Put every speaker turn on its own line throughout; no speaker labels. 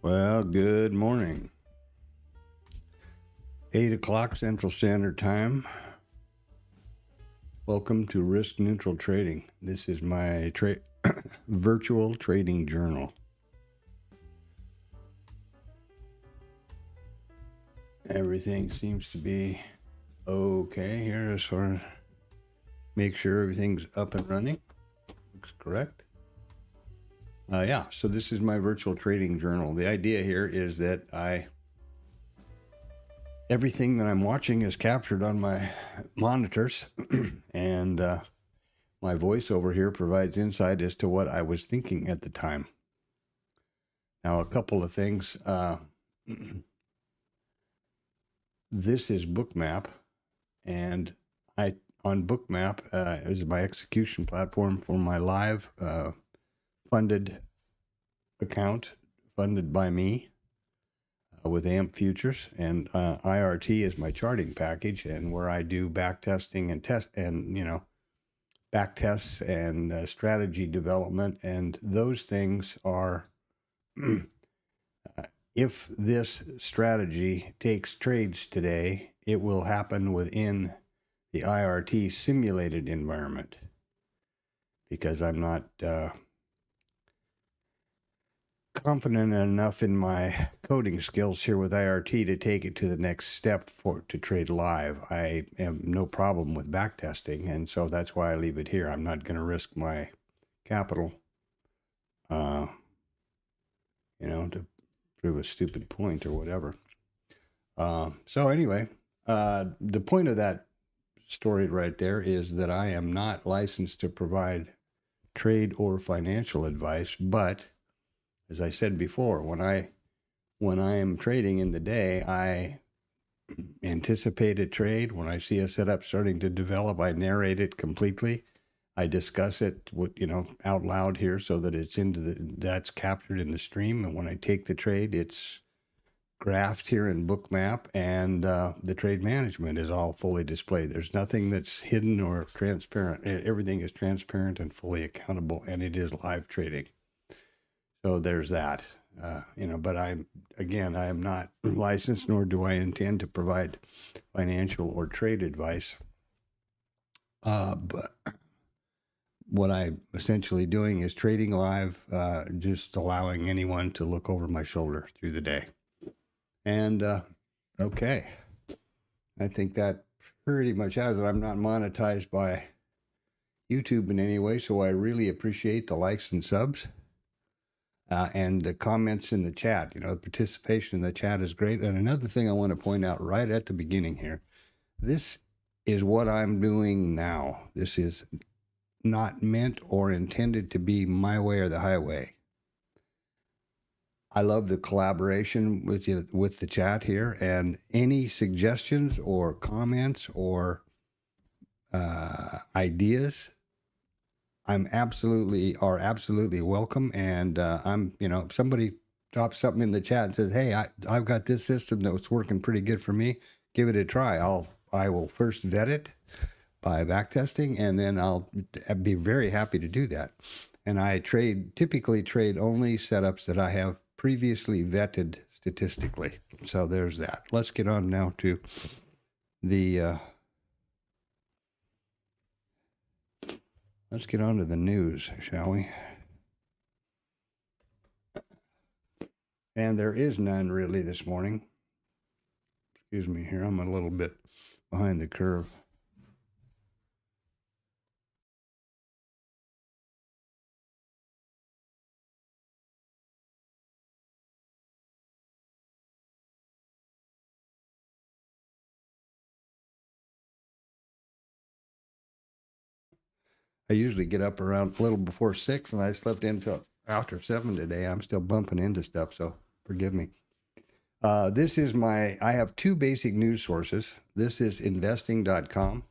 Well, good morning. 8 o'clock Central Standard Time. Welcome to Risk Neutral Trading. This is my virtual trading journal. Everything seems to be okay here as far as make sure everything's up and running. Looks correct. So this is my virtual trading journal. The idea here is that everything that I'm watching is captured on my monitors, and my voice over here provides insight as to what I was thinking at the time. Now, a couple of things. This is Bookmap, and on Bookmap is my execution platform for my live funded account, funded by me. With AMP futures, and IRT is my charting package, and where I do back testing and back tests and strategy development, and those things are if this strategy takes trades today, it will happen within the IRT simulated environment, because I'm not confident enough in my coding skills here with IRT to take it to the next step to trade live. I have no problem with back testing, and so that's why I leave it here. I'm not going to risk my capital, to prove a stupid point or whatever. So anyway, the point of that story right there is that I am not licensed to provide trade or financial advice, but as I said before, when I am trading in the day, I anticipate a trade. When I see a setup starting to develop, I narrate it completely. I discuss it out loud here so that that's captured in the stream. And when I take the trade, it's graphed here in Bookmap, and the trade management is all fully displayed. There's nothing that's hidden or transparent. Everything is transparent and fully accountable, and it is live trading. So there's that, but I am not licensed, nor do I intend to provide financial or trade advice. But what I'm essentially doing is trading live, just allowing anyone to look over my shoulder through the day. And, okay, I think that pretty much has it. I'm not monetized by YouTube in any way, so I really appreciate the likes and subs. And the comments in the chat, the participation in the chat is great. And another thing I want to point out right at the beginning here, this is what I'm doing now. This is not meant or intended to be my way or the highway. I love the collaboration with the chat here, and any suggestions or comments or ideas are absolutely welcome. And if somebody drops something in the chat and says, "Hey, I've got this system that was working pretty good for me, give it a try," I will first vet it by back testing, and then I'll be very happy to do that. And I typically trade only setups that I have previously vetted statistically. So there's that. Let's get on now to the Let's get on to the news, shall we? And there is none really this morning. Excuse me here, I'm a little bit behind the curve. I usually get up around a little before 6, and I slept in until after 7 today. I'm still bumping into stuff, so forgive me. I have two basic news sources. This is investing.com.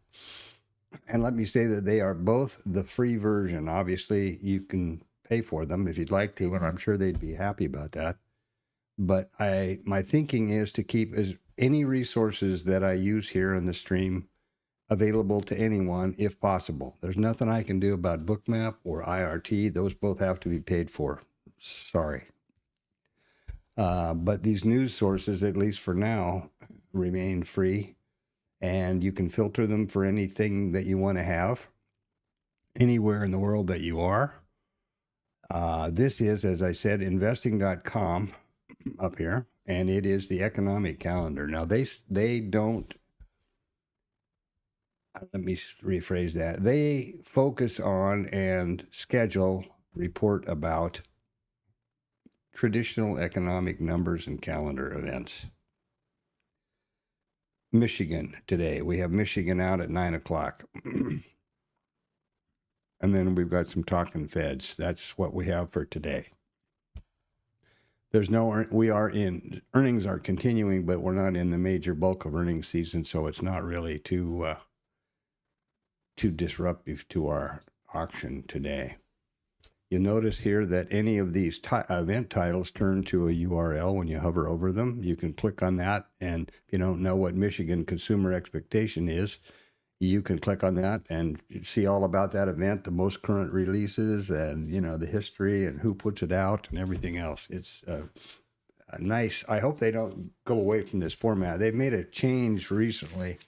And let me say that they are both the free version. Obviously, you can pay for them if you'd like to, and I'm sure they'd be happy about that. But my thinking is to keep any resources that I use here in the stream available to anyone if possible. There's nothing I can do about Bookmap or IRT. Those both have to be paid for. Sorry. But these news sources, at least for now, remain free, and you can filter them for anything that you want to have anywhere in the world that you are. This is, as I said, investing.com up here, and it is the economic calendar. Now, they don't, let me rephrase that. They focus on and schedule, report about traditional economic numbers and calendar events. Michigan today. We have Michigan out at 9 o'clock. And then we've got some talking feds. That's what we have for today. There's no, we are in, earnings are continuing, but we're not in the major bulk of earnings season, so it's not really too disruptive to our auction today. You'll notice here that any of these event titles turn to a URL when you hover over them. You can click on that, and if you don't know what Michigan consumer expectation is, you can click on that and see all about that event, the most current releases, and the history and who puts it out and everything else. It's nice. I hope they don't go away from this format. They've made a change recently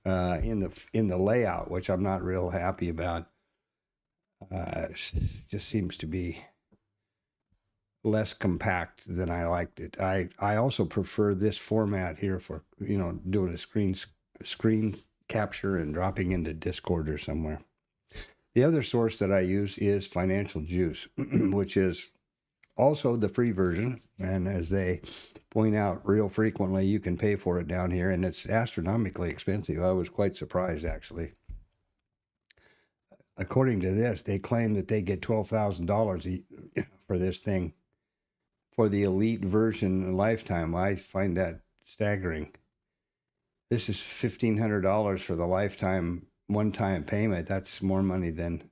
in the layout, which I'm not real happy about. Just seems to be less compact than I liked it. I also prefer this format here for doing a screen capture and dropping into Discord or somewhere. The other source that I use is Financial Juice, which is also the free version, and as they point out real frequently, you can pay for it down here, and it's astronomically expensive. I was quite surprised, actually. According to this, they claim that they get $12,000 for this thing for the elite version lifetime. I find that staggering. This is $1,500 for the lifetime one-time payment. That's more money than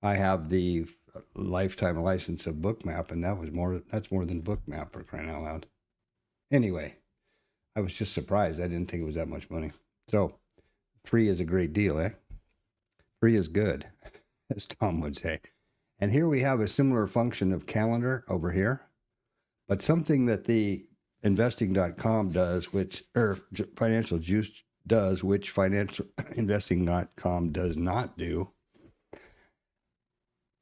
I have the lifetime license of Bookmap, and that's more than Bookmap, for crying out loud. Anyway, I was just surprised. I didn't think it was that much money. So free is a great deal, eh? Free is good, as Tom would say. And here we have a similar function of calendar over here, but something that the investing.com does, Financial Juice does, which investing.com does not do,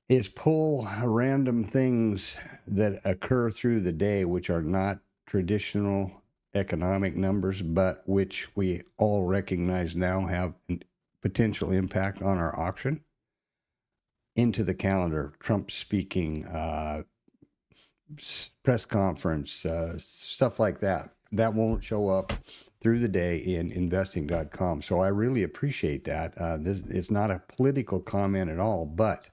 is pull random things that occur through the day, which are not traditional economic numbers, but which we all recognize now have potential impact on our auction, into the calendar. Trump speaking, press conference, stuff like that. That won't show up through the day in investing.com. So I really appreciate that. It's not a political comment at all, but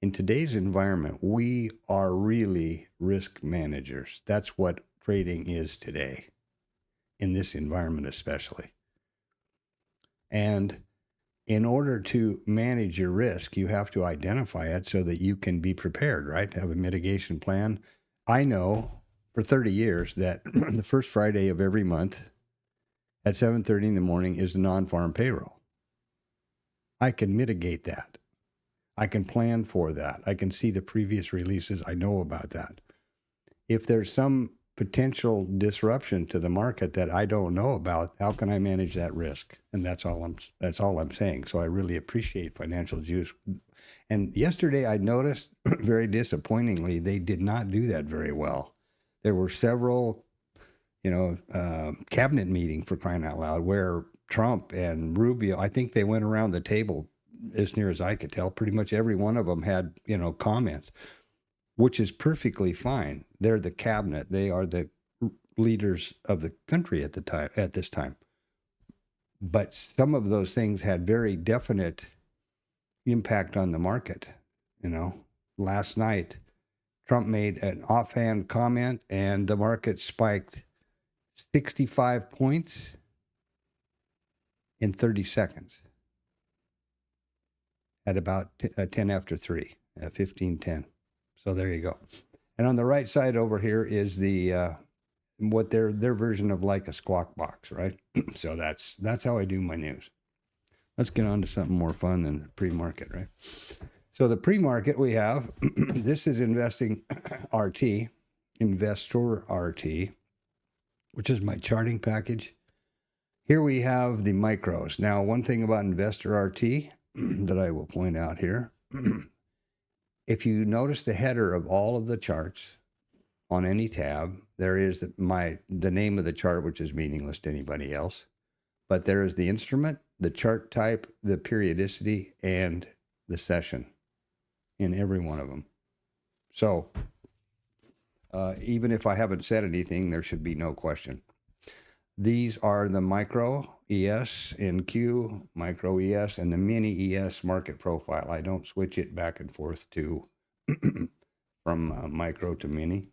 in today's environment, we are really risk managers. That's what trading is today, in this environment especially. And in order to manage your risk, you have to identify it so that you can be prepared, right? To have a mitigation plan. I know for 30 years that the first Friday of every month at 7:30 in the morning is the non-farm payroll. I can mitigate that. I can plan for that. I can see the previous releases. I know about that. If there's some potential disruption to the market that I don't know about, how can I manage that risk? And that's all I'm saying. So I really appreciate Financial Juice. And yesterday I noticed, very disappointingly, they did not do that very well. There were several, cabinet meeting, for crying out loud, where Trump and Rubio, I think they went around the table, as near as I could tell. Pretty much every one of them had, comments, which is perfectly fine. They're the cabinet. They are the leaders of the country at this time. But some of those things had very definite impact on the market. Last night, Trump made an offhand comment and the market spiked 65 points in 30 seconds at about 10 after 3, at 15:10. So there you go. And on the right side over here is the what their version of like a Squawk Box, right? So that's how I do my news. Let's get on to something more fun than pre-market, right? So the pre-market we have, this is Investing RT, Investor RT, which is my charting package. Here we have the micros. Now, one thing about Investor RT that I will point out here, if you notice the header of all of the charts on any tab, there is the name of the chart, which is meaningless to anybody else. But there is the instrument, the chart type, the periodicity, and the session in every one of them. So even if I haven't said anything, there should be no question. These are the micro ES in Q, micro ES, and the mini ES market profile. I don't switch it back and forth to from micro to mini.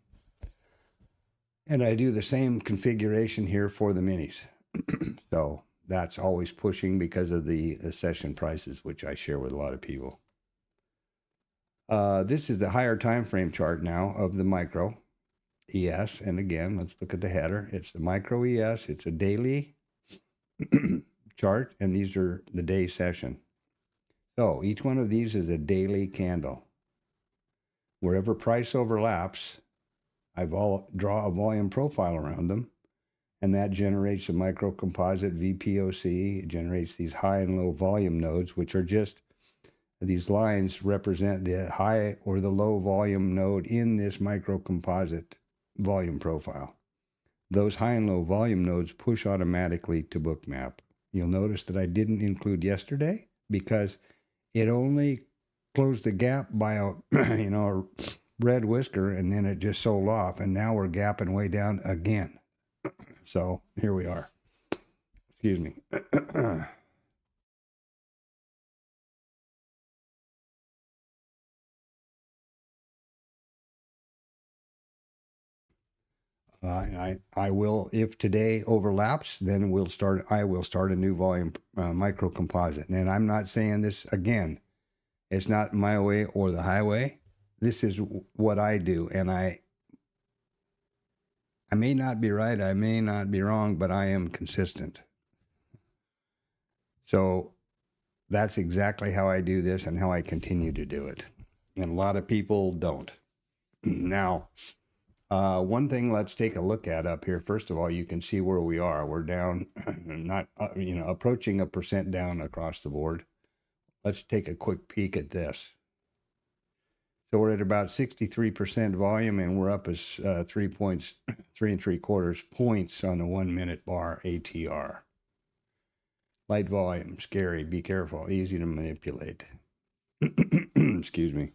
And I do the same configuration here for the minis. So that's always pushing because of the session prices, which I share with a lot of people. This is the higher time frame chart now of the micro ES. And again, let's look at the header. It's the micro ES. It's a daily chart, and these are the day session. So each one of these is a daily candle. Wherever price overlaps, draw a volume profile around them, and that generates a micro composite VPOC. It generates these high and low volume nodes, which are just these lines represent the high or the low volume node in this micro composite volume profile. Those high and low volume nodes push automatically to Bookmap. You'll notice that I didn't include yesterday because it only closed the gap by a a red whisker, and then it just sold off, and now we're gapping way down again. So here we are. Excuse me. I will, if today overlaps, then I will start a new volume micro composite. And I'm not saying this again. It's not my way or the highway. This is what I do, and I may not be right, I may not be wrong, but I am consistent. So that's exactly how I do this and how I continue to do it. And a lot of people don't. Now, one thing let's take a look at up here. First of all, you can see where we are. We're down, not approaching 1% down across the board. Let's take a quick peek at this. So we're at about 63% volume, and we're up as 3 3/4 points on the 1 minute bar ATR. Light volume, scary, be careful, easy to manipulate. Excuse me.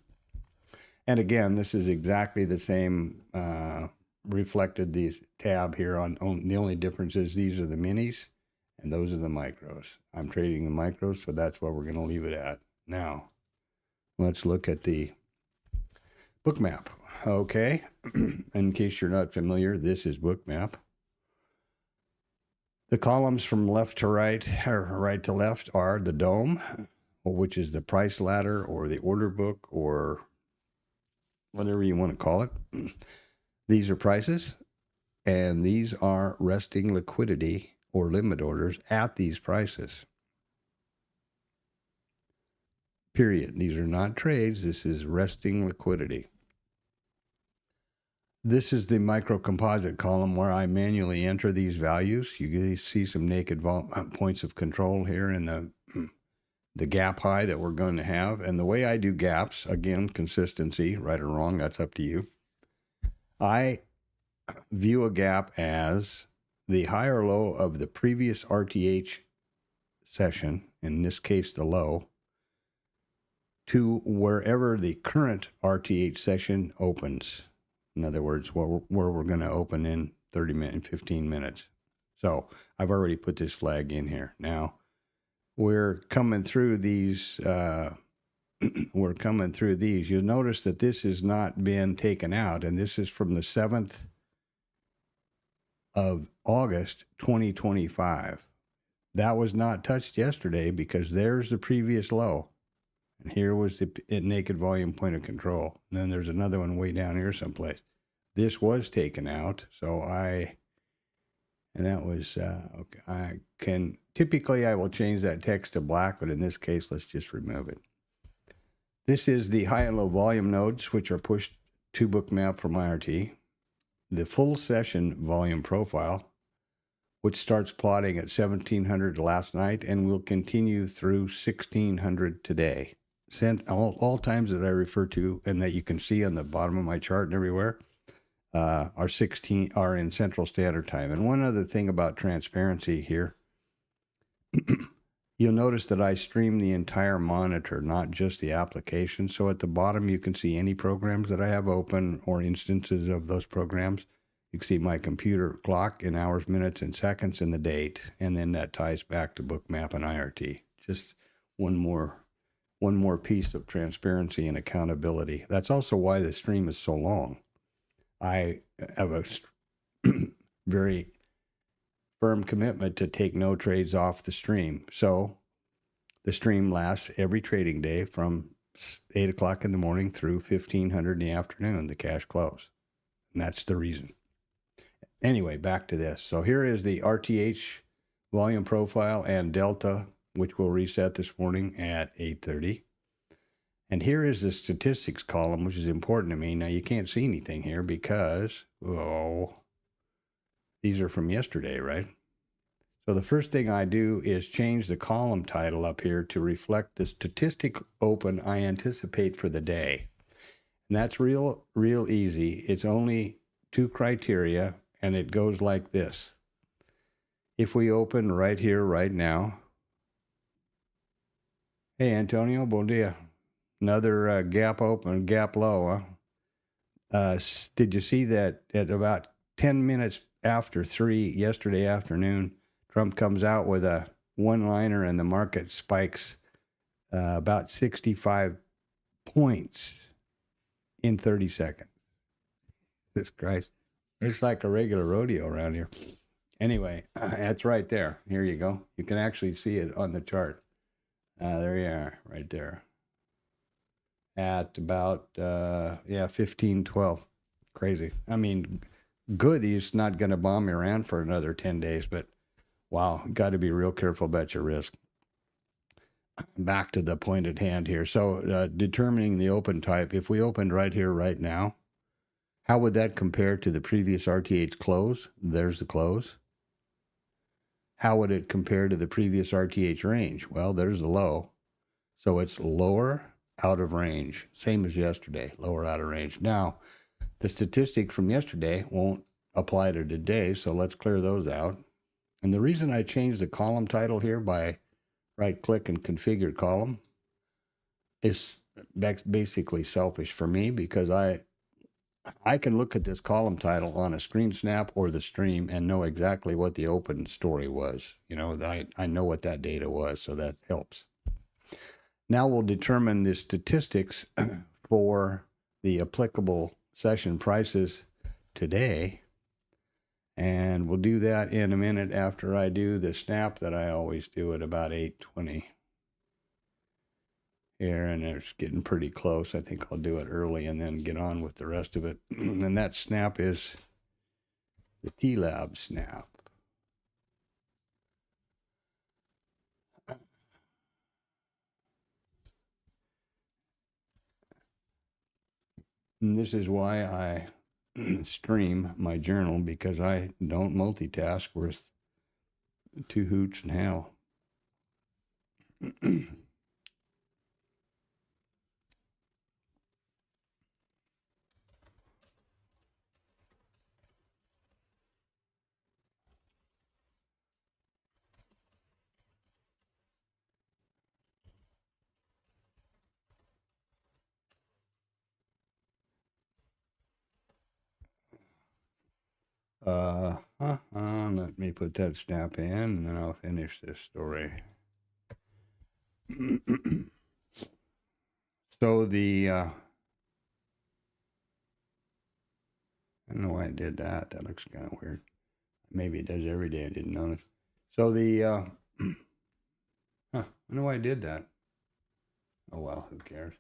And again, this is exactly the same reflected these tab here on the only difference is these are the minis and those are the micros. I'm trading the micros, so that's where we're going to leave it at. Now, let's look at the Bookmap. Okay, in case you're not familiar, this is Bookmap. The columns from left to right, or right to left, are the dome, which is the price ladder or the order book or whatever you want to call it. These are prices, and these are resting liquidity or limit orders at these prices. Period. These are not trades. This is resting liquidity. This is the micro composite column where I manually enter these values. You see some naked points of control here in the gap high that we're going to have. And the way I do gaps, again, consistency, right or wrong, that's up to you. I view a gap as the high or low of the previous RTH session, in this case the low, to wherever the current RTH session opens. In other words, where we're going to open in 30 minutes, 15 minutes. So I've already put this flag in here. Now we're coming through these. You'll notice that this has not been taken out, and this is from the 7th of August, 2025. That was not touched yesterday because there's the previous low. And here was the naked volume point of control. And then there's another one way down here someplace. This was taken out. So typically I will change that text to black, but in this case, let's just remove it. This is the high and low volume nodes, which are pushed to Bookmap from IRT. the full session volume profile, which starts plotting at 1700 last night and will continue through 1600 today. All times that I refer to and that you can see on the bottom of my chart and everywhere are in Central Standard Time. And one other thing about transparency here, you'll notice that I stream the entire monitor, not just the application. So at the bottom, you can see any programs that I have open or instances of those programs. You can see my computer clock in hours, minutes, and seconds, and the date, and then that ties back to Bookmap and IRT. Just one more piece of transparency and accountability. That's also why the stream is so long. I have a very firm commitment to take no trades off the stream. So the stream lasts every trading day from 8 o'clock in the morning through 1500 in the afternoon, the cash close. And that's the reason. Anyway, back to this. So here is the RTH volume profile and delta, which will reset this morning at 8:30. And here is the statistics column, which is important to me. Now, you can't see anything here because, these are from yesterday, right? So the first thing I do is change the column title up here to reflect the statistic open I anticipate for the day. And that's real easy. It's only two criteria, and it goes like this. If we open right here, right now. Hey, Antonio, bom dia. Another gap open, gap low. Did you see that at about 10 minutes after 3 yesterday afternoon, Trump comes out with a one-liner and the market spikes about 65 points in 30 seconds. Jesus Christ. It's like a regular rodeo around here. Anyway, that's right there. Here you go. You can actually see it on the chart. There you are, right there. At about, 1512. Crazy. I mean, good, he's not going to bomb Iran for another 10 days, but wow, got to be real careful about your risk. Back to the point at hand here. So determining the open type, if we opened right here, right now, how would that compare to the previous RTH close? There's the close. How would it compare to the previous RTH range? Well, there's the low. So it's lower out of range, same as yesterday, lower out of range. Now, the statistic from yesterday won't apply to today, so let's clear those out. And the reason I changed the column title here by right-click and configure column is basically selfish for me, because I can look at this column title on a screen snap or the stream and know exactly what the open story was. You know, I know what that data was, so that helps. Now we'll determine the statistics for the applicable session prices today. And we'll do that in a minute after I do the snap that I always do at about 8:20 here, and it's getting pretty close. I think I'll do it early and then get on with the rest of it. And that snap is the TLab snap. And this is why I stream my journal, because I don't multitask worth 2 hoots in hell. Let me put that snap in, and then I'll finish this story. So I don't know why I did that. That looks kind of weird. Maybe it does every day. I didn't notice. So I don't know why I did that. Oh, well, who cares?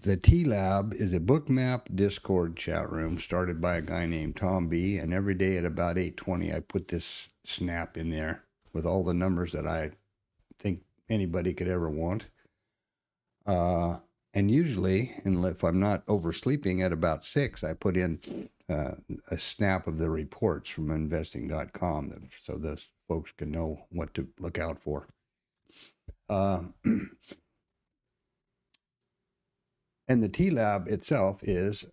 The TLab is a Bookmap Discord chat room started by a guy named Tom B. And every day at about 8:20, I put this snap in there with all the numbers that I think anybody could ever want. And usually, and if I'm not oversleeping at about 6, I put in a snap of the reports from investing.com so those folks can know what to look out for. And the TLab itself is,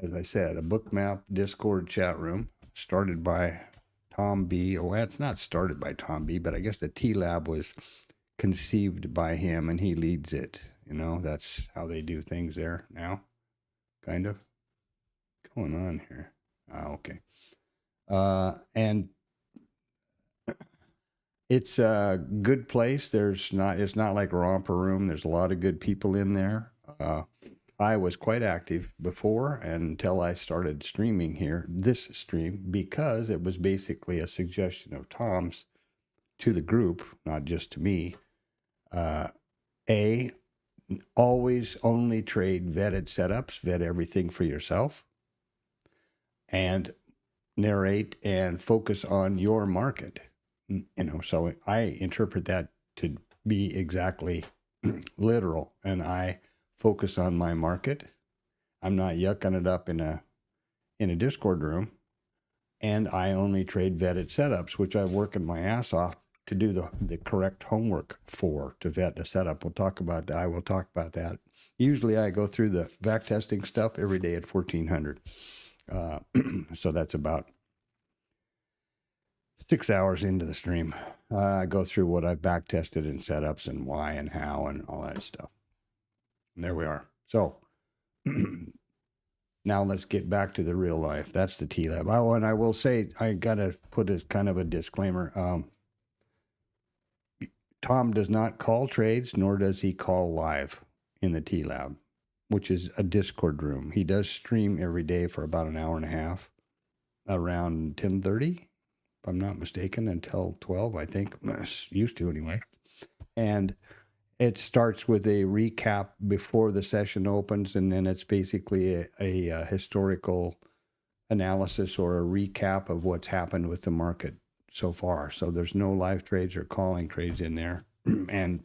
as I said, a bookmap Discord chat room started by Tom B. Oh, it's not started by Tom B., but I guess the TLab was conceived by him and he leads it. You know, that's how they do things there now, kind of. What's going on here? Okay. And it's a good place. It's not like Romper Room. There's a lot of good people in there. I was quite active before until I started streaming here, this stream, because it was basically a suggestion of Tom's to the group, not just to me. Always only trade vetted setups, vet everything for yourself, and narrate and focus on your market. You know, so I interpret that to be exactly literal, and I focus on my market. I'm not yucking it up in a Discord room, and I only trade vetted setups, which I'm working my ass off to do the correct homework to vet a setup. We'll talk about that. I will talk about that. Usually I go through the back testing stuff every day at 1400. So that's about 6 hours into the stream. I go through what I've back tested and setups and why and how and all that stuff. And there we are. So now let's get back to the real life. That's the TLab. Oh, and I will say, I got to put as kind of a disclaimer. Tom does not call trades, nor does he call live in the TLab, which is a Discord room. He does stream every day for about an hour and a half, around 10:30, if I'm not mistaken, until 12, I think. Used to anyway. And it starts with a recap before the session opens, and then it's basically a historical analysis or a recap of what's happened with the market so far. So there's no live trades or calling trades in there. And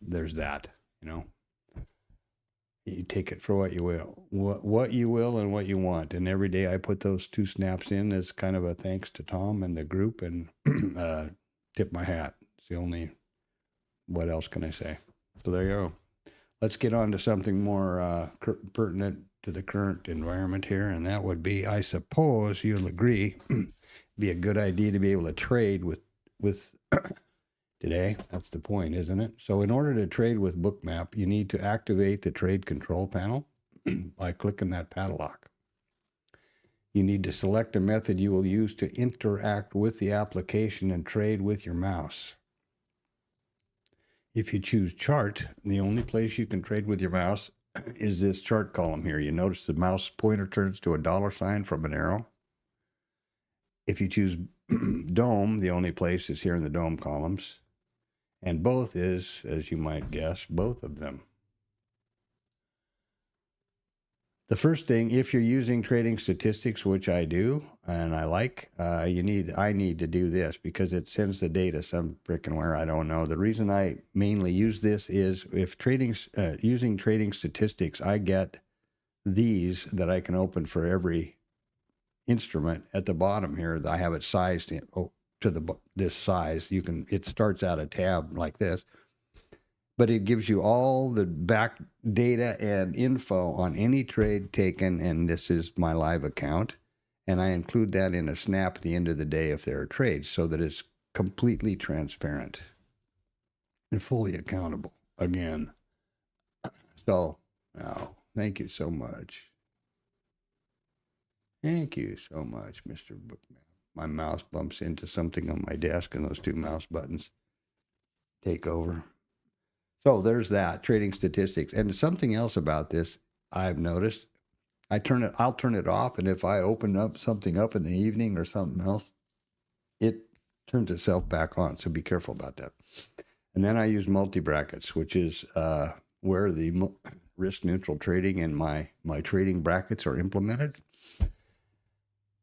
there's that, you know. You take it for what you will. What you will and what you want. And every day I put those 2 snaps in as kind of a thanks to Tom and the group, and tip my hat. It's the only, what else can I say? So there you go. Let's get on to something more pertinent to the current environment here, and that would be, I suppose you'll agree, be a good idea to be able to trade with today. That's the point, isn't it? So in order to trade with Bookmap, you need to activate the trade control panel by clicking that padlock. You need to select a method you will use to interact with the application and trade with your mouse. If you choose chart, the only place you can trade with your mouse is this chart column here. You notice the mouse pointer turns to a $ from an arrow. If you choose dome, the only place is here in the dome columns. And both is, as you might guess, both of them. The first thing, if you're using trading statistics, which I do, and I like, I need to do this because it sends the data some frickin' where, I don't know. The reason I mainly use this is if using trading statistics, I get these that I can open for every instrument at the bottom here. I have it sized to this size. It starts out a tab like this, but it gives you all the back data and info on any trade taken, and this is my live account, and I include that in a snap at the end of the day if there are trades, so that it's completely transparent and fully accountable again. So, thank you so much. Thank you so much, Mr. Bookman. My mouse bumps into something on my desk, and those 2 mouse buttons take over. So there's that, trading statistics. And something else about this I've noticed, I'll turn it off, and if I open something up in the evening or something else, it turns itself back on. So be careful about that. And then I use multi-brackets, which is where the risk-neutral trading and my trading brackets are implemented.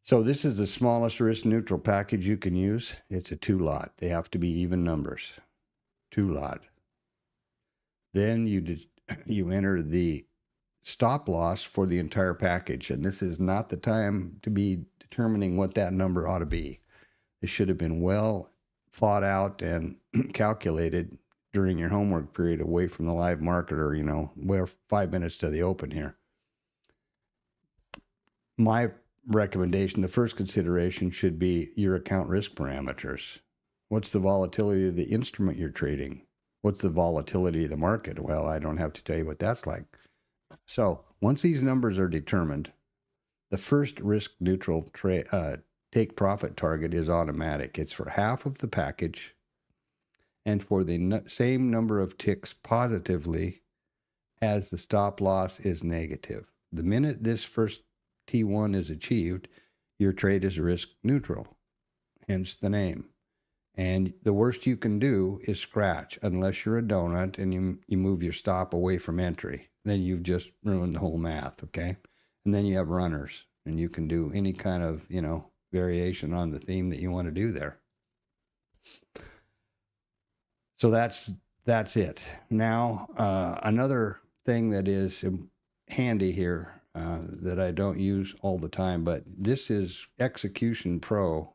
So this is the smallest risk-neutral package you can use. It's a 2-lot. They have to be even numbers. 2-lot. Then you you enter the stop loss for the entire package. And this is not the time to be determining what that number ought to be. It should have been well thought out and calculated during your homework period away from the live market, or, we're 5 minutes to the open here. My recommendation, the first consideration should be your account risk parameters. What's the volatility of the instrument you're trading? What's the volatility of the market? Well, I don't have to tell you what that's like. So once these numbers are determined, the first risk neutral take profit target is automatic. It's for half of the package and for the same number of ticks positively as the stop loss is negative. The minute this first T1 is achieved, your trade is risk neutral, hence the name. And the worst you can do is scratch, unless you're a donut and you move your stop away from entry. Then you've just ruined the whole math, okay? And then you have runners, and you can do any kind of, variation on the theme that you want to do there. So that's it. Now, another thing that is handy here that I don't use all the time, but this is Execution Pro.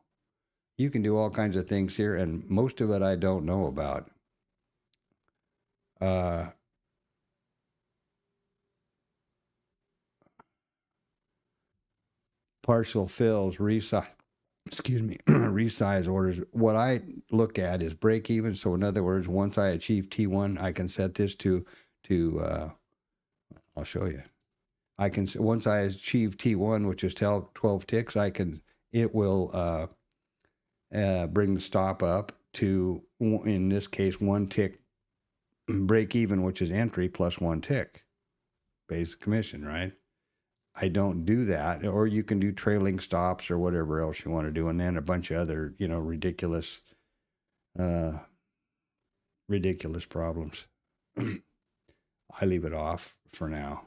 You can do all kinds of things here, and most of it I don't know about. Partial fills, resize orders. What I look at is break even. So in other words, once I achieve T1, I can set this to I'll show you. Once I achieve T1, which is 12 ticks, it will bring the stop up to, in this case, 1 tick break even, which is entry plus 1 tick, basic commission, right? I don't do that. Or you can do trailing stops or whatever else you want to do, and then a bunch of other, ridiculous problems. I leave it off for now.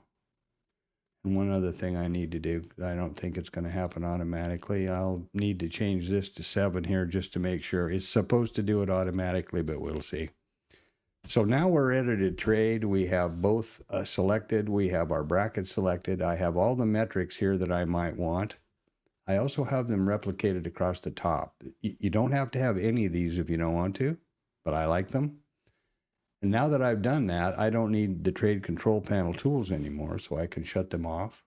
And one other thing I need to do, I don't think it's going to happen automatically. I'll need to change this to 7 here just to make sure. It's supposed to do it automatically, but we'll see. So now we're ready to trade. We have both selected. We have our bracket selected. I have all the metrics here that I might want. I also have them replicated across the top. You don't have to have any of these if you don't want to, but I like them. And now that I've done that, I don't need the trade control panel tools anymore, so I can shut them off.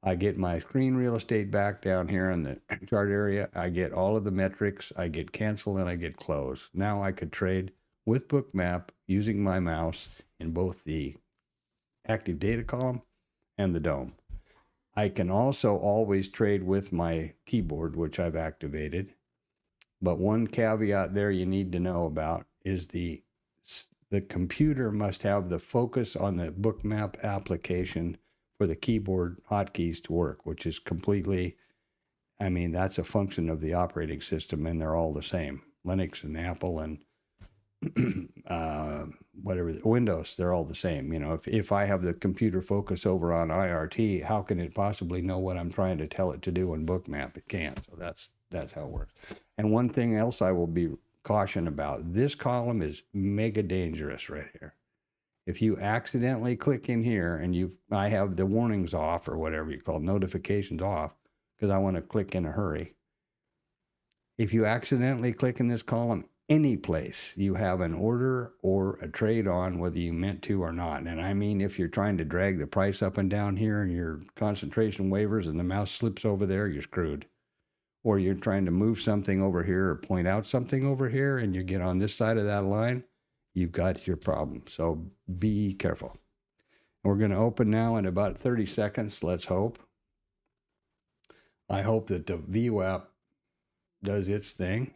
I get my screen real estate back down here in the chart area. I get all of the metrics. I get cancel and I get close. Now I could trade with Bookmap using my mouse in both the active data column and the DOM. I can also always trade with my keyboard, which I've activated. But one caveat there you need to know about is the computer must have the focus on the Bookmap application for the keyboard hotkeys to work, which is completely, that's a function of the operating system, and they're all the same. Linux and Apple and whatever, Windows, they're all the same. If I have the computer focus over on IRT, how can it possibly know what I'm trying to tell it to do in Bookmap? It can't. So that's how it works. And one thing else I will be caution about, this column is mega dangerous right here. If you accidentally click in here and I have the warnings off, or whatever you call notifications off, because I want to click in a hurry. If you accidentally click in this column, any place you have an order or a trade on, whether you meant to or not. And if you're trying to drag the price up and down here and your concentration wavers and the mouse slips over there, you're screwed. Or you're trying to move something over here or point out something over here and you get on this side of that line, you've got your problem. So be careful. We're going to open now in about 30 seconds, let's hope. I hope that the VWAP does its thing.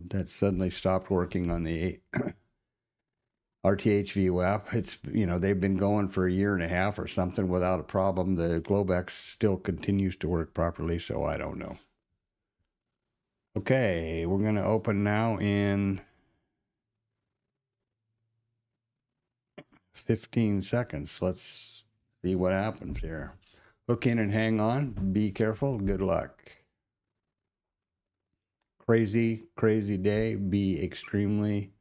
That suddenly stopped working on the RTH VWAP. It's, they've been going for 1.5 years or something without a problem. The Globex still continues to work properly, so I don't know. Okay, we're going to open now in 15 seconds. Let's see what happens here. Hook in and hang on. Be careful. Good luck. Crazy day. Be extremely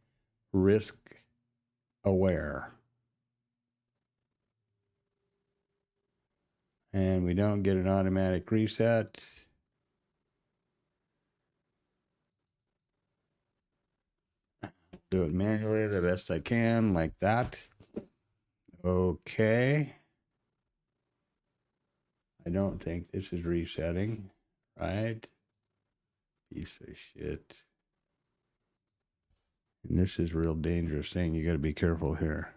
risk aware. And we don't get an automatic reset. Do it manually the best I can, like that. Okay. I don't think this is resetting, right? Piece of shit. And this is a real dangerous thing. You got to be careful here.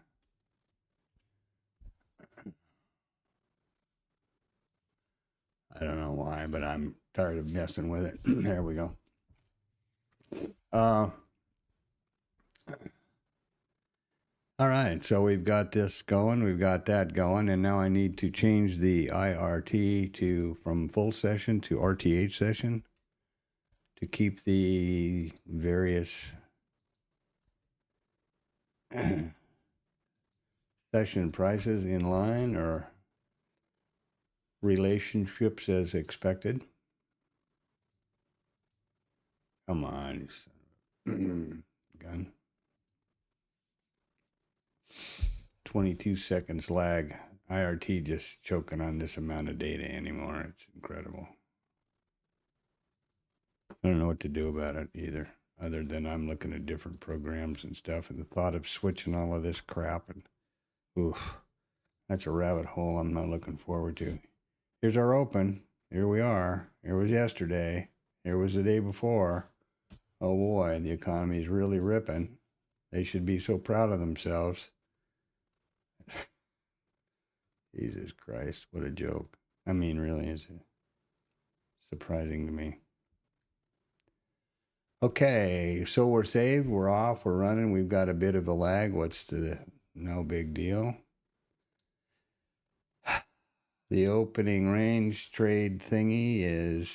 I don't know why, but I'm tired of messing with it. There we go. All right, so we've got this going, we've got that going, and now I need to change the IRT from full session to RTH session to keep the various session prices in line or relationships as expected. Come on, gun. 22 seconds lag. IRT just choking on this amount of data anymore. It's incredible. I don't know what to do about it either, other than I'm looking at different programs and stuff, and the thought of switching all of this crap, and oof, that's a rabbit hole I'm not looking forward to. Here's our open. Here we are. Here was yesterday. Here was the day before. Oh boy, the economy is really ripping. They should be so proud of themselves. Jesus Christ, what a joke. I mean, really, it's surprising to me. Okay, so we're saved, we're off, we're running. We've got a bit of a lag. No big deal. The opening range trade thingy is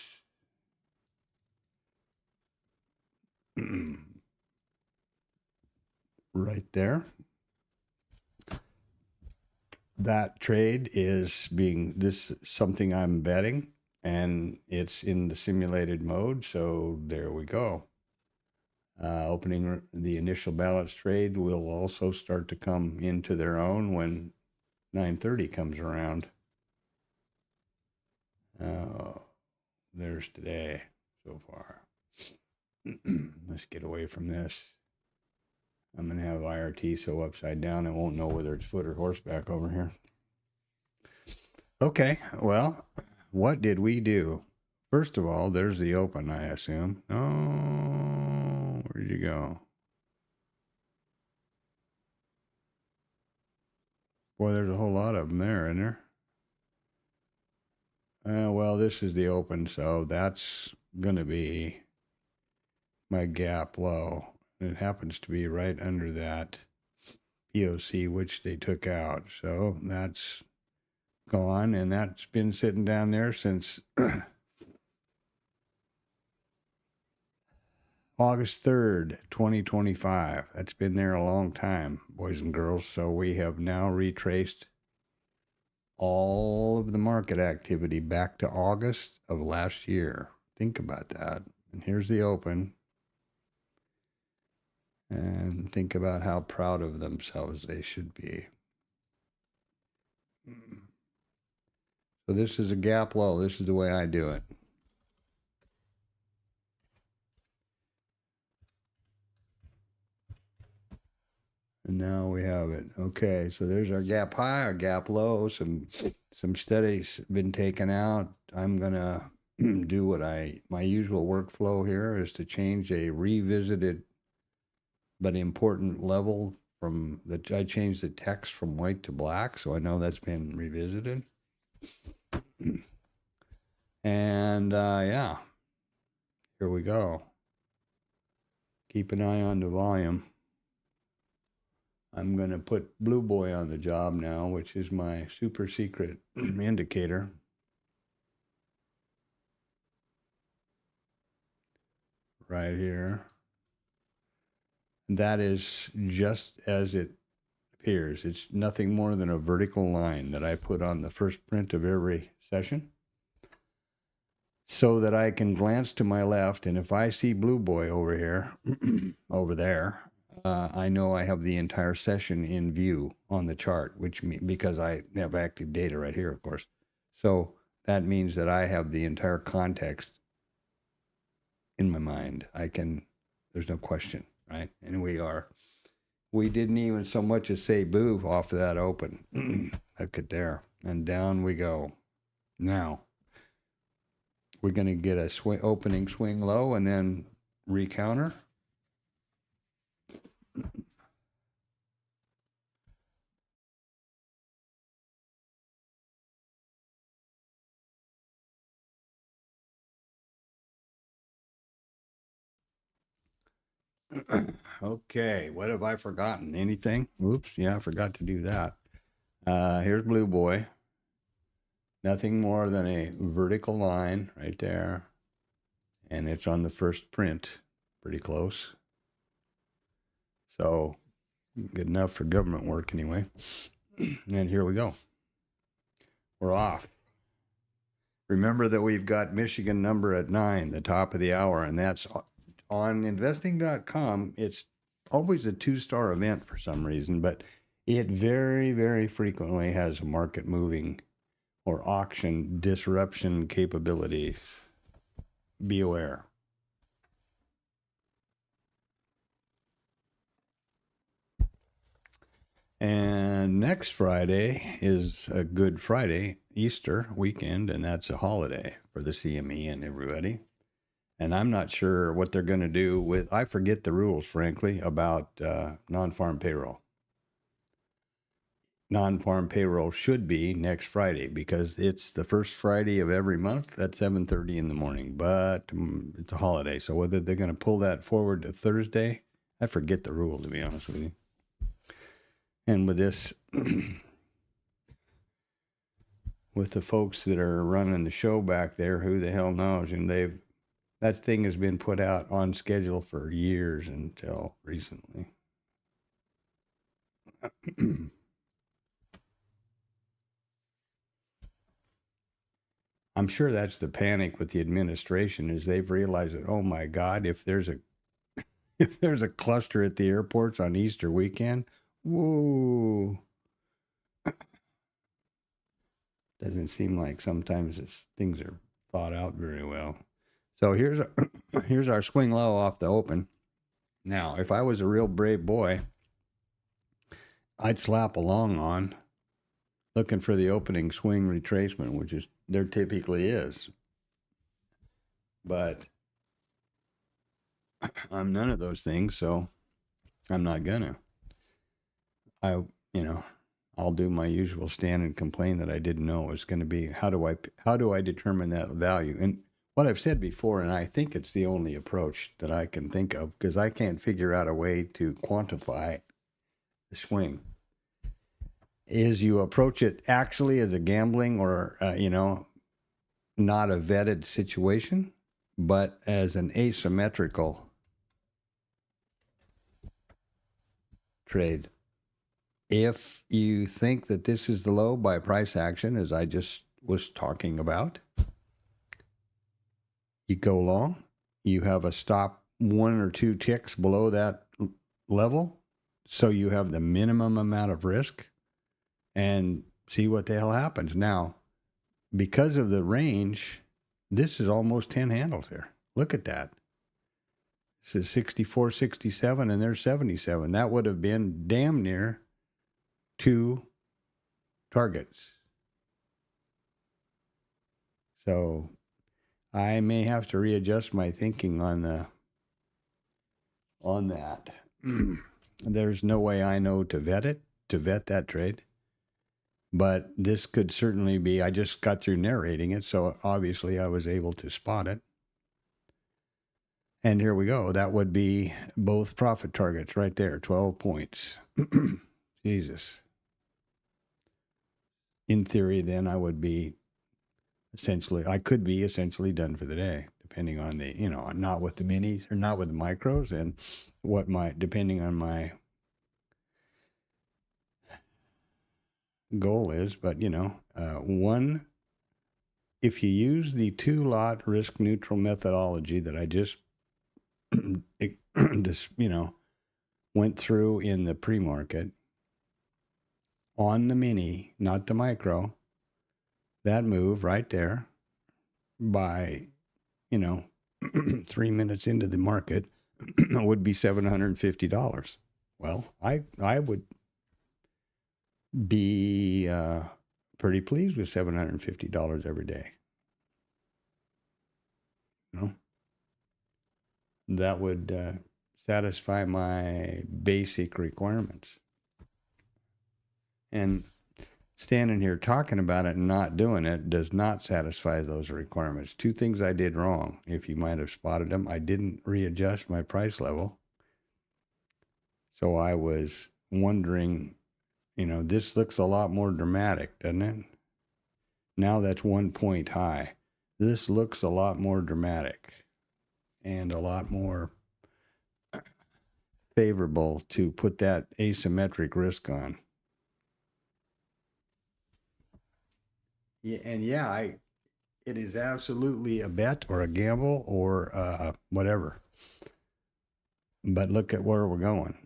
right there. That trade is something I'm betting, and it's in the simulated mode, so there we go. Opening the initial balance trade will also start to come into their own when 9:30 comes around. There's today so far. Let's get away from this. I'm going to have IRT so upside down I won't know whether it's foot or horseback over here. Okay, well, what did we do? First of all, there's the open, I assume. Oh, where'd you go? Boy, there's a whole lot of them there, isn't there? Well, this is the open, so that's going to be my gap low. It happens to be right under that POC, which they took out. So that's gone, and that's been sitting down there since August 3rd, 2025. That's been there a long time, boys and girls. So we have now retraced all of the market activity back to August of last year. Think about that. And here's the open. And think about how proud of themselves they should be. So this is a gap low. This is the way I do it. And now we have it. Okay, so there's our gap high, our gap low. Some steadies been taken out. I'm gonna do what my usual workflow here is to change a revisited but important level I changed the text from white to black, so I know that's been revisited. And yeah, here we go. Keep an eye on the volume. I'm going to put Blue Boy on the job now, which is my super secret indicator. Right here. That is just as it appears. It's nothing more than a vertical line that I put on the first print of every session so that I can glance to my left, and if I see Blue Boy over here, over there, I know I have the entire session in view on the chart, because I have active data right here, of course. So that means that I have the entire context in my mind. There's no question, right? And we didn't even so much as say boo off of that open. Look at there. And down we go. Now, we're going to get a opening swing low and then recounter. Okay, what have I forgotten? Anything? Oops, yeah, I forgot to do that. Here's Blue Boy. Nothing more than a vertical line right there. And it's on the first print, pretty close. So good enough for government work anyway. And here we go. We're off. Remember that we've got Michigan number at 9, the top of the hour, and that's on investing.com. It's always a 2-star event for some reason, but it very, very frequently has a market moving or auction disruption capability. Be aware. And next Friday is a Good Friday, Easter weekend, and that's a holiday for the CME and everybody. And I'm not sure what they're going to do with, I forget the rules, frankly, about non-farm payroll. Non-farm payroll should be next Friday because it's the first Friday of every month at 7:30 in the morning, but it's a holiday. So whether they're going to pull that forward to Thursday, I forget the rule, to be honest with you. And with this, with the folks that are running the show back there, who the hell knows? And that thing has been put out on schedule for years until recently. I'm sure that's the panic with the administration is they've realized that, oh my God, if there's a cluster at the airports on Easter weekend, whoa. Doesn't seem like sometimes things are thought out very well. So here's our swing low off the open. Now, if I was a real brave boy, I'd slap along on looking for the opening swing retracement, which is there typically is. But I'm none of those things, so I'm not gonna. I'll do my usual stand and complain that I didn't know it was going to be. How do I determine that value? And what I've said before, and I think it's the only approach that I can think of, because I can't figure out a way to quantify the swing, is you approach it actually as a gambling or, not a vetted situation, but as an asymmetrical trade. If you think that this is the low by price action, as I just was talking about, you go long, you have a stop 1 or 2 ticks below that level, so you have the minimum amount of risk, and see what the hell happens. Now, because of the range, this is almost 10 handles here. Look at that. This is 64, 67, and there's 77. That would have been damn near 2 targets. So I may have to readjust my thinking on that. There's no way I know to vet that trade. But this could certainly be, I just got through narrating it, so obviously I was able to spot it. And here we go. That would be both profit targets right there, 12 points. Jesus. In theory, then I could be essentially done for the day, depending on the, not with the minis or not with the micros, and depending on my goal is. But, if you use the 2-lot risk neutral methodology that I just went through in the pre-market on the mini, not the micro, that move right there by, 3 minutes into the market would be $750. Well, I would be pretty pleased with $750 every day. That would satisfy my basic requirements. And standing here talking about it and not doing it does not satisfy those requirements. Two things I did wrong, if you might have spotted them. I didn't readjust my price level. So I was wondering, this looks a lot more dramatic, doesn't it? Now that's 1 point high. This looks a lot more dramatic and a lot more favorable to put that asymmetric risk on. Yeah, and it is absolutely a bet or a gamble or whatever. But look at where we're going.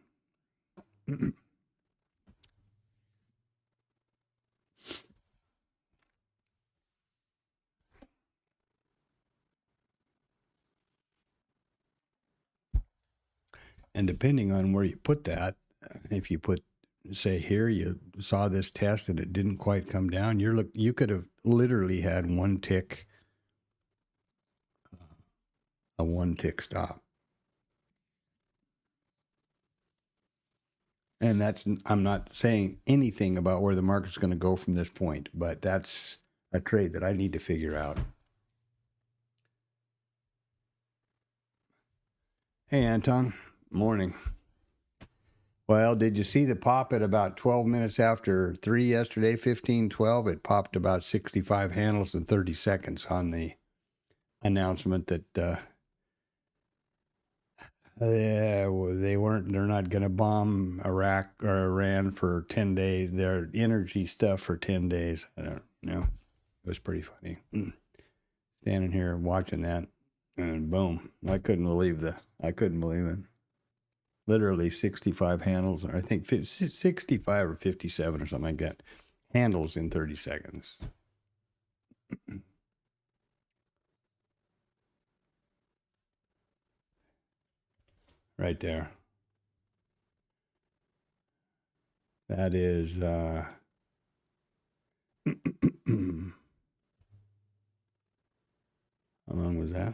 And depending on where you put that, if you put, say here, you saw this test and it didn't quite come down, you could have literally had one tick, a 1 tick stop. And I'm not saying anything about where the market's going to go from this point, but that's a trade that I need to figure out. Hey, Anton. Morning. Well, did you see the pop at about 12 minutes after 3 yesterday, 15:12? It popped about 65 handles in 30 seconds on the announcement that they're not going to bomb Iraq or Iran for 10 days. Their energy stuff for 10 days. I don't know. It was pretty funny. Standing here watching that, and boom! I couldn't believe it. Literally 65 handles, or I think 65 or 57 or something like that, handles in 30 seconds. Right there. That is, how long was that?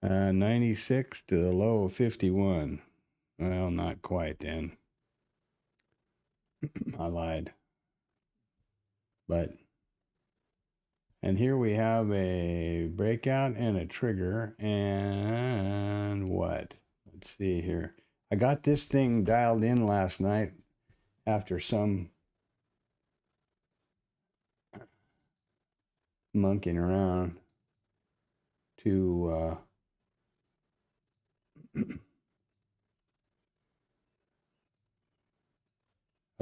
Uh, 96 to the low of 51. Well, not quite then. I lied. And here we have a breakout and a trigger and what? Let's see here. I got this thing dialed in last night after some monkeying around to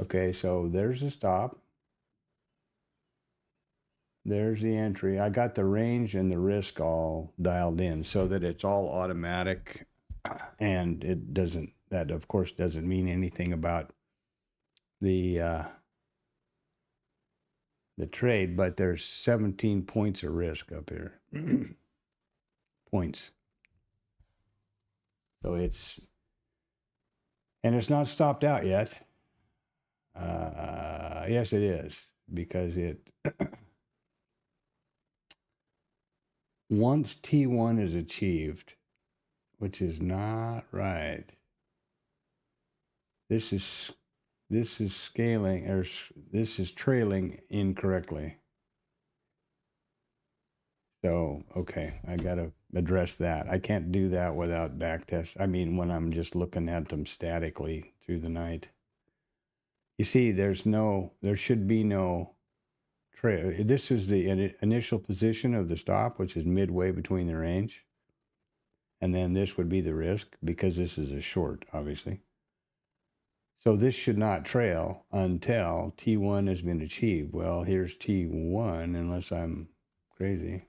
okay, so there's the stop. There's the entry. I got the range and the risk all dialed in so that it's all automatic, and that of course doesn't mean anything about the trade, but there's 17 points of risk up here. Points. So it's not stopped out yet. Yes, it is, because it once T1 is achieved, which is not right. This is scaling, or this is trailing incorrectly. So, okay, I got to address that. I can't do that without back tests. I mean, when I'm just looking at them statically through the night. You see, there should be no trail. This is the initial position of the stop, which is midway between the range. And then this would be the risk, because this is a short, obviously. So this should not trail until T1 has been achieved. Well, here's T1, unless I'm crazy.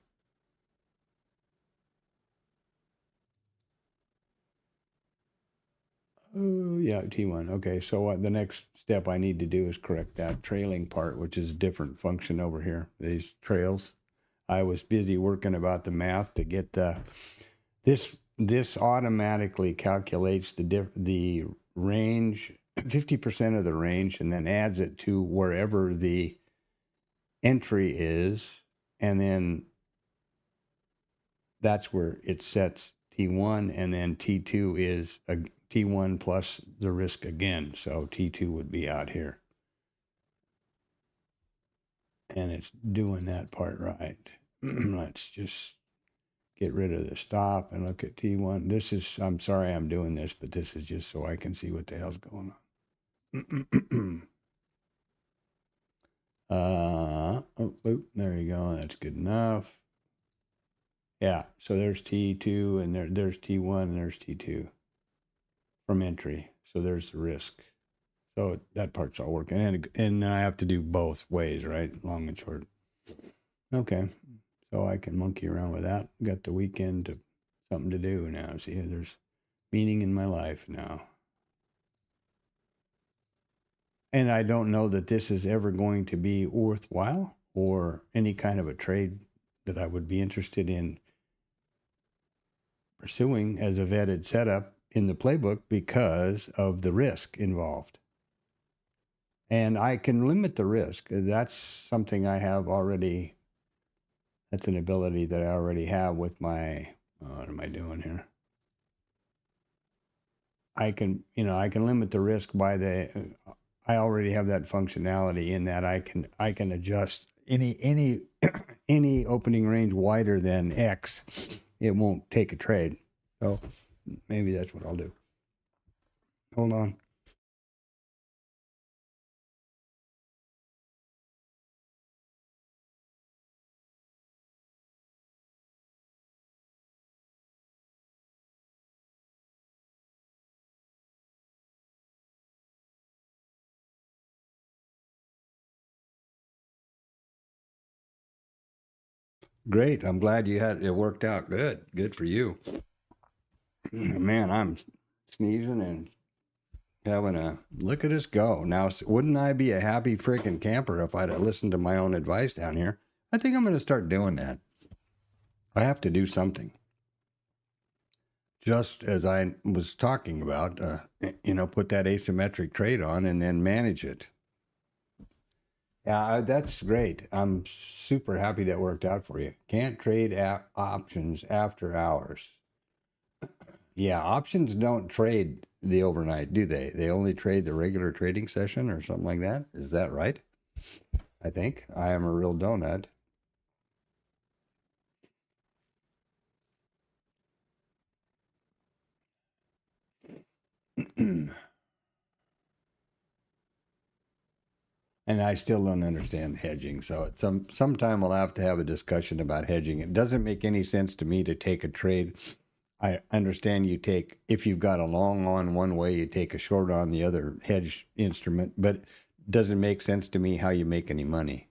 Yeah, T1. Okay, so the next step I need to do is correct that trailing part, which is a different function over here. These trails. I was busy working about the math to get this automatically calculates the range, 50% of the range, and then adds it to wherever the entry is, and then that's where it sets T1, and then T2 is a T1 plus the risk again. So T2 would be out here. And it's doing that part right. Let's just get rid of the stop and look at T1. This is, I'm sorry I'm doing this, but this is just so I can see what the hell's going on. There you go. That's good enough. Yeah, so there's T2 and there's T1 and there's T2 from entry. So there's the risk. So that part's all working. And I have to do both ways, right? Long and short. Okay. So I can monkey around with that. Got the weekend to something to do now. See, there's meaning in my life now. And I don't know that this is ever going to be worthwhile or any kind of a trade that I would be interested in pursuing as a vetted setup in the playbook because of the risk involved. And I can limit the risk. That's something I have already. That's an ability that I already have with my, what am I doing here? I can limit the risk by I already have that functionality in that I can adjust any any opening range wider than X. It won't take a trade. So maybe that's what I'll do. Hold on. Great. I'm glad it worked out good. Good for you. Man, I'm sneezing and having a look at us go. Now, wouldn't I be a happy freaking camper if I'd have listened to my own advice down here? I think I'm going to start doing that. I have to do something. Just as I was talking about, put that asymmetric trade on and then manage it. Yeah, that's great. I'm super happy that worked out for you. Can't trade options after hours. Yeah, options don't trade the overnight, do they? They only trade the regular trading session or something like that. Is that right? I think I am a real donut. And I still don't understand hedging. So at sometime we'll have to have a discussion about hedging. It doesn't make any sense to me to take a trade. I understand if you've got a long on one way, you take a short on the other hedge instrument, but it doesn't make sense to me how you make any money.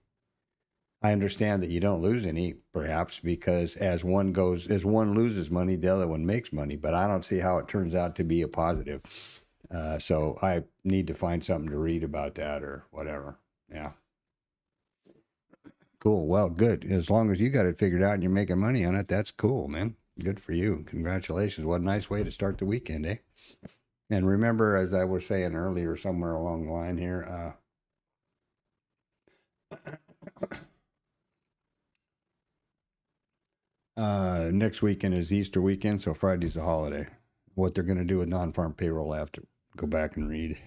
I understand that you don't lose any, perhaps, because as one loses money, the other one makes money, but I don't see how it turns out to be a positive. So I need to find something to read about that or whatever. Yeah. Cool. Well, good. As long as you got it figured out and you're making money on it, that's cool, man. Good for you. Congratulations. What a nice way to start the weekend, eh? And remember, as I was saying earlier, somewhere along the line here, next weekend is Easter weekend, so Friday's a holiday. What they're going to do with non-farm payroll, I have to go back and read.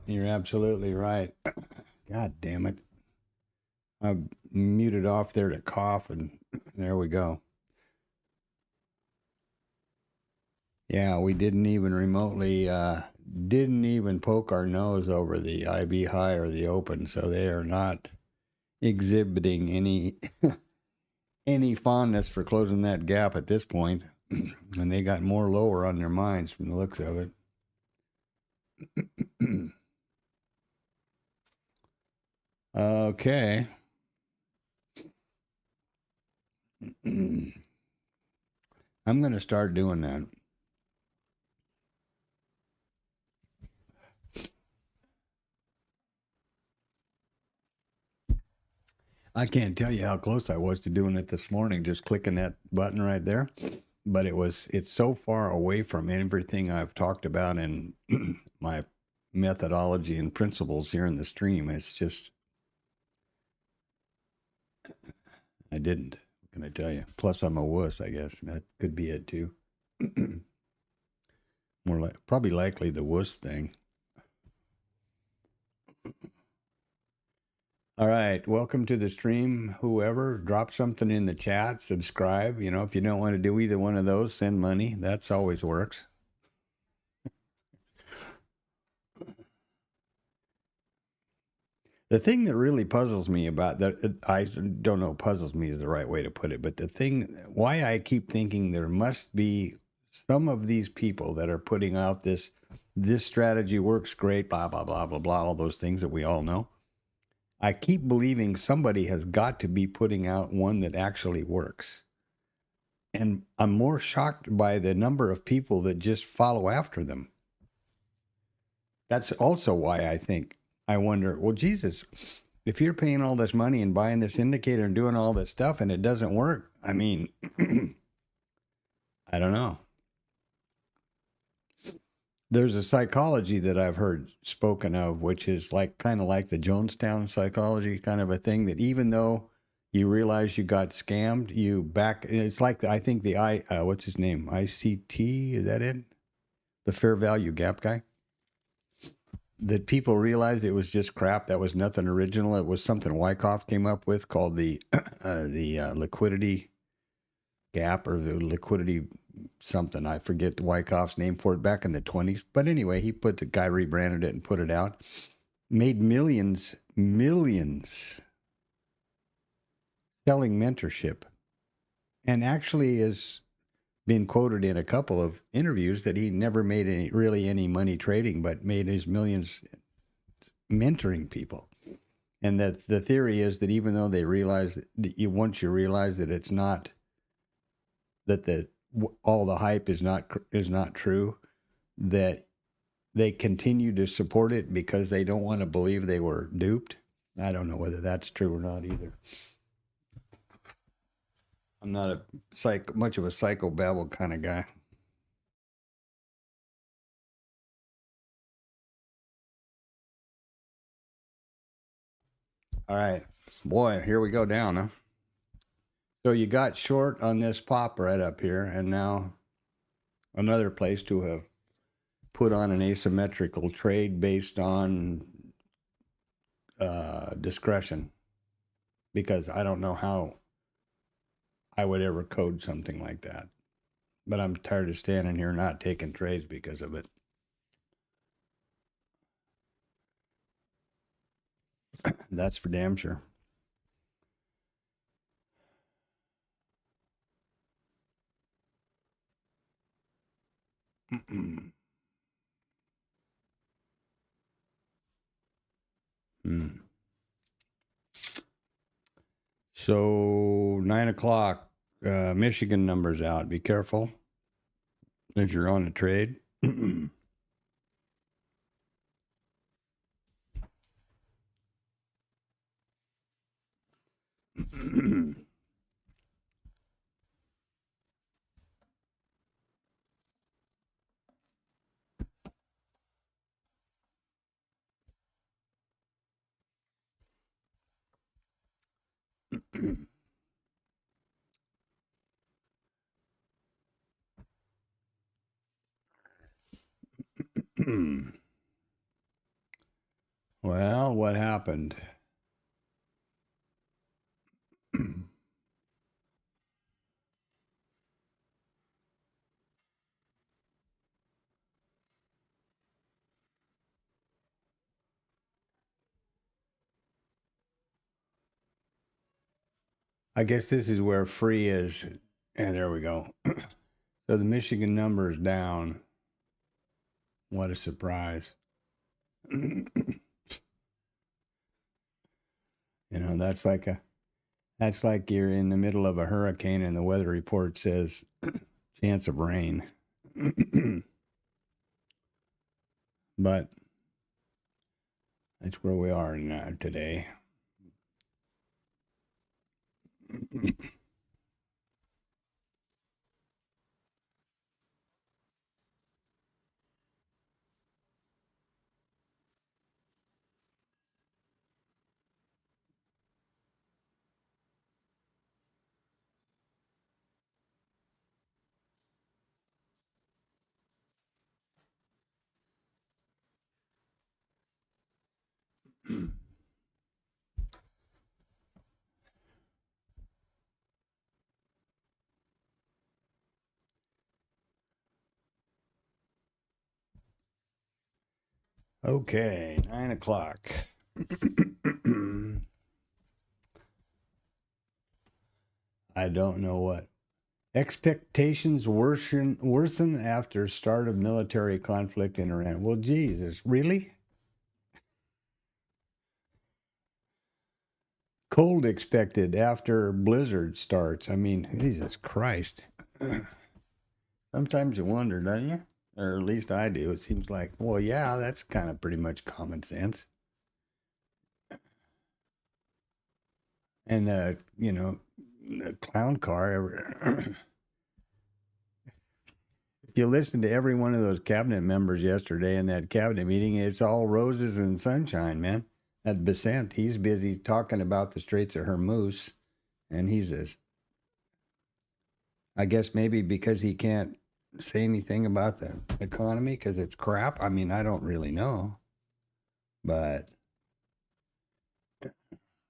You're absolutely right. God damn it. I muted off there to cough, and there we go. Yeah, we didn't even remotely, didn't even poke our nose over the IB high or the open, so they are not exhibiting any any fondness for closing that gap at this point. And they got more lower on their minds from the looks of it. Okay. I'm going to start doing that. I can't tell you how close I was to doing it this morning, just clicking that button right there. But it's so far away from everything I've talked about in my methodology and principles here in the stream. It's just, I didn't. What can I tell you? Plus, I'm a wuss, I guess. That could be it too. More like, probably likely the wuss thing. All right, welcome to the stream. Whoever, drop something in the chat, subscribe. You know, if you don't want to do either one of those, send money. That's always works. The thing that really puzzles me about that, I don't know, puzzles me is the right way to put it, but the thing, why I keep thinking there must be some of these people that are putting out this strategy works great, blah, blah, blah, blah, blah, all those things that we all know. I keep believing somebody has got to be putting out one that actually works. And I'm more shocked by the number of people that just follow after them. That's also why I wonder, well, Jesus, if you're paying all this money and buying this indicator and doing all this stuff and it doesn't work, I mean, I don't know. There's a psychology that I've heard spoken of, which is like kind of like the Jonestown psychology kind of a thing, that even though you realize you got scammed, you back. It's like, I think what's his name? ICT, is that it? The fair value gap guy. That people realize it was just crap. That was nothing original. It was something Wyckoff came up with called the liquidity gap, or the liquidity something. I forget Wyckoff's name for it, back in the 20s. But anyway, the guy rebranded it and put it out. Made millions selling mentorship. And actually is been quoted in a couple of interviews that he never made any money trading, but made his millions mentoring people. And that the theory is that even though they realize that once you realize that it's not, that all the hype is not true, that they continue to support it because they don't want to believe they were duped. I don't know whether that's true or not either. I'm not much of a psychobabble kind of guy. All right, boy, here we go down, huh? So you got short on this pop right up here, and now another place to have put on an asymmetrical trade based on discretion, because I don't know how I would ever code something like that. But I'm tired of standing here not taking trades because of it. That's for damn sure. So 9 o'clock, Michigan numbers out. Be careful if you're on a trade. Well, what happened? I guess this is where free is. And there we go. So the Michigan number is down. What a surprise. That's like you're in the middle of a hurricane and the weather report says chance of rain. But that's where we are now today. Okay, 9 o'clock. I don't know what. Expectations worsen after start of military conflict in Iran. Well, Jesus, really? Cold expected after blizzard starts. I mean, Jesus Christ. Sometimes you wonder, don't you? Or at least I do. It seems like, well, yeah, that's kind of pretty much common sense. And, the clown car. If you listen to every one of those cabinet members yesterday in that cabinet meeting, it's all roses and sunshine, man. That Besant, he's busy talking about the Straits of Hormuz, and he says, I guess maybe because he can't say anything about the economy because it's crap. I mean, I don't really know. But,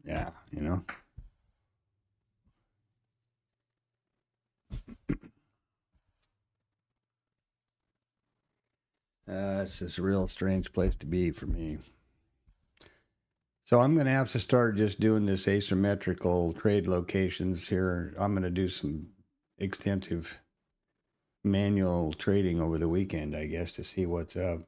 yeah, It's just a real strange place to be for me. So I'm going to have to start just doing this asymmetrical trade locations here. I'm going to do some extensive manual trading over the weekend, I guess, to see what's up.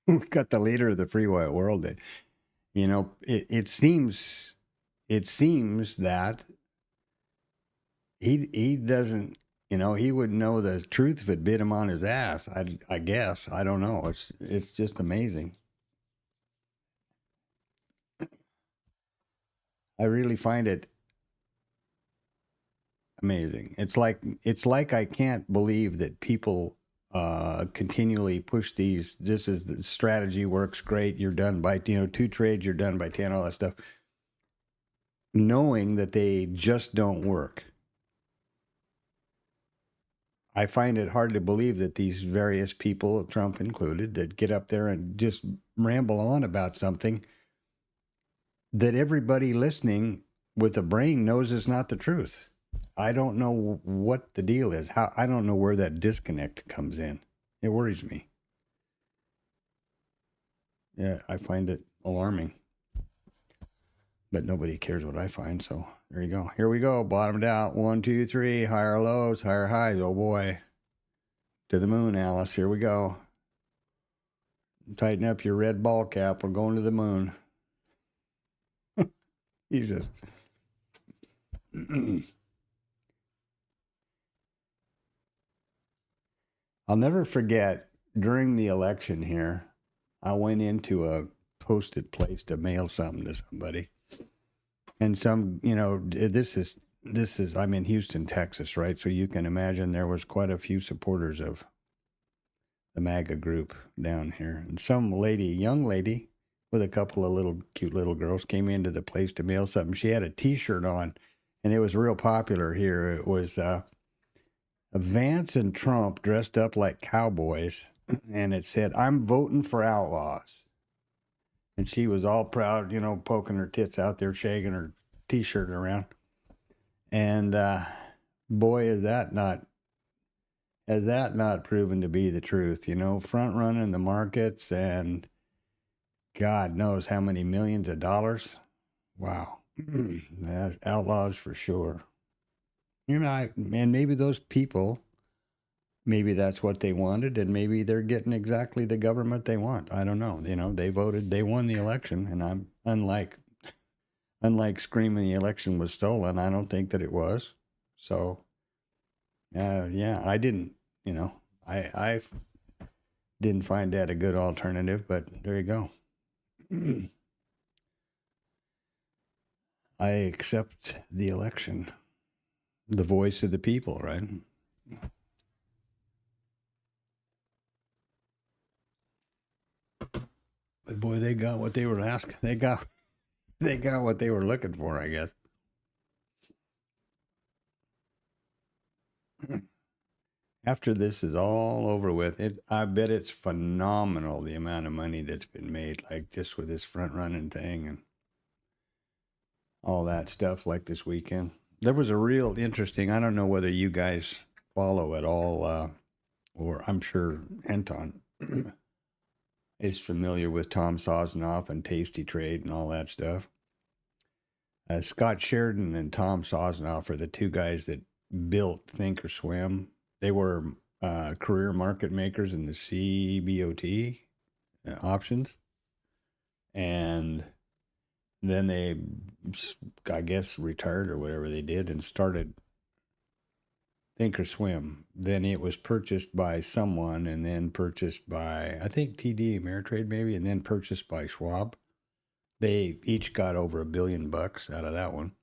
We've got the leader of the free white world. It seems that he doesn't, he would know the truth if it bit him on his ass. I guess. I don't know. It's just amazing. I really find it amazing. It's like I can't believe that people continually push these. This is the strategy works great. You're done by 2 trades. You're done by 10. All that stuff, knowing that they just don't work. I find it hard to believe that these various people, Trump included, that get up there and just ramble on about something that everybody listening with a brain knows is not the truth. I don't know what the deal is. I don't know where that disconnect comes in. It worries me. Yeah, I find it alarming. But nobody cares what I find, so there you go. Here we go. Bottomed out. 1, 2, 3. Higher lows, higher highs. Oh boy. To the moon, Alice. Here we go. Tighten up your red ball cap. We're going to the moon. Jesus. I'll never forget, during the election here, I went into a posted place to mail something to somebody. And this is, I'm in Houston, Texas, right? So you can imagine there was quite a few supporters of the MAGA group down here. And some lady, young lady, with a couple of little cute little girls, came into the place to mail something. She had a T-shirt on, and it was real popular here. It was Vance and Trump dressed up like cowboys, and it said, "I'm voting for outlaws." And she was all proud, you know, poking her tits out there, shaking her T-shirt around. And boy, has that not proven to be the truth? You know, front running the markets, and God knows how many millions of dollars. Wow, outlaws for sure. You know, and maybe those people, maybe that's what they wanted, and maybe they're getting exactly the government they want. I don't know. You know, they voted, they won the election, and I'm unlike screaming the election was stolen. I don't think that it was. So, yeah, I didn't. You know, I didn't find that a good alternative, but there you go. I accept the election, the voice of the people, right? But boy, they got what they were asking. They got what they were looking for, I guess. After this is all over with, I bet it's phenomenal the amount of money that's been made, like just with this front running thing and all that stuff, like this weekend. There was a real interesting, I don't know whether you guys follow at all, or I'm sure Anton is familiar with Tom Sosnoff and Tasty Trade and all that stuff. Scott Sheridan and Tom Sosnoff are the two guys that built Thinkorswim. They were career market makers in the CBOT options. And then they, I guess, retired or whatever they did and started Thinkorswim. Then it was purchased by someone and then purchased by, I think, TD Ameritrade maybe, and then purchased by Schwab. They each got over $1 billion out of that one.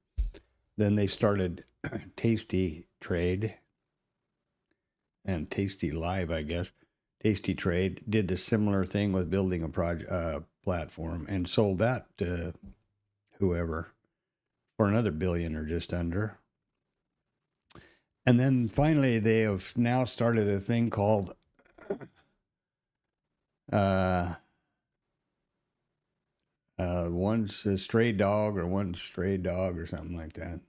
Then they started Tasty Trade and Tasty Live, I guess. Tasty Trade did the similar thing with building a platform and sold that to whoever for another $1 billion or just under. And then finally, they have now started a thing called one's a stray dog or one's stray dog or something like that.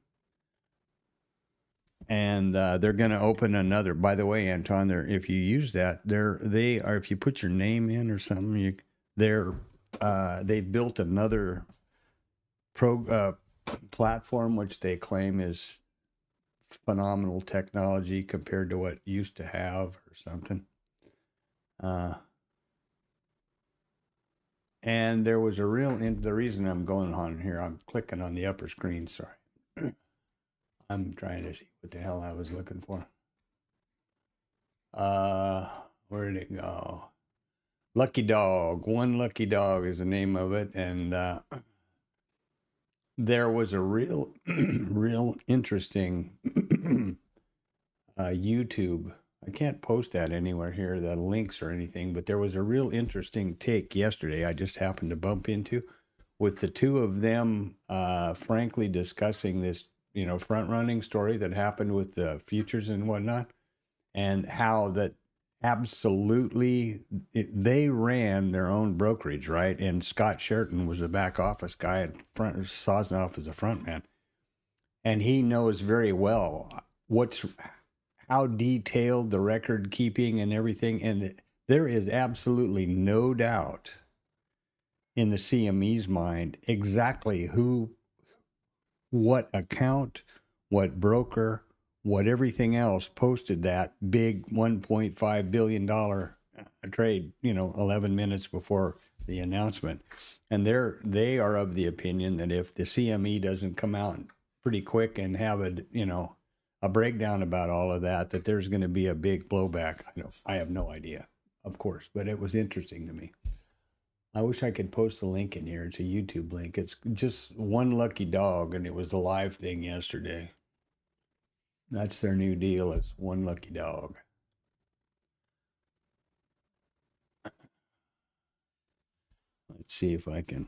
And they're going to open another. By the way, Anton, if you use that, they are. If you put your name in or something, they've built another platform which they claim is phenomenal technology compared to what used to have or something. And there was the reason I'm going on here, I'm clicking on the upper screen, sorry. I'm trying to see what the hell I was looking for. Where did it go? Lucky Dog. One Lucky Dog is the name of it. And there was a real interesting YouTube. I can't post that anywhere here, the links or anything, but there was a real interesting take yesterday I just happened to bump into with the two of them frankly discussing this, you know, front running story that happened with the futures and whatnot, and how that absolutely they ran their own brokerage, right? And Scott Sheridan was the back office guy, and Sosnoff is the front man, and he knows very well how detailed the record keeping and everything, and there is absolutely no doubt in the CME's mind exactly what account, what broker, what everything else posted that big $1.5 billion trade, 11 minutes before the announcement. And they are of the opinion that if the CME doesn't come out pretty quick and have a breakdown about all of that there's going to be a big blowback. I have no idea, of course, but it was interesting to me. I wish I could post the link in here. It's a YouTube link. It's just One Lucky Dog, and it was the live thing yesterday. That's their new deal. It's One Lucky Dog. Let's see if I can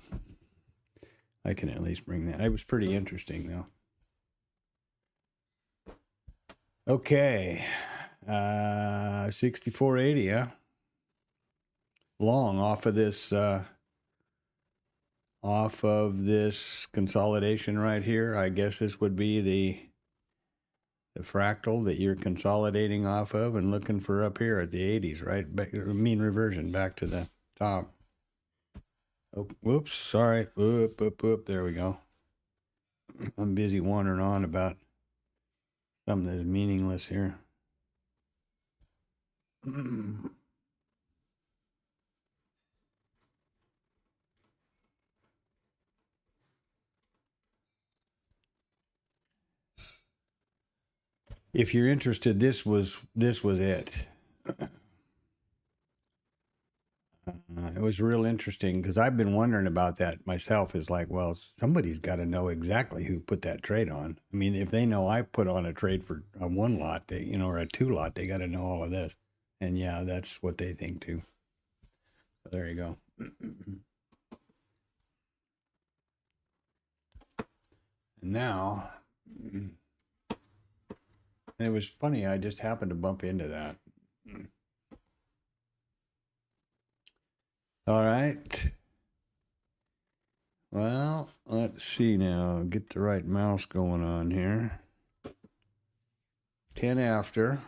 at least bring that. It was pretty interesting though. Okay. 6480, huh? Long off of this consolidation right here. I guess this would be the fractal that you're consolidating off of and looking for up here at the 80s, right? Mean reversion back to the top. Oh, whoops, sorry. Whoop, whoop, whoop. There we go. I'm busy wandering on about something that's meaningless here. If you're interested, this was it. It was real interesting because I've been wondering about that myself. Is like, well, somebody's got to know exactly who put that trade on. I mean, if they know I put on a trade for a 1 lot, they, or a 2 lot, they got to know all of this. And yeah, that's what they think too. So there you go. And now, it was funny. I just happened to bump into that. All right. Well, let's see now. Get the right mouse going on here. 10 after.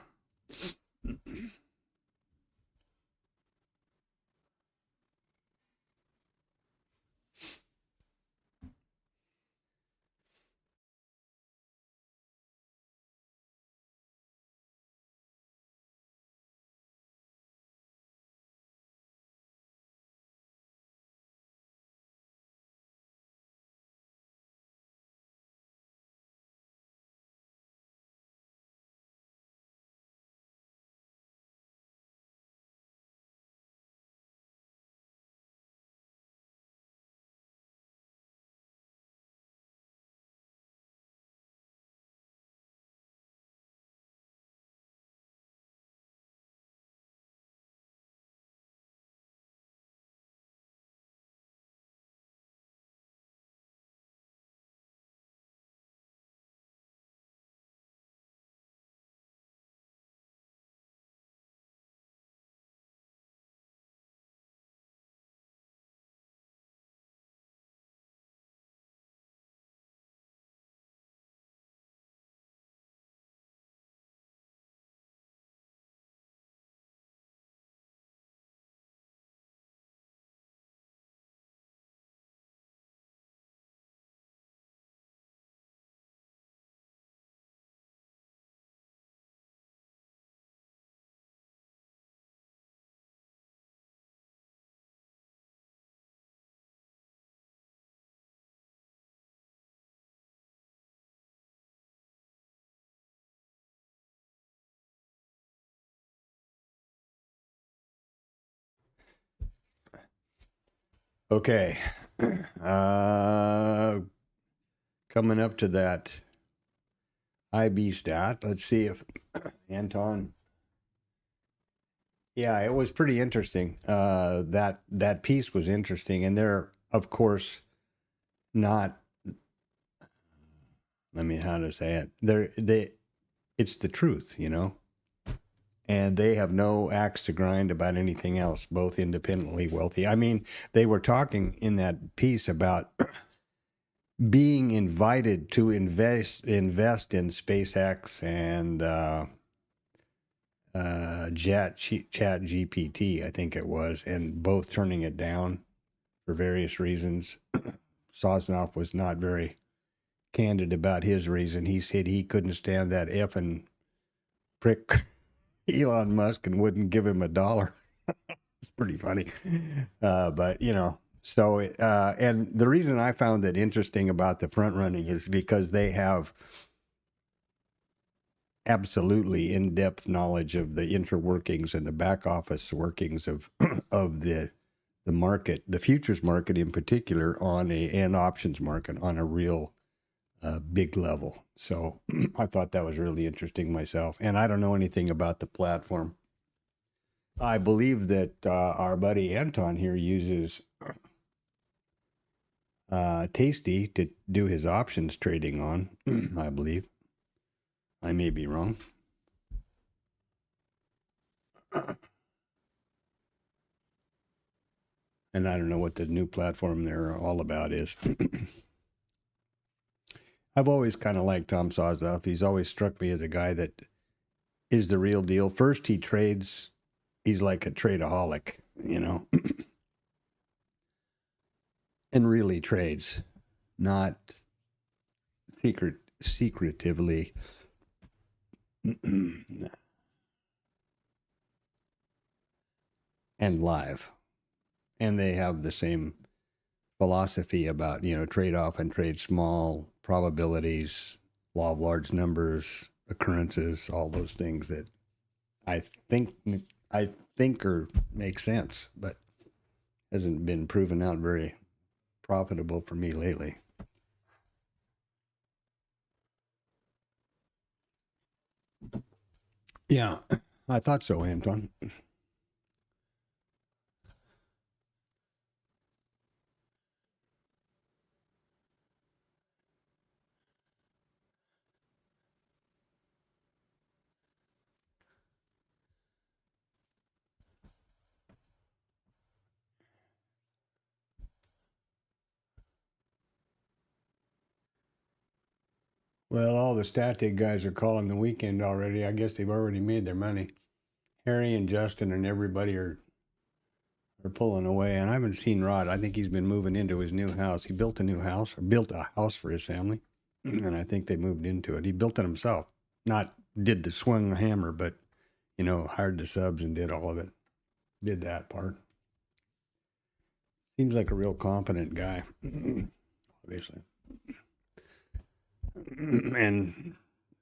Okay. Coming up to that IB stat. Let's see if Anton. Yeah, it was pretty interesting. That piece was interesting, and they're of course not. How to say it? It's the truth, and they have no axe to grind about anything else. Both independently wealthy. I mean, they were talking in that piece about being invited to invest in SpaceX and Chat GPT, I think it was, and both turning it down for various reasons. Sosnoff was not very candid about his reason. He said he couldn't stand that effing prick Elon Musk and wouldn't give him $1. It's pretty funny. But, so, and the reason I found it interesting about the front running is because they have absolutely in-depth knowledge of the interworkings and the back office workings of the market, the futures market in particular, and options market on a real big level. So I thought that was really interesting myself. And I don't know anything about the platform. I believe that our buddy Anton here uses Tasty to do his options trading on, I believe. I may be wrong. And I don't know what the new platform they're all about is. I've always kind of liked Tom Sawzoff. He's always struck me as a guy that is the real deal. First, he trades. He's like a tradeaholic, you know, and really trades, not secretively. And live. And they have the same philosophy about, you know, trade off and trade small, probabilities, law of large numbers, occurrences, all those things that I think or make sense, but hasn't been proven out very profitable for me lately. Yeah, I thought so, Anton. Well, all the static guys are calling the weekend already. I guess they've already made their money. Harry and Justin and everybody are pulling away. And I haven't seen Rod. I think he's been moving into his new house. He built a new house, or built a house for his family. And I think they moved into it. He built it himself. Not did the swing hammer, but, you know, hired the subs and did all of it. Did that part. Seems like a real competent guy, obviously. And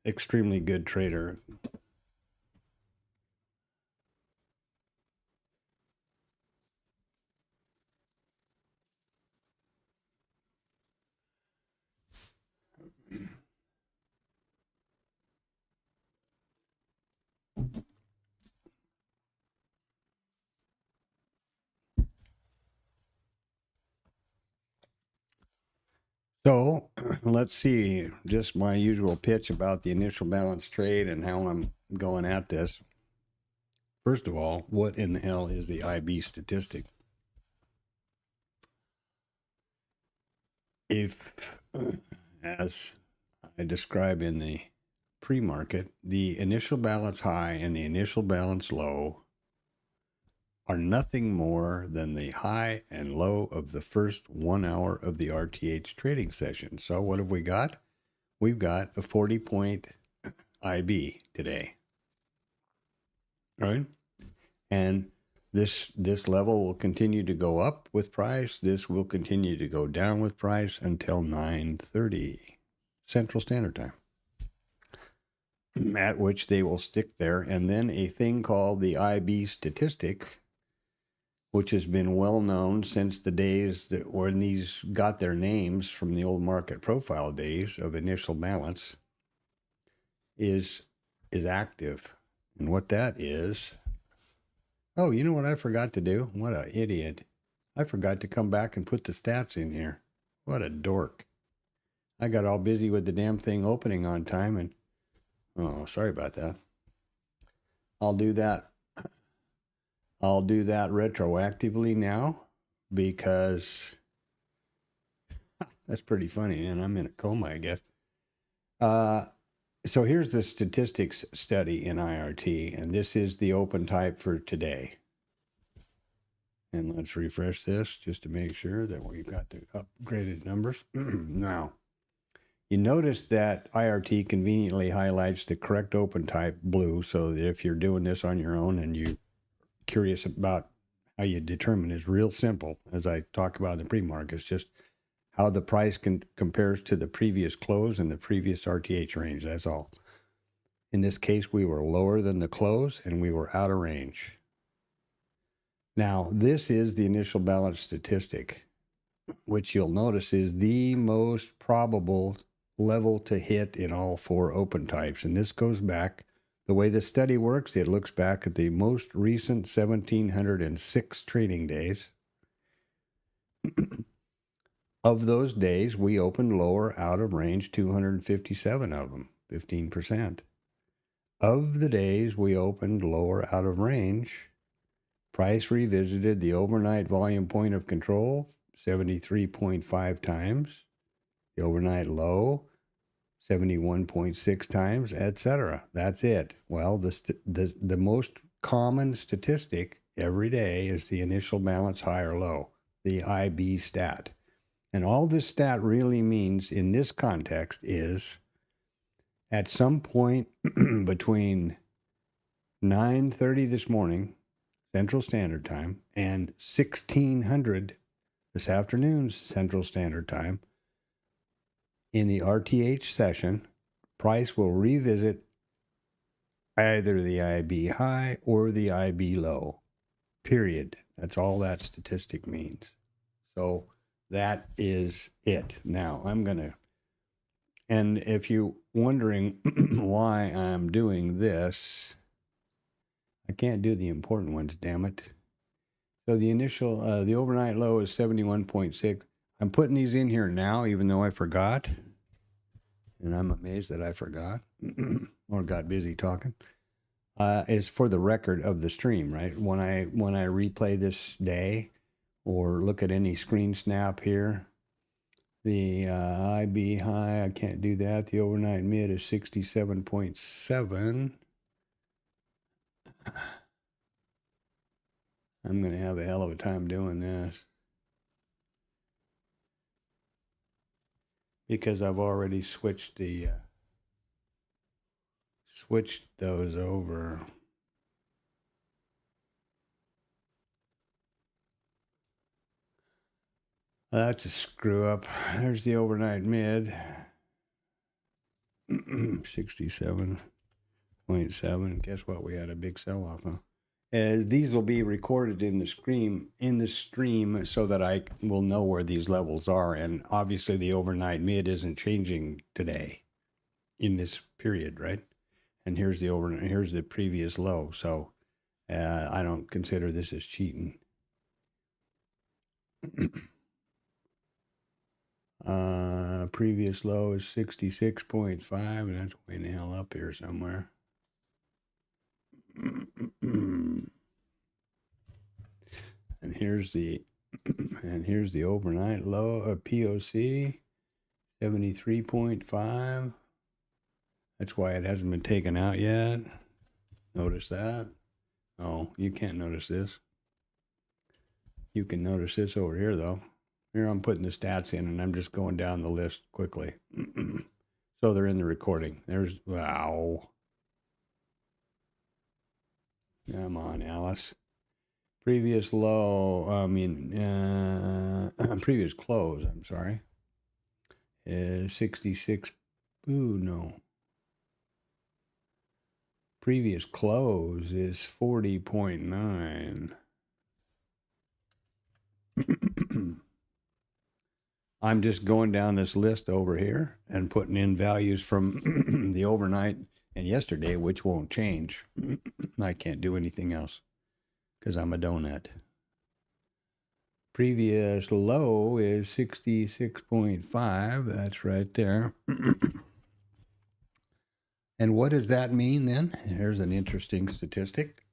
extremely good trader. So let's see, just my usual pitch about the initial balance trade and how I'm going at this. First of all, what in the hell is the IB statistic? If, as I describe in the pre-market, the initial balance high and the initial balance low are nothing more than the high and low of the first 1 hour of the RTH trading session. So what have we got? We've got a 40-point IB today, right? And this level will continue to go up with price. This will continue to go down with price until 9:30 Central Standard Time, at which they will stick there. And then a thing called the IB statistic, which has been well known since the days that when these got their names from the old market profile days of initial balance, is active. And what that is, oh, you know what I forgot to do? What an idiot. I forgot to come back and put the stats in here. What a dork. I got all busy with the damn thing opening on time and, oh, sorry about that. I'll do that retroactively now because that's pretty funny, and I'm in a coma, I guess. So here's the statistics study in IRT, and this is the open type for today. And let's refresh this just to make sure that we've got the upgraded numbers. Now, you notice that IRT conveniently highlights the correct open type blue, so that if you're doing this on your own and you're curious about how you determine, is real simple, as I talk about in the pre-market. It's just how the price compares to the previous close and the previous RTH range. That's all. In this case, we were lower than the close and we were out of range. Now, this is the initial balance statistic, which you'll notice is the most probable level to hit in all four open types. And this goes back, the way the study works, it looks back at the most recent 1,706 trading days Of those days, we opened lower out of range 257 of them, 15%. Of the days we opened lower out of range, price revisited the overnight volume point of control 73.5 times, the overnight low 71.6 times, etc. That's it. Well, the most common statistic every day is the initial balance high or low, the IB stat. And all this stat really means in this context is at some point between 9:30 this morning, Central Standard Time, and 1600 this afternoon, Central Standard Time, in the RTH session, price will revisit either the IB high or the IB low, period. That's all that statistic means. So that is it. Now, and if you're wondering why I'm doing this, I can't do the important ones, damn it. So the initial, the overnight low is 71.6. I'm putting these in here now, even though I forgot. And I'm amazed that I forgot or got busy talking. Is for the record of the stream, right? When I replay this day or look at any screen snap here, the IB high, I can't do that. The overnight mid is 67.7. I'm going to have a hell of a time doing this because I've already switched those over. That's a screw up. There's the overnight mid, 67.7. Guess what? We had a big sell-off, huh? These will be recorded in the stream so that I will know where these levels are. And obviously the overnight mid isn't changing today in this period, right? And here's the previous low. So I don't consider this as cheating. Previous low is 66.5, and that's way the hell up here somewhere. And here's the overnight low of POC, 73.5. That's why it hasn't been taken out yet. Notice that. Oh, you can't notice this. You can notice this over here, though. Here I'm putting the stats in, and I'm just going down the list quickly. So they're in the recording. There's, wow. Come on, Alice. Previous low, previous close, I'm sorry, is 66. Ooh, no. Previous close is 40.9. I'm just going down this list over here and putting in values from the overnight and yesterday, which won't change. I can't do anything else because I'm a donut. Previous low is 66.5. That's right there. And what does that mean then? Here's an interesting statistic.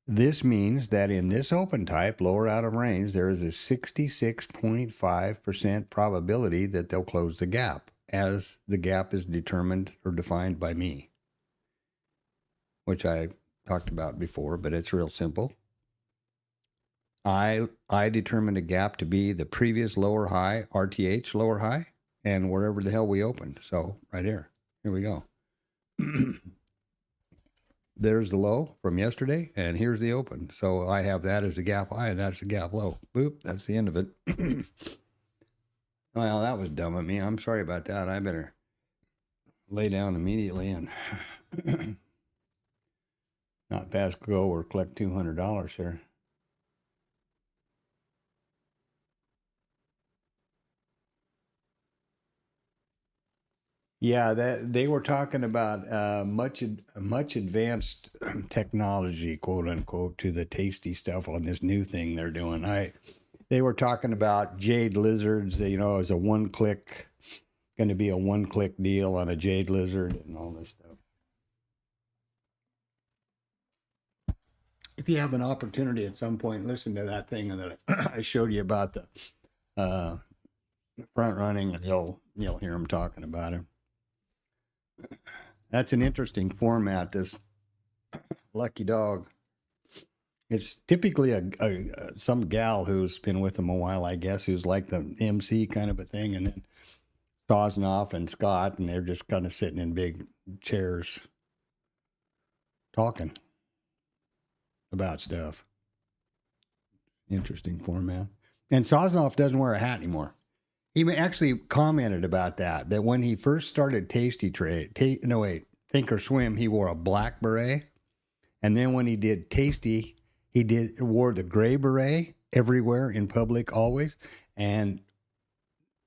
This means that in this open type, lower out of range, there is a 66.5% probability that they'll close the gap, as the gap is determined or defined by me, which I talked about before, but it's real simple. I determined a gap to be the previous lower high, RTH lower high, and wherever the hell we opened. So right here we go. There's the low from yesterday, and here's the open. So I have that as the gap high, and that's the gap low. Boop, that's the end of it. Well, that was dumb of me. I'm sorry about that. I better lay down immediately and not pass go or collect $200 here. Yeah, they were talking about much advanced technology, quote unquote, to the tasty stuff on this new thing they're doing. they were talking about jade lizards. You know, as a one-click, going to be a one-click deal on a jade lizard and all this stuff. If you have an opportunity at some point, listen to that thing that I showed you about the front running, and you'll hear them talking about it. That's an interesting format, this Lucky Dog. It's typically some gal who's been with them a while, I guess, who's like the MC kind of a thing, and then Sosnoff and Scott, and they're just kind of sitting in big chairs talking about stuff. Interesting format. And Sosnoff doesn't wear a hat anymore. He actually commented about that when he first started Think or Swim, he wore a black beret. And then when he did Tasty, he wore the gray beret everywhere in public, always. And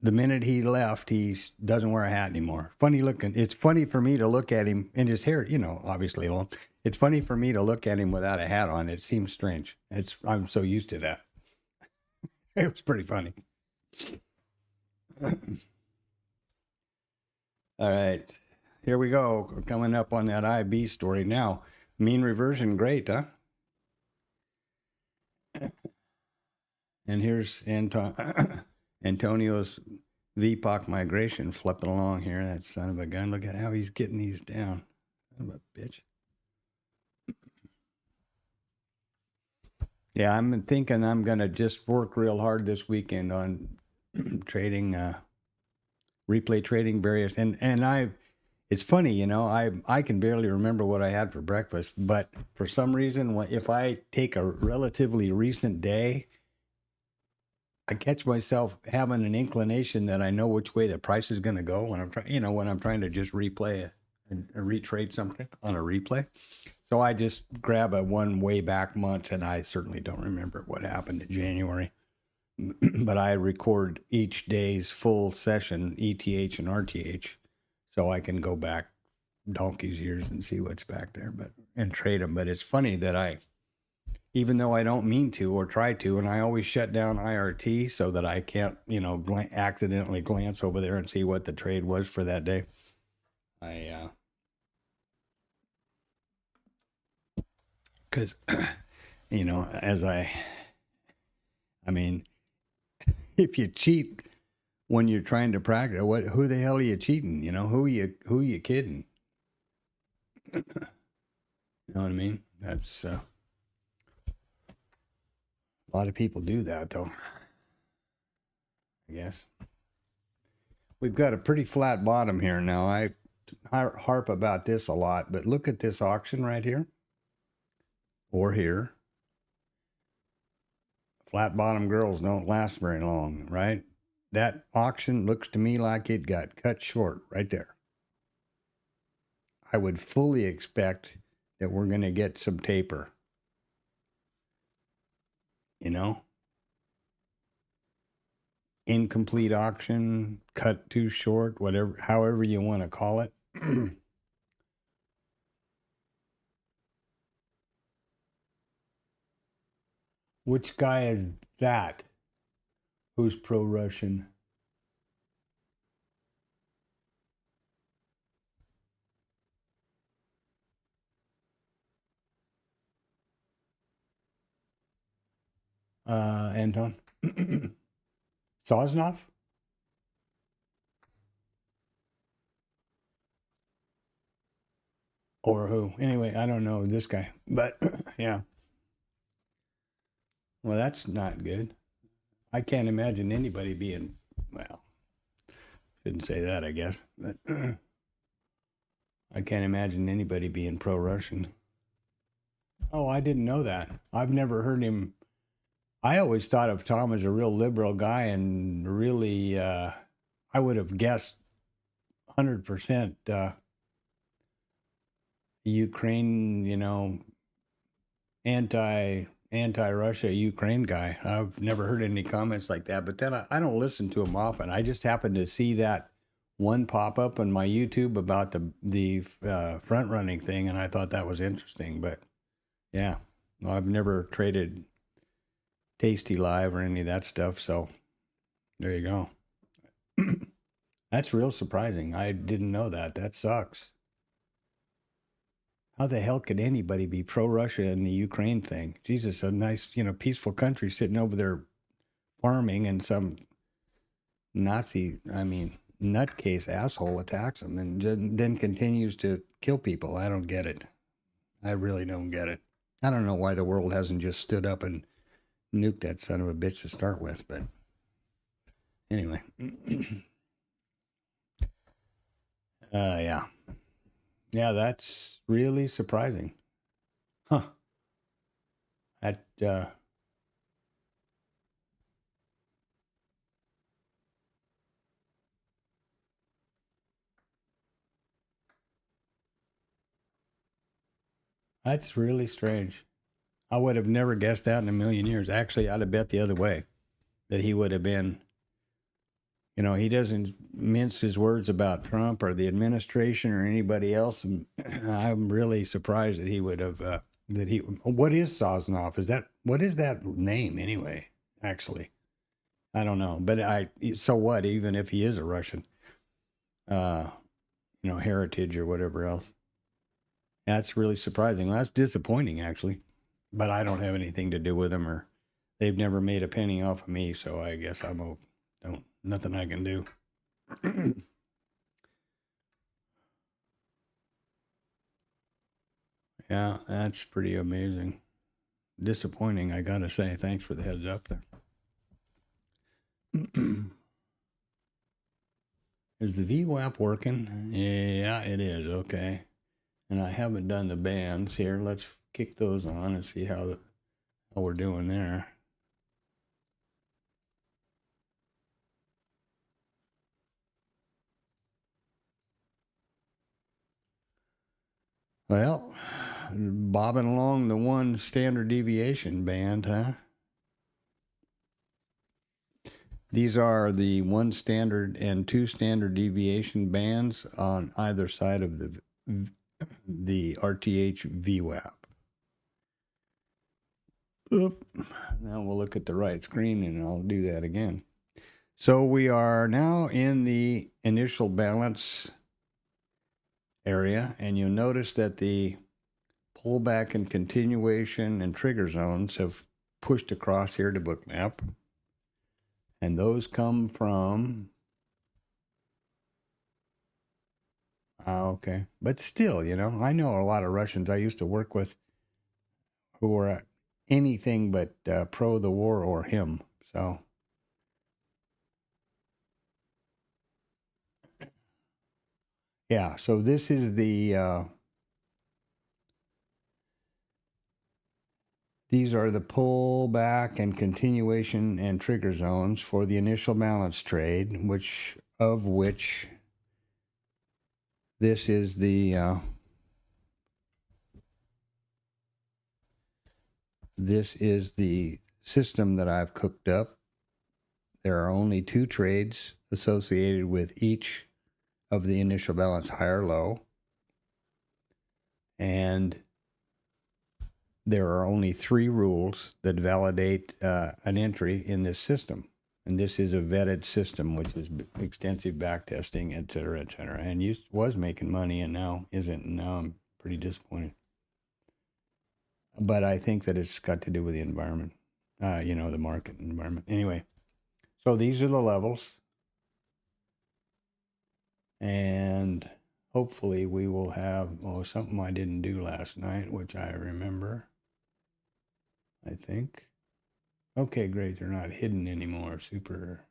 the minute he left, he doesn't wear a hat anymore. Funny looking. It's funny for me to look at him, and his hair, you know, obviously long. It's funny for me to look at him without a hat on. It seems strange. I'm so used to that. It was pretty funny. All right, here we go. We're coming up on that IB story now. Mean reversion, great, huh? And here's Antonio's VPOC migration flipping along here. That son of a gun. Look at how he's getting these down. Son of a bitch. Yeah, I'm thinking I'm going to just work real hard this weekend on trading, replay trading various. And it's funny, you know, I can barely remember what I had for breakfast, but for some reason, if I take a relatively recent day, I catch myself having an inclination that I know which way the price is going to go when I'm trying to just replay and retrade something on a replay. So I just grab a one way back month, and I certainly don't remember what happened in January. But I record each day's full session, ETH and RTH, so I can go back donkey's years and see what's back there, and trade them. But it's funny that even though I don't mean to or try to, and I always shut down IRT so that I can't, accidentally glance over there and see what the trade was for that day. Because, if you cheat when you're trying to practice, who the hell are you cheating? Who are you kidding? You know what I mean? That's a lot of people do that, though. I guess we've got a pretty flat bottom here now. I harp about this a lot, but look at this auction right here. Or here. Flat bottom girls don't last very long, right? That auction looks to me like it got cut short right there. I would fully expect that we're going to get some taper. Incomplete auction, cut too short, whatever, however you want to call it. Which guy is that who's pro-Russian? Anton? Sosnoff? Or who? Anyway, I don't know this guy, but yeah. Well, that's not good. I can't imagine anybody being, shouldn't say that, I guess, but I can't imagine anybody being pro-Russian. Oh, I didn't know that. I've never heard him. I always thought of Tom as a real liberal guy, and really, I would have guessed 100% Ukraine, anti-Russia Ukraine guy. I've never heard any comments like that, but then I don't listen to him often. I just happened to see that one pop up on my YouTube about the front running thing, and I thought that was interesting. But yeah, I've never traded Tasty Live or any of that stuff. So there you go. That's real surprising. I didn't know that. That sucks. How the hell could anybody be pro-Russia in the Ukraine thing? Jesus, a nice, peaceful country sitting over there farming, and some Nazi, nutcase asshole attacks them and then continues to kill people. I don't get it. I really don't get it. I don't know why the world hasn't just stood up and nuked that son of a bitch to start with, but anyway. Yeah. Yeah, that's really surprising. Huh. That's really strange. I would have never guessed that in a million years. Actually, I'd have bet the other way, that he would have been, he doesn't mince his words about Trump or the administration or anybody else. And I'm really surprised that he would have, what is Sosnoff? What is that name anyway, actually? I don't know. But so what, even if he is a Russian, heritage or whatever else. That's really surprising. Well, that's disappointing, actually. But I don't have anything to do with them, or they've never made a penny off of me, so I guess nothing I can do. Yeah, that's pretty amazing. Disappointing, I gotta say. Thanks for the heads up there. Is the VWAP working? Yeah, it is. Okay. And I haven't done the bands here. Let's kick those on and see how we're doing there. Well, bobbing along the one standard deviation band, huh? These are the one standard and two standard deviation bands on either side of the RTH VWAP. Oop. Now we'll look at the right screen and I'll do that again. So we are now in the initial balance area, and you'll notice that the pullback and continuation and trigger zones have pushed across here to Bookmap. And those come from... okay. But still, I know a lot of Russians I used to work with who were anything but pro the war or him. So... yeah, so this is the... these are the pullback and continuation and trigger zones for the initial balance trade, which this is the system that I've cooked up. There are only two trades associated with each of the initial balance high or low, and there are only three rules that validate an entry in this system. And this is a vetted system, which is extensive back testing, et cetera, et cetera. And was making money and now isn't. And now I'm pretty disappointed. But I think that it's got to do with the environment, the market environment. Anyway, so these are the levels. And hopefully we will have something I didn't do last night, which I remember. I think. Okay, great. They're not hidden anymore. Super.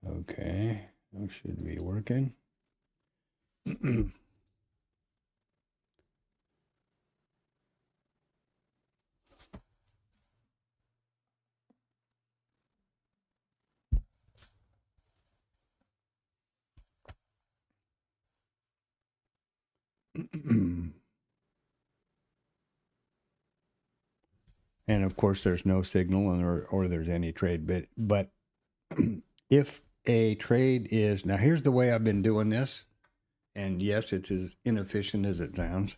Okay. That should be working. And of course, there's no signal or there's any trade. But if a trade is... now, here's the way I've been doing this. And yes, it's as inefficient as it sounds.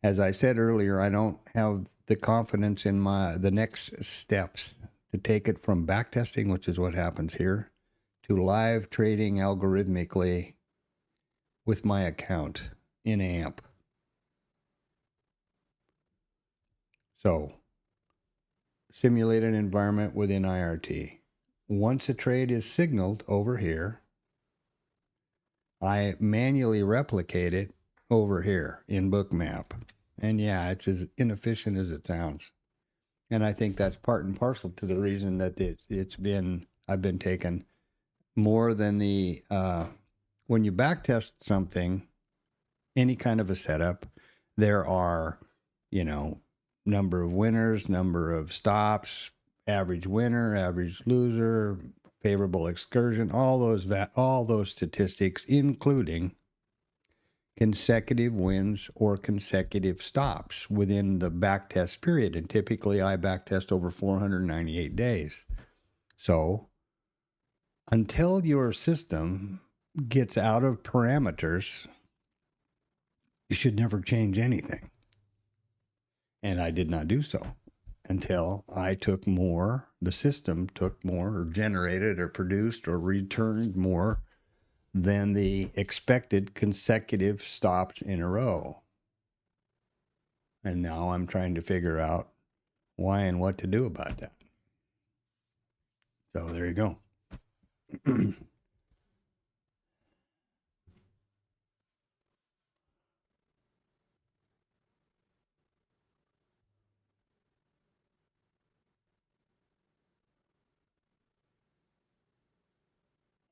as I said earlier, I don't have the confidence in the next steps to take it from backtesting, which is what happens here, to live trading algorithmically with my account in AMP. So, simulated environment within IRT. Once a trade is signaled over here, I manually replicate it over here in Bookmap. And yeah, it's as inefficient as it sounds. And I think that's part and parcel to the reason that I've been taking more than when you backtest something, any kind of a setup, there are, number of winners, number of stops, average winner, average loser, favorable excursion, all those statistics, including consecutive wins or consecutive stops within the backtest period. And typically I backtest over 498 days. So until your system gets out of parameters, you should never change anything. And I did not do so until I took more, the system took more, or generated or produced or returned more than the expected consecutive stops in a row. And now I'm trying to figure out why and what to do about that. So there you go.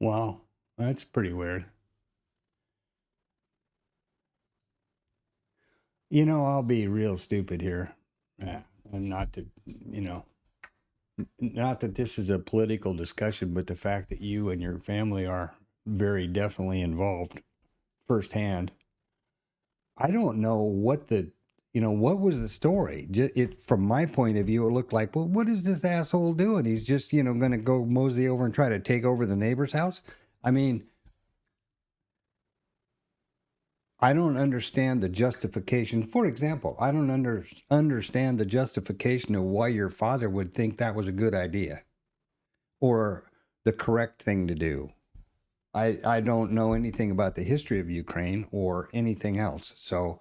Wow, that's pretty weird. I'll be real stupid here. And not to, not that this is a political discussion, but the fact that you and your family are very definitely involved firsthand. I don't know what what was the story? From my point of view, it looked like, well, what is this asshole doing? He's just, going to go mosey over and try to take over the neighbor's house. I mean, I don't understand the justification. For example, I don't understand the justification of why your father would think that was a good idea or the correct thing to do. I don't know anything about the history of Ukraine or anything else. So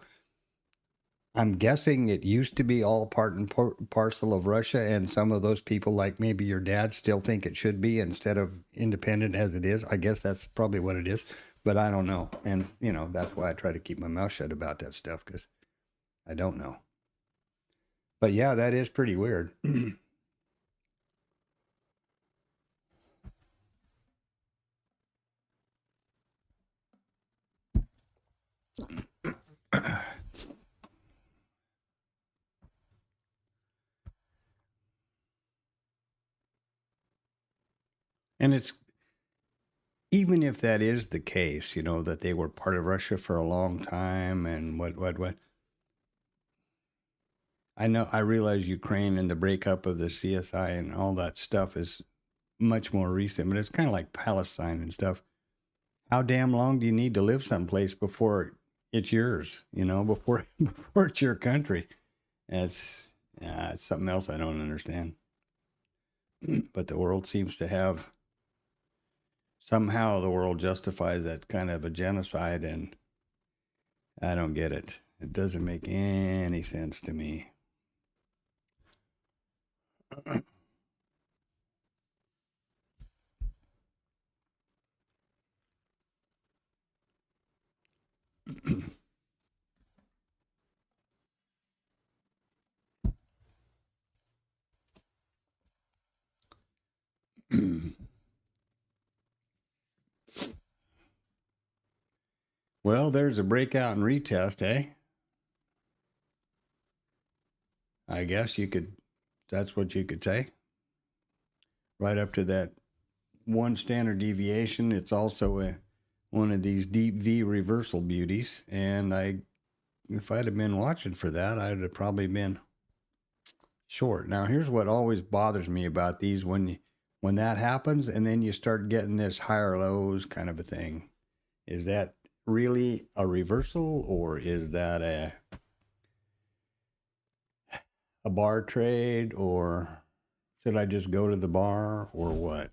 I'm guessing it used to be all part and parcel of Russia, and some of those people, like maybe your dad, still think it should be instead of independent as it is. I guess that's probably what it is, but I don't know. And, that's why I try to keep my mouth shut about that stuff, because I don't know. But yeah, that is pretty weird. And it's, even if that is the case, that they were part of Russia for a long time and what. I realize Ukraine and the breakup of the CSI and all that stuff is much more recent, but it's kind of like Palestine and stuff. How damn long do you need to live someplace before it's yours, before it's your country? It's something else I don't understand. But the world seems to have, somehow the world justifies that kind of a genocide, and I don't get it. It doesn't make any sense to me. Well, there's a breakout and retest, eh? I guess that's what you could say. Right up to that one standard deviation. It's also one of these deep V reversal beauties. And if I'd have been watching for that, I'd have probably been short. Now, here's what always bothers me about these when that happens and then you start getting this higher lows kind of a thing. Is that really a reversal, or is that a bar trade, or should I just go to the bar, or what?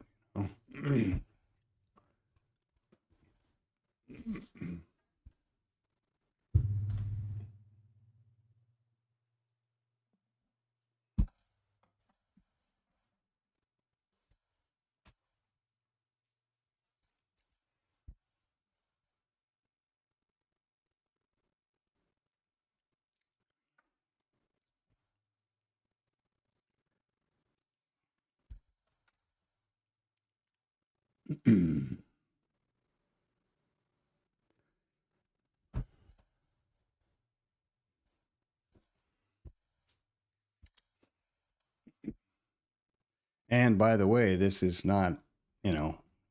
And by the way, this is not,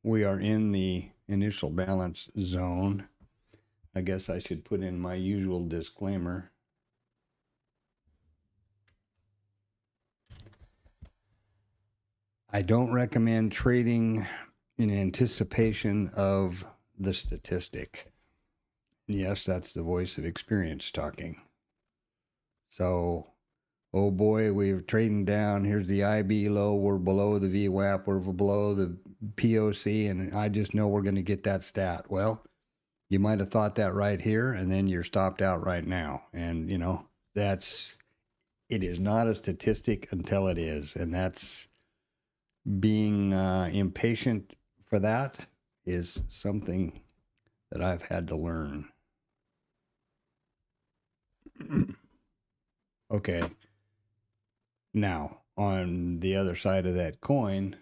we are in the initial balance zone. I guess I should put in my usual disclaimer. I don't recommend trading in anticipation of the statistic. Yes, that's the voice of experience talking. So, oh boy, we're trading down. Here's the IB low. We're below the VWAP. We're below the POC. And I just know we're going to get that stat. Well, you might have thought that right here, and then you're stopped out right now. And, it is not a statistic until it is. And that's being impatient for that is something that I've had to learn. Okay. Now, on the other side of that coin,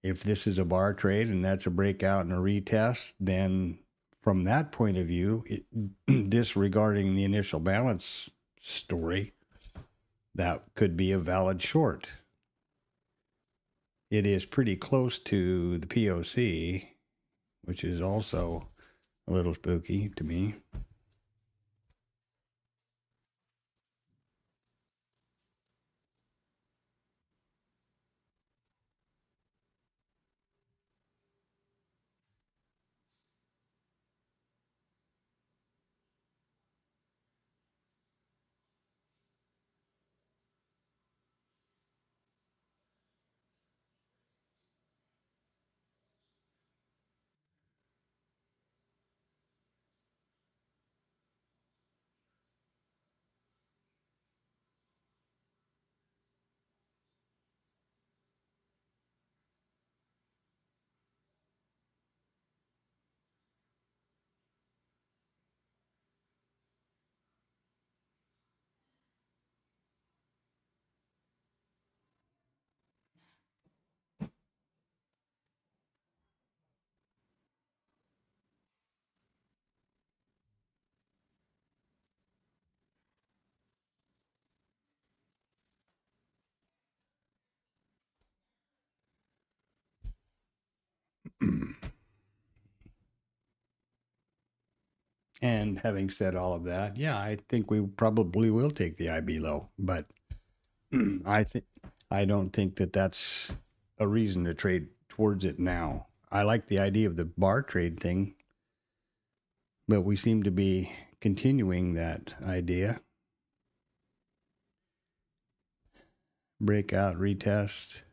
if this is a bar trade and that's a breakout and a retest, then from that point of view, disregarding the initial balance story, that could be a valid short. It is pretty close to the POC, which is also a little spooky to me. And having said all of that, yeah, I think we probably will take the IB low, but I don't think that that's a reason to trade towards it now. I like the idea of the bar trade thing, but we seem to be continuing that idea. Breakout, retest.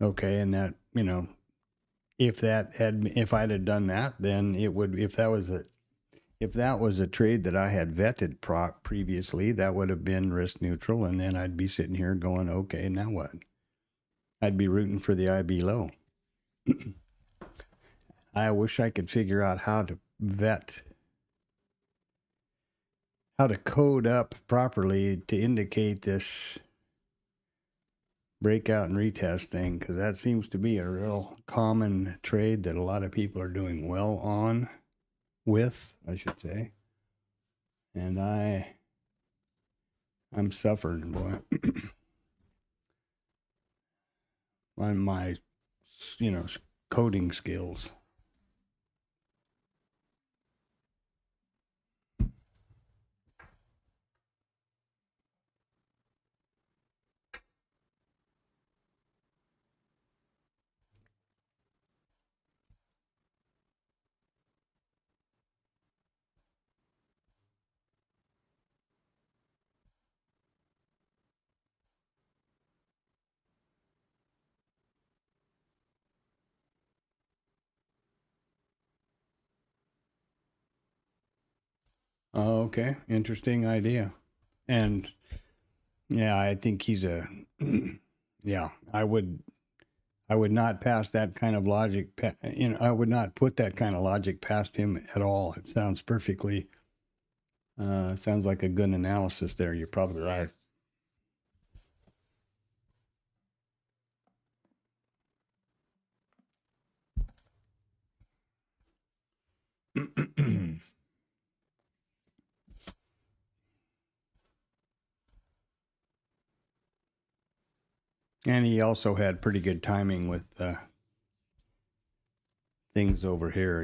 Okay, and that, if I'd have done that, then it would, if that was a trade that I had vetted previously, that would have been risk neutral, and then I'd be sitting here going, okay, now what? I'd be rooting for the IB low. I wish I could figure out how to code up properly to indicate this breakout and retest thing, because that seems to be a real common trade that a lot of people are doing well with, I should say. And I'm suffering, boy. on my, coding skills. Oh, okay. Interesting idea. And yeah, I think he's a, yeah, I would not pass that kind of logic, I would not put that kind of logic past him at all. It sounds perfectly, sounds like a good analysis there. You're probably right. And he also had pretty good timing with things over here,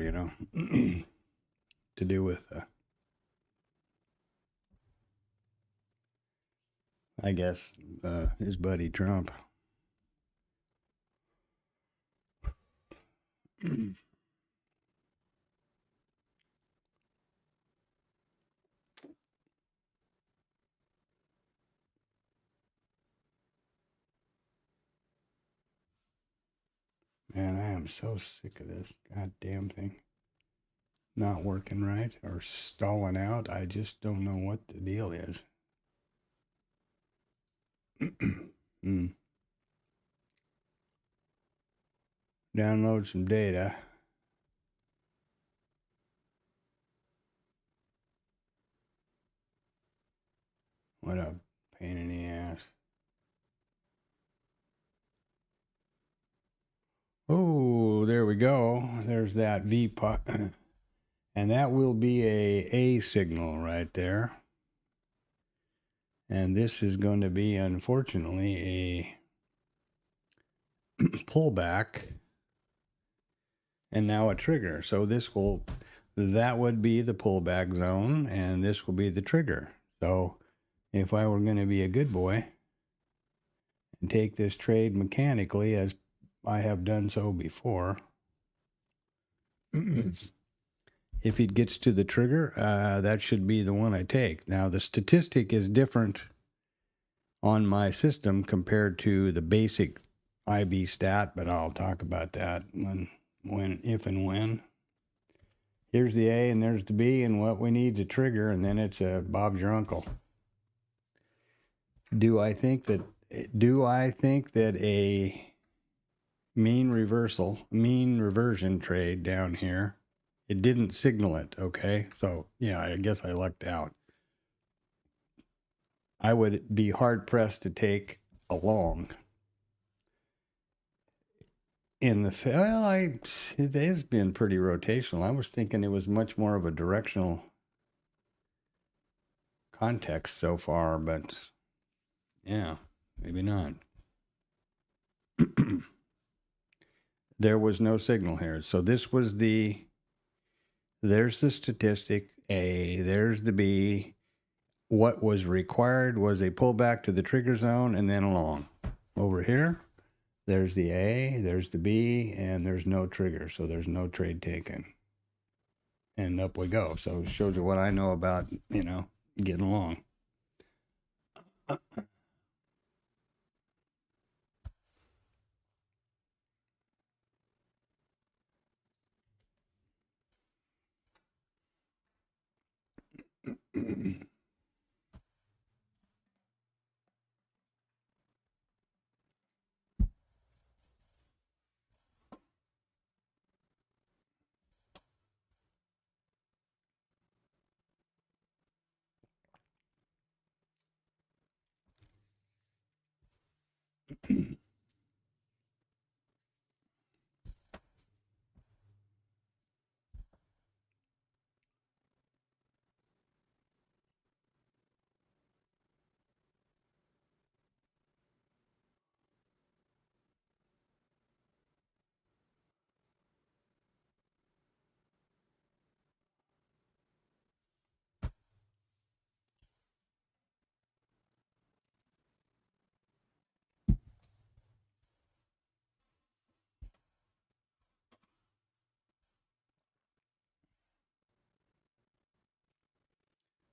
to do with, I guess, his buddy Trump. Man, I am so sick of this goddamn thing not working right or stalling out. I just don't know what the deal is. Download some data. What a pain in the ass. Oh, there we go. There's that VPOC. And that will be a signal right there. And this is going to be, unfortunately, a pullback. And now a trigger. So that would be the pullback zone, and this will be the trigger. So if I were going to be a good boy and take this trade mechanically, as I have done so before, if it gets to the trigger, that should be the one I take. Now, the statistic is different on my system compared to the basic IB stat, but I'll talk about that if and when. Here's the A and there's the B and what we need to trigger, and then it's Bob's your uncle. Do I think that a mean reversion trade down here, it didn't signal it, okay? So, yeah, I guess I lucked out. I would be hard-pressed to take a long. It has been pretty rotational. I was thinking it was much more of a directional context so far, but yeah, maybe not. There was no signal here. So this was there's the statistic A, there's the B. What was required was a pullback to the trigger zone and then along. Over here, there's the A, there's the B, and there's no trigger. So there's no trade taken. And up we go. So it shows you what I know about, getting along.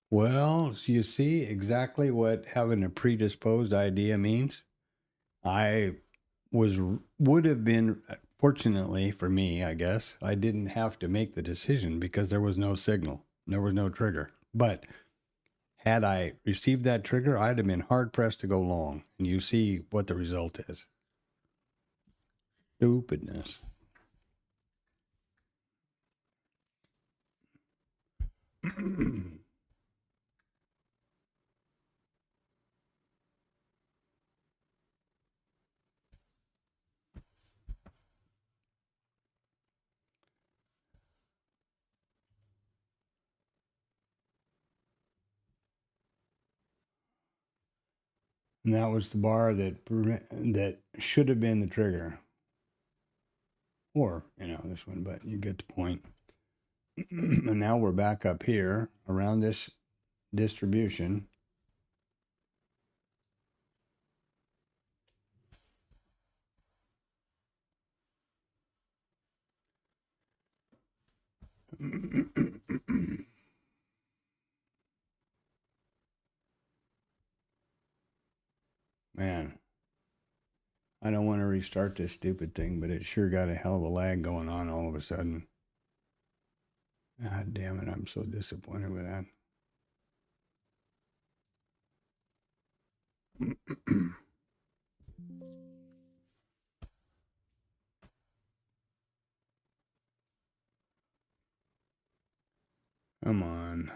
Well, so you see exactly what having a predisposed idea means. I would have been, fortunately for me, I guess, I didn't have to make the decision because there was no signal. There was no trigger. But had I received that trigger, I'd have been hard pressed to go long. And you see what the result is. Stupidness. And that was the bar that should have been the trigger. Or, this one, but you get the point. And now we're back up here around this distribution. Man, I don't want to restart this stupid thing, but it sure got a hell of a lag going on all of a sudden. God damn it, I'm so disappointed with that. Come on.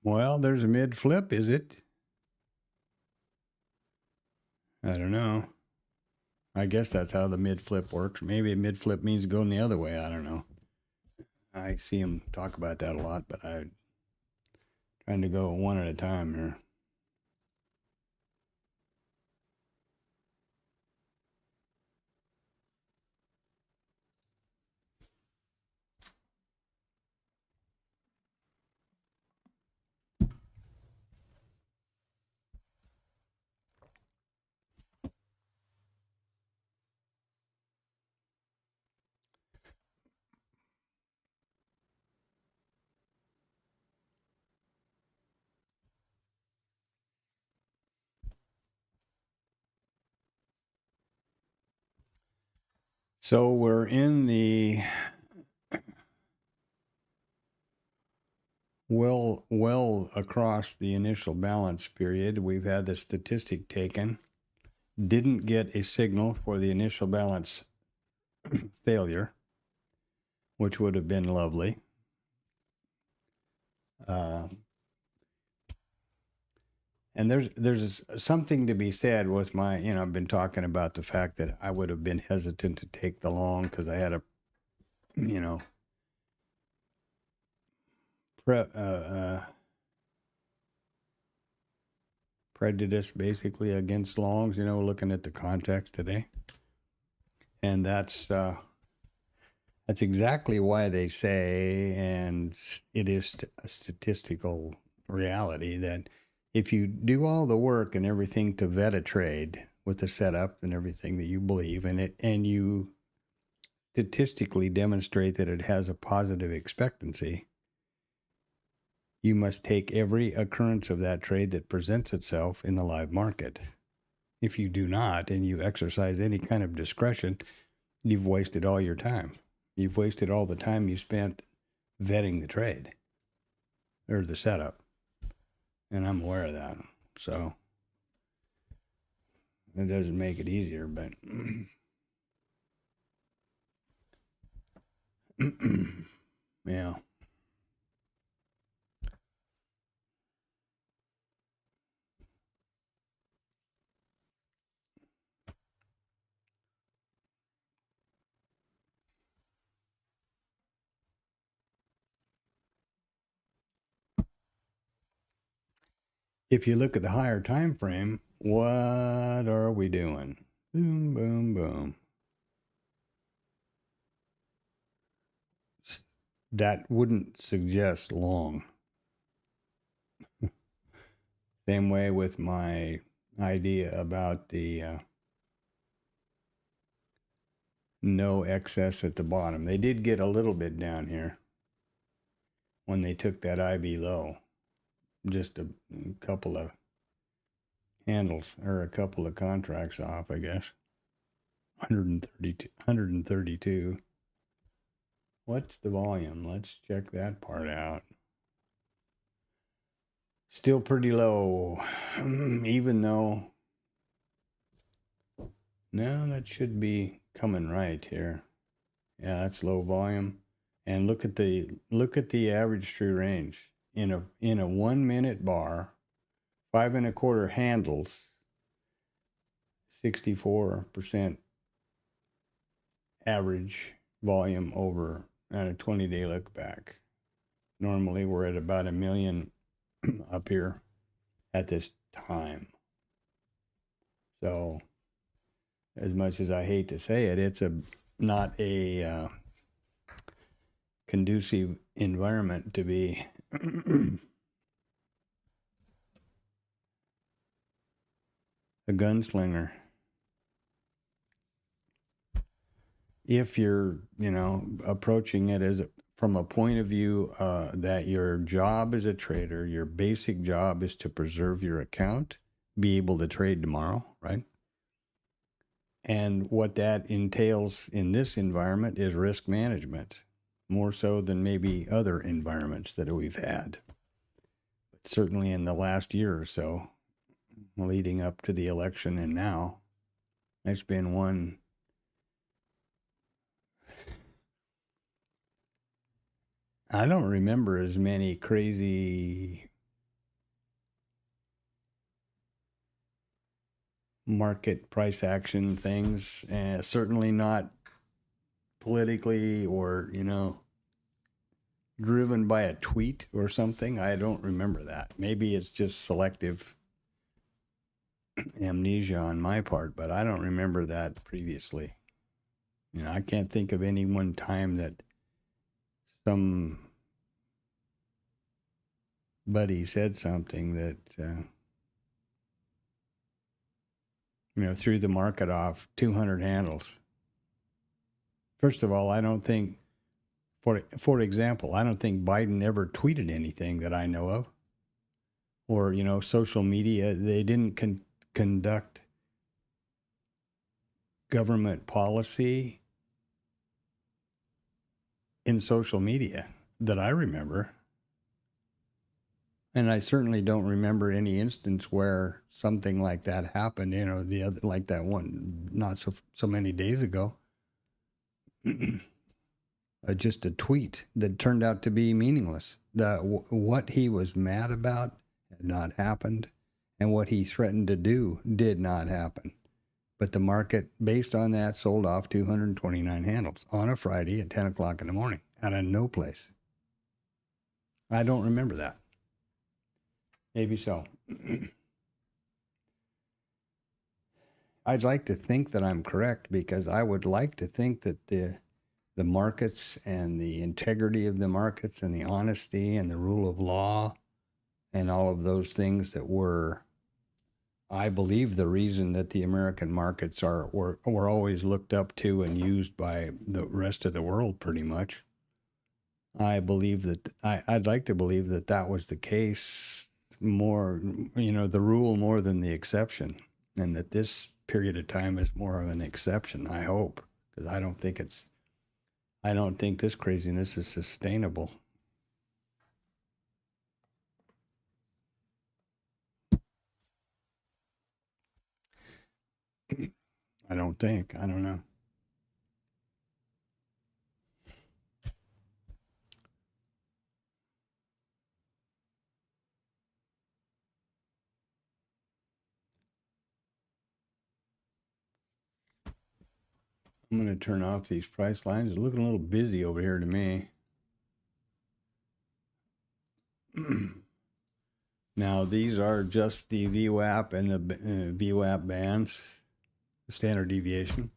Well, there's a mid flip, is it? I don't know. I guess that's how the mid flip works. Maybe a mid flip means going the other way. I don't know. I see him talk about that a lot, but I'm trying to go one at a time here. So we're in the well across the initial balance period. We've had the statistic taken. Didn't get a signal for the initial balance failure, which would have been lovely. And there's something to be said with my, I've been talking about the fact that I would have been hesitant to take the long because I had a, prejudice basically against longs, looking at the context today. And that's exactly why they say, and it is a statistical reality, that if you do all the work and everything to vet a trade with the setup and everything that you believe in it, and you statistically demonstrate that it has a positive expectancy, you must take every occurrence of that trade that presents itself in the live market. If you do not, and you exercise any kind of discretion, you've wasted all your time. You've wasted all the time you spent vetting the trade or the setup. And I'm aware of that. So it doesn't make it easier, but yeah. if you look at the higher time frame, what are we doing? Boom, boom, boom. That wouldn't suggest long. Same way with my idea about the no excess at the bottom. They did get a little bit down here when they took that IV low. Just a couple of handles, or a couple of contracts off, I guess. 132. What's the volume? Let's check that part out. Still pretty low, even though, no, that should be coming right here. Yeah, that's low volume. And look at the average true range in a 1 minute bar, 5 1/4 handles, 64% average volume over at a 20-day look back. Normally we're at about 1 million up here at this time. So as much as I hate to say it, it's not a conducive environment to be a gunslinger. If you're, approaching it as from a point of view that your job as a trader, your basic job is to preserve your account, be able to trade tomorrow, right? And what that entails in this environment is risk management, more so than maybe other environments that we've had. But certainly in the last year or so, leading up to the election and now, it's been one I don't remember as many crazy market price action things, certainly not politically or, driven by a tweet or something. I don't remember that. Maybe it's just selective amnesia on my part, but I don't remember that previously. I can't think of any one time that somebody said something that, threw the market off 200 handles. First of all, I don't think, for example, I don't think Biden ever tweeted anything that I know of. Or, social media, they didn't conduct government policy in social media that I remember. And I certainly don't remember any instance where something like that happened, the other, like that one, not so many days ago. Just a tweet that turned out to be meaningless. What he was mad about had not happened, and what he threatened to do did not happen. But the market, based on that, sold off 229 handles on a Friday at 10 o'clock in the morning out of no place. I don't remember that. Maybe so. I'd like to think that I'm correct, because I would like to think that the markets and the integrity of the markets and the honesty and the rule of law and all of those things that were, I believe, the reason that the American markets were always looked up to and used by the rest of the world pretty much. I believe that, I'd like to believe that that was the case more, the rule more than the exception, and that this period of time is more of an exception, I hope, because I don't think this craziness is sustainable. I don't know. I'm going to turn off these price lines. It's looking a little busy over here to me. Now, these are just the VWAP and the VWAP bands, the standard deviation.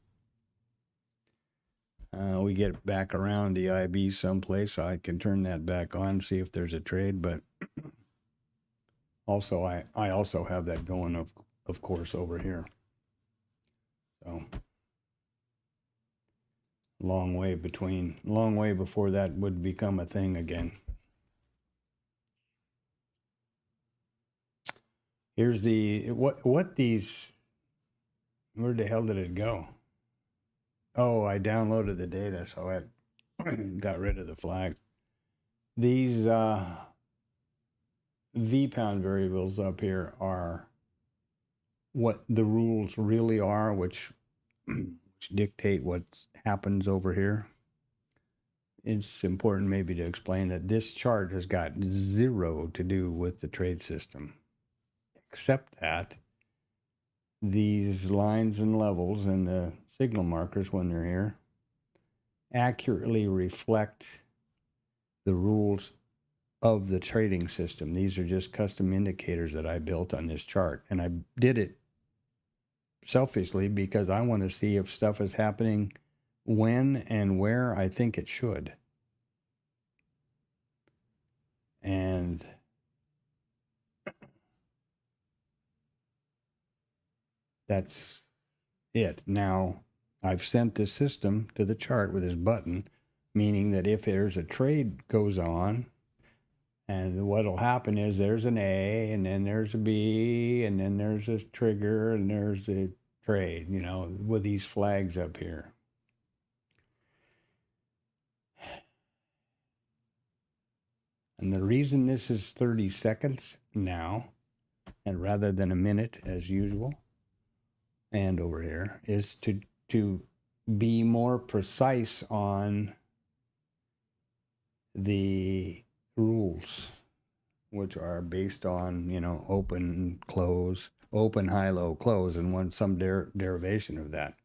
We get back around the IB someplace. I can turn that back on, see if there's a trade, but also I also have that going, of course, over here. So long way before that would become a thing again. Here's the, what these, where the hell did it go? Oh, I downloaded the data, so I got rid of the flag. These V-pound variables up here are what the rules really are, which dictate what happens over here. It's important maybe to explain that this chart has got zero to do with the trade system, except that these lines and levels and the signal markers, when they're here, accurately reflect the rules of the trading system. These are just custom indicators that I built on this chart, and I did it selfishly because I want to see if stuff is happening when and where I think it should. And that's it. Now, I've sent this system to the chart with this button, meaning that if there's a trade goes on, and what'll happen is there's an A, and then there's a B, and then there's a trigger, and there's a trade, you know, with these flags up here. And the reason this is 30 seconds now, and rather than a minute as usual, and over here, is to be more precise on the rules, which are based on, you know, open, close, open, high, low, close, and some derivation of that.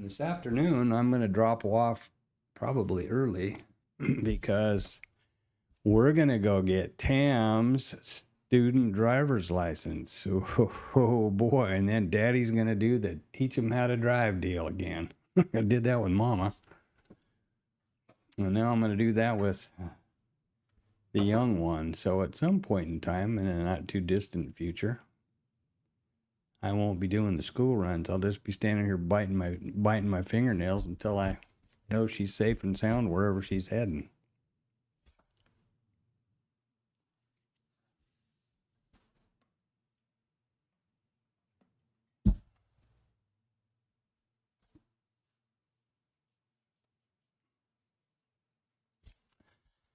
This afternoon, I'm going to drop off probably early because we're going to go get Tam's student driver's license. Oh boy. And then Daddy's going to do the teach him how to drive deal again. I did that with Mama. And now I'm going to do that with the young one. So at some point in time, in a not too distant future, I won't be doing the school runs. I'll just be standing here biting my fingernails until I know she's safe and sound wherever she's heading.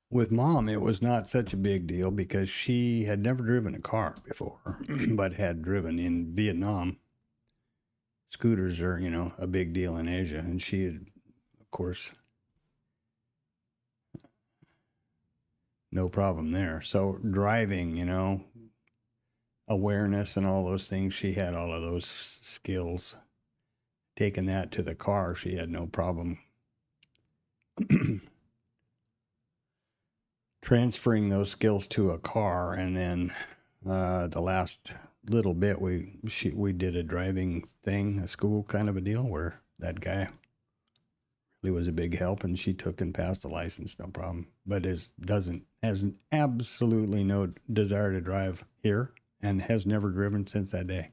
With Mom, it was not such a big deal because she had never driven a car before, but had driven in Vietnam. Scooters are, you know, a big deal in Asia, and she had, of course, no problem there. So driving, you know, awareness and all those things, she had all of those skills. Taking that to the car, she had no problem transferring those skills to a car. And then the last little bit, we did a driving thing, a school kind of a deal, where that guy really was a big help, and she took and passed the license, no problem. But has absolutely no desire to drive here, and has never driven since that day,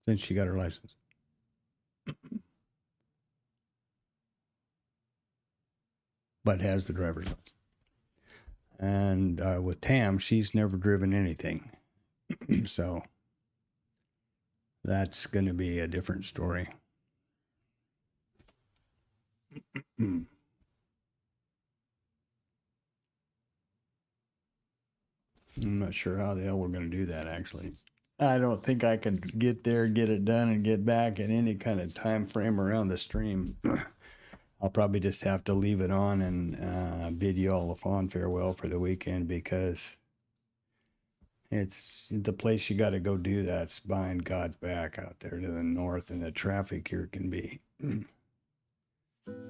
since she got her license. But has the driver's license. And with Tam, she's never driven anything. So that's going to be a different story. I'm not sure how the hell we're going to do that, actually. I don't think I can get there, get it done, and get back in any kind of time frame around the stream. I'll probably just have to leave it on and bid you all a fond farewell for the weekend, because it's the place you got to go do that's behind God's back out there to the north, and the traffic here can be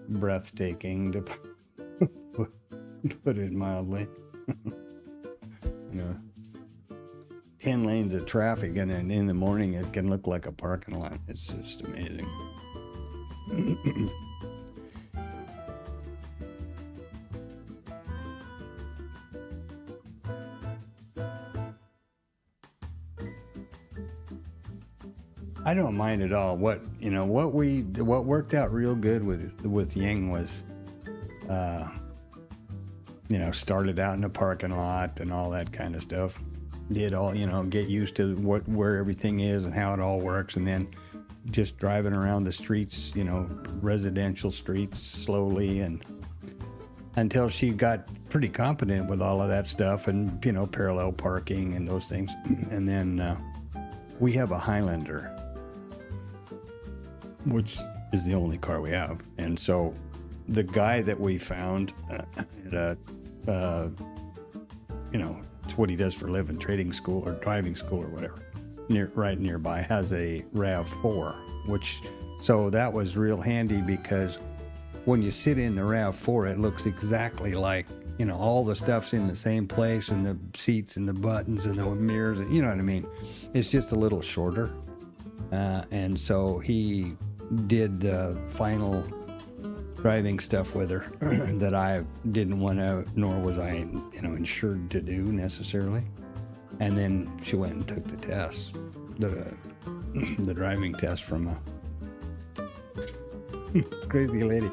breathtaking, to put it mildly. 10 lanes of traffic, and then in the morning it can look like a parking lot. It's just amazing. I don't mind at all. What worked out real good with Ying was, started out in a parking lot and all that kind of stuff. Did all, get used to where everything is and how it all works, and then just driving around the streets, residential streets slowly, and until she got pretty competent with all of that stuff, and parallel parking and those things. And then we have a Highlander, which is the only car we have. And so the guy that we found it's what he does for a living, trading school or driving school or whatever, right nearby, has a RAV4, so that was real handy, because when you sit in the RAV4, it looks exactly like, all the stuff's in the same place, and the seats and the buttons and the mirrors, and you know what I mean? It's just a little shorter. And so he did the final driving stuff with her that I didn't want to, nor was I, insured to do necessarily. And then she went and took the test, the driving test from a crazy lady.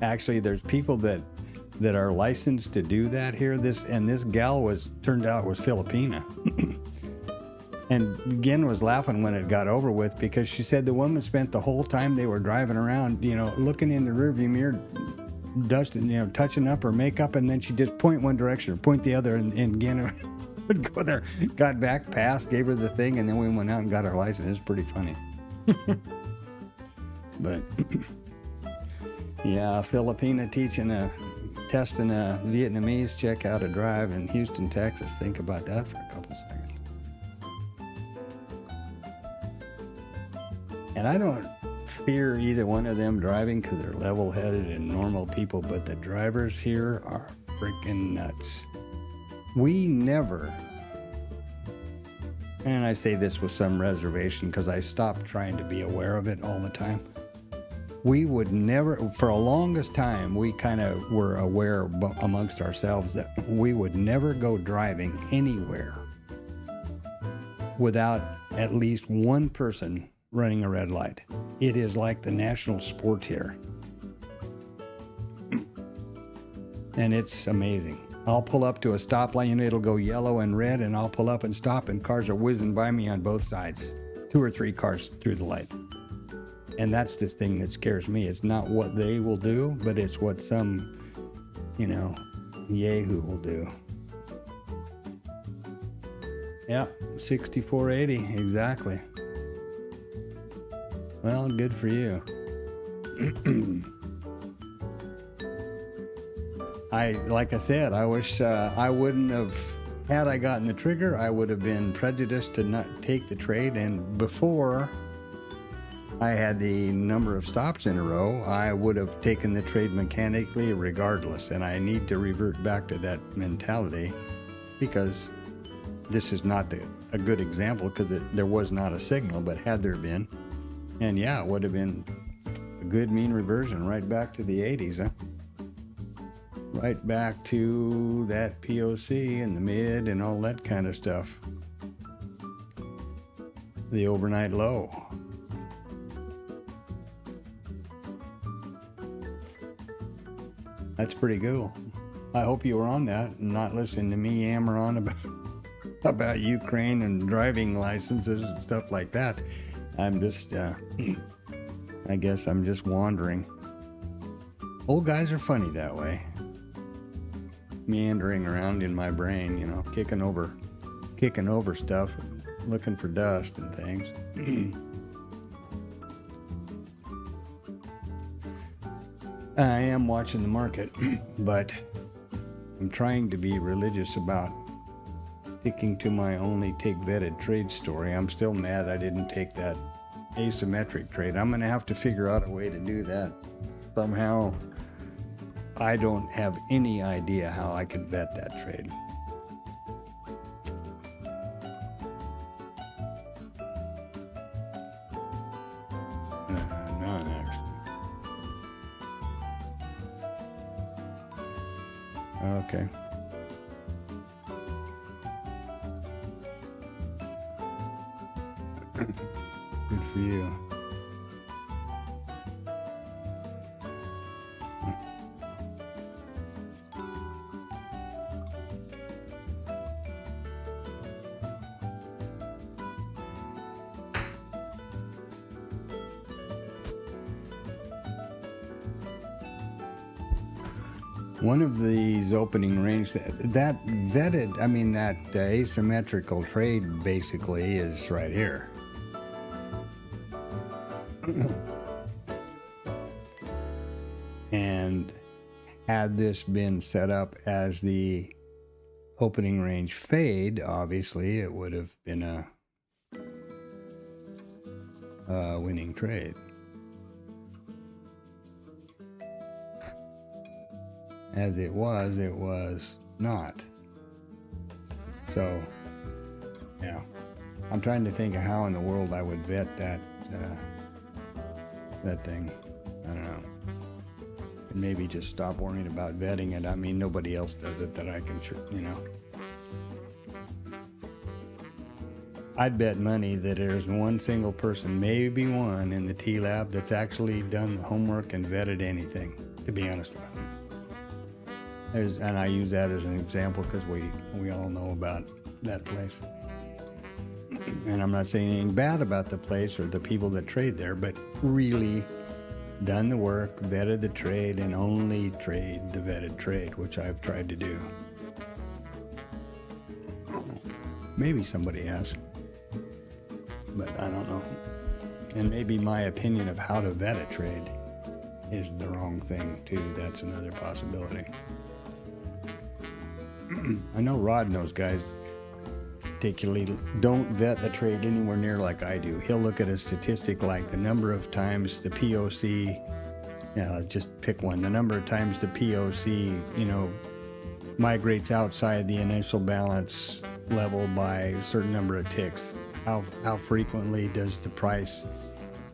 Actually, there's people that are licensed to do that here. This gal turned out was Filipina. And Gin was laughing when it got over with, because she said the woman spent the whole time they were driving around, looking in the rearview mirror, dusting, touching up her makeup, and then she'd just point one direction or point the other, and Gin would go there, got back, passed, gave her the thing, and then we went out and got our license. It was pretty funny. But yeah, Filipina testing a Vietnamese chick how to drive in Houston, Texas. Think about that for a couple seconds. And I don't fear either one of them driving, because they're level-headed and normal people, but the drivers here are freaking nuts. We never, and I say this with some reservation because I stopped trying to be aware of it all the time. We would never, for the longest time, we kind of were aware amongst ourselves that we would never go driving anywhere without at least one person running a red light. It is like the national sport here. And it's amazing. I'll pull up to a stoplight, it'll go yellow and red, and I'll pull up and stop, and cars are whizzing by me on both sides. 2 or 3 cars through the light. And that's the thing that scares me. It's not what they will do, but it's what some, yahoo will do. Yeah, 6480, exactly. Well, good for you. Like I said, I wish I wouldn't have, had I gotten the trigger, I would have been prejudiced to not take the trade. And before I had the number of stops in a row, I would have taken the trade mechanically regardless. And I need to revert back to that mentality, because this is not a good example, because there was not a signal, but had there been, and yeah, it would have been a good mean reversion right back to the 80s, huh? Right back to that POC and the mid and all that kind of stuff. The overnight low. That's pretty cool. I hope you were on that and not listening to me yammer on about Ukraine and driving licenses and stuff like that. I'm just, I guess I'm just wandering. Old guys are funny that way. Meandering around in my brain, kicking over stuff, looking for dust and things. I am watching the market, but I'm trying to be religious about sticking to my only take vetted trade story. I'm still mad I didn't take that asymmetric trade. I'm going to have to figure out a way to do that somehow. I don't have any idea how I could vet that trade. Not actually. Okay. Good for you. One of these opening range that vetted, I mean, that asymmetrical trade basically is right here. And had this been set up as the opening range fade, obviously it would have been a winning trade. As it was not. So, yeah. I'm trying to think of how in the world I would vet that thing. I don't know. And maybe just stop worrying about vetting it. I mean, nobody else does it that I can, I'd bet money that there's one single person, maybe one, in the TLab that's actually done the homework and vetted anything, to be honest about it. And I use that as an example because we all know about that place. And I'm not saying anything bad about the place or the people that trade there, but really done the work, vetted the trade, and only trade the vetted trade, which I've tried to do. Maybe somebody has, but I don't know. And maybe my opinion of how to vet a trade is the wrong thing too. That's another possibility. I know Rod knows guys particularly don't vet the trade anywhere near like I do. He'll look at a statistic like the number of times the POC, just pick one, the number of times the POC, migrates outside the initial balance level by a certain number of ticks. How frequently does the price,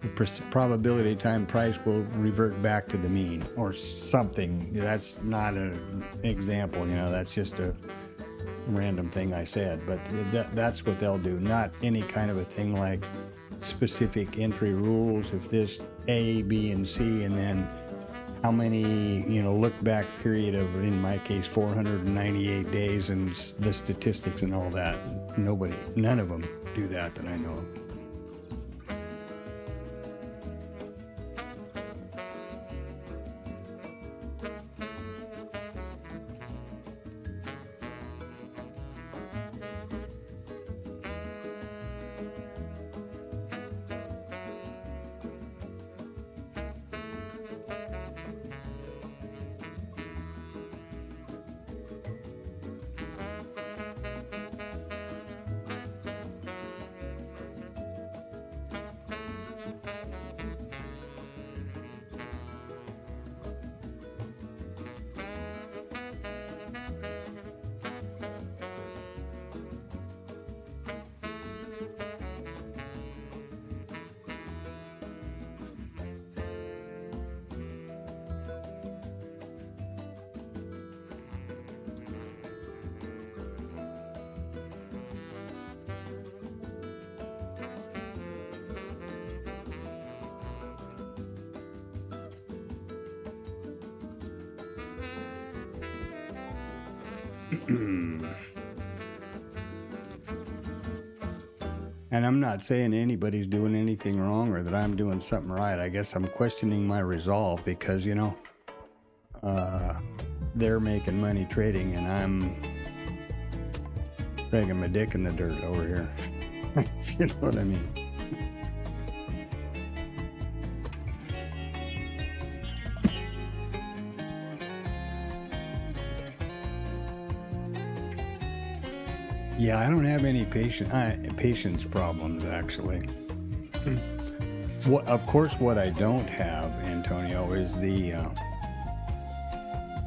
the probability time price will revert back to the mean or something. That's not an example, that's just a random thing I said, but that's what they'll do. Not any kind of a thing like specific entry rules. If this A, B, and C, and then how many, look back period of, in my case, 498 days and the statistics and all that. None of them do that I know of. And I'm not saying anybody's doing anything wrong or that I'm doing something right. I guess I'm questioning my resolve because, they're making money trading and I'm dragging my dick in the dirt over here. You know what I mean? Yeah, I don't have any patience problems, actually. Of course, what I don't have, Antonio, is the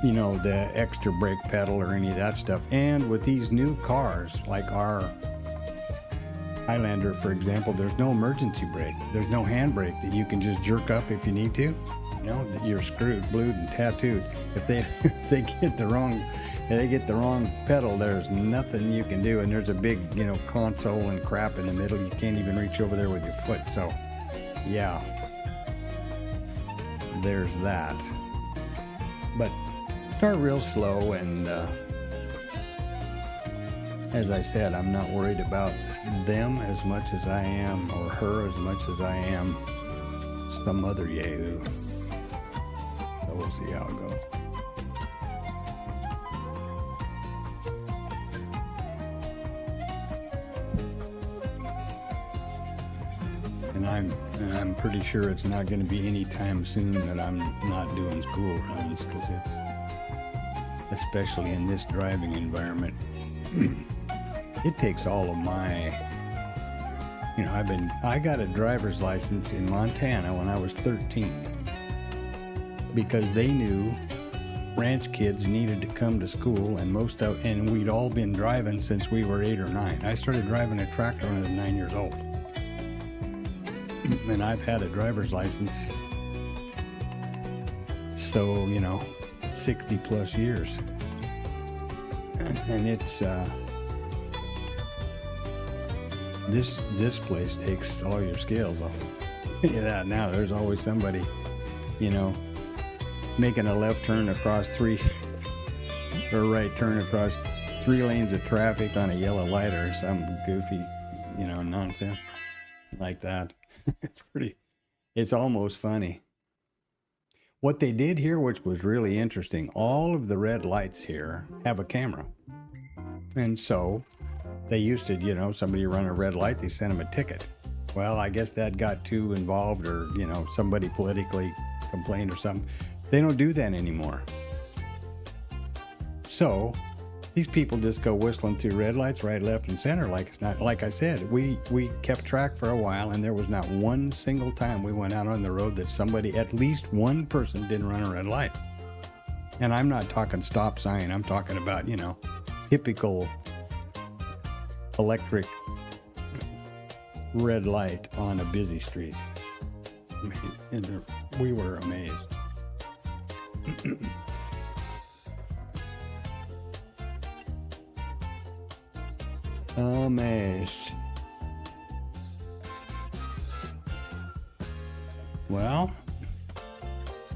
the extra brake pedal or any of that stuff. And with these new cars, like our Highlander, for example, there's no emergency brake. There's no handbrake that you can just jerk up if you need to. That you're screwed, blued, and tattooed. If they get the wrong pedal, there's nothing you can do. And there's a big console and crap in the middle. You can't even reach over there with your foot. So yeah, there's that. But start real slow, and as I said, I'm not worried about them as much as I am, or her as much as I am some other yahoo. So we'll see how it goes. And I'm pretty sure it's not going to be any time soon that I'm not doing school runs, because especially in this driving environment, it takes all of my, I got a driver's license in Montana when I was 13 because they knew ranch kids needed to come to school, and we'd all been driving since we were 8 or 9. I started driving a tractor when I was 9 years old. And I've had a driver's license, so 60 plus years, and it's this place takes all your skills. I'll tell you that now. There's always somebody making a left turn across or right turn across 3 lanes of traffic on a yellow light or some goofy nonsense like that. It's almost funny. What they did here, which was really interesting, all of the red lights here have a camera. And so they used to, somebody run a red light, they sent them a ticket. Well, I guess that got too involved, or, somebody politically complained or something. They don't do that anymore. So these people just go whistling through red lights, right, left, and center like it's not. Like I said, we kept track for a while, and there was not one single time we went out on the road that at least one person didn't run a red light. And I'm not talking stop sign. I'm talking about, typical electric red light on a busy street. We were amazed. Amazed. Well,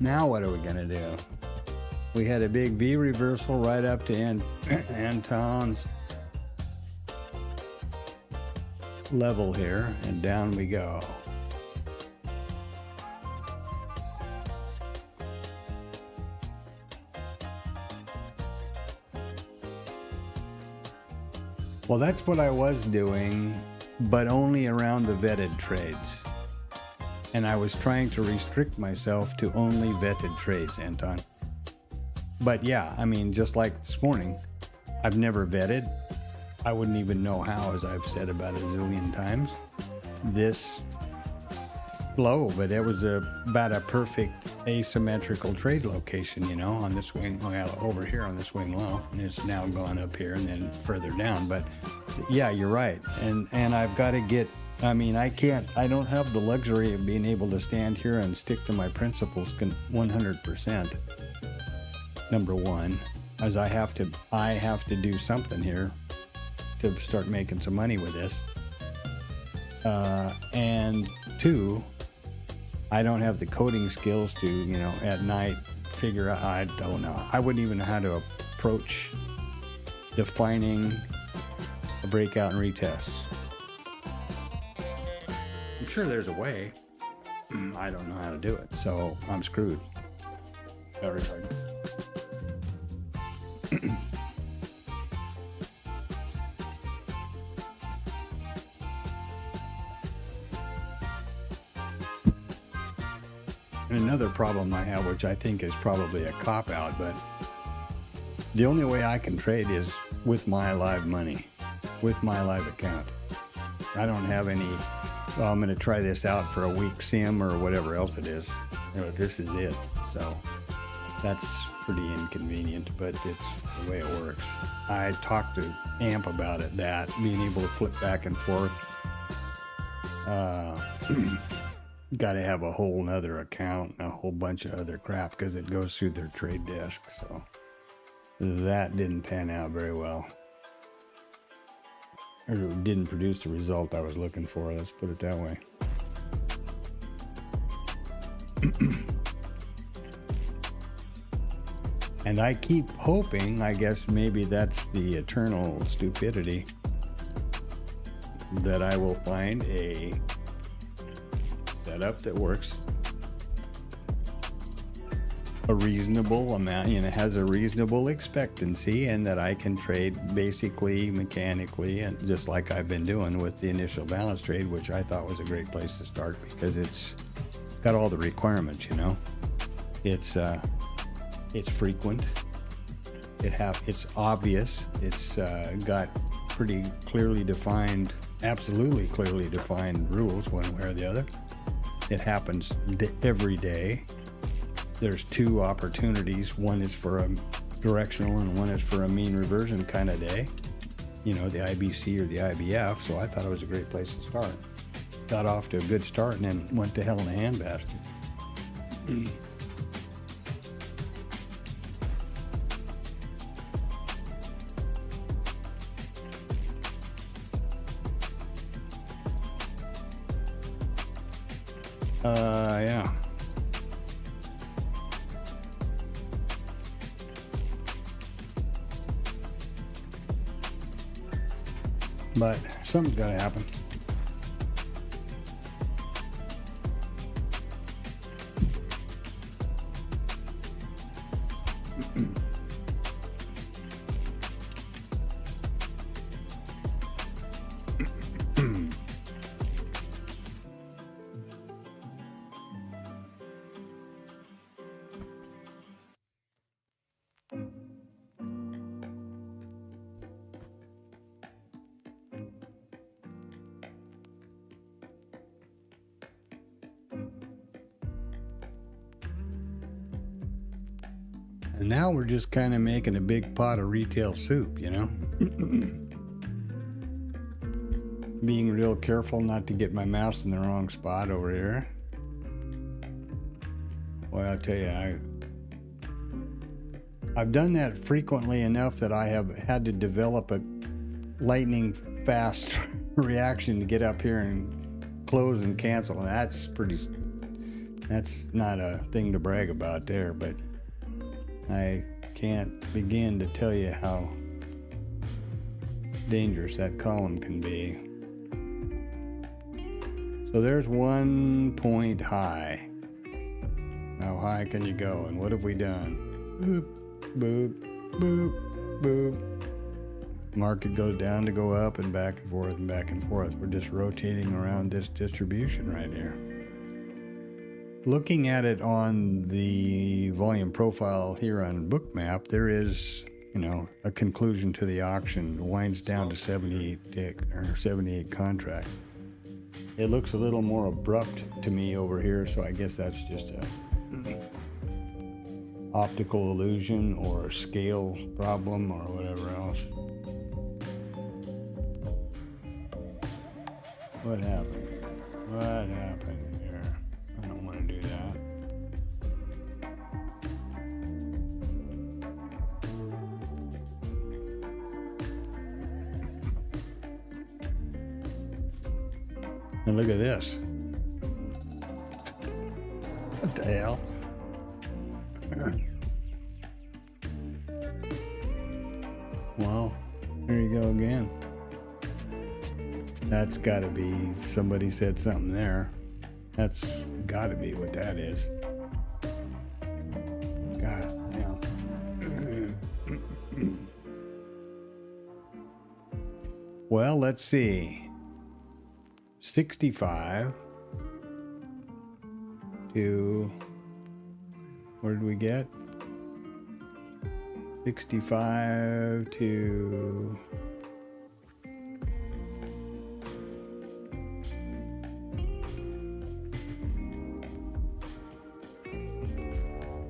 now what are we gonna do? We had a big V reversal right up to Anton's level here, and down we go. Well, that's what I was doing, but only around the vetted trades. And I was trying to restrict myself to only vetted trades, Anton. But yeah, just like this morning, I've never vetted. I wouldn't even know how, as I've said about a zillion times, this low, but it was about a perfect asymmetrical trade location, on the swing, over here on the swing low, and it's now gone up here and then further down. But yeah, you're right. And I've got to get, I don't have the luxury of being able to stand here and stick to my principles 100%. Number one, as I have to do something here to start making some money with this. And 2, I don't have the coding skills to, at night figure out, I don't know. I wouldn't even know how to approach defining a breakout and retest. I'm sure there's a way. I don't know how to do it, so I'm screwed. Everybody. And another problem I have, which I think is probably a cop-out, but the only way I can trade is with my live money. with my live account. I don't have any, well, I'm going to try this out for a week sim or whatever else it is. You know, this is it. So that's pretty inconvenient, but it's the way it works. I talked to AMP about it, that being able to flip back and forth. Got to have a whole nother account and a whole bunch of other crap because it goes through their trade desk. So that didn't pan out very well. Or it didn't produce the result I was looking for, let's put it that way. And I keep hoping, I guess maybe that's the eternal stupidity, that I will find a setup that works a reasonable amount, you know, has a reasonable expectancy, and that I can trade basically mechanically, and just like I've been doing with the initial balance trade, which I thought was a great place to start because it's got all the requirements, you know. It's frequent. It's obvious. It's got pretty clearly defined, absolutely clearly defined rules one way or the other. It happens every day. There's two opportunities. One is for a directional and one is for a mean reversion kind of day. You know, the IBC or the IBF. So I thought it was a great place to start. Got off to a good start and then went to hell in a handbasket. Yeah. But something's got to happen. And now we're just kind of making a big pot of retail soup, you know? Being real careful not to get my mouse in the wrong spot over here. Well, I'll tell you, I've done that frequently enough that I have had to develop a lightning fast reaction to get up here and close and cancel. And that's not a thing to brag about there, but I can't begin to tell you how dangerous that column can be. So there's 1 point high. How high can you go? And what have we done? Boop, boop, boop, boop. Market goes down to go up and back and forth and back and forth. We're just rotating around this distribution right here. Looking at it on the volume profile here on Bookmap, there is, you know, a conclusion to the auction. It winds down to 78 tick or 78 contract. It looks a little more abrupt to me over here, so I guess that's just a optical illusion or a scale problem or whatever else. What happened? What happened here? I don't want to do that. And look at this. What the hell? Well, there you go again. That's got to be, somebody said something there. That's got to be what that is. God damn. Well, let's see. 65 to, where did we get? 65 to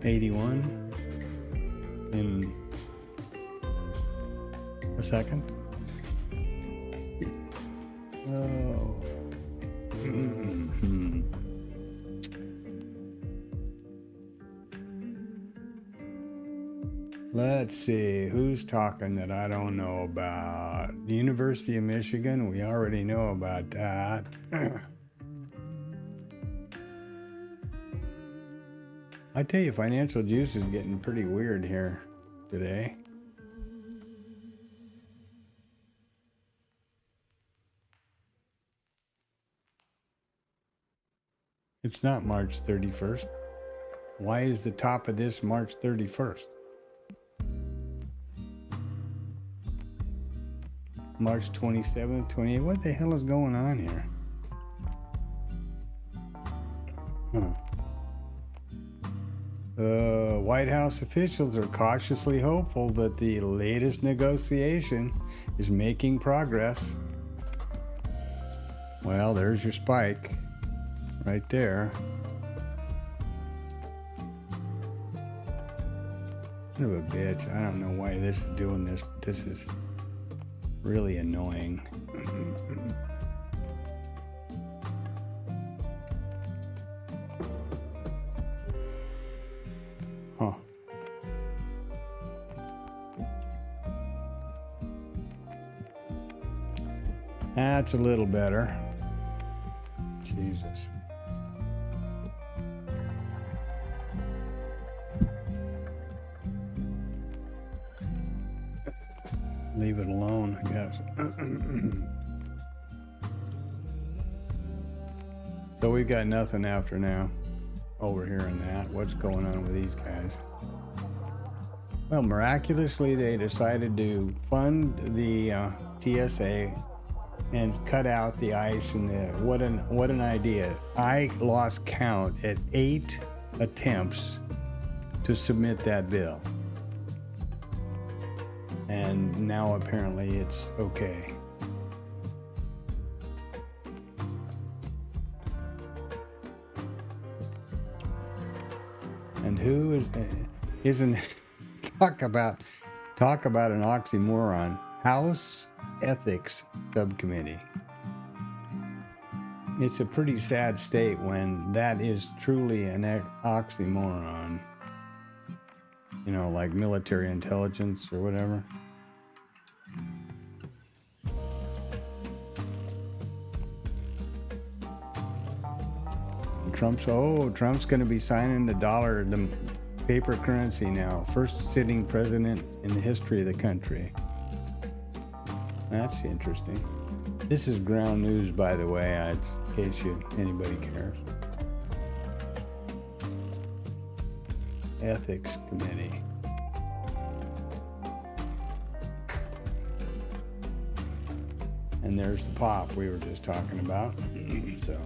81 in a second. Oh. Mm-hmm. Let's see, who's talking that I don't know about? The University of Michigan, we already know about that. I tell you, financial juice is getting pretty weird here today. It's not March 31st. Why is the top of this March 31st? March 27th, 28th. What the hell is going on here? White House officials are cautiously hopeful that the latest negotiation is making progress. Well, there's your spike right there. Son of a bitch. I don't know why this is doing this, but this is really annoying. Huh. That's a little better. Jesus. Leave it alone, I guess. So we've got nothing after now over here in that. What's going on with these guys? Well, miraculously, they decided to fund the TSA and cut out the ice and the what an idea. I lost count at 8 attempts to submit that bill. And now apparently it's okay. And who isn't talk about an oxymoron. House Ethics Subcommittee. It's a pretty sad state when that is truly an oxymoron. You know, like military intelligence or whatever. Trump's going to be signing the dollar, the paper currency now. First sitting president in the history of the country. That's interesting. This is ground news, by the way, in case anybody cares. Ethics Committee. And there's the pop we were just talking about. So,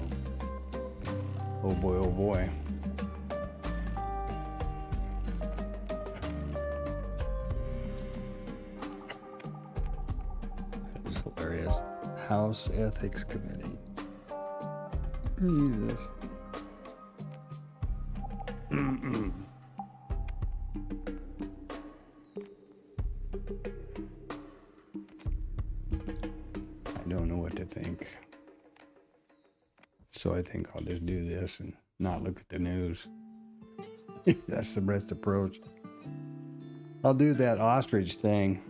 oh boy, oh boy. That's hilarious. House Ethics Committee. Jesus. I don't know what to think. So I think I'll just do this and not look at the news. That's the best approach. I'll do that ostrich thing.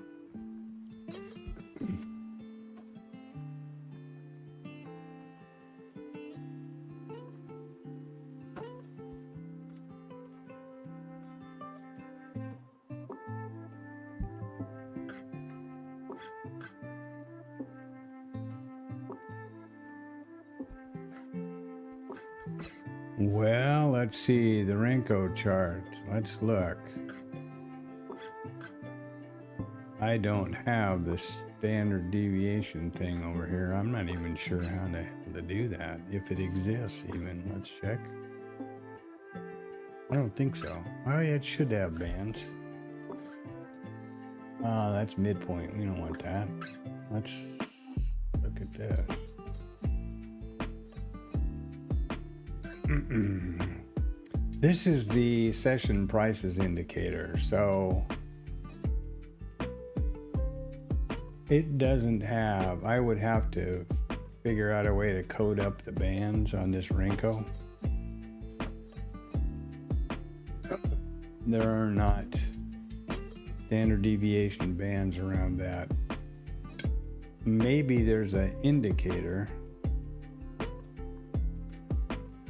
Well, let's see the Renko chart. Let's look. I don't have the standard deviation thing over here. I'm not even sure how to do that. If it exists even. Let's check. I don't think so. Oh yeah, it should have bands. That's midpoint. We don't want that. Let's look at this. This is the session prices indicator. So it doesn't have, I would have to figure out a way to code up the bands on this Renko. There are not standard deviation bands around that. Maybe there's an indicator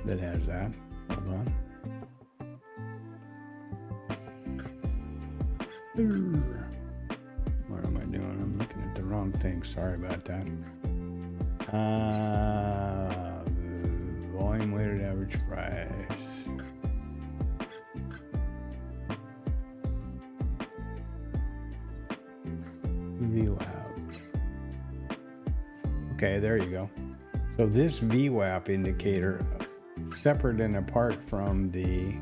that has that. Hold on. What am I doing? I'm looking at the wrong thing. Sorry about that. Volume weighted average price. VWAP. Okay, there you go. So this VWAP indicator, separate and apart from the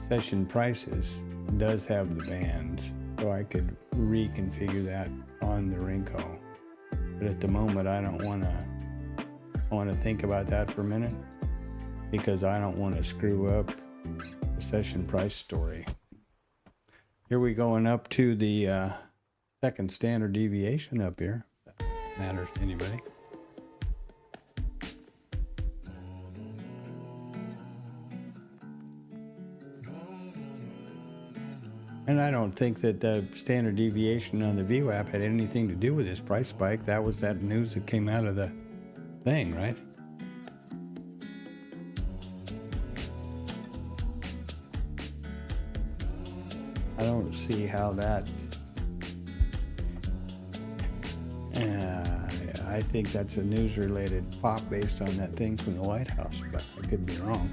session prices, does have the bands. So I could reconfigure that on the Renko. But at the moment, I don't want to think about that for a minute because I don't want to screw up the session price story. Here we going up to the second standard deviation up here. If that matters to anybody. And I don't think that the standard deviation on the VWAP had anything to do with this price spike. That was that news that came out of the thing, right? I don't see how that... I think that's a news-related pop based on that thing from the White House, but I could be wrong.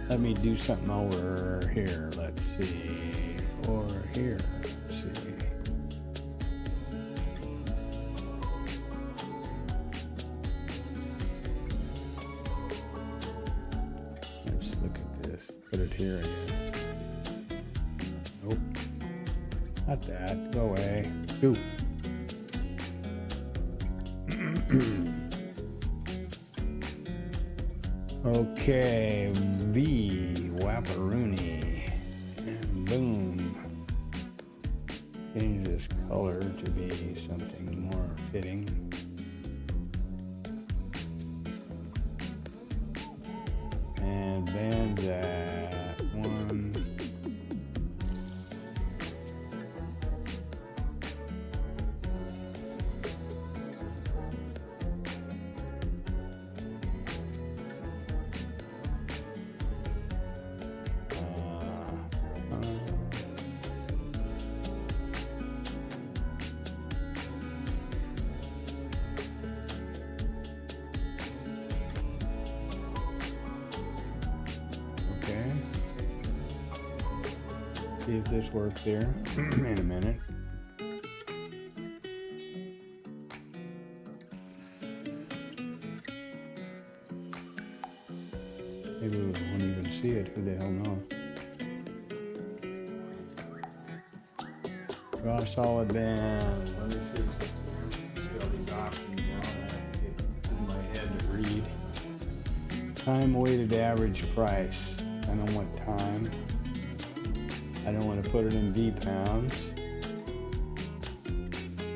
Let me do something over here. Let's see. Or here, let's see. Let's look at this. Put it here again. Nope. Not that. Go away. Ooh. Okay. V. Wapperoonie. And boom. Change this color to be something more fitting. And bands at 1. See if this works here in a minute. Maybe we won't even see it. Who the hell knows? Draw solid band. Let me see something. Building document now that I get in my head to read. Time weighted average price. I don't want time. I don't want to put it in V pounds.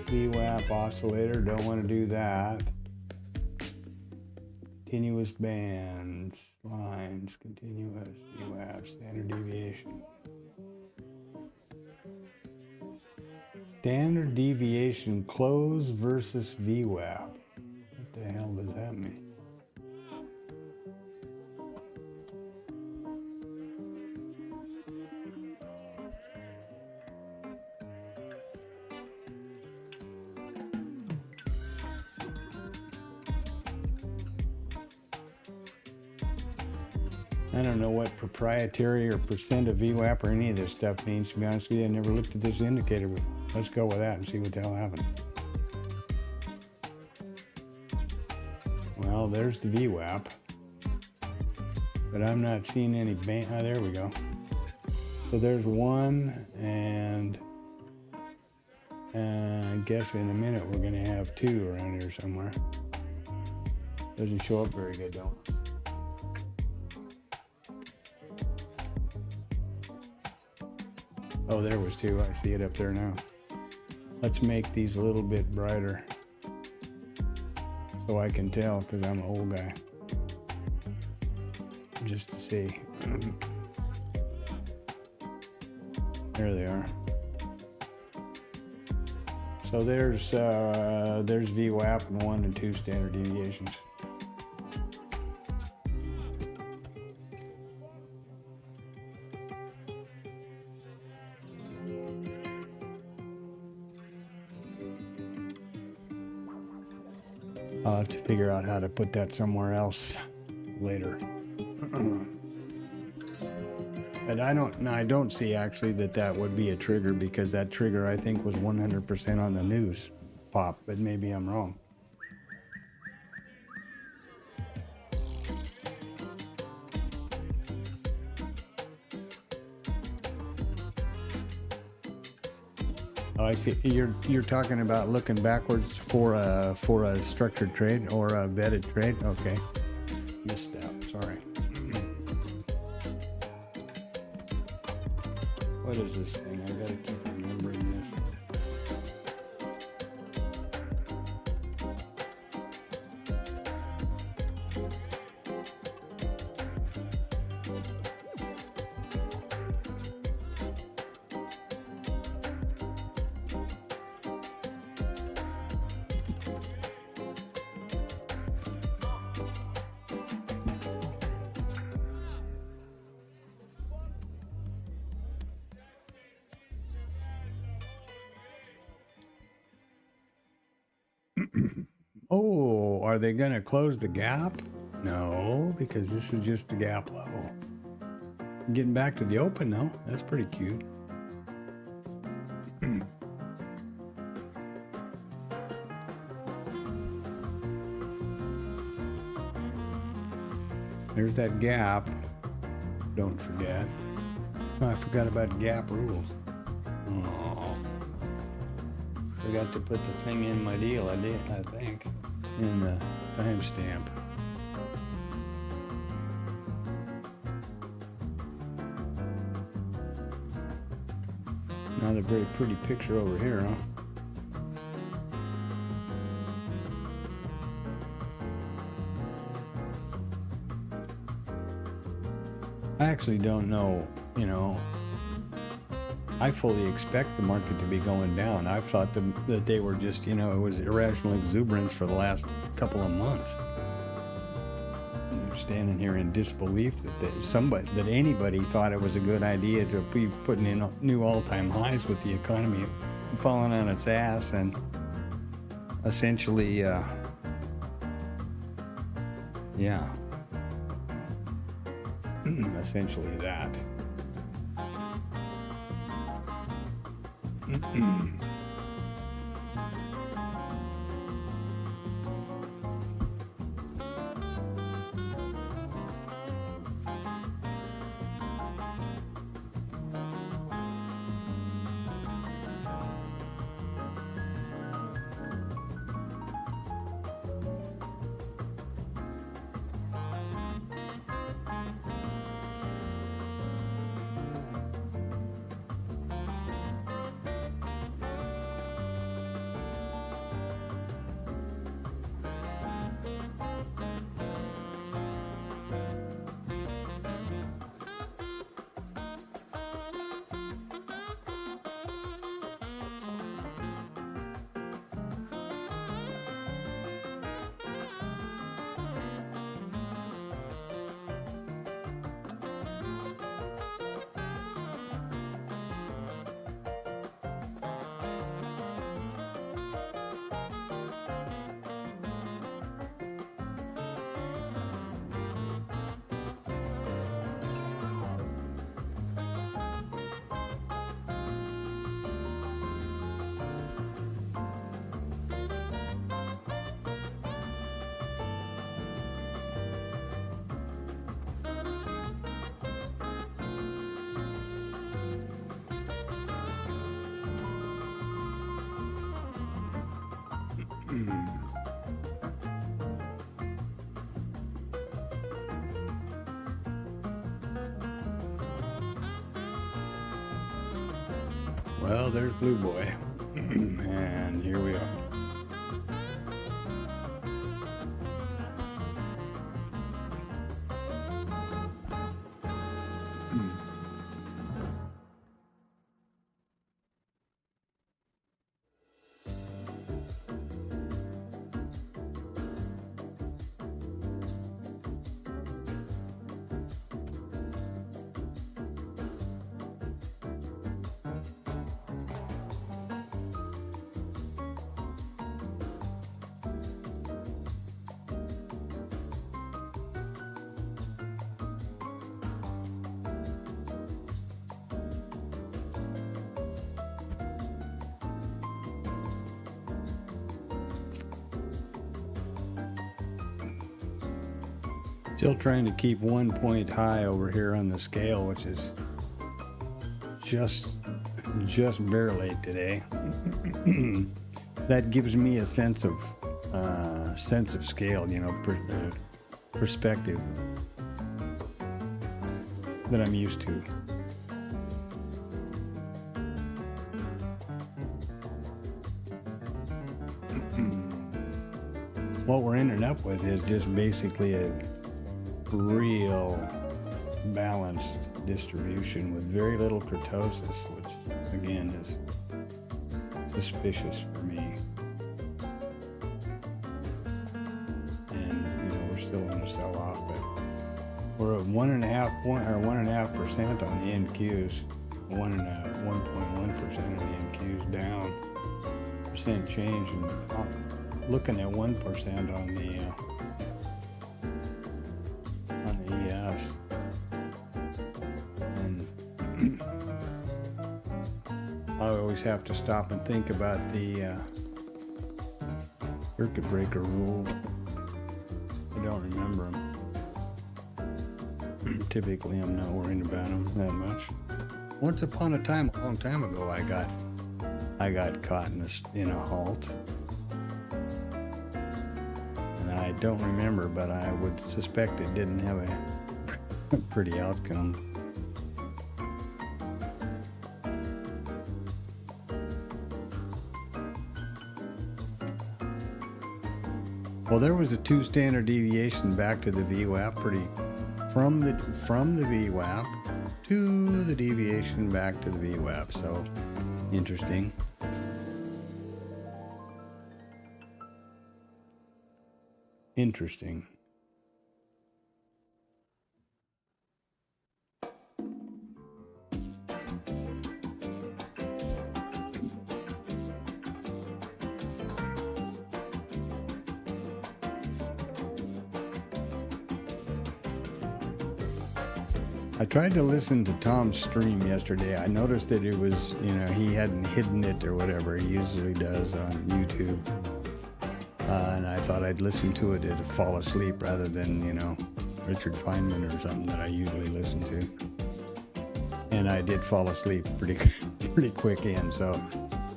VWAP oscillator, don't want to do that. Continuous bands, lines, continuous, VWAP, standard deviation. Standard deviation close versus VWAP. What the hell does that mean? I don't know what proprietary or percent of VWAP or any of this stuff means, to be honest with you. I never looked at this indicator before. Let's go with that and see what the hell happened. Well, there's the VWAP. But I'm not seeing any band. Oh, there we go. So there's one, and I guess in a minute we're going to have two around here somewhere. Doesn't show up very good, though. Oh, there was two. I see it up there now. Let's make these a little bit brighter so I can tell, because I'm an old guy. Just to see. There they are. So there's VWAP and 1 and 2 standard deviations. I'll have to figure out how to put that somewhere else later. But I don't see actually that would be a trigger, because that trigger I think was 100% on the news pop, but maybe I'm wrong. Oh, I see. You're talking about looking backwards for a structured trade or a vetted trade. Okay, missed that. Sorry. What is this thing? I gotta keep remembering this. Oh, are they going to close the gap? No, because this is just the gap low. Getting back to the open though, that's pretty cute. There's that gap. Don't forget. Oh, I forgot about gap rules. Oh. Forgot to put the thing in my deal. I did, I think, in the timestamp. Not a very pretty picture over here, huh? I actually don't know, you know. I fully expect the market to be going down. I've thought that they were just, you know, it was irrational exuberance for the last couple of months. I'm standing here in disbelief that anybody thought it was a good idea to be putting in new all-time highs with the economy falling on its ass and essentially, yeah, essentially that. Well, there's Blue Boy. And here we are. Still trying to keep 1 point high over here on the scale, which is just barely today. That gives me a sense of scale, you know, perspective that I'm used to. What we're ending up with is just basically a real balanced distribution with very little kurtosis, which again is suspicious for me. And you know, we're still in a sell-off, but we're at 1.5% on the NQs, 1.1% on the NQs down, percent change, and looking at 1% on the ES. And I always have to stop and think about the circuit breaker rules. I don't remember them. Typically, I'm not worried about them that much. Once upon a time, a long time ago, I got caught in a halt. I don't remember, but I would suspect it didn't have a pretty outcome. Well, there was a 2 standard deviation back to the VWAP, from the VWAP to the deviation back to the VWAP. So interesting. Interesting. I tried to listen to Tom's stream yesterday. I noticed that it was, you know, he hadn't hidden it or whatever he usually does on YouTube. And I thought I'd listen to it to fall asleep rather than, you know, Richard Feynman or something that I usually listen to. And I did fall asleep pretty quick in, so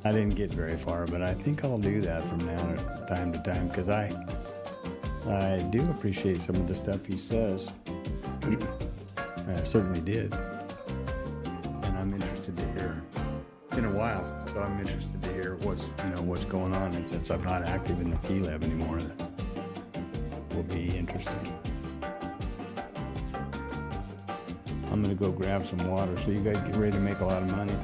I didn't get very far. But I think I'll do that from now time to time, because I do appreciate some of the stuff he says. I certainly did. And I'm interested to hear. It's been a while, so I'm interested to hear what's going on. And since I'm not active in the TLab anymore, that will be interesting. I'm gonna go grab some water so you guys get ready to make a lot of money.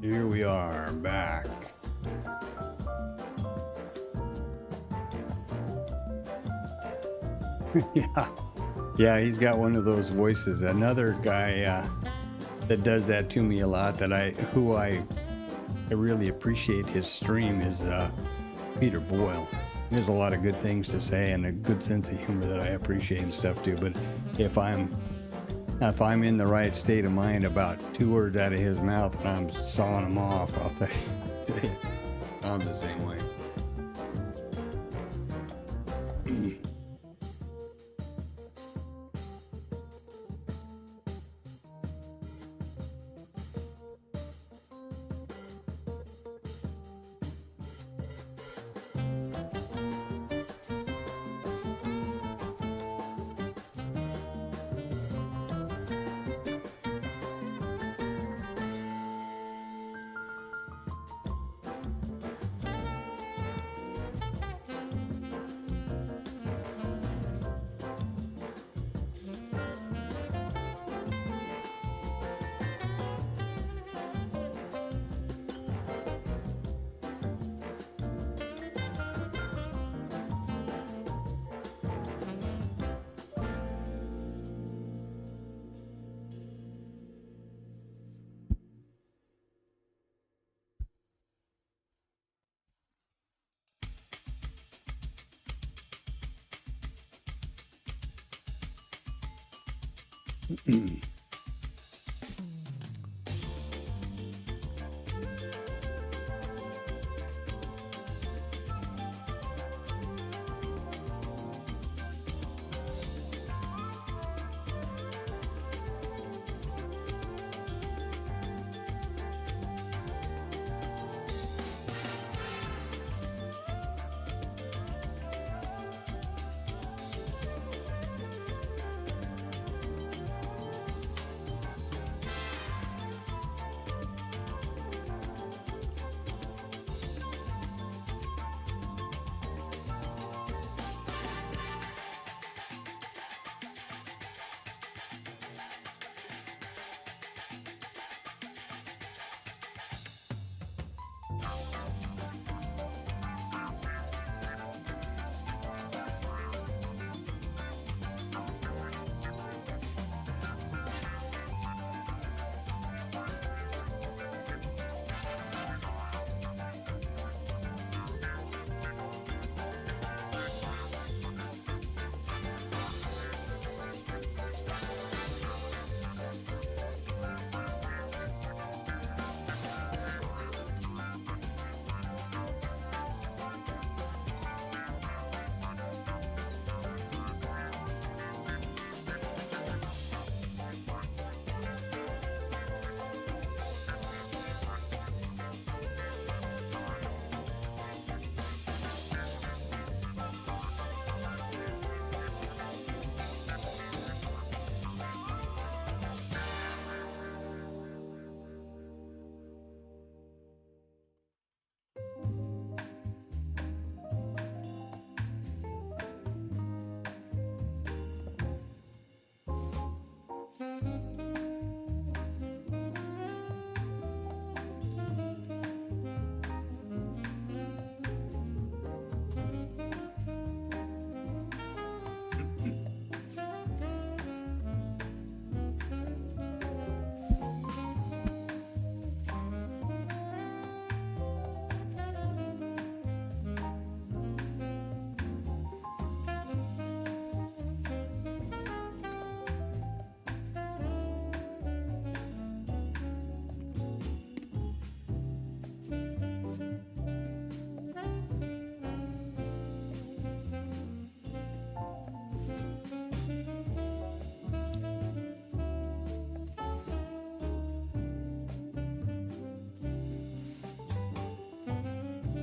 Here we are back. Yeah, he's got one of those voices. Another guy that does that to me a lot, that I really appreciate his stream, is Peter Boyle. He has a lot of good things to say and a good sense of humor that I appreciate and stuff too. But if I'm in the right state of mind, about 2 words out of his mouth and I'm sawing them off, I'll tell you, I'm the same way.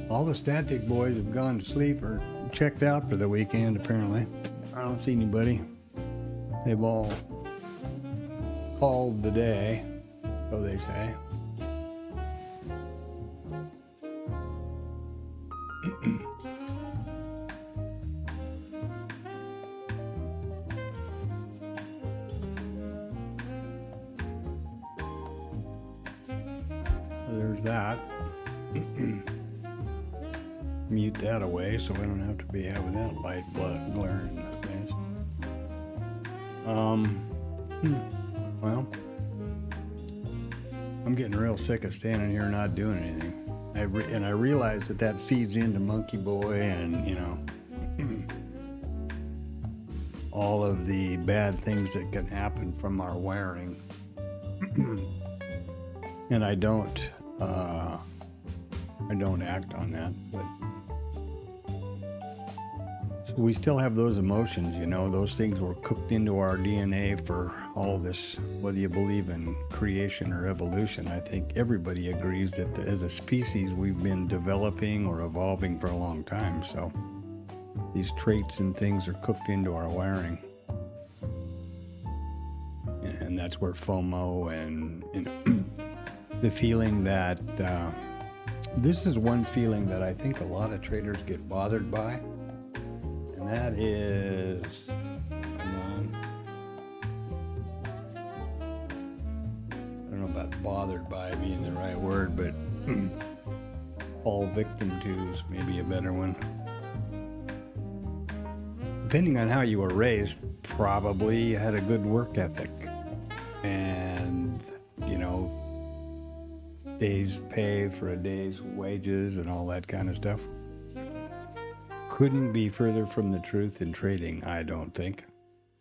All the static boys have gone to sleep or checked out for the weekend, apparently. I don't see anybody. They've all called the day, so they say. there's that. Mute that away so I don't have to be having that light glaring in my face. Well, I'm getting real sick of standing here not doing anything. I realize that feeds into Monkey Boy and, you know, all of the bad things that can happen from our wiring. And I don't act on that, but so we still have those emotions, you know, those things were cooked into our DNA for all this, whether you believe in creation or evolution. I think everybody agrees that as a species, we've been developing or evolving for a long time. So these traits and things are cooked into our wiring. And that's where FOMO and, you know, the feeling that, this is one feeling that I think a lot of traders get bothered by. And that is, hold on. I don't know about bothered by being the right word, but fall victim to is maybe a better one. Depending on how you were raised, probably you had a good work ethic. And, you know, day's pay for a day's wages and all that kind of stuff. Couldn't be further from the truth in trading, I don't think.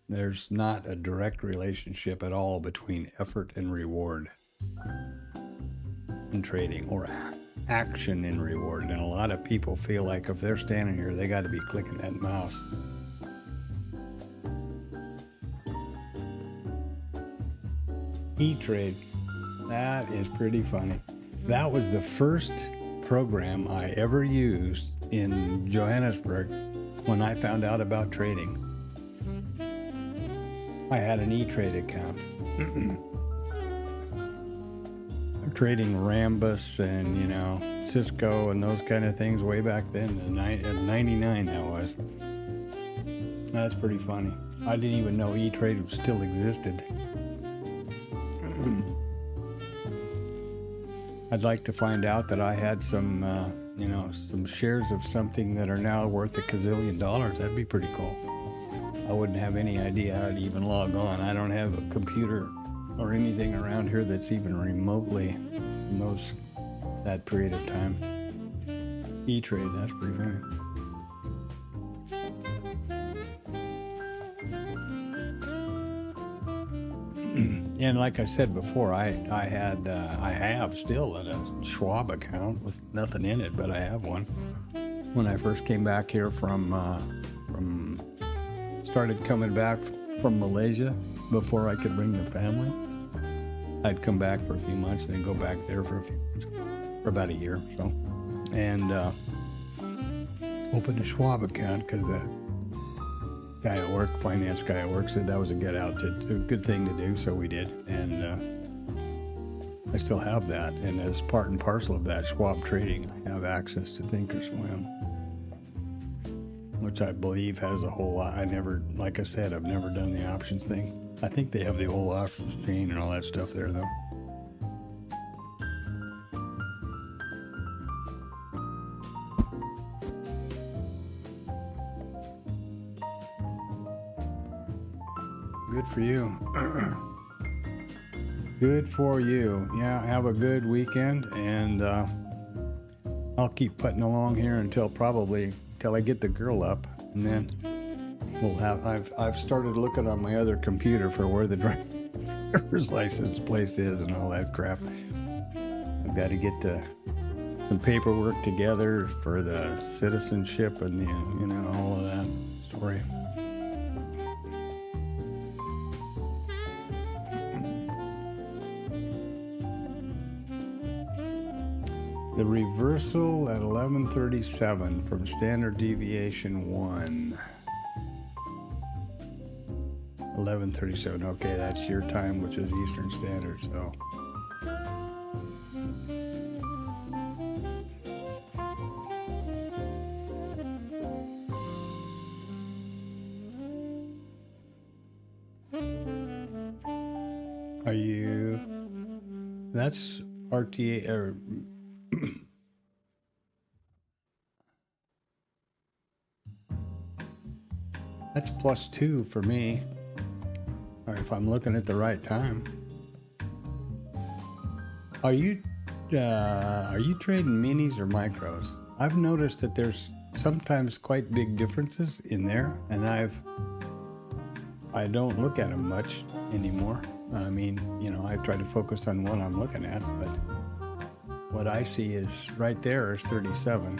There's not a direct relationship at all between effort and reward in trading, or action and reward. And a lot of people feel like if they're standing here, they got to be clicking that mouse. E-Trade, that is pretty funny. That was the first program I ever used in Johannesburg when I found out about trading. I had an E-Trade account. Trading Rambus and, you know, Cisco and those kind of things way back then, in 99 that was. That's pretty funny. I didn't even know E-Trade still existed. I'd like to find out that I had some, you know, some shares of something that are now worth $1 gazillion. That'd be pretty cool. I wouldn't have any idea how to even log on. I don't have a computer or anything around here that's even remotely knows that period of time. E-Trade, that's pretty funny. And like I said before, I have still a Schwab account with nothing in it, but I have one. When I first came back here started coming back from Malaysia before I could bring the family, I'd come back for a few months, then go back there for about a year or so, and opened a Schwab account because the guy at work, finance guy at work, said that was a good thing to do, so we did, and I still have that. And as part and parcel of that Schwab trading, I have access to Thinkorswim, which I believe has a whole lot. Like I said, I've never done the options thing. I think they have the whole options chain and all that stuff there, though. Good for you. Good for you. Yeah, have a good weekend, and I'll keep putting along here until I get the girl up, and then we'll have. I've started looking on my other computer for where the driver's license place is and all that crap. I've got to get some paperwork together for the citizenship and all of that story. The reversal at 11:37 from standard deviation 1. 11:37. Okay, that's your time, which is Eastern Standard. So. RTA or that's +2 for me, or if I'm looking at the right time. Are you trading minis or micros? I've noticed that there's sometimes quite big differences in there, and I don't look at them much anymore. I mean, you know, I try to focus on what I'm looking at, but what I see is right there is 37.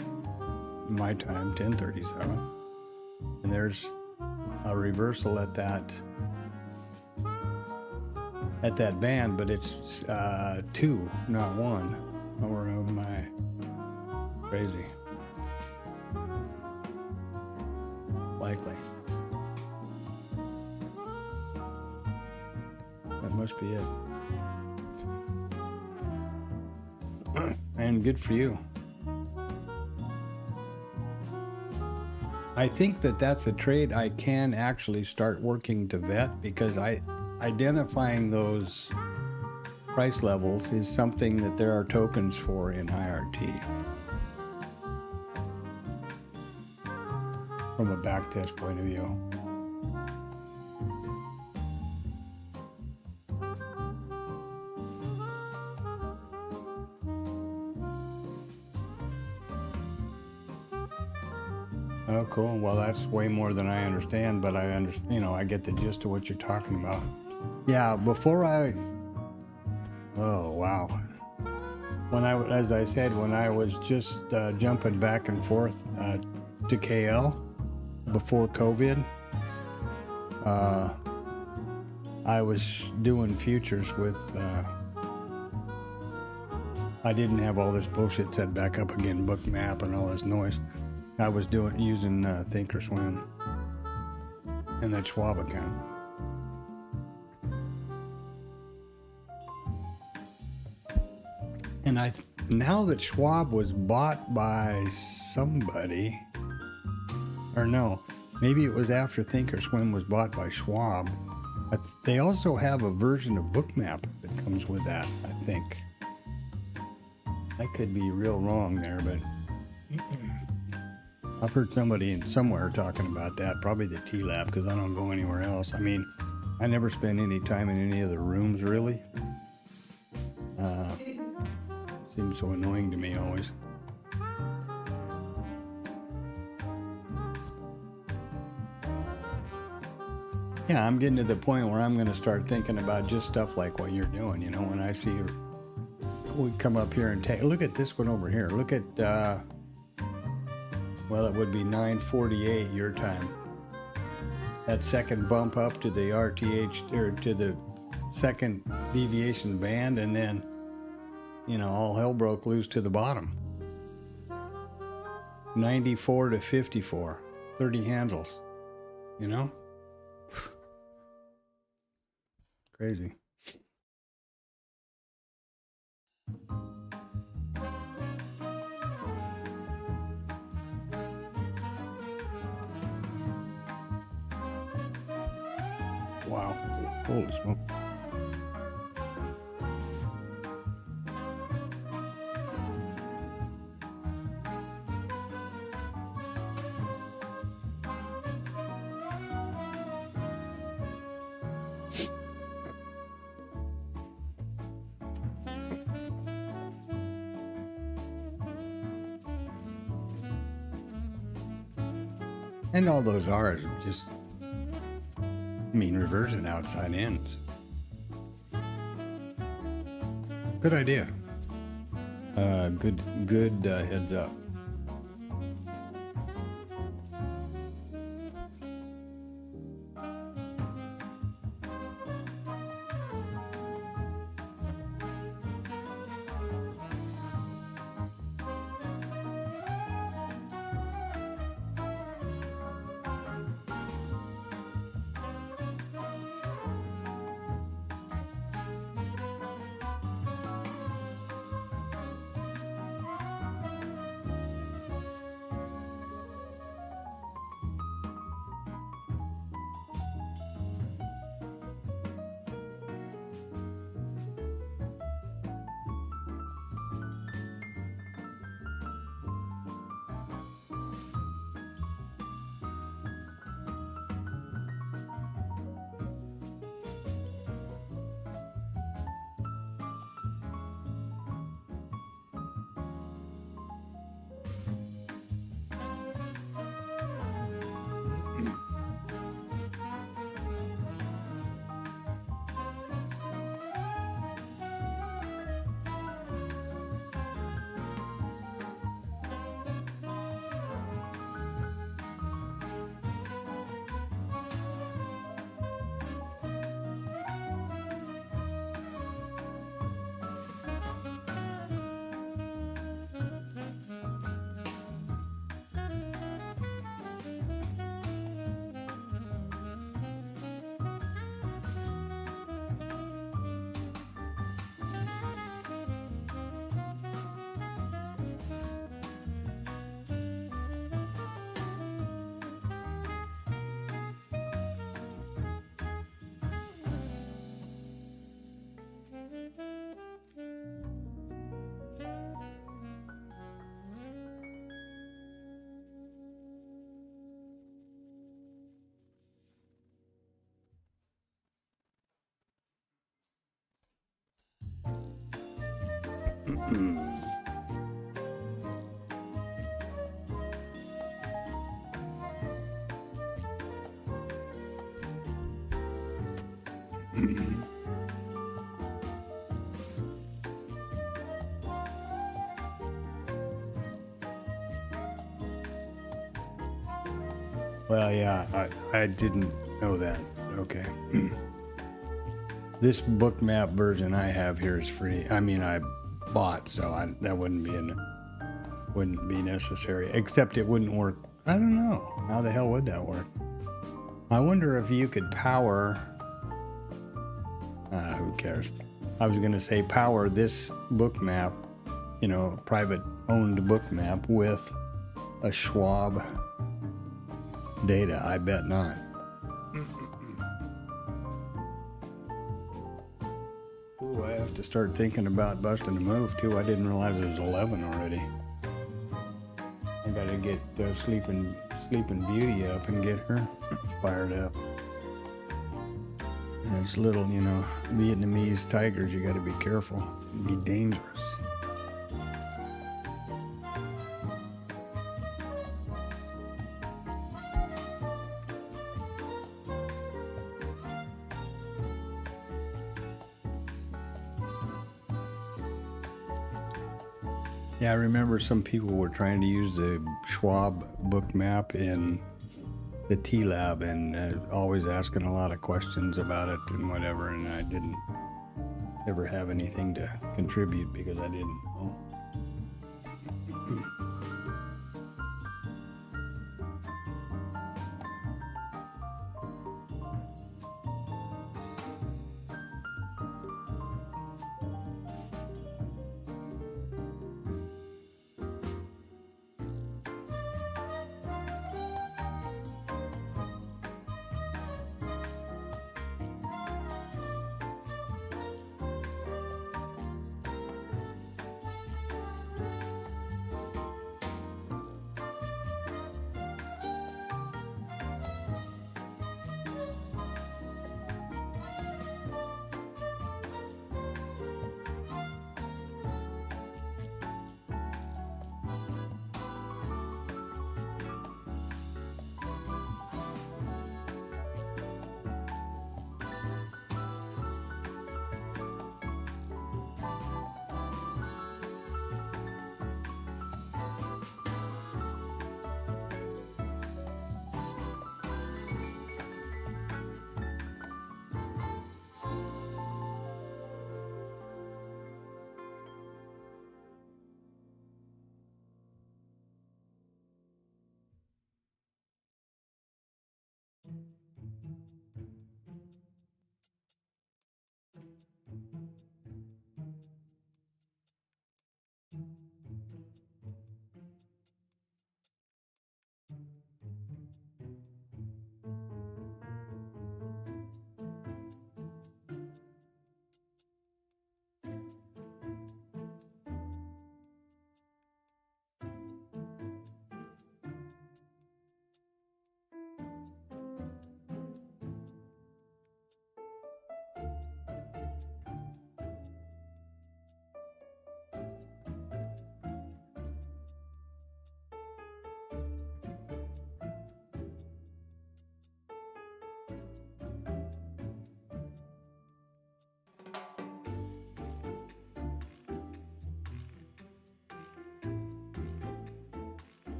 My time, 1037. And there's a reversal at that band, but it's 2, not 1. Or am I crazy? Likely. That must be it. And good for you. I think that that's a trade I can actually start working to vet, because identifying those price levels is something that there are tokens for in IRT. From a backtest point of view. Oh, cool. Well, that's way more than I understand, but I understand, you know, I get the gist of what you're talking about. Yeah, oh, wow. As I said, when I was just jumping back and forth to KL before COVID, I was doing futures with, I didn't have all this bullshit set back up again, Bookmap and all this noise. I was using Thinkorswim and that Schwab account. And now that Schwab was bought by somebody, or no, maybe it was after Thinkorswim was bought by Schwab, but they also have a version of Bookmap that comes with that, I think. I could be real wrong there, but I've heard somebody somewhere talking about that, probably the TLab, because I don't go anywhere else. I mean, I never spend any time in any of the rooms, really. Seems so annoying to me always. Yeah, I'm getting to the point where I'm going to start thinking about just stuff like what you're doing. You know, when I see we come up here and take, look at this one over here. Look at, well, it would be 9:48 your time. That second bump up to the RTH, or to the second deviation band, and then, you know, all hell broke loose to the bottom. 94 to 54, 30 handles, you know? Crazy. Wow, holy smoke. And all those R's are just mean reversion outside ends. Good idea. Good heads up. Well, yeah, I didn't know that. Okay. This bookmap version I have here is free. I mean, I bought, so that wouldn't be necessary. Except it wouldn't work. I don't know. How the hell would that work? I wonder if you could power. Who cares? I was going to say power this bookmap, private owned bookmap with a Schwab data. I bet not. Ooh, I have to start thinking about busting a move too. I didn't realize it was 11 already. I gotta get Sleeping Beauty up and get her fired up. Those little, Vietnamese tigers, you gotta be careful. It'd be dangerous. Yeah, I remember some people were trying to use the Schwab book map in the TLab and always asking a lot of questions about it and whatever, and I didn't ever have anything to contribute because I didn't know.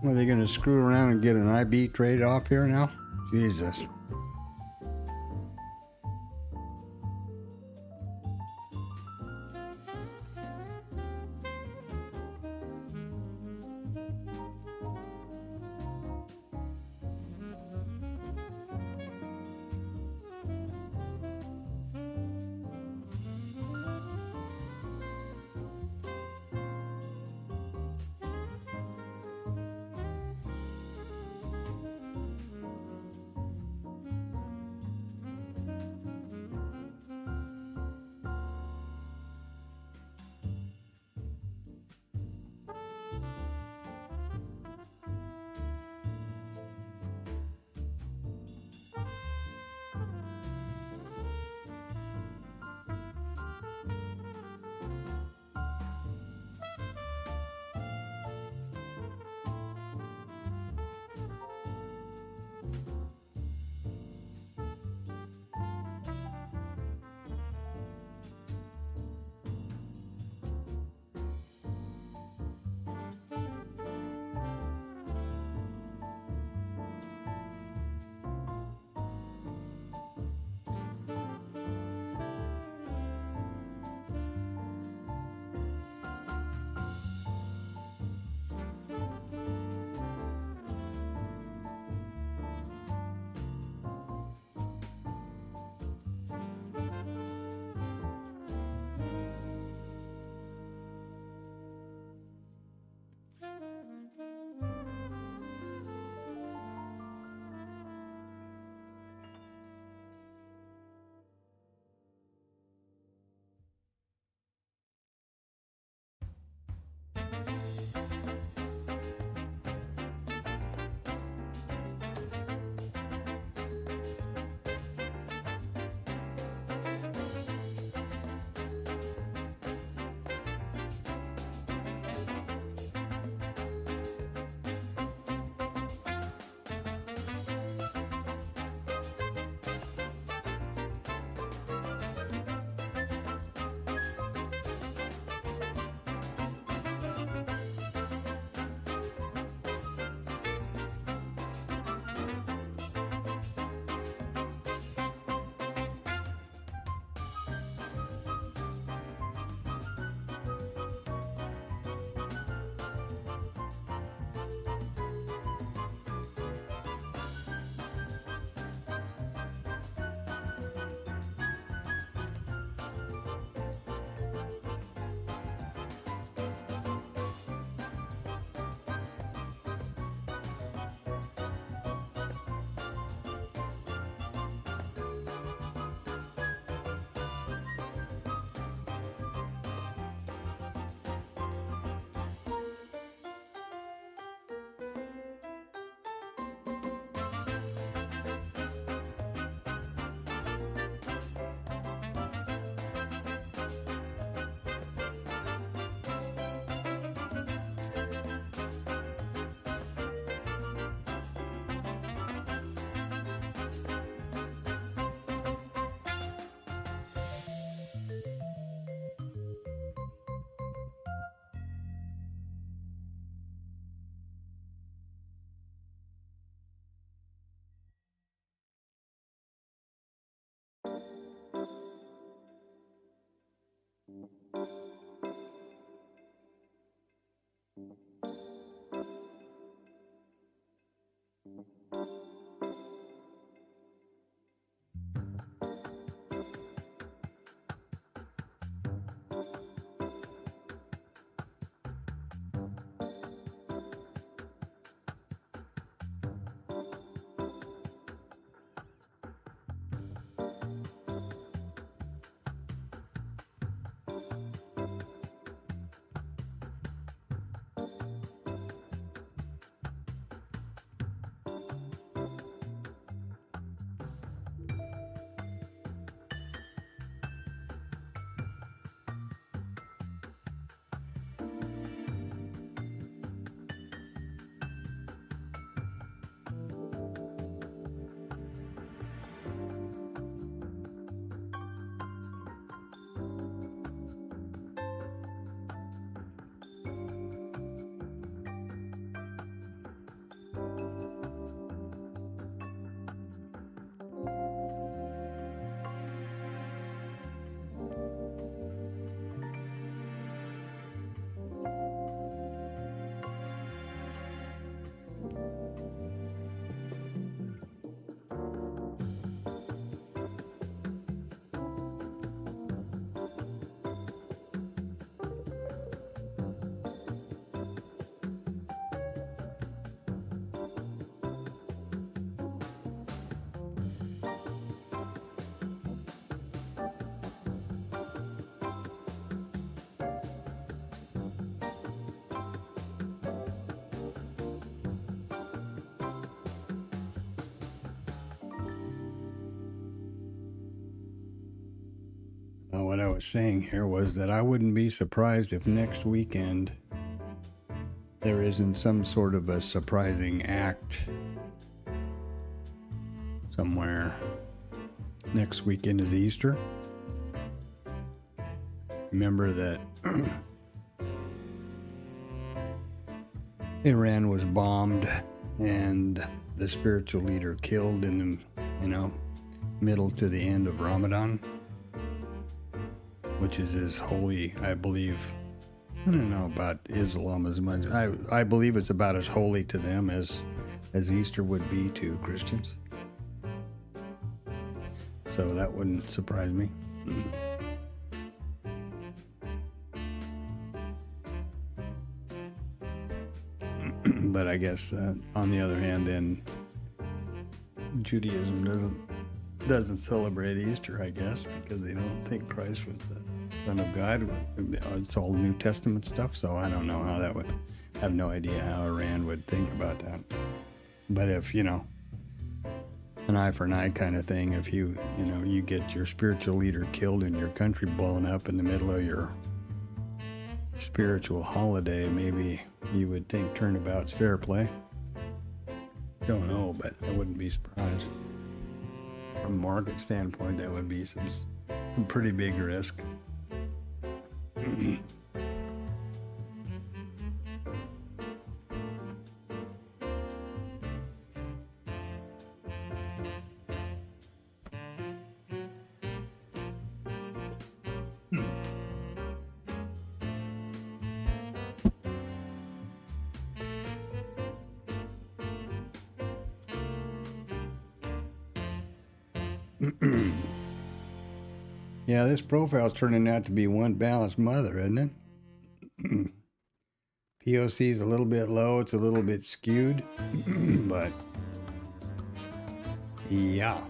Are they going to screw around and get an IB trade off here now? Jesus. What I was saying here was that I wouldn't be surprised if next weekend there isn't some sort of a surprising act somewhere. Next weekend is Easter. Remember that Iran was bombed and the spiritual leader killed in the, middle to the end of Ramadan, which is as holy, I believe. I don't know about Islam as much. I believe it's about as holy to them as Easter would be to Christians. So that wouldn't surprise me. But I guess on the other hand, then Judaism doesn't celebrate Easter, I guess, because they don't think Christ was the Son of God. It's all New Testament stuff, so I don't know how that would. I have no idea how Iran would think about that. But if an eye for an eye kind of thing, if you get your spiritual leader killed and your country blown up in the middle of your spiritual holiday, maybe you would think turnabout's fair play. Don't know, but I wouldn't be surprised. From a market standpoint, that would be some pretty big risk. Yeah, this profile's turning out to be one balanced mother, isn't it? POC is a little bit low, it's a little bit skewed, but yeah.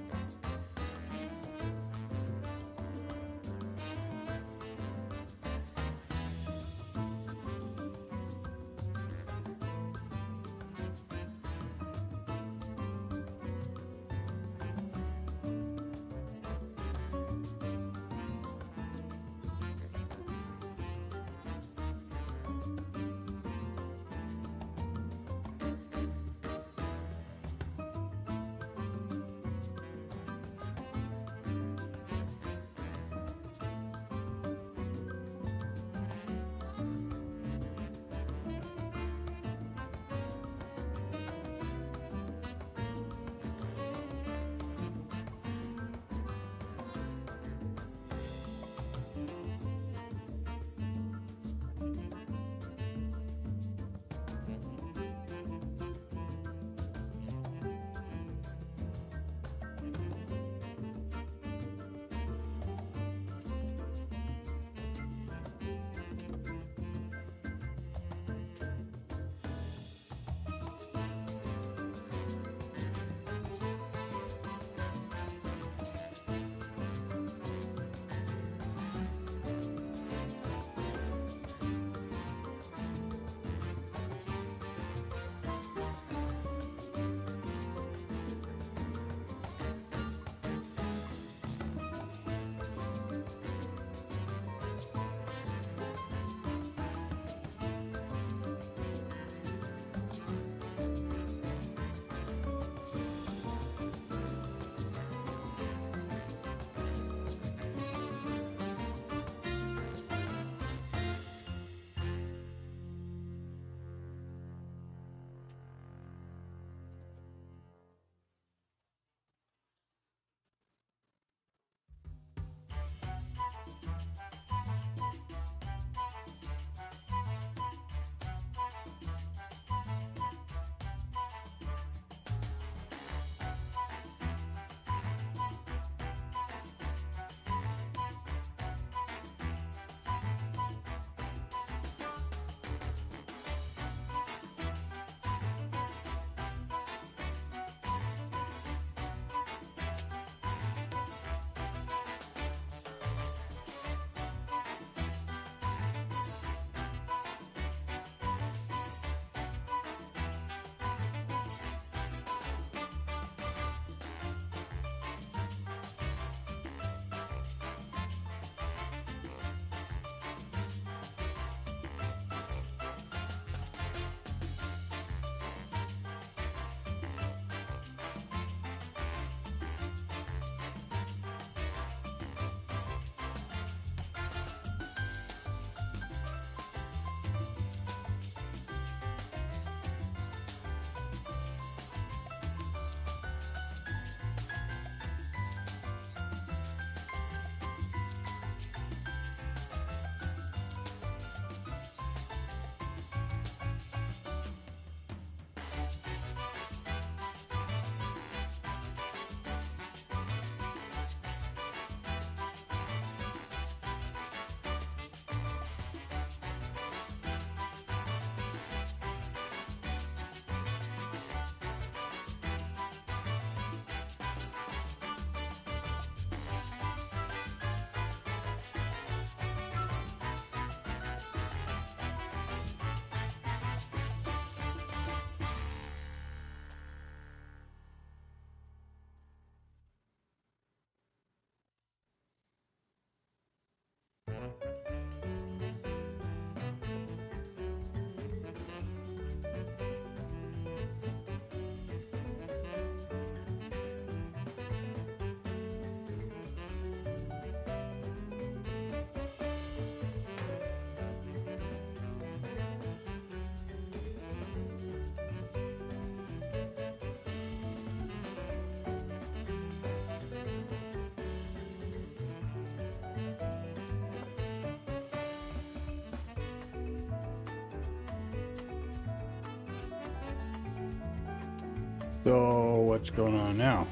So what's going on now?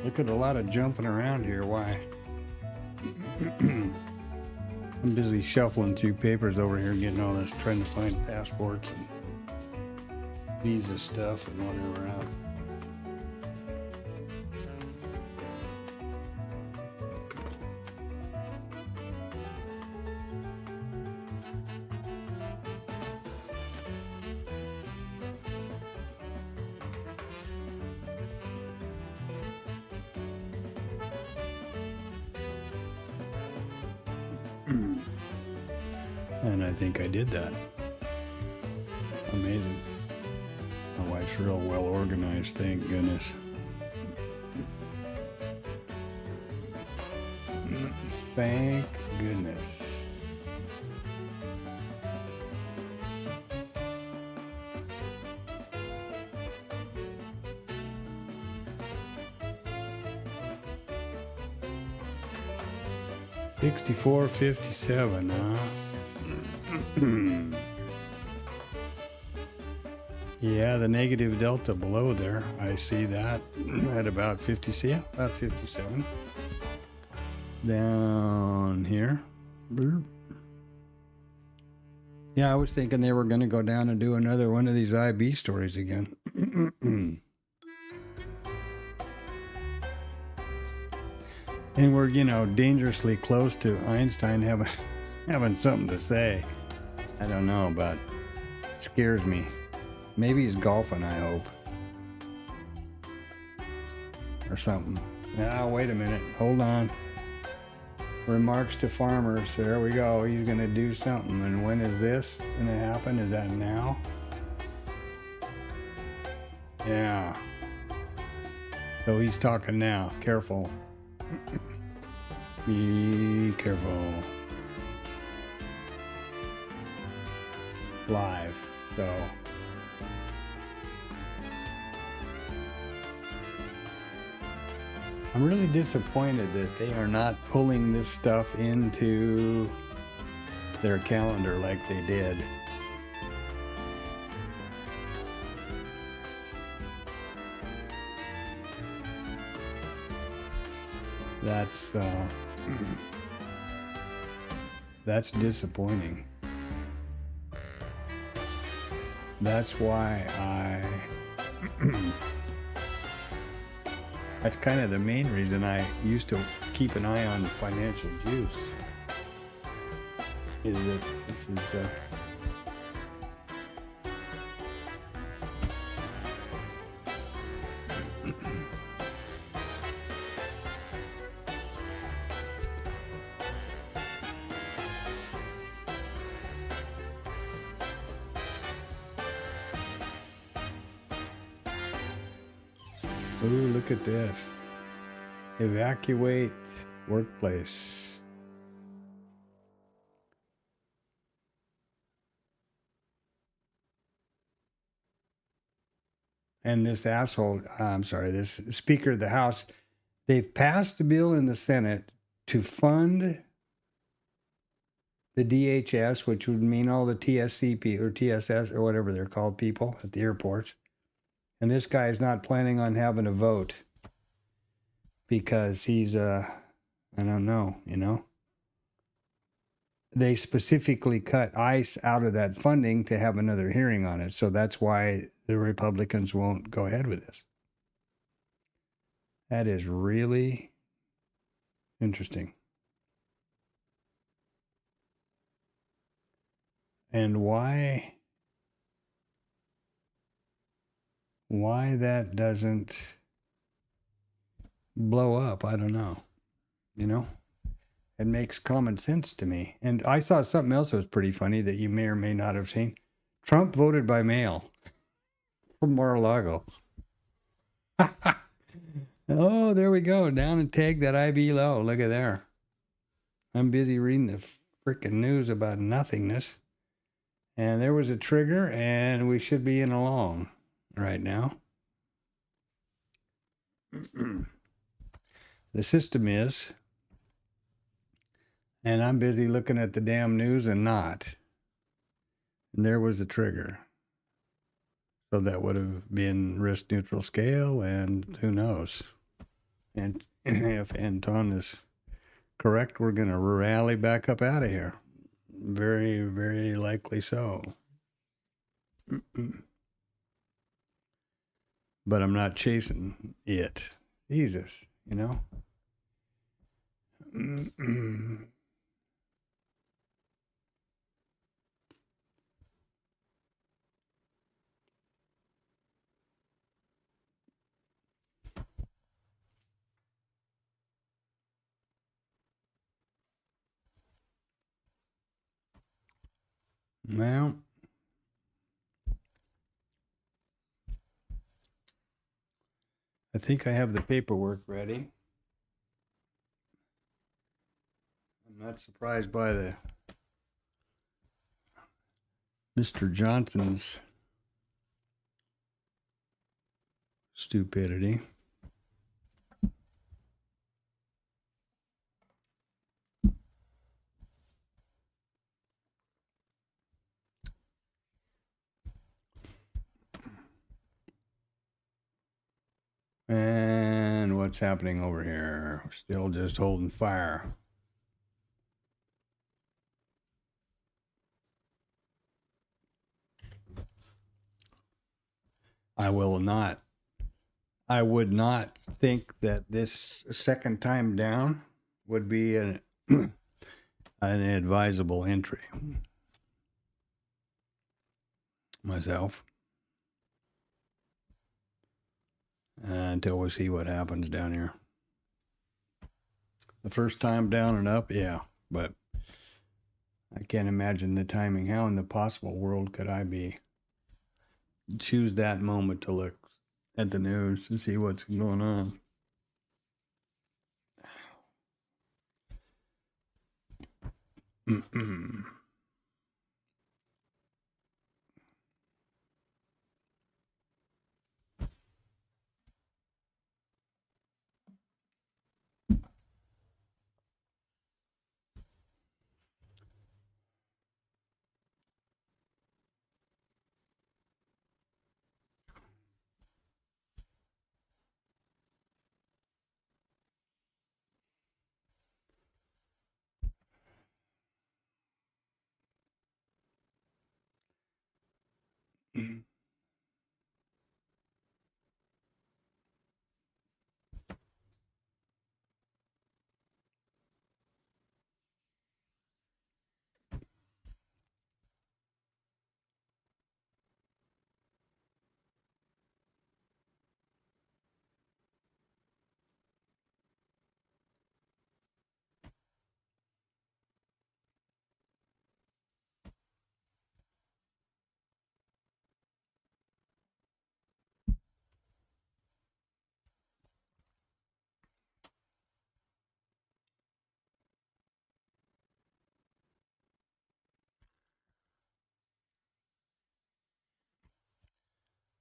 Look at a lot of jumping around here. Why? I'm busy shuffling through papers over here, getting all this, trying to find passports and visa stuff and whatever out. And I think I did that. Amazing. My wife's real well organized, thank goodness. Thank goodness. $64.57, huh? Yeah, the negative delta below there. I see that at about 50. Yeah, about 57. Down here. Boop. Yeah, I was thinking they were going to go down and do another one of these IB stories again. And we're, dangerously close to Einstein having something to say. I don't know, but it scares me. Maybe he's golfing, I hope. Or something. Now, wait a minute. Hold on. Remarks to farmers. There we go. He's going to do something. And when is this going to happen? Is that now? Yeah. So he's talking now. Careful. Be careful. Live. So. I'm really disappointed that they are not pulling this stuff into their calendar like they did. That's disappointing. That's why that's kind of the main reason I used to keep an eye on Financial Juice. Is that this is ooh, look at this. Evacuate workplace. And this asshole, this Speaker of the House, they've passed a bill in the Senate to fund the DHS, which would mean all the TSCP or TSS or whatever they're called people at the airports. And this guy is not planning on having a vote because he's, I don't know, They specifically cut ICE out of that funding to have another hearing on it. So that's why the Republicans won't go ahead with this. That is really interesting. And why that doesn't blow up, I don't know. It makes common sense to me. And I saw something else that was pretty funny that you may or may not have seen. Trump voted by mail from Mar-a-Lago. Oh, there we go. Down and tag that IB low. Look at there. I'm busy reading the freaking news about nothingness. And there was a trigger, and we should be in along right now. The system is, and I'm busy looking at the damn news and not. And there was the trigger. So that would have been risk neutral scale, and who knows? And if Anton is correct, we're going to rally back up out of here. Very, very likely so. But I'm not chasing it. Jesus, you know? Well, I think I have the paperwork ready. I'm not surprised by the Mr. Johnson's stupidity. And what's happening over here? We're still just holding fire. I would not think that this second time down would be an advisable entry. Myself. Until we see what happens down here. The first time down and up, yeah, but I can't imagine the timing. How in the possible world could I choose that moment to look at the news and see what's going on?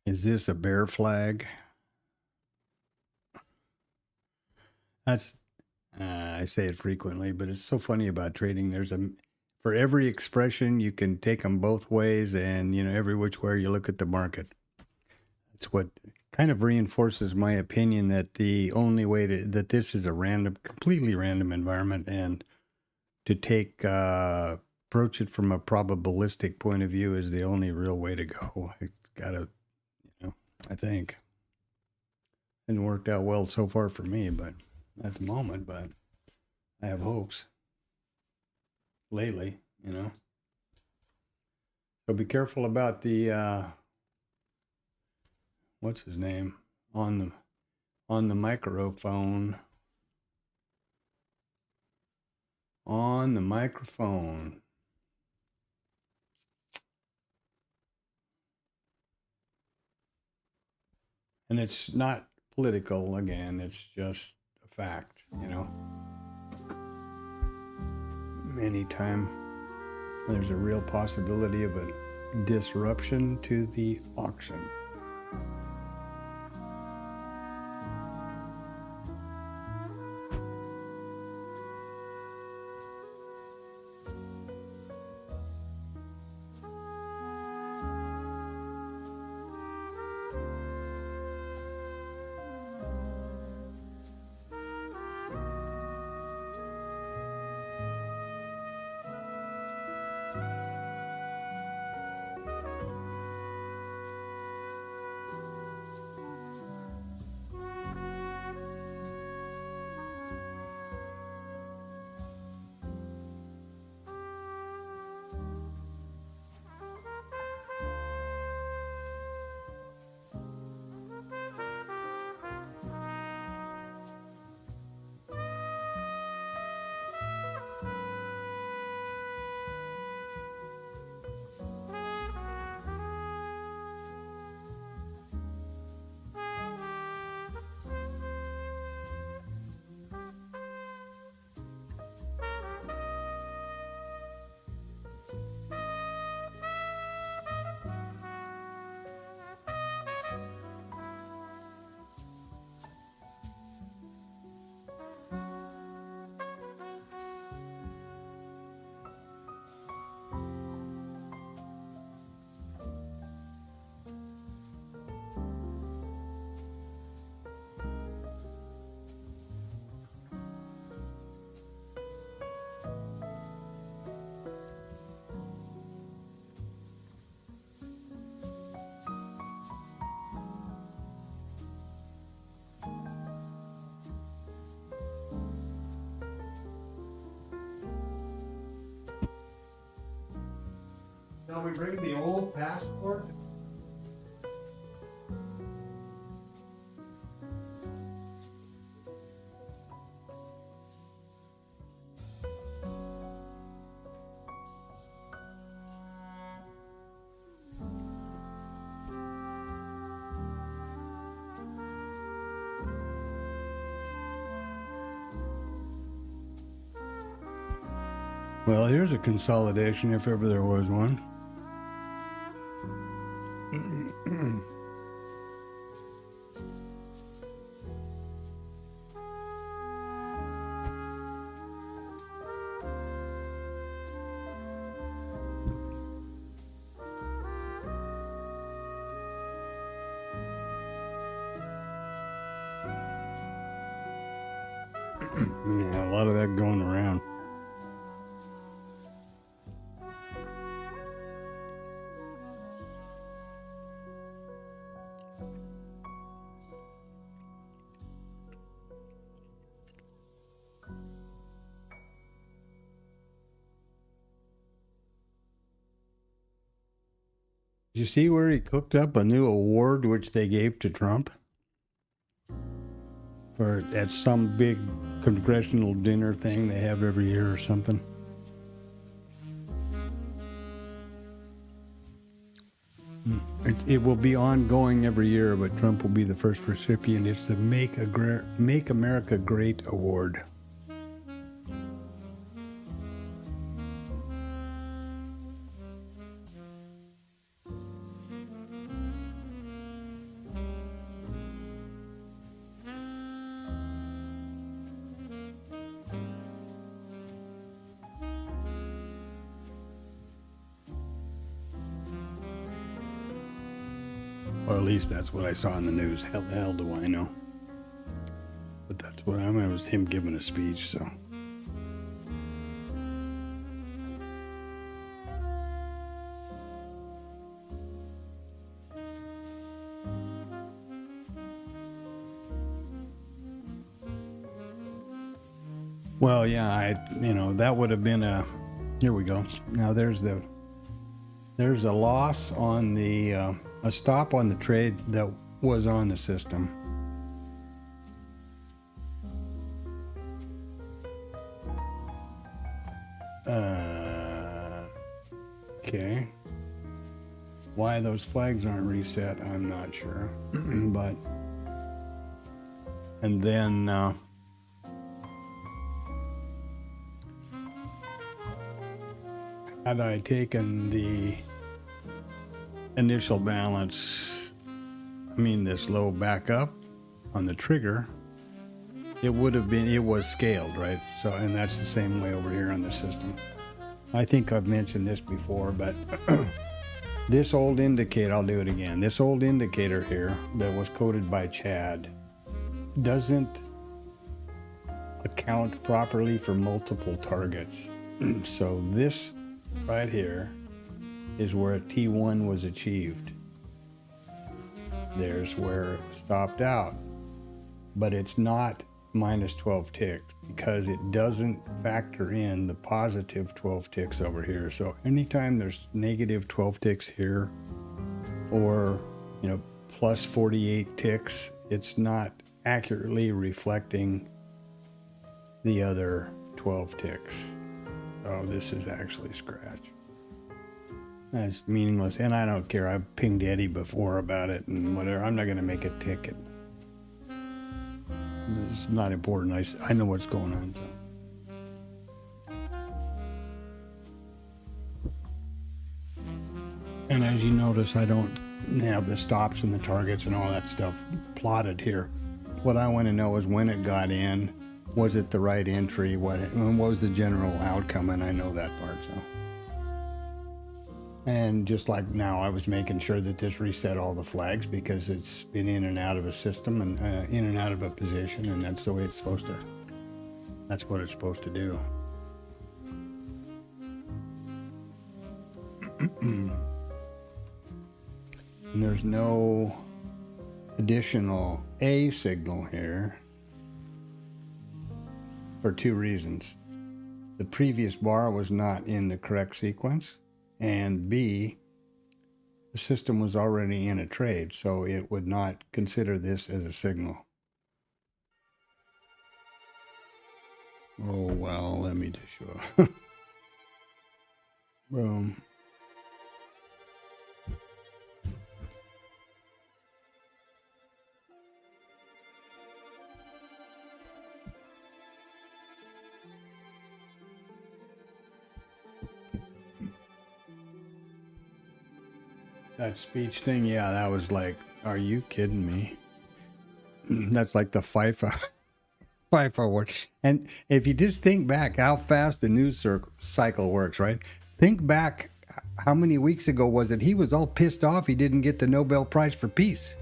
Is this a bear flag? That's I say it frequently, but it's so funny about trading. For every expression, you can take them both ways, and every which way you look at the market. That's what kind of reinforces my opinion that the only way that this is a completely random environment, and to approach it from a probabilistic point of view is the only real way to go. It's gotta, I think. Hasn't worked out well so far for me, but at the moment, but I have hopes. Lately, So be careful about the what's his name on the microphone. On the microphone. And it's not political, again, it's just a fact, Anytime there's a real possibility of a disruption to the auction. Shall we bring the old passport? Well, here's a consolidation if ever there was one. Yeah, a lot of that going around. Did you see where he cooked up a new award which they gave to Trump? For at some big congressional dinner thing they have every year or something. It will be ongoing every year, but Trump will be the first recipient. It's the Make America Great Award. Or at least that's what I saw in the news. Hell, the hell do I know? But that's what I mean. It was him giving a speech, so. Well, yeah, that would have been a. Here we go. Now there's a loss on the a stop on the trade that was on the system. Okay. Why those flags aren't reset, I'm not sure. But and then had I taken the initial balance, this low back up on the trigger, it was scaled, right? So, and that's the same way over here on the system. I think I've mentioned this before, but this old indicator, I'll do it again. This old indicator here that was coded by Chad doesn't account properly for multiple targets. So this right here is where a T1 was achieved. There's where it stopped out, but it's not minus 12 ticks because it doesn't factor in the positive 12 ticks over here. So anytime there's negative 12 ticks here or plus 48 ticks, it's not accurately reflecting the other 12 ticks. So this is actually scratch. That's meaningless, and I don't care. I've pinged Eddie before about it and whatever. I'm not going to make a ticket. It's not important. I know what's going on. So. And as you notice, I don't have the stops and the targets and all that stuff plotted here. What I want to know is when it got in, was it the right entry? What was the general outcome? And I know that part, so. And just like now, I was making sure that this reset all the flags because it's been in and out of a system and in and out of a position, and that's the way it's supposed to. That's what it's supposed to do. And there's no additional A signal here for two reasons. The previous bar was not in the correct sequence, and B, the system was already in a trade, so it would not consider this as a signal. Oh, well, let me just show. Boom. That speech thing, yeah, that was like, are you kidding me? That's like the FIFA word. And if you just think back how fast the news cycle works, right? Think back, how many weeks ago was it? He was all pissed off he didn't get the Nobel Prize for Peace.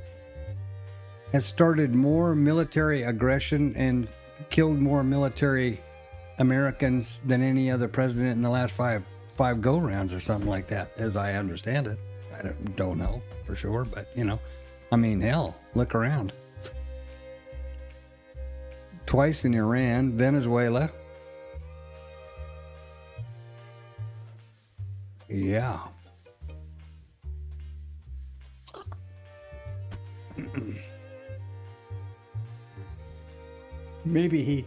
Has started more military aggression and killed more military Americans than any other president in the last five go-rounds or something like that, as I understand it. I don't know for sure, but, you know, I mean, hell, look around. Twice in Iran, Venezuela. Yeah. Maybe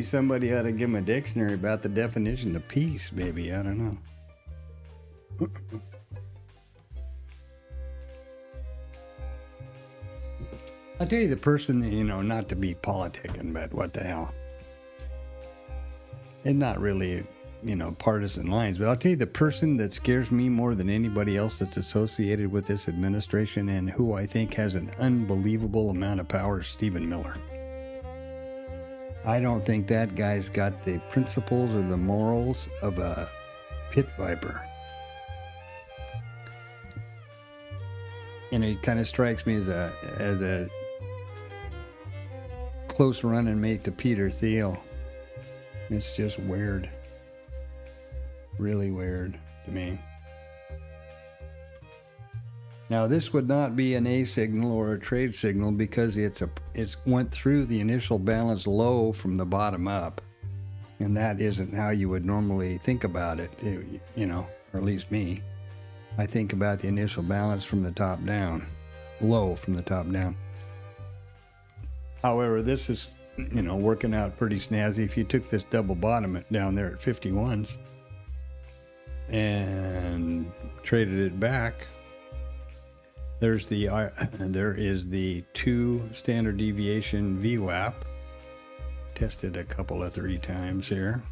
somebody ought to give him a dictionary about the definition of peace, maybe. I don't know. I'll tell you the person, you know, not to be politicking, but what the hell. And not really, you know, partisan lines, but I'll tell you the person that scares me more than anybody else that's associated with this administration and who I think has an unbelievable amount of power is Stephen Miller. I don't think that guy's got the principles or the morals of a pit viper. And it kind of strikes me as a close running mate to Peter Thiel. It's just weird. Really weird to me. Now, this would not be an A signal or a trade signal because it's went through the initial balance low from the bottom up. And that isn't how you would normally think about it, you know, or at least me. I think about the initial balance from the top down, low from the top down. However, this is, you know, working out pretty snazzy. If you took this double bottom down there at 51s and traded it back, there is the 2 standard deviation VWAP. Tested a couple of 3 times here.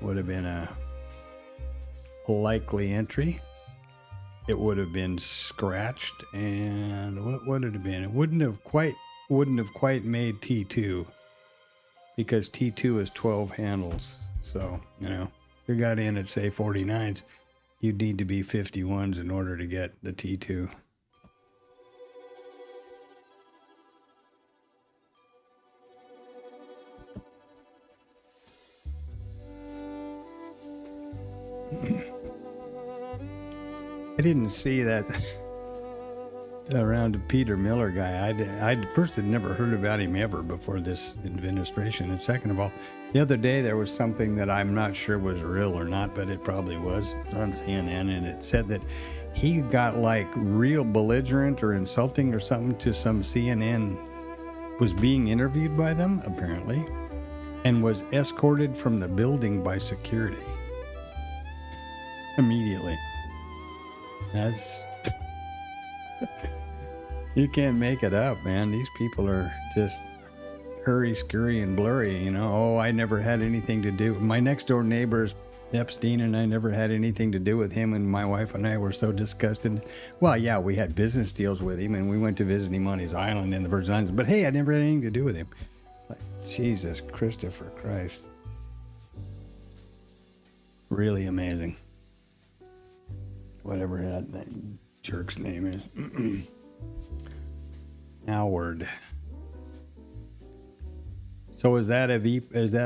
Would have been a likely entry. It would have been scratched, and what would it have been? It wouldn't have quite made T2 because T2 is 12 handles. So, you know, if you got in at say 49s, you'd need to be 51s in order to get the T2. I didn't see that around Peter Miller guy. I first had never heard about him ever before this administration. And second of all, the other day there was something that I'm not sure was real or not, but it probably was on CNN, and it said that he got like real belligerent or insulting or something to some CNN, was being interviewed by them apparently, and was escorted from the building by security immediately. That's you can't make it up, man. These people are just hurry, scurry, and blurry, you know. Oh, I never had anything to do. My next door neighbor's Epstein, and I never had anything to do with him, and my wife and I were so disgusted. Well, yeah, we had business deals with him, and we went to visit him on his island in the Virgin Islands, but hey, I never had anything to do with him. Like, Jesus Christopher Christ. Really amazing. Whatever that jerk's name is. Howard. So is that a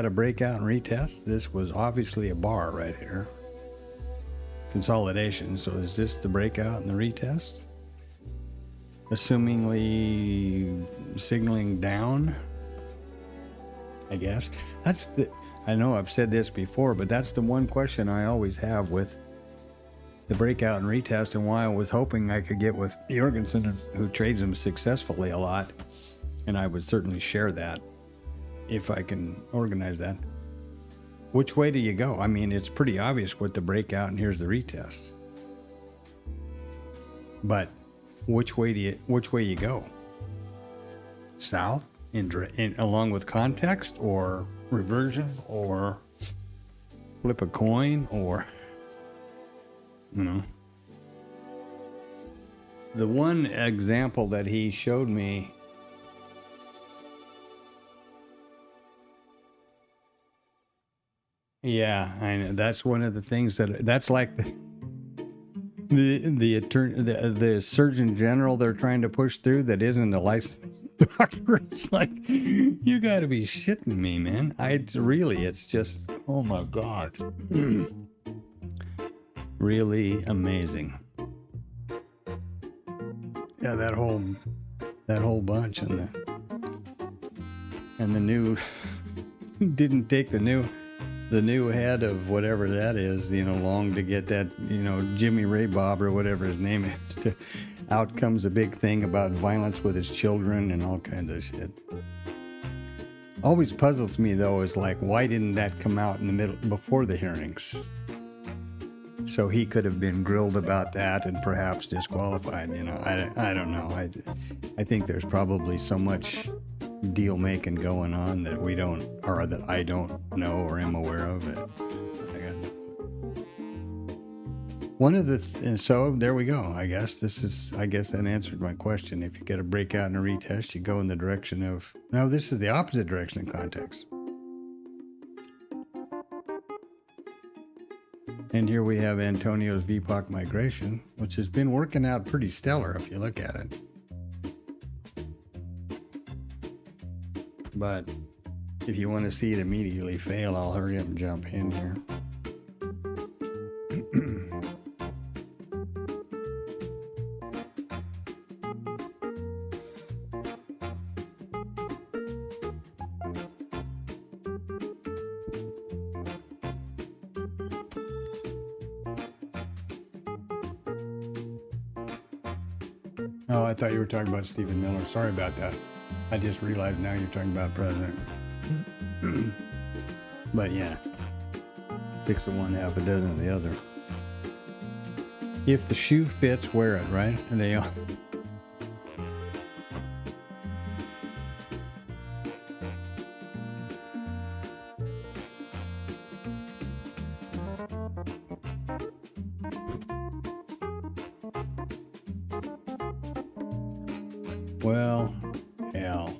breakout and retest? This was obviously a bar right here. Consolidation. So is this the breakout and the retest? Assumingly signaling down, I guess. I know I've said this before, but that's the one question I always have with the breakout and retest, and why I was hoping I could get with Jorgensen, who trades them successfully a lot, and I would certainly share that if I can organize that. Which way do you go? I mean, it's pretty obvious what the breakout and here's the retest. But which way you go? South along with context, or reversion, or flip a coin, or the one example that he showed me, yeah, I know, that's one of the things that's like the Surgeon General they're trying to push through that isn't a licensed doctor. It's like, you got to be shitting me, man. It's just, oh my God. Really amazing. Yeah, that whole bunch and the new didn't take the new head of whatever that is, long to get that, Jimmy Ray Bob or whatever his name is, out comes a big thing about violence with his children and all kinds of shit. Always puzzles me though, is like, why didn't that come out in the middle before the hearings? So he could have been grilled about that and perhaps disqualified. I don't know. I think there's probably so much deal making going on that we don't, or that I don't know or am aware of it. So there we go. I guess that answered my question. If you get a breakout and a retest, you go in the direction of, no, this is the opposite direction in context. And here we have Antonio's VPOC migration, which has been working out pretty stellar if you look at it. But if you want to see it immediately fail, I'll hurry up and jump in here. Oh, I thought you were talking about Stephen Miller. Sorry about that. I just realized now you're talking about President. But yeah, 6 of one, half a dozen of the other. If the shoe fits, wear it, right? And they all. Well, hell.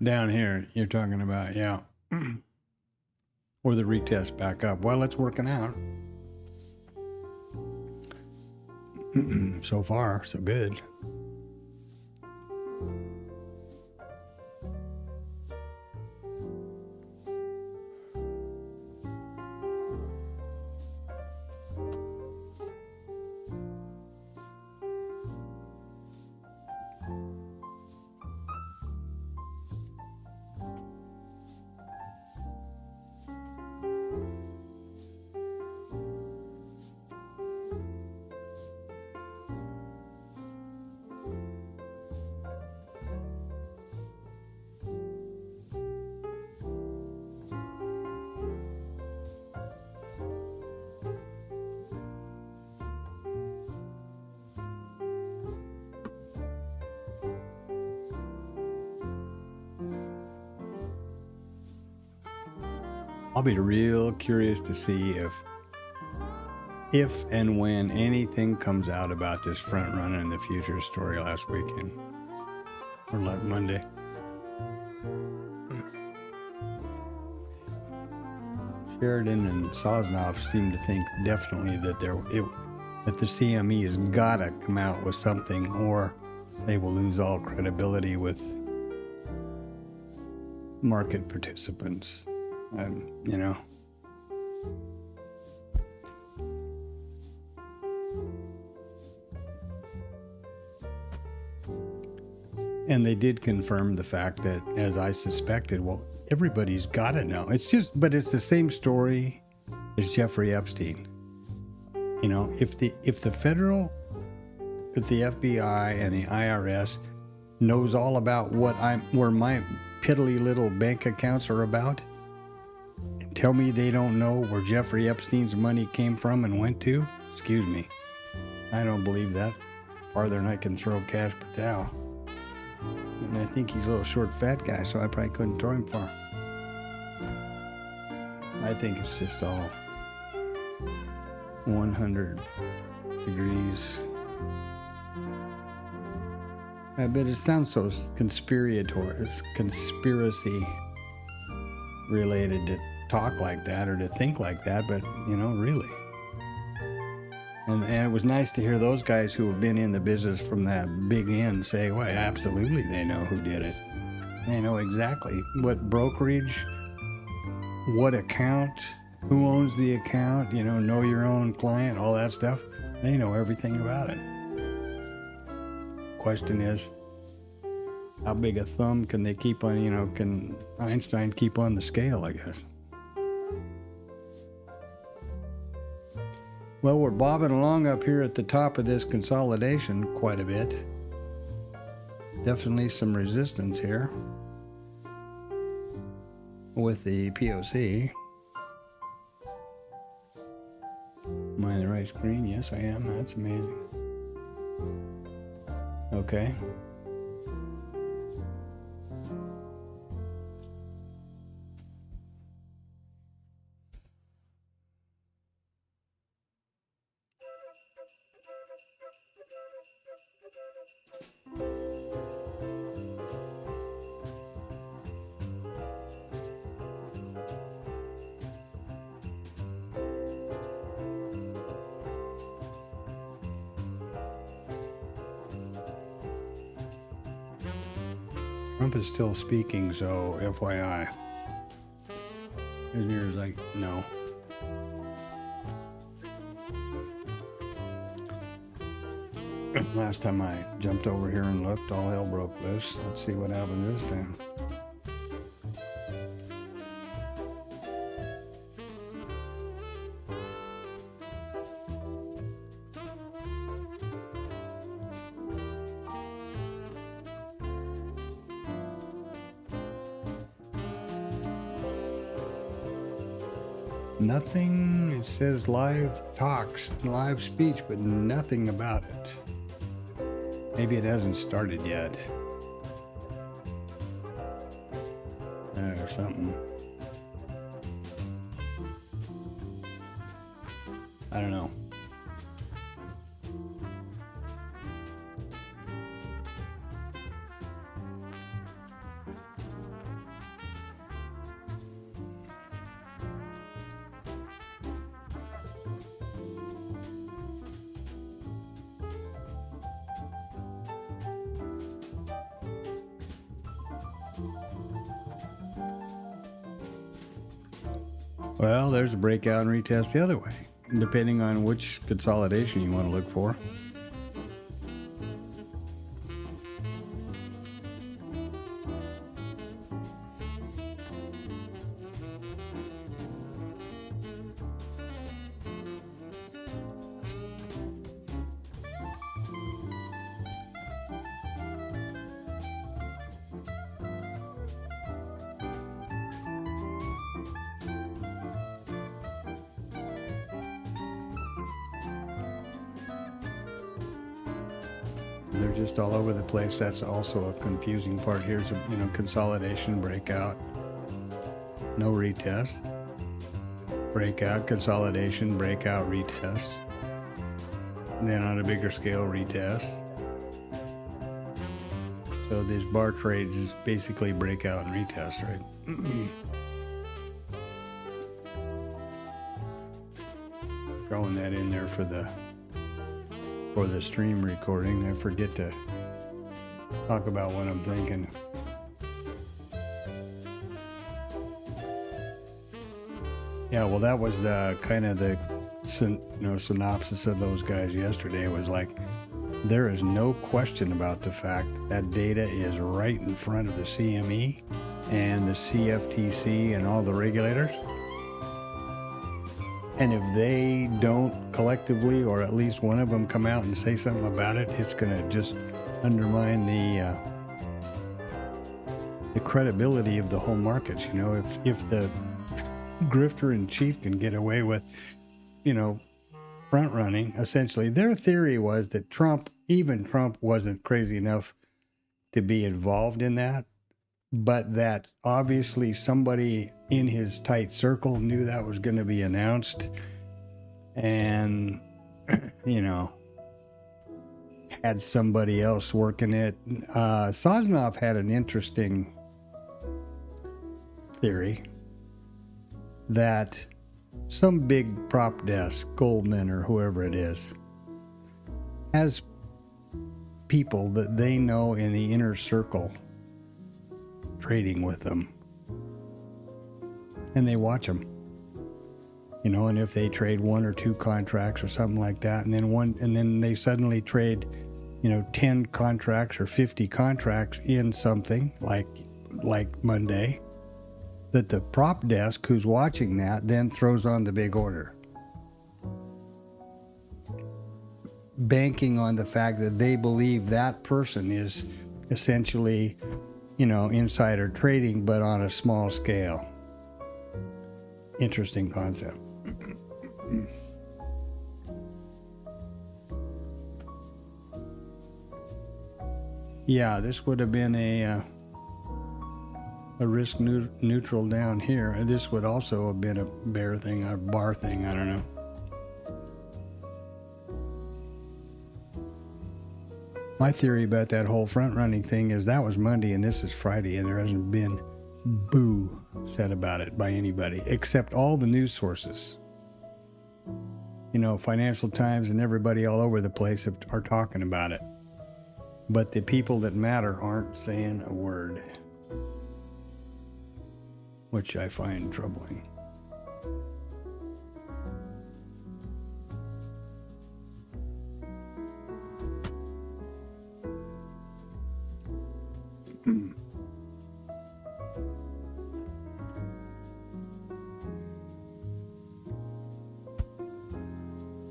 Down here, you're talking about, yeah. Or the retest back up. Well, it's working out. So far, so good. I'll be real curious to see if and when anything comes out about this front running in the future story last weekend or like Monday. Sheridan and Sosnoff seem to think definitely that that the CME has got to come out with something, or they will lose all credibility with market participants. You know. And they did confirm the fact that, as I suspected, well, everybody's got to know. It's just, but it's the same story as Jeffrey Epstein. You know, if the FBI and the IRS knows all about where my piddly little bank accounts are about, and tell me they don't know where Jeffrey Epstein's money came from and went to, excuse me, I don't believe that. Farther than I can throw Cash Patel. And I think he's a little short, fat guy, so I probably couldn't throw him far. I think it's just all 100 degrees. But it sounds so conspiracy related to talk like that or to think like that, but, you know, really. And it was nice to hear those guys who have been in the business from that big end say, well, absolutely, they know who did it. They know exactly what brokerage, what account, who owns the account, you know your own client, all that stuff. They know everything about it. Question is, how big a thumb can they keep on, you know, can Einstein keep on the scale, I guess? Well, we're bobbing along up here at the top of this consolidation quite a bit. Definitely some resistance here with the POC. Am I in the right screen? Yes, I am. That's amazing. Okay. Trump is still speaking, so FYI. Engineer's like, no. Last time I jumped over here and looked, all hell broke loose. Let's see what happened this time. Nothing, it says live talks, live speech, but nothing about it. Maybe it hasn't started yet. Or something. I don't know. Well, there's a breakout and retest the other way, depending on which consolidation you want to look for. They're just all over the place. That's also a confusing part. Here's a, consolidation, breakout, no retest, breakout, consolidation, breakout, retest, and then on a bigger scale, retest. So these bar trades is basically breakout and retest, right? Throwing that in there for the stream recording. I forget to talk about what I'm thinking. Yeah, well, that was kind of the synopsis of those guys yesterday. It was like, there is no question about the fact that data is right in front of the CME and the CFTC and all the regulators. And if they don't collectively, or at least one of them, come out and say something about it, it's going to just undermine the credibility of the whole markets. You know, if the grifter in chief can get away with, front running, essentially, their theory was that Trump wasn't crazy enough to be involved in that, but that obviously somebody in his tight circle knew that was going to be announced and, had somebody else working it. Sosnoff had an interesting theory that some big prop desk, Goldman or whoever it is, has people that they know in the inner circle trading with them, and they watch them, and if they trade 1 or 2 contracts or something like that, and then they suddenly trade 10 contracts or 50 contracts in something like Monday, that the prop desk who's watching that then throws on the big order, banking on the fact that they believe that person is essentially, insider trading, but on a small scale. Interesting concept. Yeah, this would have been a risk neutral down here. This would also have been a bear thing, a bar thing, I don't know. My theory about that whole front running thing is that was Monday and this is Friday, and there hasn't been boo said about it by anybody except all the news sources. Financial Times and everybody all over the place are talking about it. But the people that matter aren't saying a word, which I find troubling.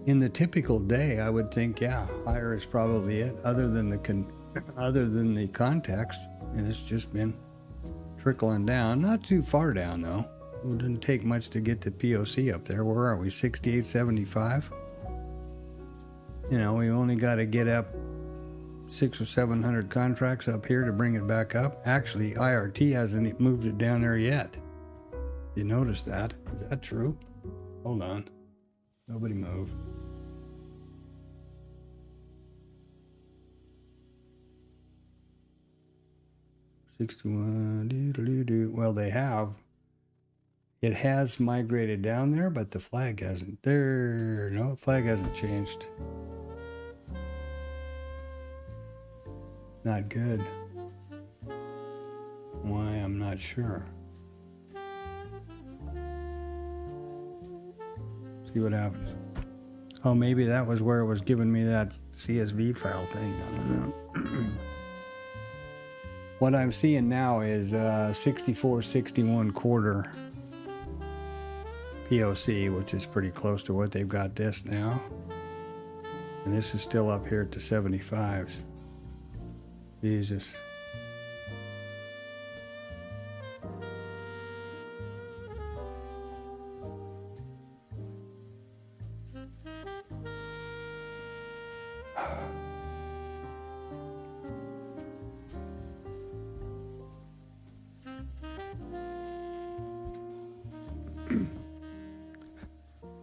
In the typical day, I would think, higher is probably it, other than the context, and it's just been trickling down. Not too far down, though. It didn't take much to get the POC up there. Where are we? 68.75? We only got to get up 600 or 700 contracts up here to bring it back up. Actually, IRT hasn't moved it down there yet. You notice that? Is that true? Hold on. Nobody move. $61. Well, they have. It has migrated down there, but the flag hasn't. No, the flag hasn't changed. Not good. Why, I'm not sure. See what happens. Oh, maybe that was where it was giving me that CSV file thing. I don't know. What I'm seeing now is 64.61 quarter POC, which is pretty close to what they've got this now. And this is still up here at the 75s. Jesus.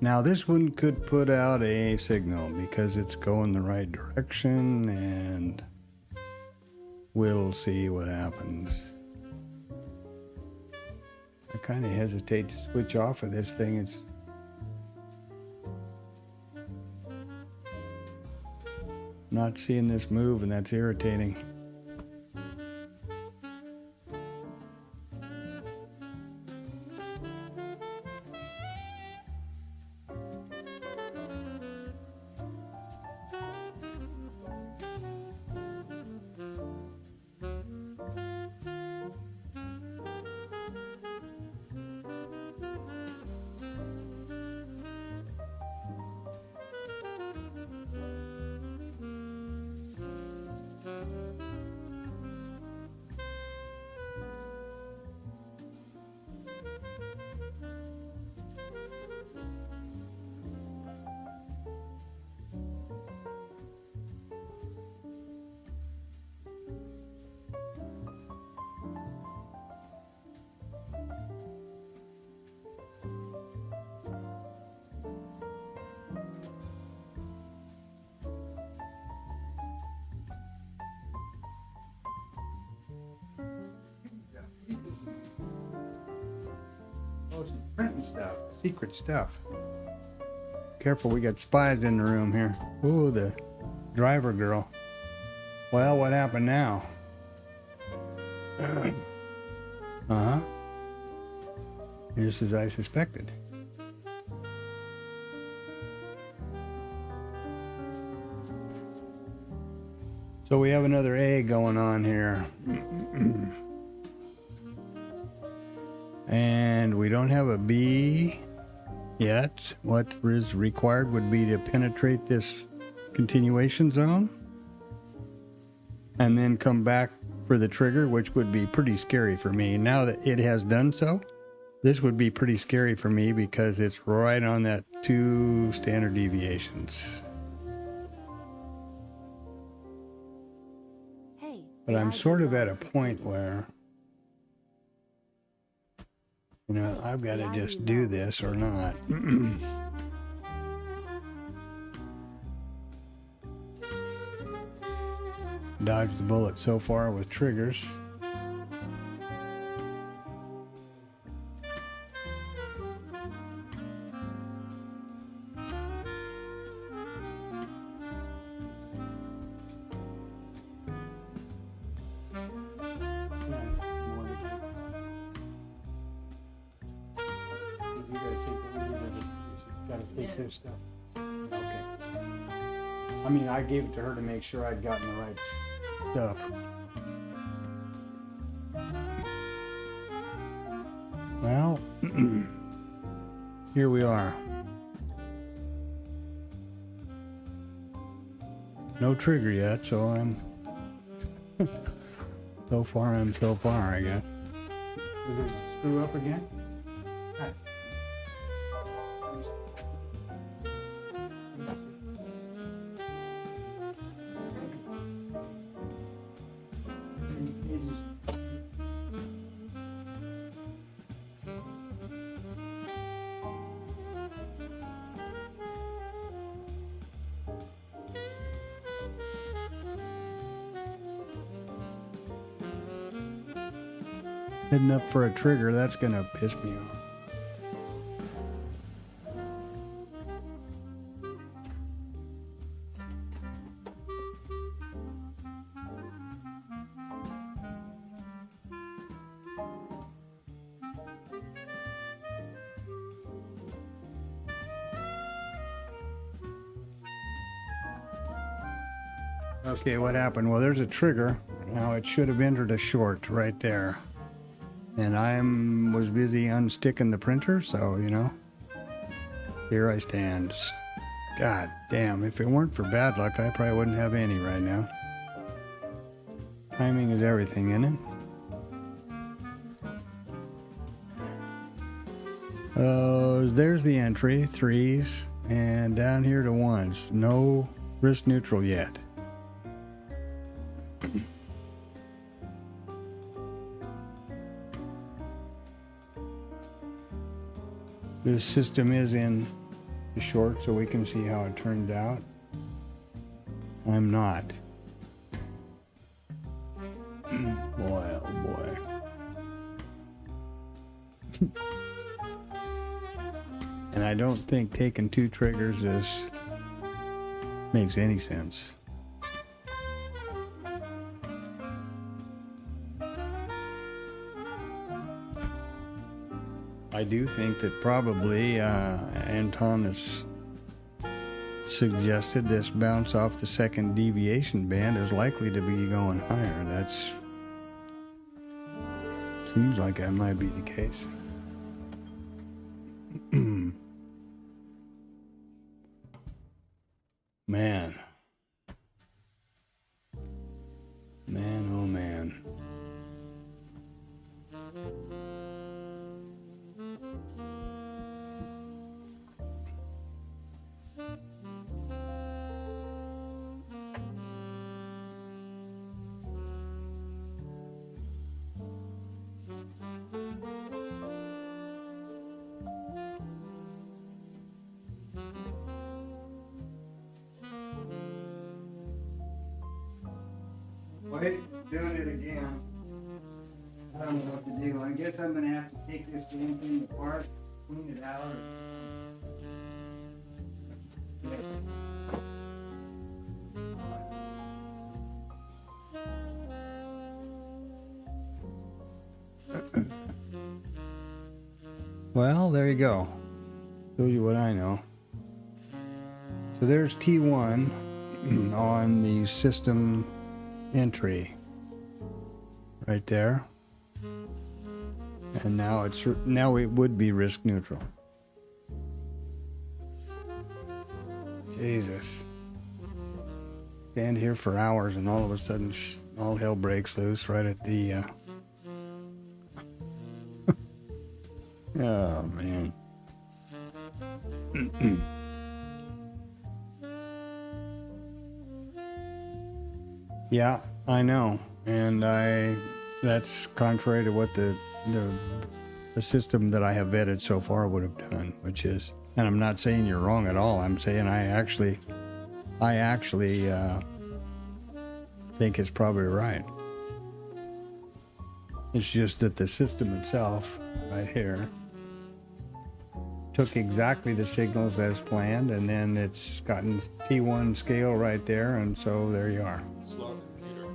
Now this one could put out a signal because it's going the right direction, and we'll see what happens. I kind of hesitate to switch off of this thing. It's not seeing this move, and that's irritating. Oh, she's printing stuff. Secret stuff. Careful, we got spies in the room here. Ooh, the driver girl. Well, what happened now? Uh-huh. Just as I suspected. So we have another A going on here. And we don't have a B yet. What is required would be to penetrate this continuation zone and then come back for the trigger, which would be pretty scary for me. Now that it has done so, this would be pretty scary for me because it's right on that 2 standard deviations. But I'm sort of at a point where, you know, I've got to just do this or not. Dodged the bullet so far with triggers. This stuff. Okay. I mean, I gave it to her to make sure I'd gotten the right stuff. Well, here we are. No trigger yet, so I'm so far, I guess. Did it screw up again? Heading up for a trigger, that's gonna piss me off. Okay, what happened? Well, there's a trigger. Now it should have entered a short right there. And I was busy unsticking the printer, so, you know, here I stand. God damn, if it weren't for bad luck, I probably wouldn't have any right now. Timing is everything, isn't it? There's the entry, 3s, and down here to 1s. No risk neutral yet. This system is in the short, so we can see how it turns out. I'm not. Boy, oh boy. And I don't think taking 2 triggers makes any sense. I do think that probably Anton has suggested this bounce off the 2nd deviation band is likely to be going higher. That's seems like that might be the case. Man, oh man. Wait, doing it again. tell me what to do. I guess I'm gonna have to take this damn thing apart, clean it out. Well, there you go. Show you what I know. So there's T1 on the system entry right there. And now it would be risk neutral. Jesus. Stand here for hours and all of a sudden all hell breaks loose right at the oh man. Yeah, I know. And that's contrary to what the system that I have vetted so far would have done, which is, and I'm not saying you're wrong at all. I'm saying I actually think it's probably right. It's just that the system itself, right here, took exactly the signals as planned, and then it's gotten T1 scale right there, and so there you are.
Slow computer.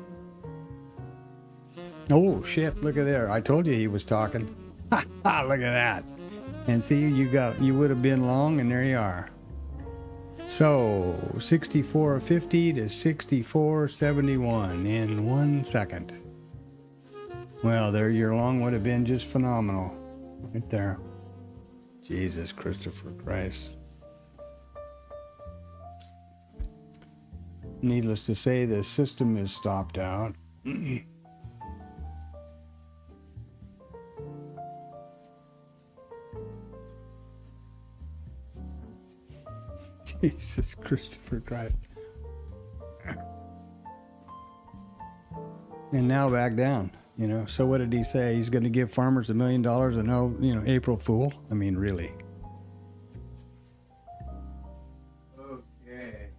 Oh shit! Look at there. I told you he was talking. Ha ha! Look at that. And see, you would have been long, and there you are. So 6450 to 6471 in 1 second. Well, there your long would have been just phenomenal, right there. Jesus, Christopher Christ. Needless to say, the system is stopped out. Jesus, Christopher Christ. And now back down, you know. So what did he say? He's going to give farmers $1 million and no, you know, April Fool? I mean, really. Okay.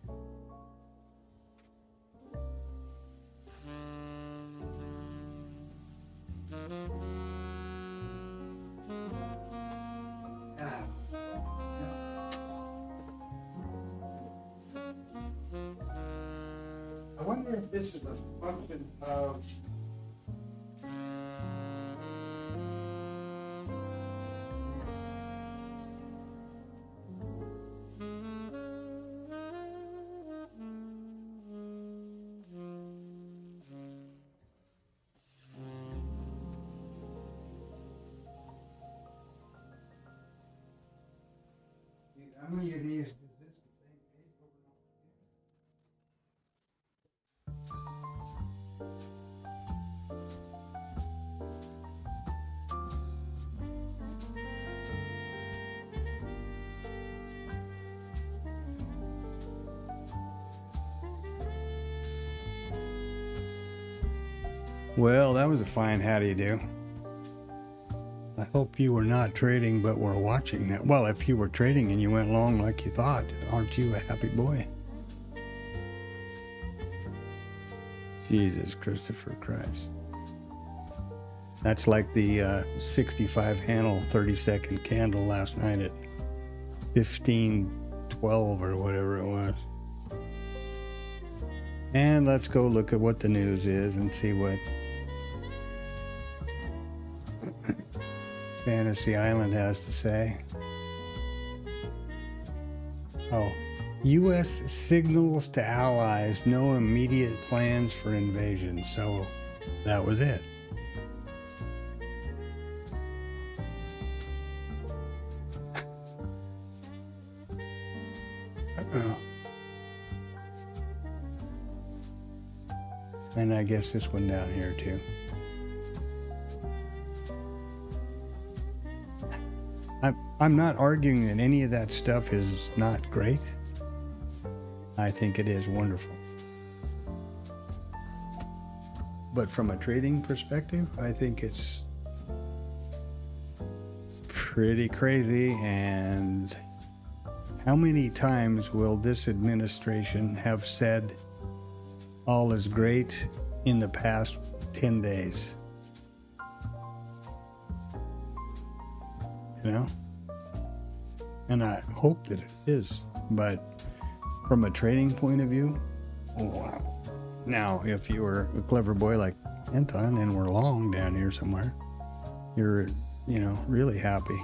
I wonder if this is a function of how many of these? Well, that was a fine how do you do. I hope you were not trading but were watching that. Well, if you were trading and you went long like you thought, aren't you a happy boy? Jesus, Christopher Christ. That's like the 65 handle 30-second candle last night at 15:12 or whatever it was. And let's go look at what the news is and see what Fantasy Island has to say. Oh, U.S. signals to allies no immediate plans for invasion. So that was it. And I guess this one down here too. I'm not arguing that any of that stuff is not great. I think it is wonderful. But from a trading perspective, I think it's pretty crazy. And how many times will this administration have said all is great in the past 10 days? you know? And I hope that it is. But from a trading point of view, wow. Now, if you were a clever boy like Anton and were long down here somewhere, you're, you know, really happy.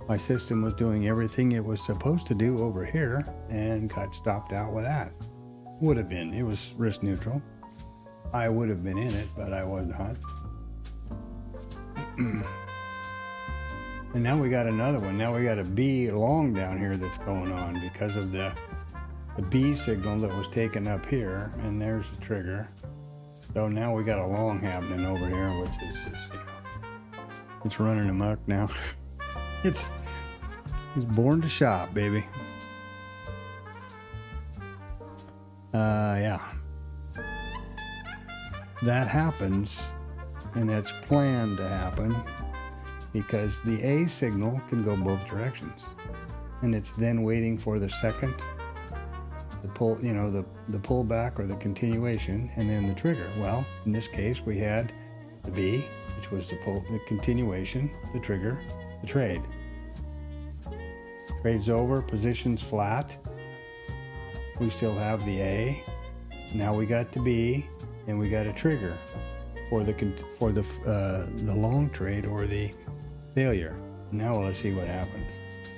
My system was doing everything it was supposed to do over here and got stopped out with that. Would have been. It was risk neutral. I would have been in it, but I was not. And now we got another one. Now we got a B long down here that's going on because of the B signal that was taken up here, and there's the trigger. So now we got a long happening over here, which is just, you know, it's running amok now. It's born to shop, baby. Yeah. That happens, and it's planned to happen because the A signal can go both directions, and it's then waiting for the second, the pull, you know, the pullback or the continuation, and then the trigger. Well, in this case, we had the B, which was the pull, the continuation, the trigger, the trade. Trade's over, position's flat. We still have the A. Now we got the B, and we got a trigger for the long trade or the failure. Now let's see what happens.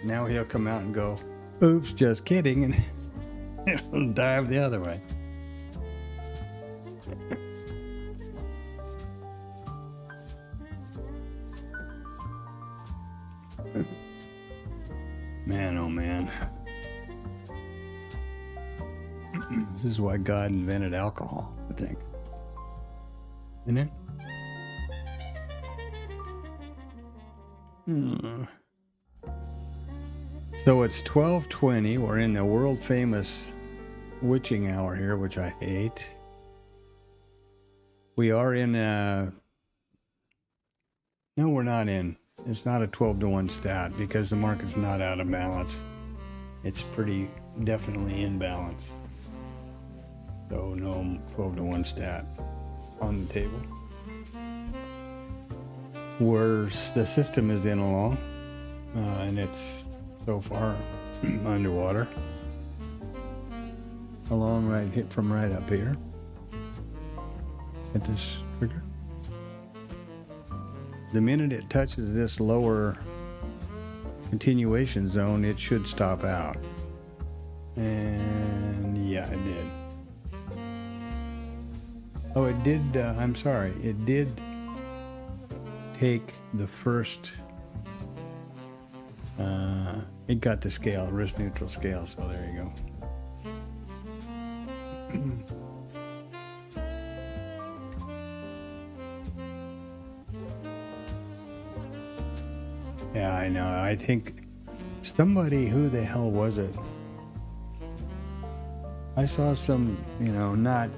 Now he'll come out and go, "Oops, just kidding," and it'll dive the other way. Man, oh man. This is why God invented alcohol, I think. Isn't it? So it's 12:20. We're in the world famous witching hour here, which I hate. We are in no, we're not in. It's not a 12-to-1 stat because the market's not out of balance. It's pretty definitely in balance. So no 12-to-1 stat on the table. Where the system is in along, and it's so far underwater. Along right hit from right up here at this trigger. The minute it touches this lower continuation zone, it should stop out. And yeah, it did. Oh, it did, I'm sorry, it did take the first, it got the scale, risk neutral scale, so there you go. Yeah, I know. I think somebody, who the hell was it? I saw some, you know, not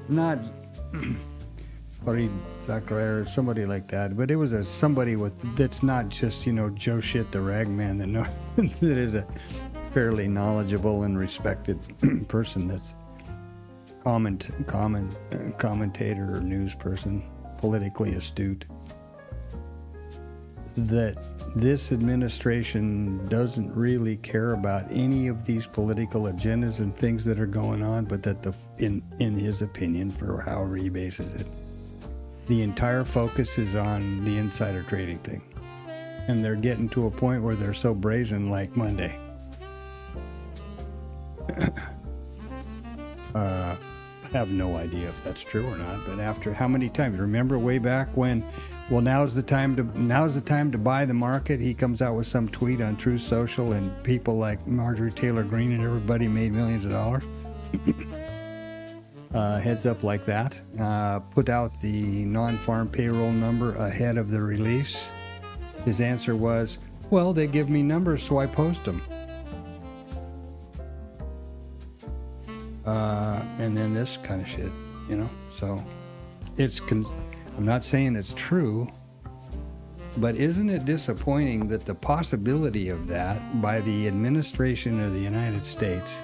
Farid Zakaria or somebody like that, but it was somebody that's not just, you know, Joe Shit the ragman that knows that is a fairly knowledgeable and respected person that's commentator or news person, politically astute. That this administration doesn't really care about any of these political agendas and things that are going on, but that in his opinion, for however he bases it, the entire focus is on the insider trading thing. And they're getting to a point where they're so brazen, like Monday. I have no idea if that's true or not, but after how many times? Remember way back when, well, now's the time to buy the market. He comes out with some tweet on Truth Social, and people like Marjorie Taylor Greene and everybody made millions of dollars. Heads up like that. Put out the non-farm payroll number ahead of the release. His answer was, well, they give me numbers, so I post them. And then this kind of shit, you know? So I'm not saying it's true, but isn't it disappointing that the possibility of that by the administration of the United States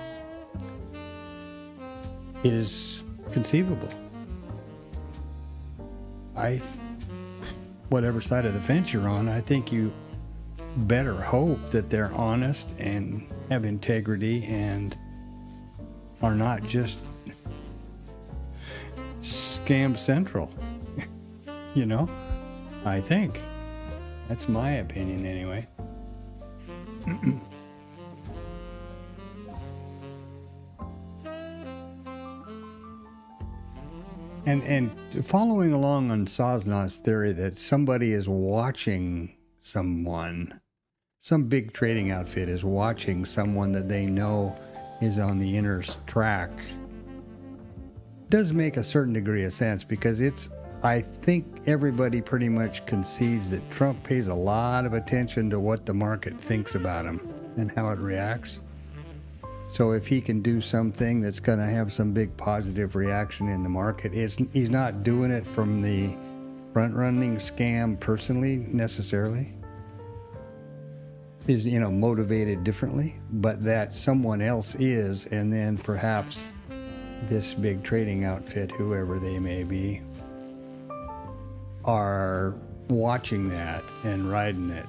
is conceivable? Whatever side of the fence you're on, I think better hope that they're honest and have integrity and are not just scam central. You know, I think that's my opinion anyway. And following along on Sosnau's theory that somebody is watching someone, some big trading outfit is watching someone that they know is on the inner track, does make a certain degree of sense, because I think everybody pretty much concedes that Trump pays a lot of attention to what the market thinks about him and how it reacts. So if he can do something that's going to have some big positive reaction in the market, he's not doing it from the front-running scam personally necessarily. Is, you know, motivated differently, but that someone else is, and then perhaps this big trading outfit, whoever they may be, are watching that and riding it.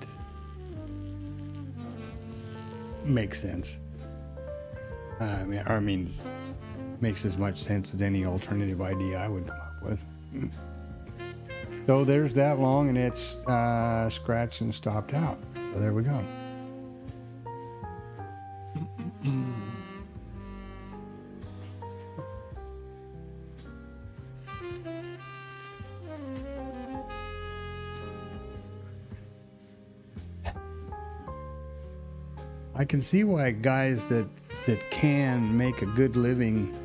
Makes sense. I mean, makes as much sense as any alternative idea I would come up with. So there's that long, and it's scratched and stopped out. So there we go. I can see why guys that can make a good living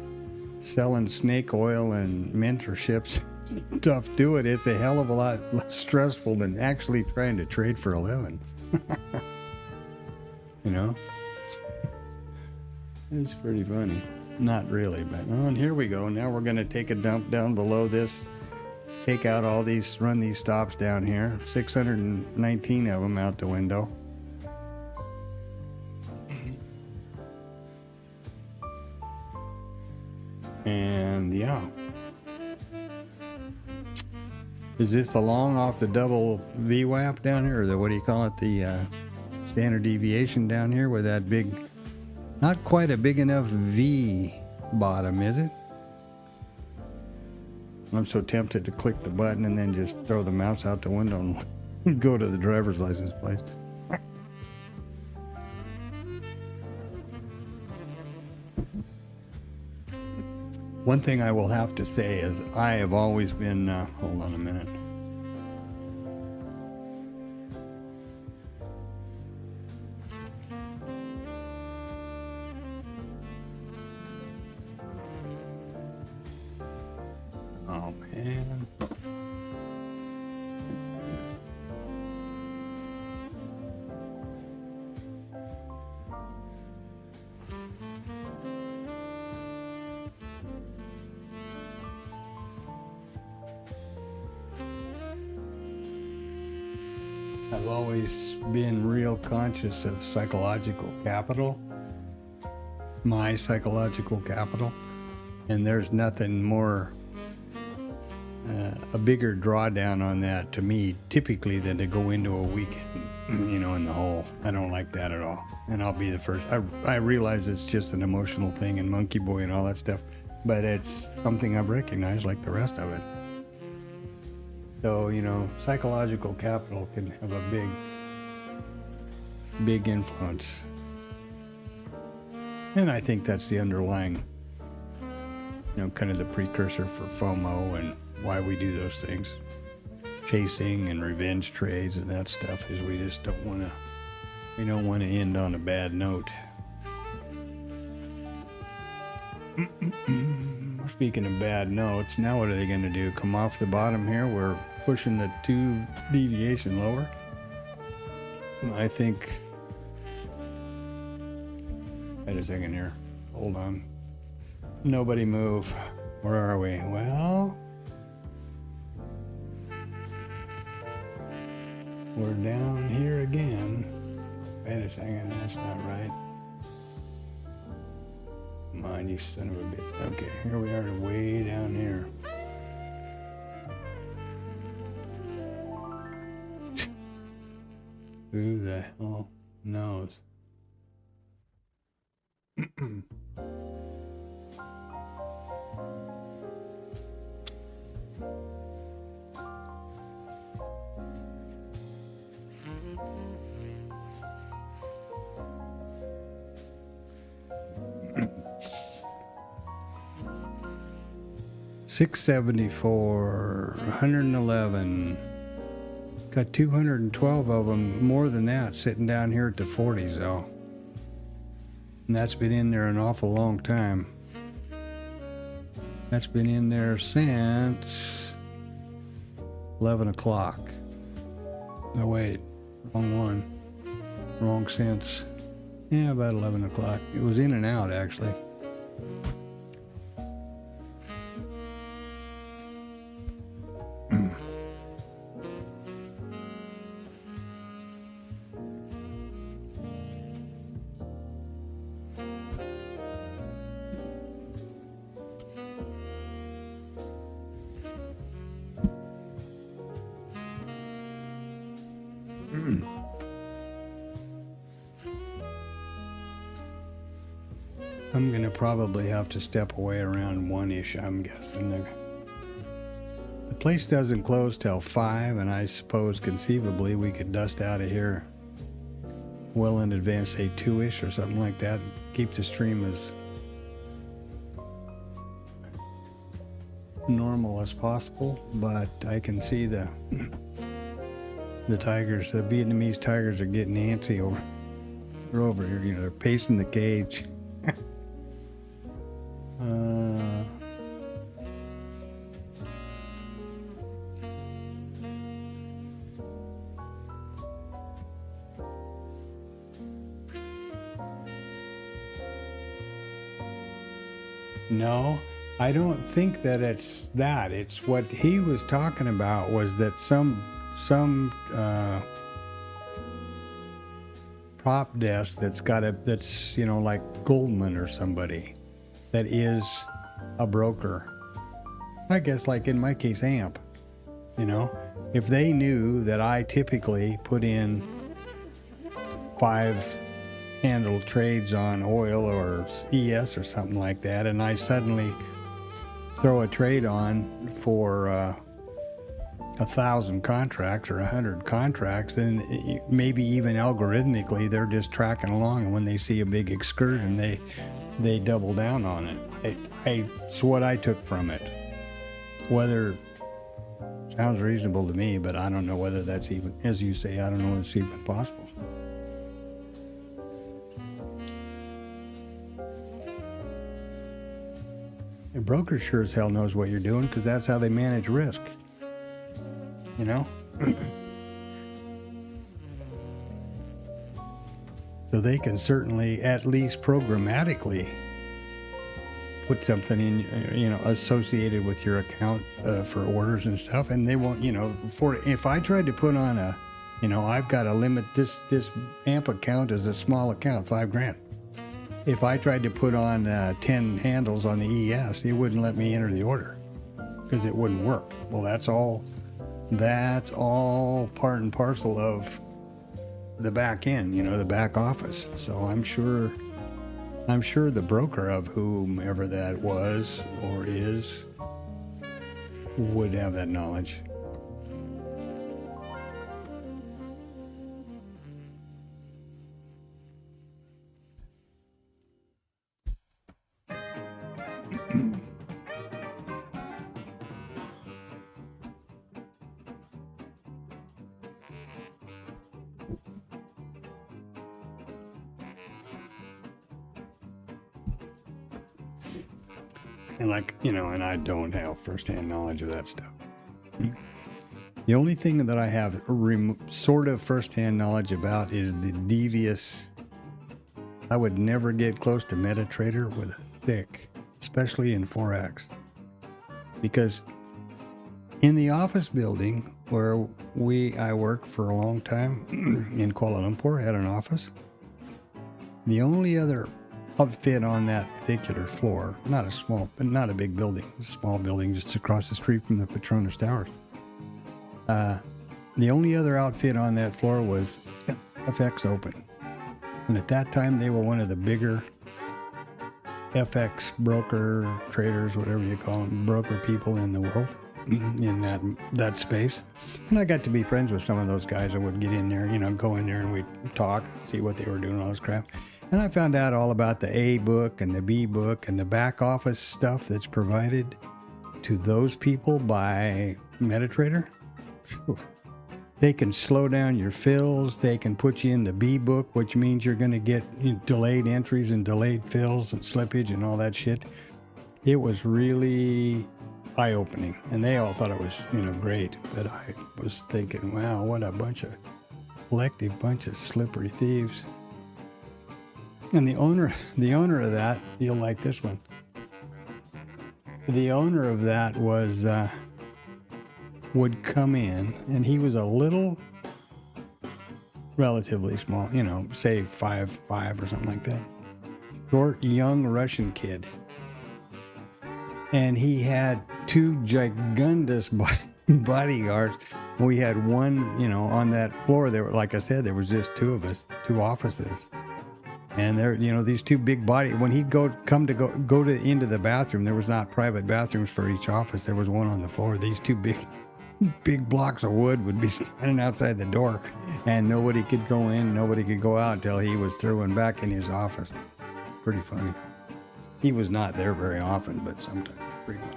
selling snake oil and mentorships stuff do it. It's a hell of a lot less stressful than actually trying to trade for a living. You know? It's pretty funny. Not really, but oh, and here we go. Now we're going to take a dump down below this, take out all these, run these stops down here. 619 of them out the window. And yeah. Is this the long off the double VWAP down here, or the, what do you call it, the standard deviation down here with that big, not quite a big enough V bottom, is it? I'm so tempted to click the button and then just throw the mouse out the window and go to the driver's license place. One thing I will have to say is I have always been, hold on a minute. Oh, man. I've always been real conscious of psychological capital, my psychological capital, and there's nothing more, a bigger drawdown on that to me typically than to go into a weekend, you know, in the hole. I don't like that at all. And I'll be the first. I realize it's just an emotional thing and monkey boy and all that stuff, but it's something I've recognized like the rest of it. So, you know, psychological capital can have a big influence. And I think that's the underlying, you know, kind of the precursor for FOMO and why we do those things. Chasing and revenge trades and that stuff is we just don't want to end on a bad note. Speaking of bad notes, now what are they going to do? Come off the bottom here? We're pushing the 2 deviation lower. I think. Wait a second here. Hold on. Nobody move. Where are we? Well, we're down here again. Wait a second. That's not right. Come on, you son of a bitch. Okay, here we are way down here. Who the hell knows? $674, 111. Got 212 of them, more than that, sitting down here at the 40s, though. And that's been in there an awful long time. That's been in there since 11 o'clock. No, wait, wrong one. Wrong since, yeah, about 11 o'clock. It was in and out, actually. I'm gonna probably have to step away around 1-ish, I'm guessing. The place doesn't close till 5, and I suppose conceivably we could dust out of here well in advance, say 2-ish or something like that. Keep the stream as normal as possible, but I can see the tigers, the Vietnamese tigers are getting antsy over here. You know, they're pacing the cage. No, I don't think that it's that. It's what he was talking about was that some prop desk that's you know, like Goldman or somebody that is a broker. I guess like in my case, AMP, you know, if they knew that I typically put in 5 handle trades on oil or ES or something like that, and I suddenly throw a trade on for 1,000 contracts or 100 contracts, then maybe even algorithmically they're just tracking along, and when they see a big excursion, they double down on it. It's what I took from it. Whether sounds reasonable to me, but I don't know whether that's even, as you say, I don't know if it's even possible. A broker sure as hell knows what you're doing, because that's how they manage risk. You know? So they can certainly, at least programmatically, put something in, you know, associated with your account for orders and stuff, and they won't, you know, if I tried to put on a, you know, I've got to limit this AMP account is a small account, $5,000. If I tried to put on 10 handles on the ES, it wouldn't let me enter the order because it wouldn't work. Well, that's all part and parcel of the back end, you know, the back office. So I'm sure the broker of whomever that was or is would have that knowledge. And like, you know, and I don't have firsthand knowledge of that stuff. The only thing that I have sort of firsthand knowledge about is the devious. I would never get close to MetaTrader with a stick, especially in Forex, because in the office building where I worked for a long time in Kuala Lumpur, had an office. The only other outfit on that particular floor, not a big building, a small building just across the street from the Petronas Towers. The only other outfit on that floor was FX Open. And at that time, they were one of the bigger FX broker, traders, whatever you call them, broker people in the world, in that space. And I got to be friends with some of those guys. I would get in there, go in there and we'd talk, see what they were doing, all this crap. And I found out all about the A book and the B book and the back office stuff that's provided to those people by MetaTrader. Whew. They can slow down your fills. They can put you in the B book, which means you're going to get delayed entries and delayed fills and slippage and all that shit. It was really eye-opening, and they all thought it was, great. But I was thinking, wow, what a collective bunch of slippery thieves. And the owner of that, you'll like this one. The owner of that was would come in, and he was a little, relatively small, say 5'5" or something like that. Short, young Russian kid. And he had two gigundous bodyguards. We had one, on that floor. There were, like I said, there was just two of us, two offices. And there, these two big when he'd go into the bathroom, there was not private bathrooms for each office. There was one on the floor. These two big blocks of wood would be standing outside the door, and nobody could go in, nobody could go out until he was through and back in his office. Pretty funny. He was not there very often, but sometimes pretty funny.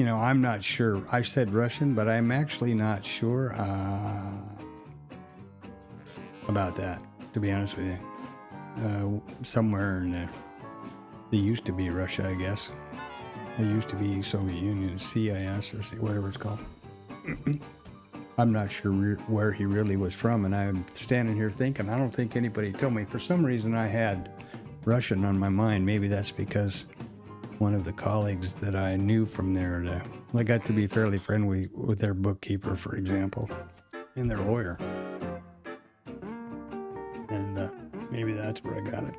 I'm not sure. I said Russian, but I'm actually not sure about that, to be honest with you. Somewhere in they used to be Russia, I guess. It used to be Soviet Union, CIS, or whatever it's called. I'm not sure where he really was from, and I'm standing here thinking, I don't think anybody told me. For some reason, I had Russian on my mind. Maybe that's because one of the colleagues that I knew from there, I got to be fairly friendly with their bookkeeper, for example, and their lawyer. And maybe that's where I got it.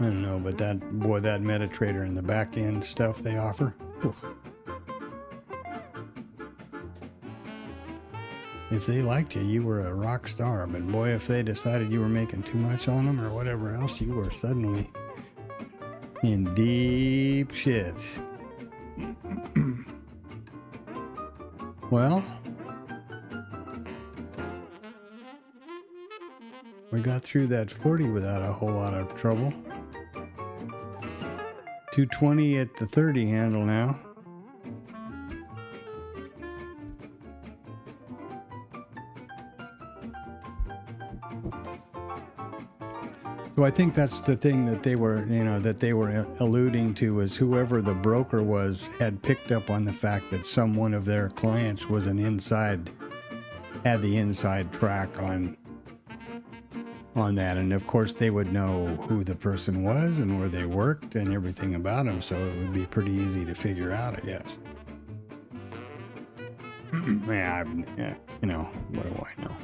I don't know, but that MetaTrader and the back end stuff they offer. Oof. If they liked you, you were a rock star. But boy, if they decided you were making too much on them or whatever else, you were suddenly in deep shit. Well, we got through that 40 without a whole lot of trouble. 220 at the 30 handle now. So I think that's the thing that they were, alluding to, was whoever the broker was had picked up on the fact that one of their clients was had the inside track on that. And of course they would know who the person was and where they worked and everything about them. So it would be pretty easy to figure out, I guess. What do I know?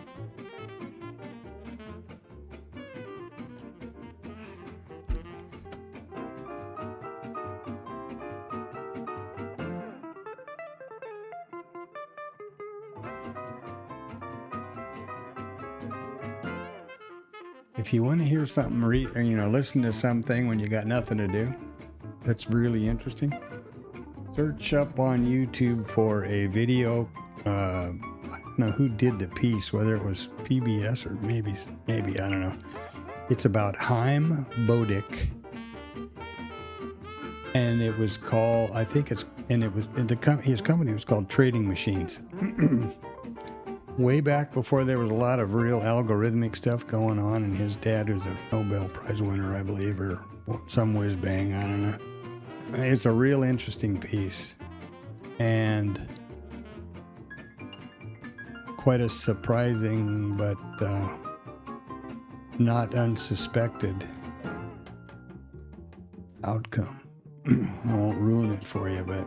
If you want to hear something, listen to something when you got nothing to do, that's really interesting, search up on YouTube for a video. I don't know who did the piece, whether it was PBS or maybe, I don't know. It's about Haim Bodick. And it was called, his company was called Trading Machines. Way back before there was a lot of real algorithmic stuff going on, and his dad was a Nobel Prize winner, I believe, or some whiz bang, I don't know. It's a real interesting piece, and quite a surprising but not unsuspected outcome. I won't ruin it for you, but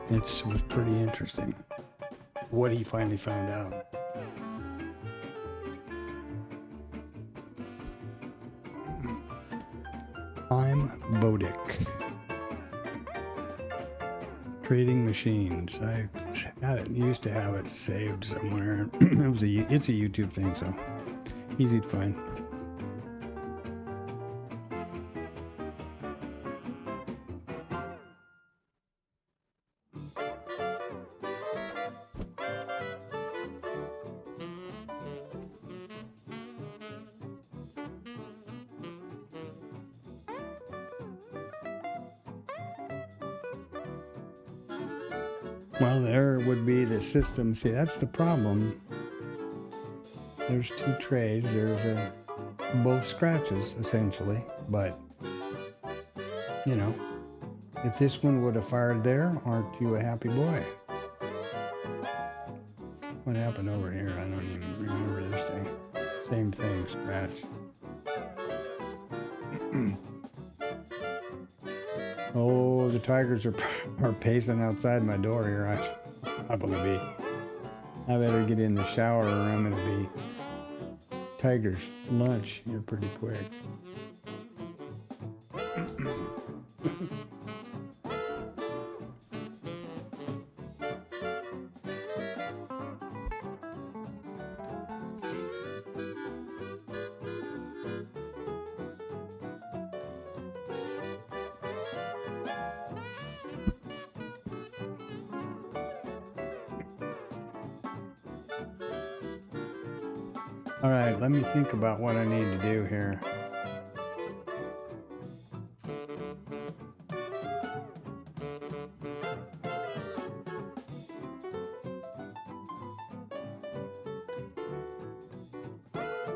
it was pretty interesting what he finally found out. Bodick. Trading machines. I had it, used to have it saved somewhere. It's a YouTube thing, so easy to find. Well, there would be the system. See, that's the problem. There's two trades. There's both scratches, essentially. But, you know, if this one would have fired there, aren't you a happy boy? What happened over here? I don't even remember this thing. Same thing, scratch. Oh, the tigers are pacing outside my door here. I better get in the shower or I'm gonna be tigers lunch here pretty quick. All right, let me think about what I need to do here.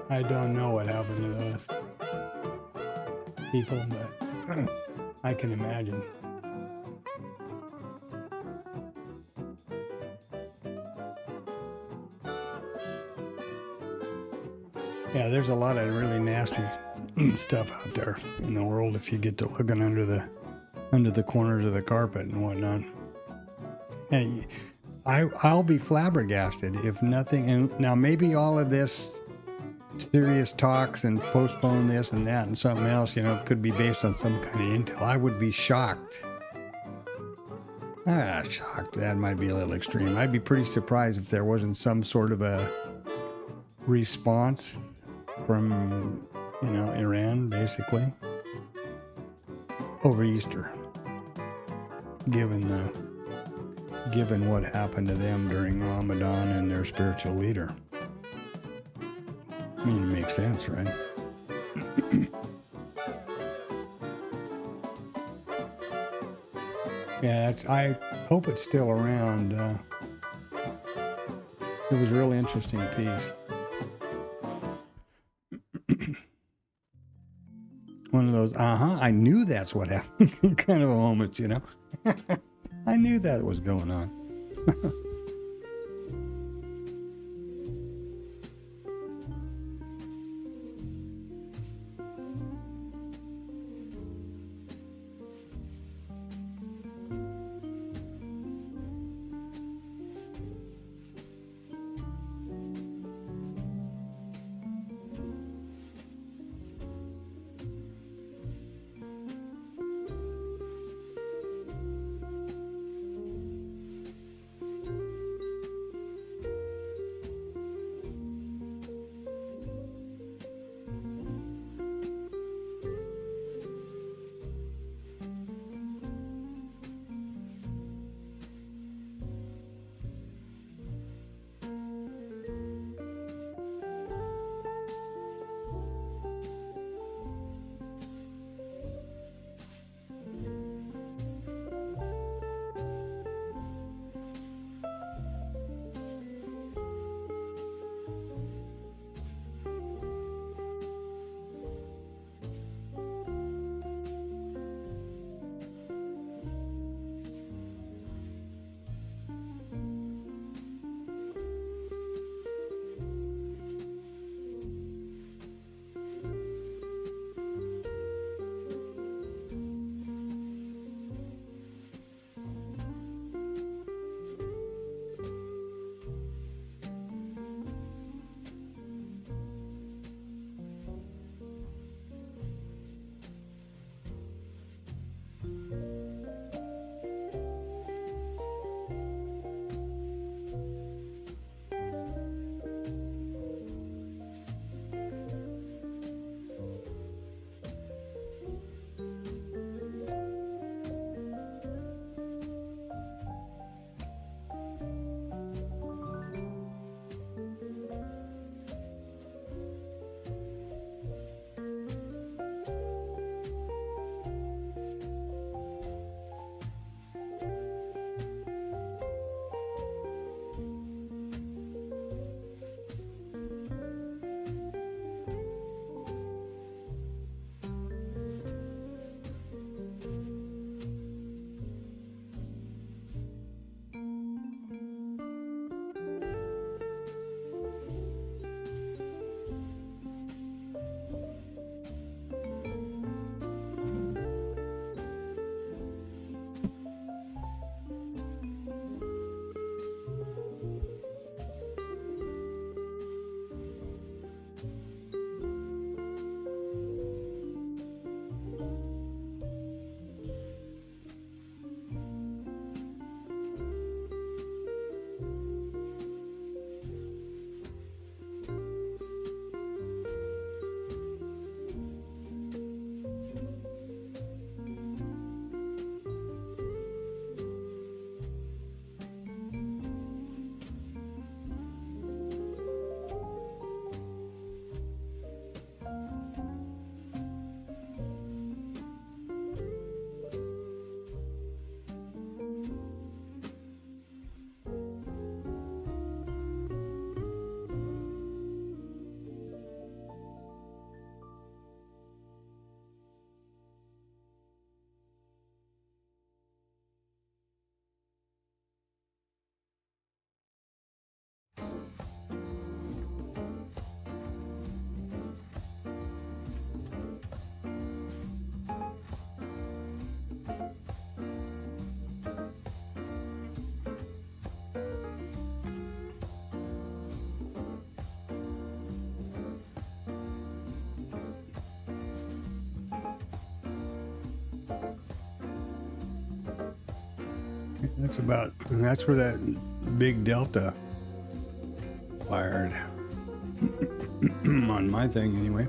I don't know what happened to those people, but I can imagine. Yeah, there's a lot of really nasty stuff out there in the world if you get to looking under the corners of the carpet and whatnot. And I'll be flabbergasted if nothing. And now maybe all of this serious talks and postpone this and that and something else, you know, could be based on some kind of intel. I would be shocked. Shocked. That might be a little extreme. I'd be pretty surprised if there wasn't some sort of a response from, you know, Iran, basically, over Easter, given what happened to them during Ramadan and their spiritual leader. I mean, it makes sense, right? Yeah, I hope it's still around. It was a really interesting piece. One of those, I knew that's what happened kind of moments, you know. I knew that was going on. That's where that big delta fired on my thing anyway.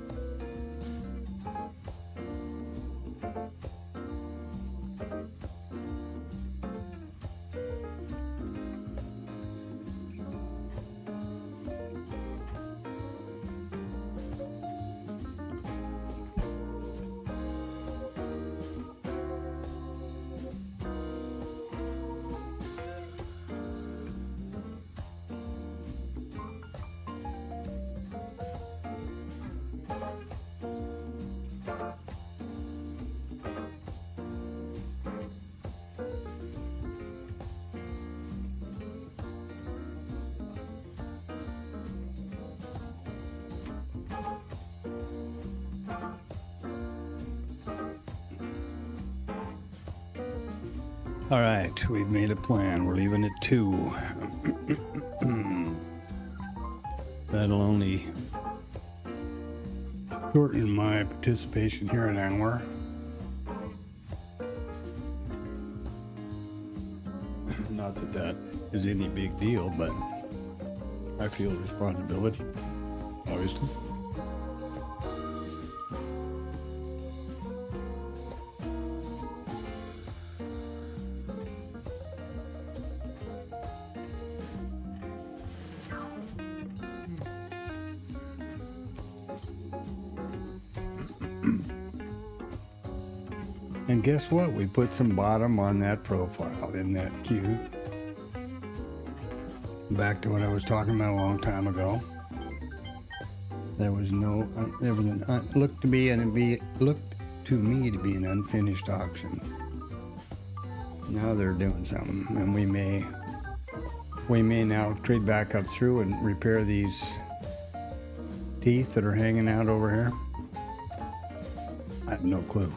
All right, we've made a plan. We're leaving at 2. That'll only shorten my participation here an hour. Not that that is any big deal, but I feel responsibility, obviously. And guess what? We put some bottom on that profile in that cube. Back to what I was talking about a long time ago. There was no, looked to me to be an unfinished auction. Now they're doing something, and we may now trade back up through and repair these teeth that are hanging out over here. I have no clue.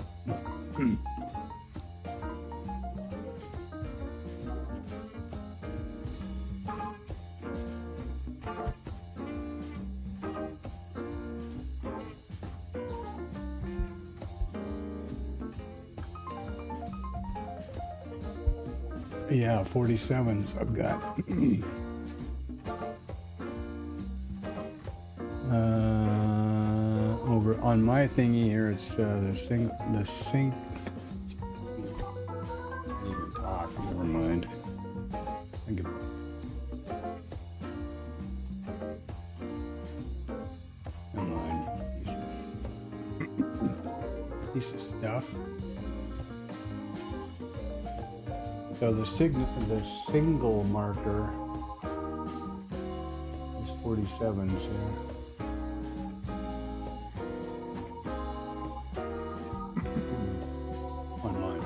Yeah, 47s I've got. Over on my thingy here, it's the sync. I didn't even talk. Never mind. Come on, piece of stuff. So the single marker is 47s here. On mine.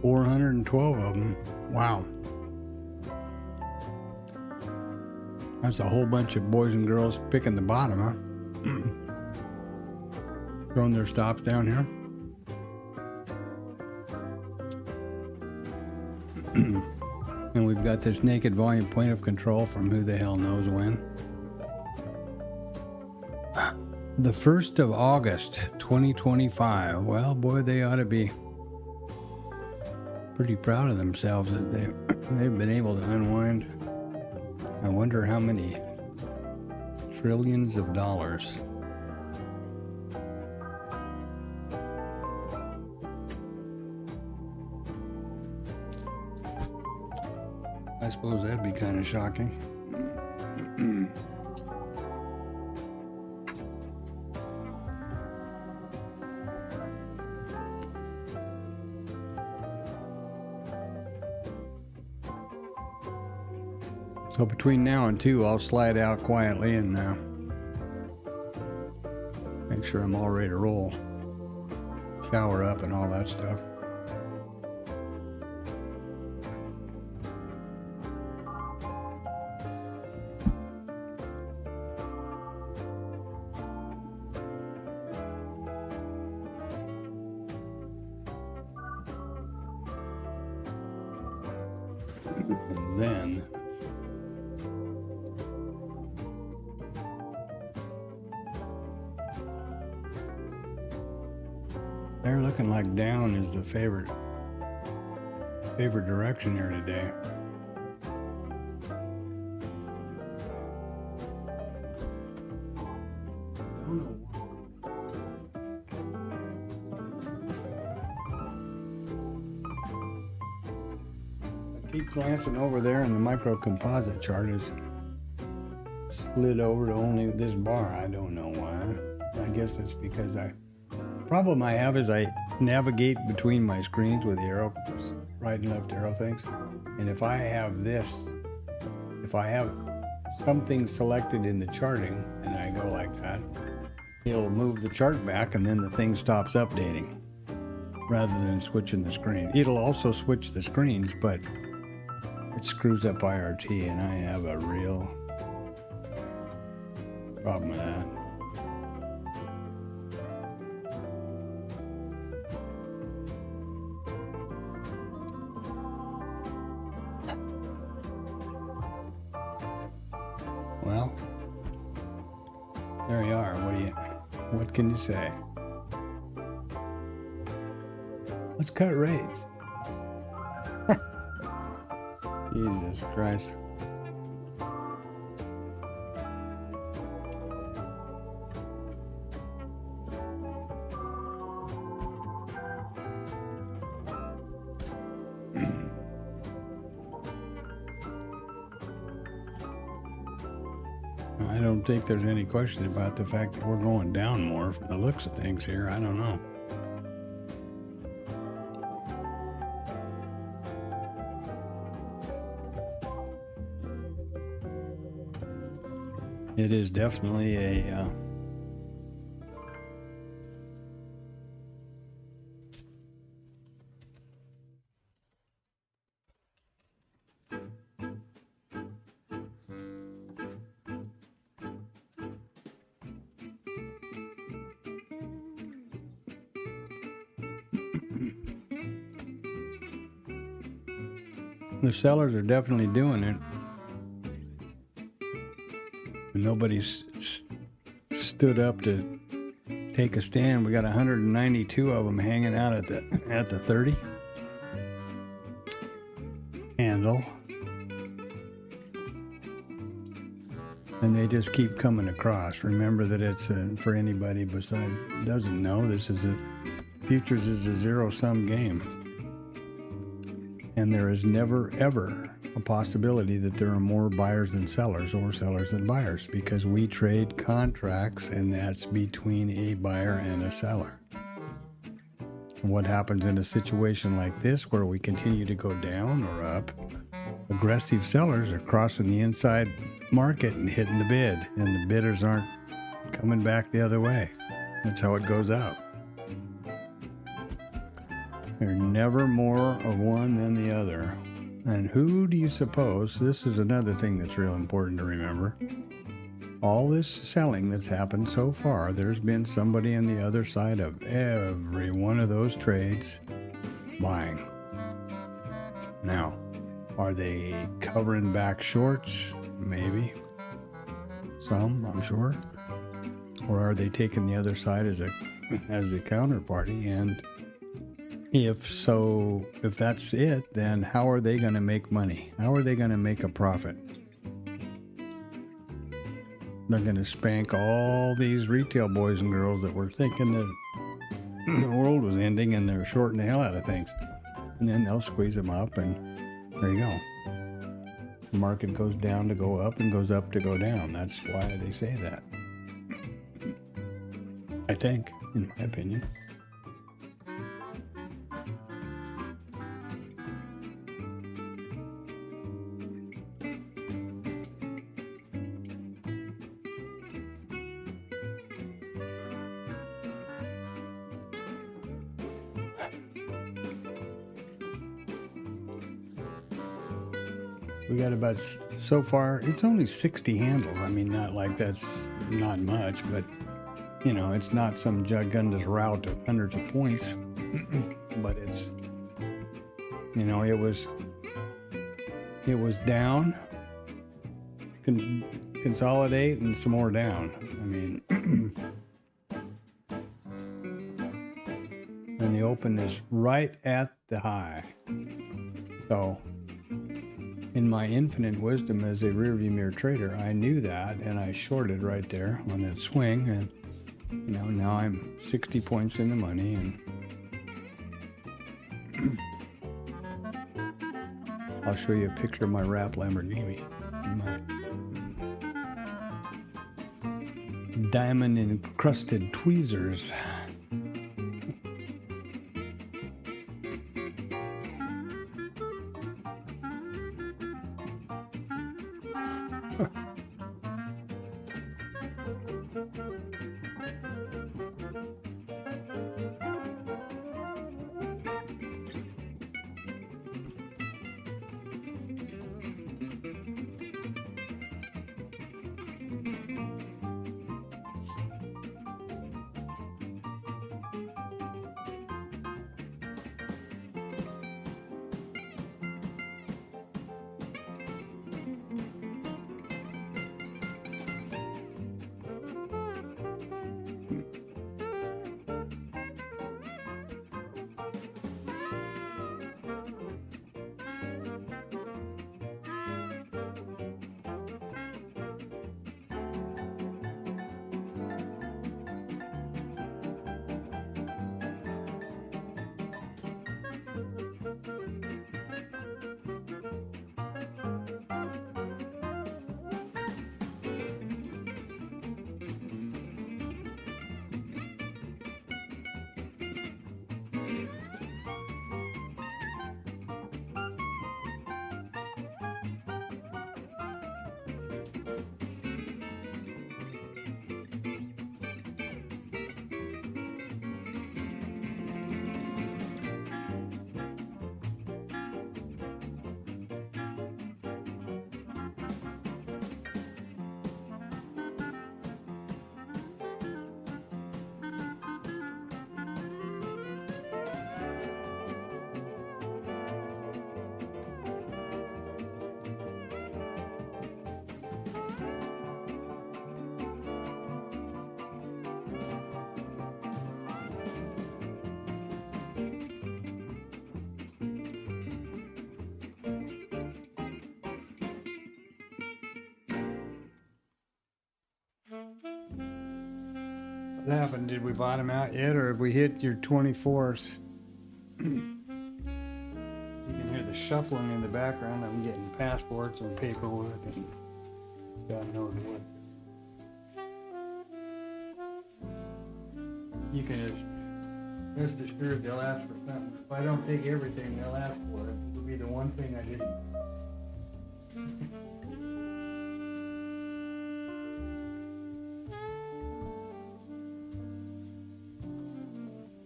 $412 of them. Wow. That's a whole bunch of boys and girls picking the bottom, huh? Throwing their stops down here. And we've got this naked volume point of control from who the hell knows when. The 1st of August, 2025. Well, boy, they ought to be pretty proud of themselves that they've been able to unwind. I wonder how many trillions of dollars. I suppose that'd be kind of shocking. So between now and 2, I'll slide out quietly and make sure I'm all ready to roll. Shower up and all that stuff. And then they're looking like down is the favorite direction here today. I keep glancing over there, and the micro composite chart is slid over to only this bar. I don't know why. I guess it's because problem I have is I navigate between my screens with the arrow, right and left arrow things. And if I have something selected in the charting and I go like that, it'll move the chart back and then the thing stops updating rather than switching the screen. It'll also switch the screens, but it screws up IRT, and I have a real problem with that. Well, there you are. What can you say? Let's cut rates. Jesus Christ. I don't think there's any question about the fact that we're going down more from the looks of things here. I don't know. It is definitely a the sellers are definitely doing it. Nobody's stood up to take a stand. We got 192 of them hanging out at the 30 handle, and they just keep coming across. Remember that it's for anybody besides doesn't know, this is futures is a zero-sum game, and there is never ever a possibility that there are more buyers than sellers or sellers than buyers, because we trade contracts, and that's between a buyer and a seller. And what happens in a situation like this where we continue to go down or up, aggressive sellers are crossing the inside market and hitting the bid, and the bidders aren't coming back the other way. That's how it goes out. There's never more of one than the other. And who do you suppose, this is another thing that's real important to remember, all this selling that's happened so far, there's been somebody on the other side of every one of those trades buying. Now, are they covering back shorts? Maybe. Some, I'm sure. Or are they taking the other side as a counterparty? And if so, if that's it, then how are they going to make money? How are they going to make a profit? They're going to spank all these retail boys and girls that were thinking that the world was ending and they're shorting the hell out of things. And then they'll squeeze them up, and there you go. The market goes down to go up and goes up to go down. That's why they say that. I think, in my opinion. We got about, so far, it's only 60 handles. I mean, not like that's not much, but, you know, it's not some gigundous route of hundreds of points. But it's, you know, it was down, consolidate, and some more down. I mean, and the open is right at the high. So, in my infinite wisdom as a rearview mirror trader, I knew that, and I shorted right there on that swing, and you know, now I'm 60 points in the money, and I'll show you a picture of my wrap Lamborghini, my diamond encrusted tweezers. What happened? Did we bottom out yet, or have we hit your 24s? You can hear the shuffling in the background. I'm getting passports and paperwork and God knows what. You can just rest assured they'll ask for something. If I don't take everything, they'll ask for it. It'll be the one thing I didn't.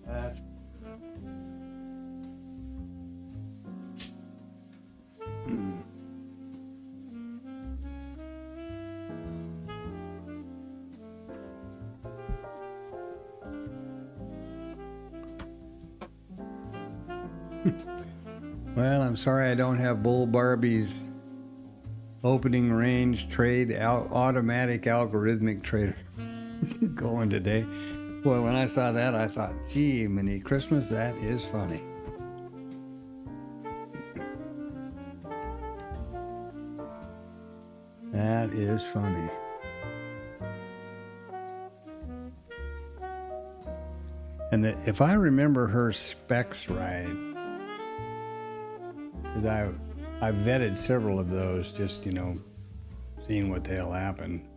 That's well, I'm sorry I don't have Bull Barbie's opening range trade automatic algorithmic trader going today. Well, when I saw that, I thought, gee, mini Christmas, that is funny. That is funny. And if I remember her specs right, because I vetted several of those, just, you know, seeing what the hell happened.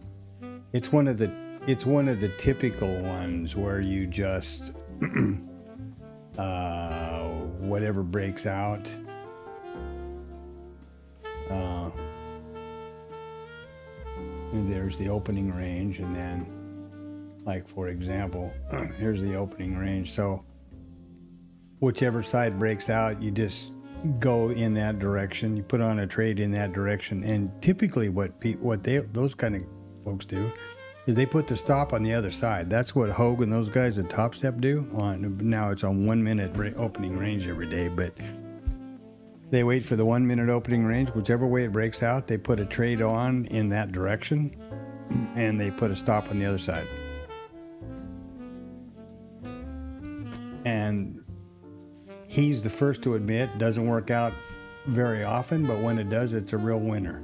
It's one of the typical ones where you just whatever breaks out. There's the opening range, and then, like, for example, here's the opening range. So whichever side breaks out, you just go in that direction. You put on a trade in that direction, and typically what those kind of folks do is they put the stop on the other side. That's what Hogue and those guys at Top Step do. Now it's on 1 minute opening range every day, but they wait for the 1 minute opening range. Whichever way it breaks out, they put a trade on in that direction, and they put a stop on the other side. And he's the first to admit, doesn't work out very often, but when it does, it's a real winner.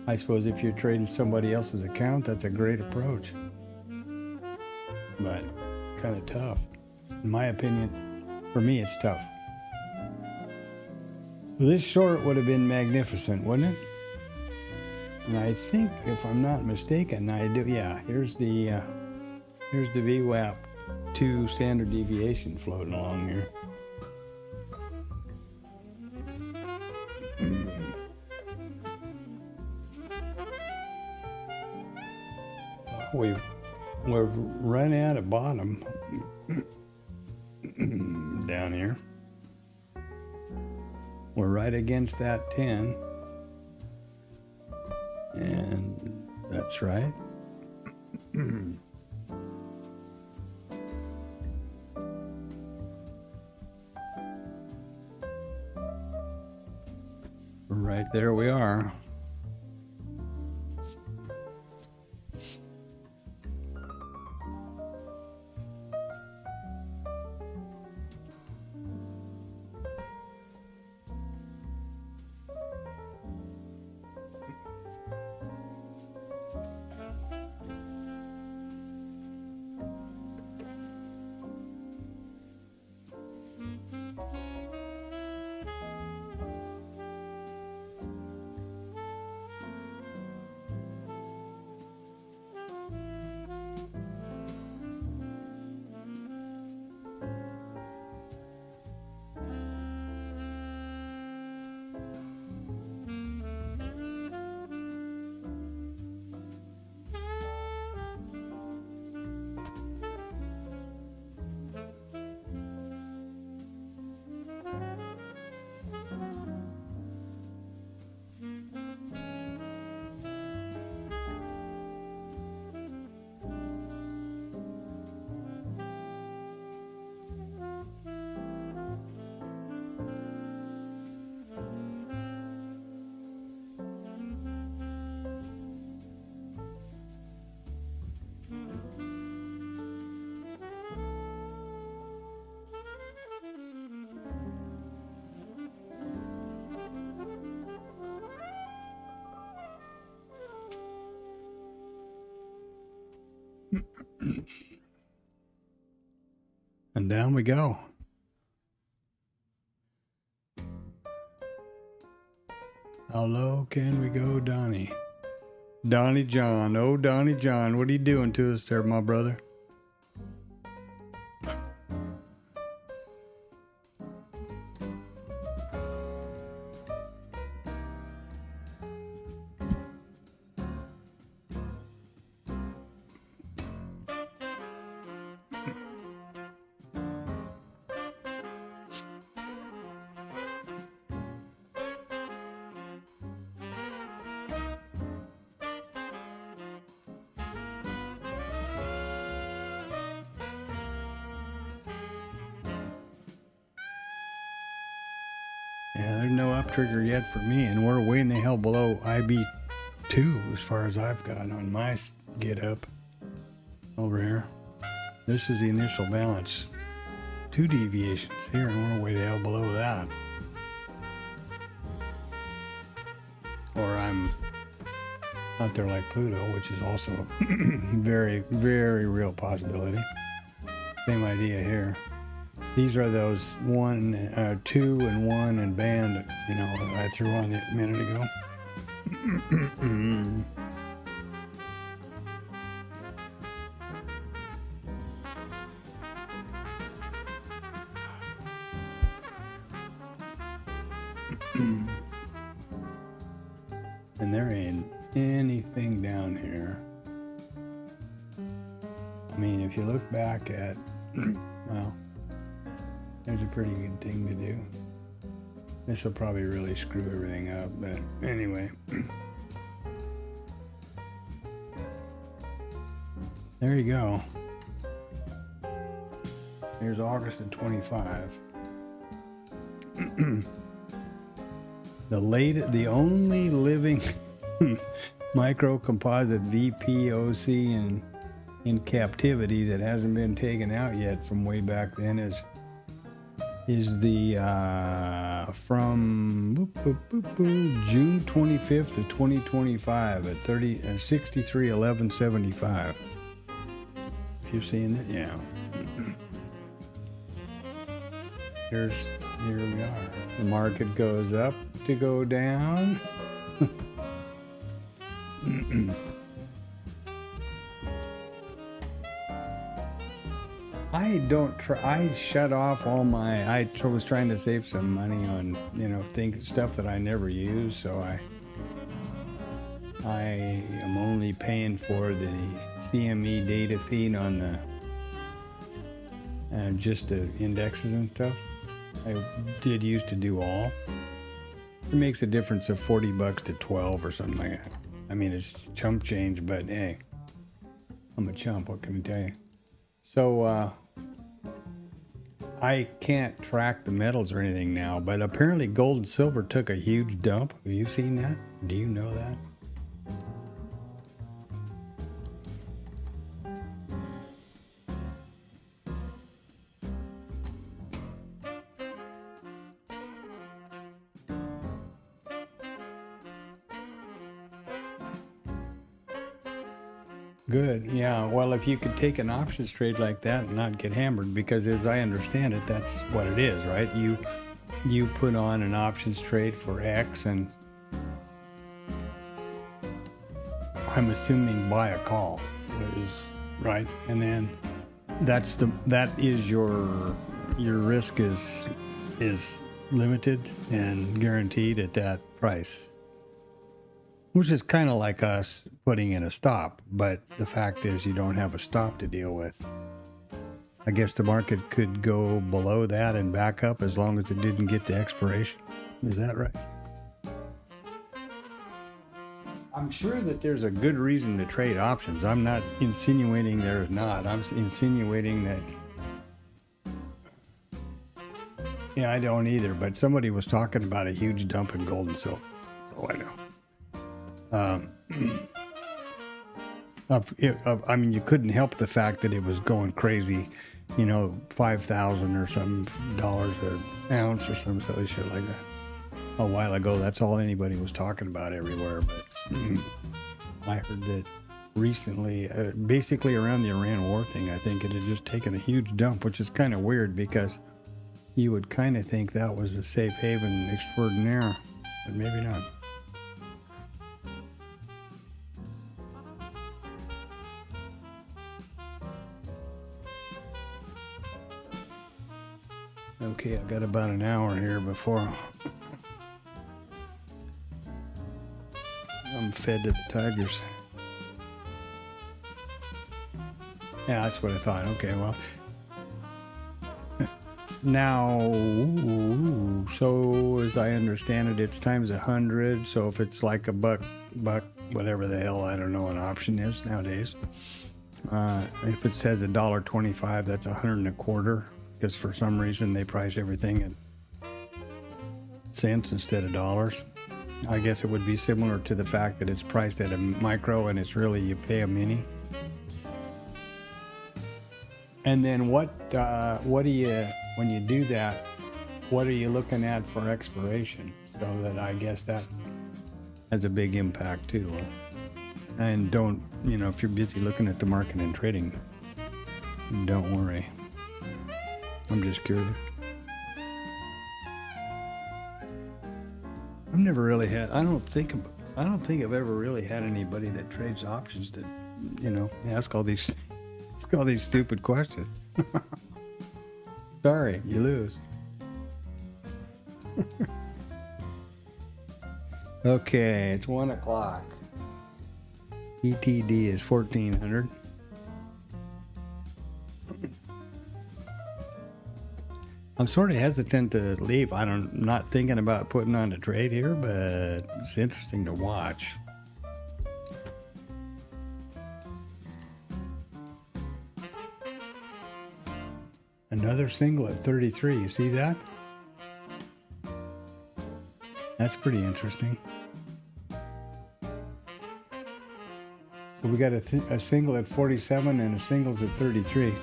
I suppose if you're trading somebody else's account, that's a great approach. But kind of tough. In my opinion, for me, it's tough. This short would have been magnificent, wouldn't it? And I think, if I'm not mistaken, I do. Yeah, here's the VWAP 2 standard deviation floating along here. We're right at a bottom down here. We're right against that 10. And that's right. Right there we are. And down we go. How low can we go, Donnie? Donnie John. Oh, Donnie John, what are you doing to us there, my brother? Yeah, there's no up trigger yet for me, and we're way in the hell below IB2 as far as I've got on my get up over here. This is the initial balance. 2 deviations here, and we're way the hell below that. Or I'm out there like Pluto, which is also a very, very real possibility. Same idea here. These are those 1, 2, and 1 and band, you know, I threw on a minute ago. And there ain't anything down here. I mean, if you look back at, well, There's a pretty good thing to do. This will probably really screw everything up, but anyway. There you go. Here's August of 25. The only living micro composite VPOC in captivity that hasn't been taken out yet from way back then is the from June 25th of 2025 at 63.1175. If you're seeing it, yeah. Here we are. The market goes up to go down. I shut off all my, I was trying to save some money on, stuff that I never use, so I am only paying for the CME data feed on the, just the indexes and stuff. I did used to do all. It makes a difference of $40 to 12 or something like that. I mean, it's chump change, but hey, I'm a chump, what can I tell you? So, I can't track the metals or anything now, but apparently gold and silver took a huge dump. Have you seen that? Do you know that? Good. Yeah. Well, if you could take an options trade like that and not get hammered, because as I understand it, that's what it is, right? You put on an options trade for X, and I'm assuming buy a call is right, and then that is your risk is limited and guaranteed at that price. Which is kind of like us putting in a stop, but the fact is you don't have a stop to deal with. I guess the market could go below that and back up as long as it didn't get to expiration. Is that right? I'm sure that there's a good reason to trade options. I'm not insinuating there's not. I'm insinuating that... Yeah, I don't either, but somebody was talking about a huge dump in gold and silver. Oh, I know. I mean, you couldn't help the fact that it was going crazy, 5,000 or some dollars an ounce or some silly shit like that. A while ago, that's all anybody was talking about everywhere. But I heard that recently, basically around the Iran war thing, I think it had just taken a huge dump, which is kind of weird because you would kind of think that was a safe haven extraordinaire, but maybe not. Okay, I've got about an hour here before I'm fed to the tigers. Yeah, that's what I thought. Okay, well, now, so as I understand it, it's times 100. So if it's like a buck, whatever the hell, I don't know, an option is nowadays. If it says $1.25, that's 125. Because for some reason they price everything in cents instead of dollars. I guess it would be similar to the fact that it's priced at a micro and it's really you pay a mini. And then what do you, when you do that, what are you looking at for expiration? So that I guess that has a big impact too. And don't, if you're busy looking at the market and trading, don't worry. I'm just curious. I've never really had, I don't think I've ever really had anybody that trades options that, ask all these stupid questions. Sorry, you lose. Okay, it's 1 o'clock. ETD is 1400. I'm sort of hesitant to leave. I'm not thinking about putting on a trade here, but it's interesting to watch. Another single at 33. You see that? That's pretty interesting. So we got a single at 47 and a singles at 33.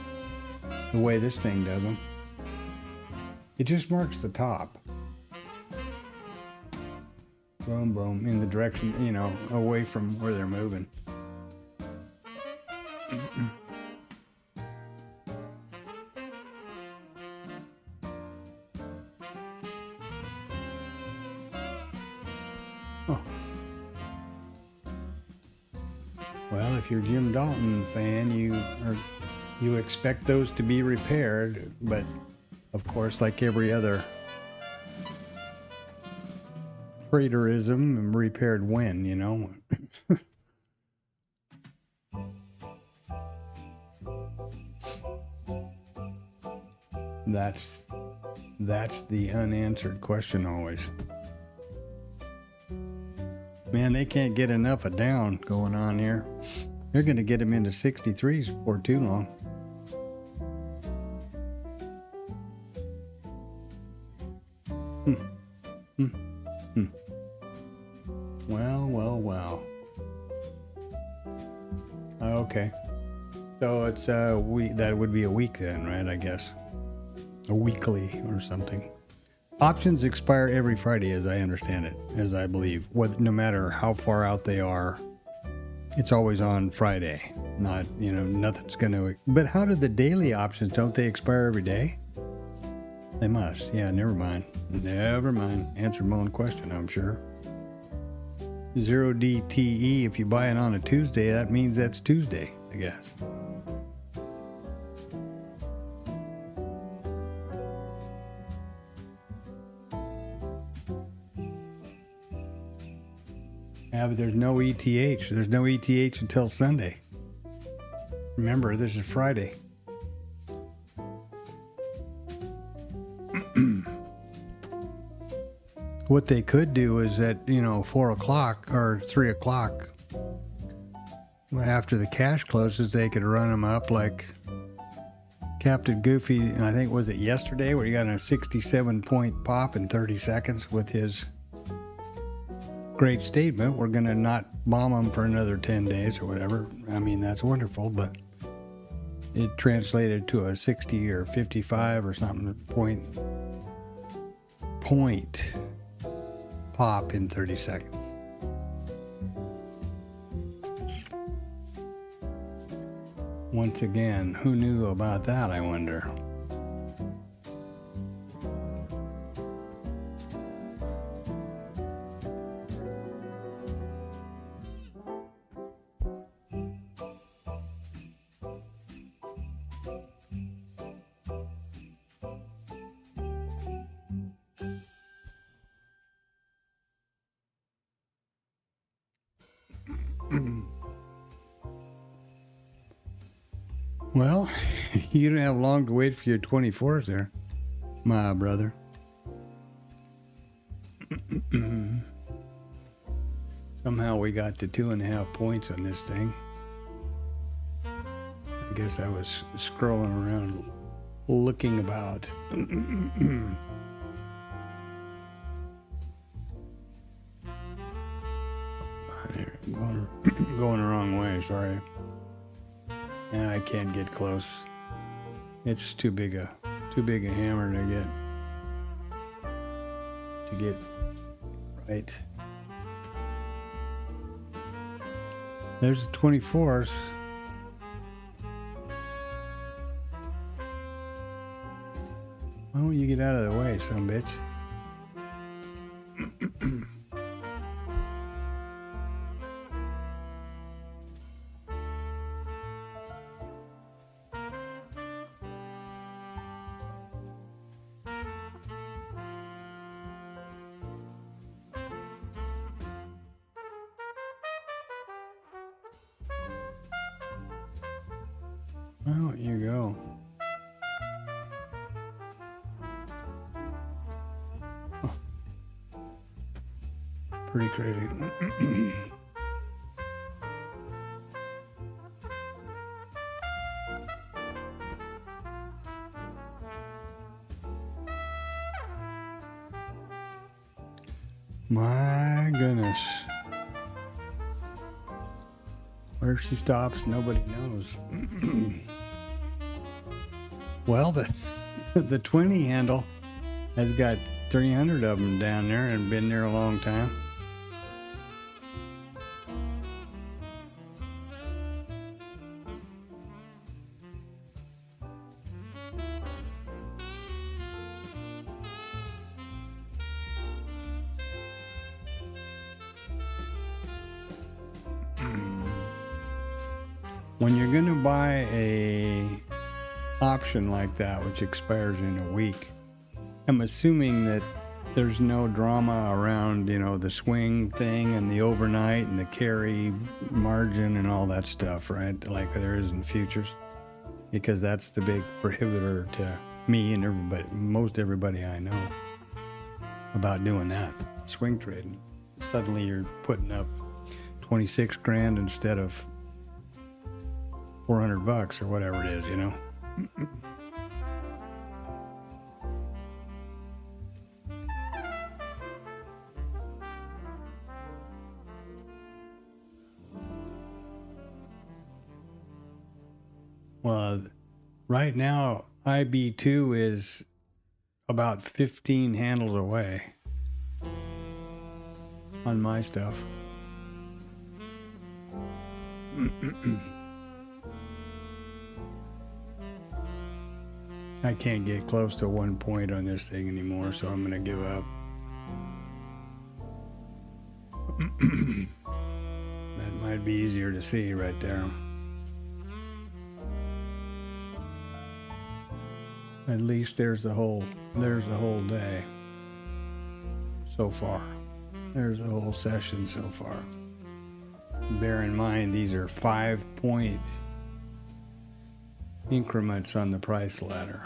The way this thing does them. It just marks the top. Boom, boom, in the direction, you know, away from where they're moving. Oh. Well, if you're a Jim Dalton fan, you expect those to be repaired, but of course, like every other traderism, and repaired when, you know. That's the unanswered question always. Man, they can't get enough of down going on here. They're going to get them into 63s before too long. Well. Okay. So it's that would be a week then, right? I guess. A weekly or something. Options expire every Friday, as I understand it, as I believe. No matter how far out they are, it's always on Friday. Not, you know, nothing's going to... But how do the daily options, don't they expire every day? They must. Yeah, never mind. Answered my own question, I'm sure. 0DTE, if you buy it on a Tuesday, that means that's Tuesday, I guess. Yeah, but there's no ETH. There's no ETH until Sunday. Remember, this is Friday. What they could do is at, 4 o'clock or 3 o'clock, after the cash closes, they could run them up like Captain Goofy, and I think, was it yesterday, where he got a 67-point pop in 30 seconds with his great statement, we're going to not bomb them for another 10 days or whatever. I mean, that's wonderful, but it translated to a 60 or 55 or something point pop in 30 seconds. Once again, who knew about that, I wonder? Well, you didn't have long to wait for your 24s there, my brother. Somehow we got to 2.5 points on this thing. I guess I was scrolling around looking about. Going the wrong way, sorry. I can't get close. It's too big a hammer to get right. There's the 24s. Why don't you get out of the way, son bitch? Well, you go. Pretty crazy. My goodness. Where she stops, nobody knows. Well, the 20 handle has got 300 of them down there and been there a long time. When you're going to buy a option like that, which expires in a week, I'm assuming that there's no drama around, you know, the swing thing and the overnight and the carry margin and all that stuff, right? Like there is in futures, because that's the big prohibitor to me and everybody, most everybody I know about doing that, swing trading. Suddenly you're putting up 26 grand instead of $400 or whatever it is, you know. Well, right now IB2 is about 15 handles away on my stuff. I can't get close to 1 point on this thing anymore, so I'm going to give up. That might be easier to see right there. At least there's the whole day so far. There's the whole session so far. Bear in mind, these are 5-point increments on the price ladder,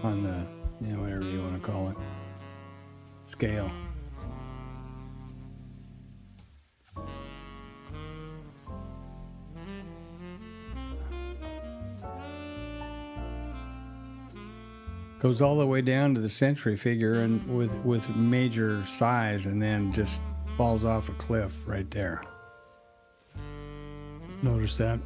on the, you know, whatever you want to call it, scale. Goes all the way down to the century figure and with major size, and then just falls off a cliff right there. Notice that?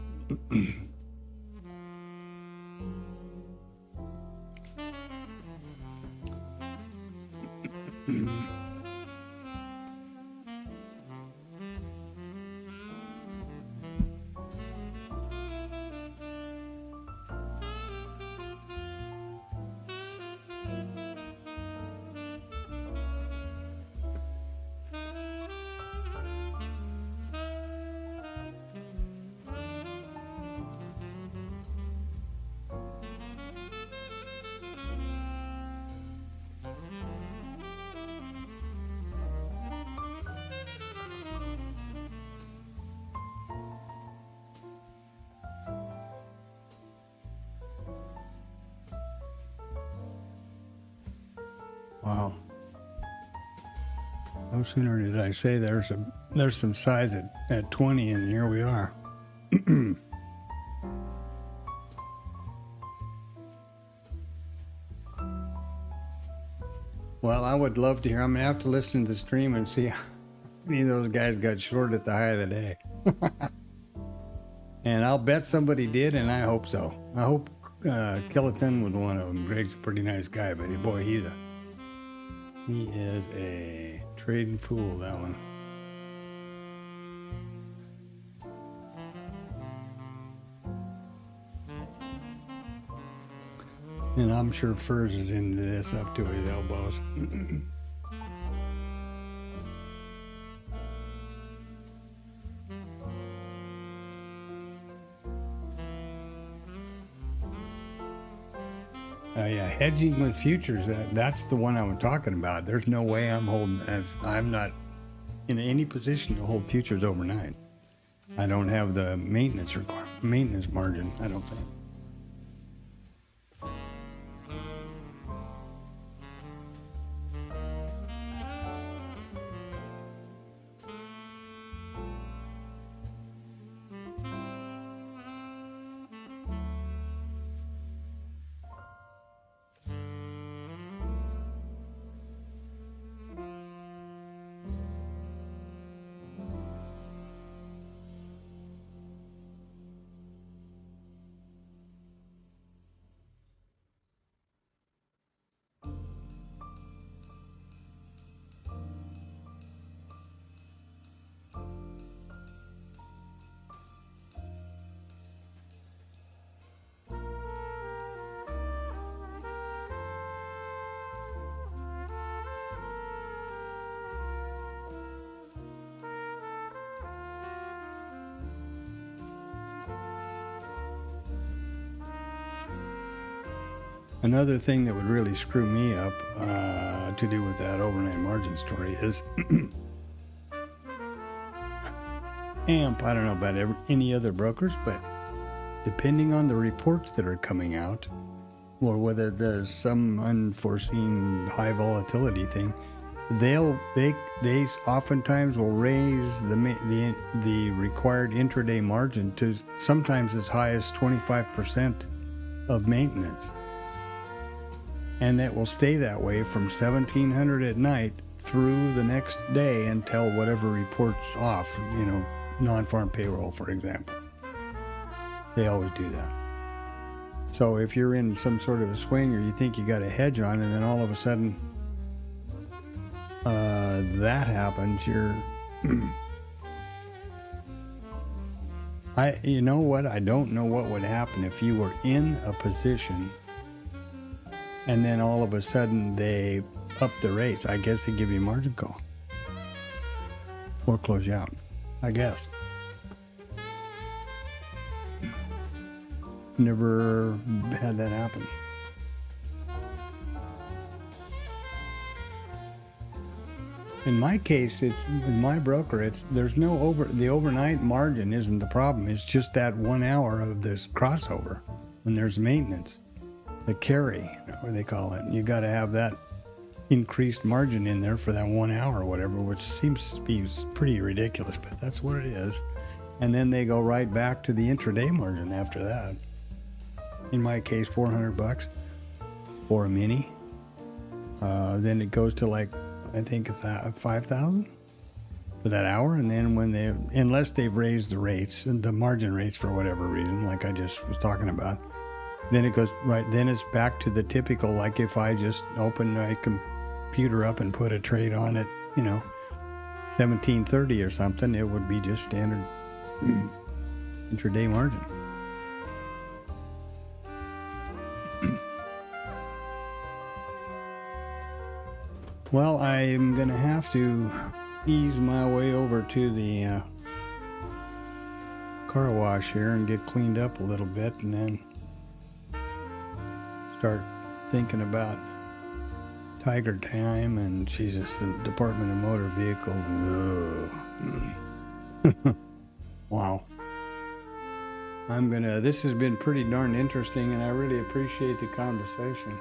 Wow. No sooner did I say there's some size at 20, and here we are. Well, I would love to hear. I'm going to have to listen to the stream and see how many of those guys got short at the high of the day. And I'll bet somebody did, and I hope so. I hope Killaton was one of them. Greg's a pretty nice guy, but boy, he is a trading fool, that one. And I'm sure Furs is into this up to his elbows. Yeah, hedging with futures, that's the one I'm talking about. There's no way I'm not in any position to hold futures overnight. I don't have the maintenance margin, I don't think. Another thing that would really screw me up to do with that overnight margin story is AMP. I don't know about any other brokers, but depending on the reports that are coming out, or whether there's some unforeseen high volatility thing, they oftentimes will raise the required intraday margin to sometimes as high as 25% of maintenance. And that will stay that way from 1700 at night through the next day until whatever reports off, non-farm payroll, for example. They always do that. So if you're in some sort of a swing or you think you got a hedge on and then all of a sudden that happens, you know what? I don't know what would happen if you were in a position and then all of a sudden they up the rates. I guess they give you a margin call or close you out, I guess. Never had that happen. In my case, with my broker, there's no the overnight margin isn't the problem. It's just that 1 hour of this crossover when there's maintenance, the carry, what they call it. You got to have that increased margin in there for that 1 hour or whatever, which seems to be pretty ridiculous, but that's what it is. And then they go right back to the intraday margin after that. In my case, $400 for a mini. Then it goes to like, I think 5,000 for that hour. And then unless they've raised the rates and the margin rates for whatever reason, like I just was talking about, then it goes right. Then it's back to the typical, like if I just open my computer up and put a trade on it, 1730 or something, it would be just standard intraday margin. Well, I'm going to have to ease my way over to the car wash here and get cleaned up a little bit and then start thinking about Tiger Time and Jesus, the Department of Motor Vehicles. Wow. This has been pretty darn interesting and I really appreciate the conversation.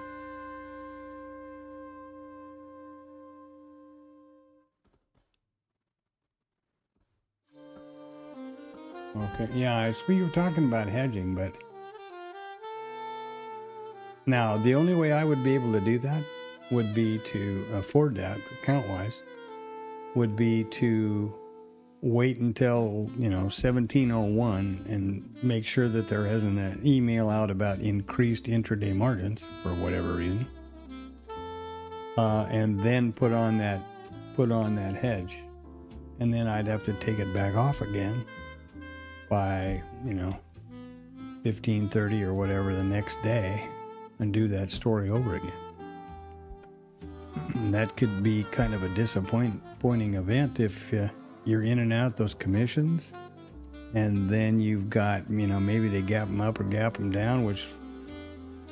Okay, yeah, we were talking about hedging, but now the only way I would be able to do that would be to afford that, account-wise, would be to wait until, 1701 and make sure that there isn't an email out about increased intraday margins for whatever reason, and then put on that hedge, and then I'd have to take it back off again by 15:30 or whatever the next day and do that story over again. And that could be kind of a disappointing event if you're in and out those commissions and then you've got maybe they gap them up or gap them down, which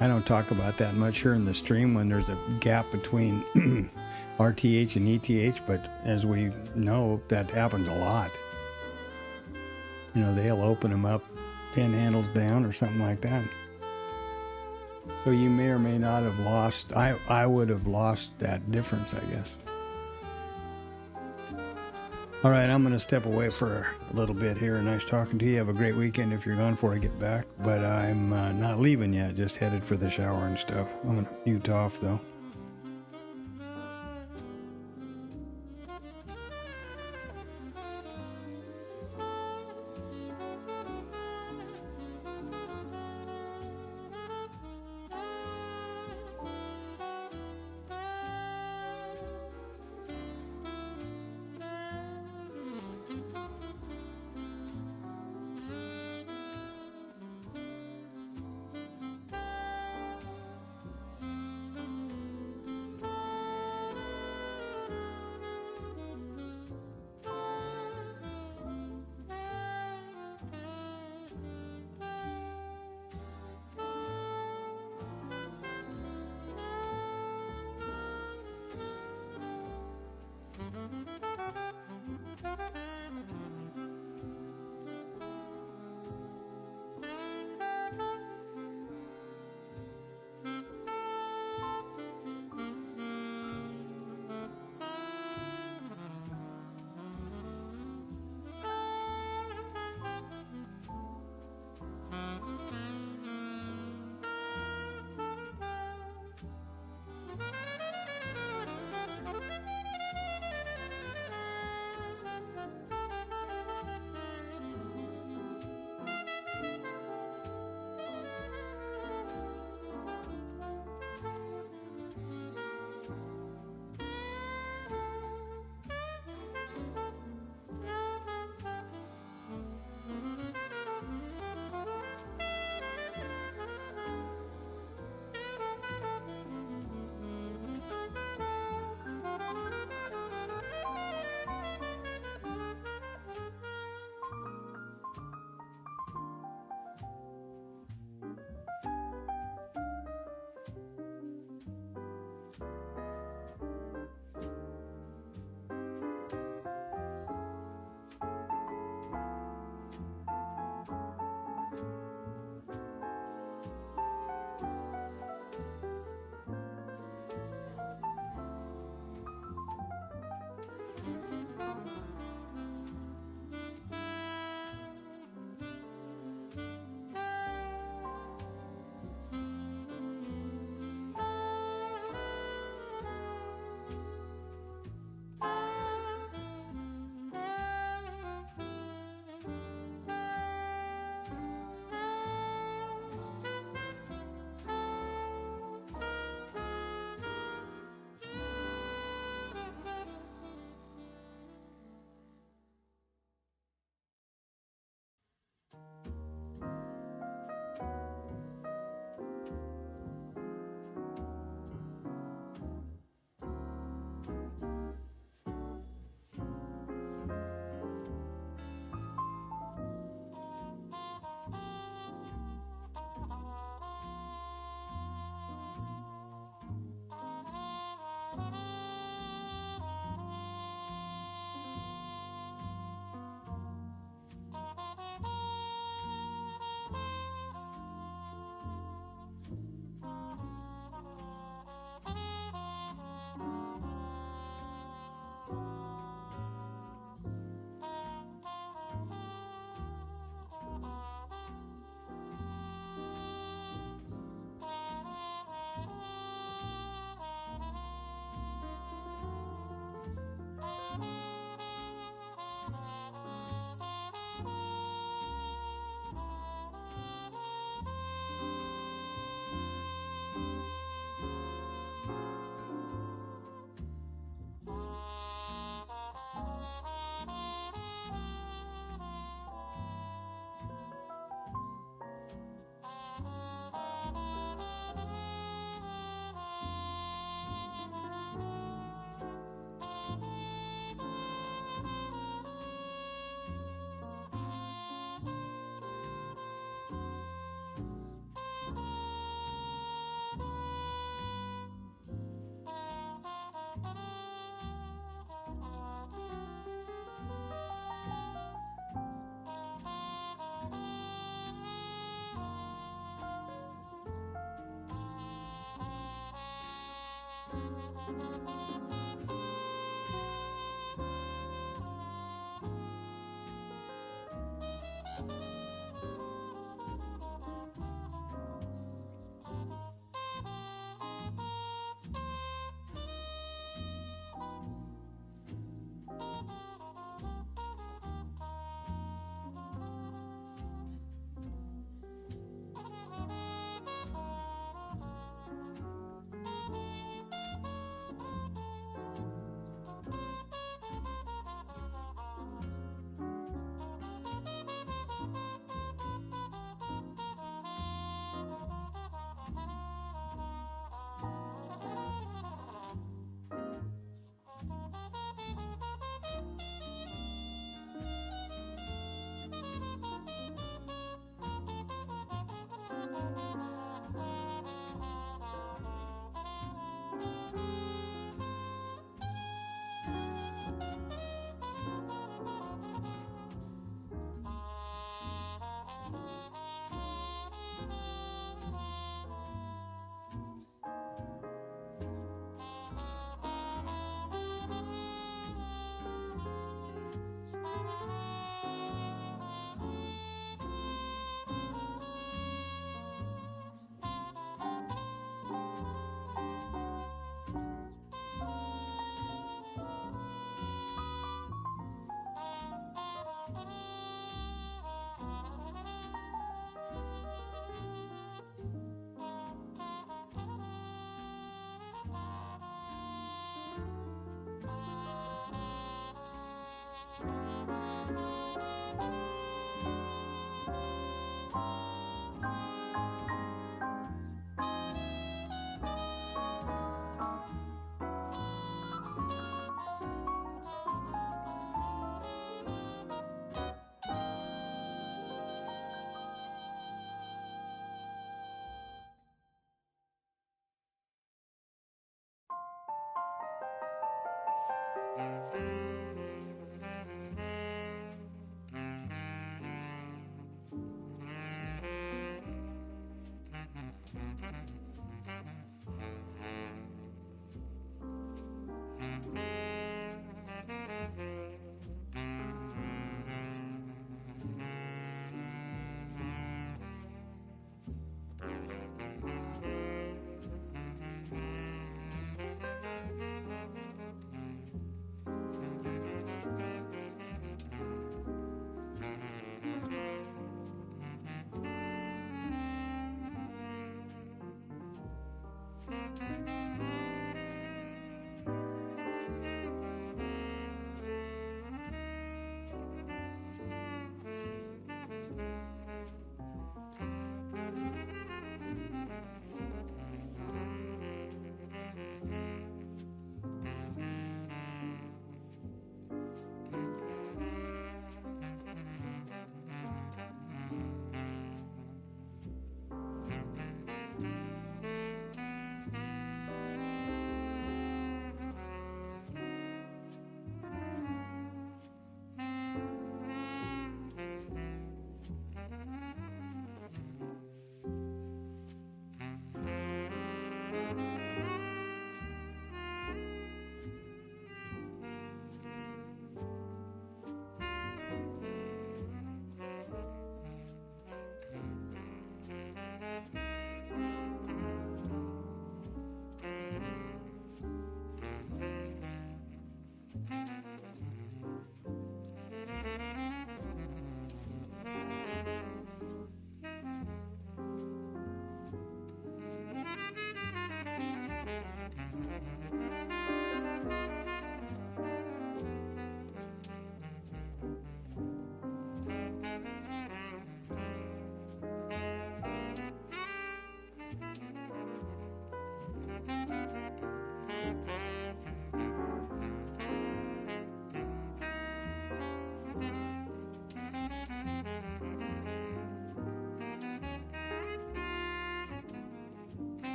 I don't talk about that much here in the stream when there's a gap between RTH and ETH, but as we know, that happens a lot. They'll open them up 10 handles down or something like that. So you may or may not have lost. I would have lost that difference, I guess. All right, I'm going to step away for a little bit here. Nice talking to you. Have a great weekend if you're gone before I get back. But I'm not leaving yet, just headed for the shower and stuff. I'm going to mute off, though.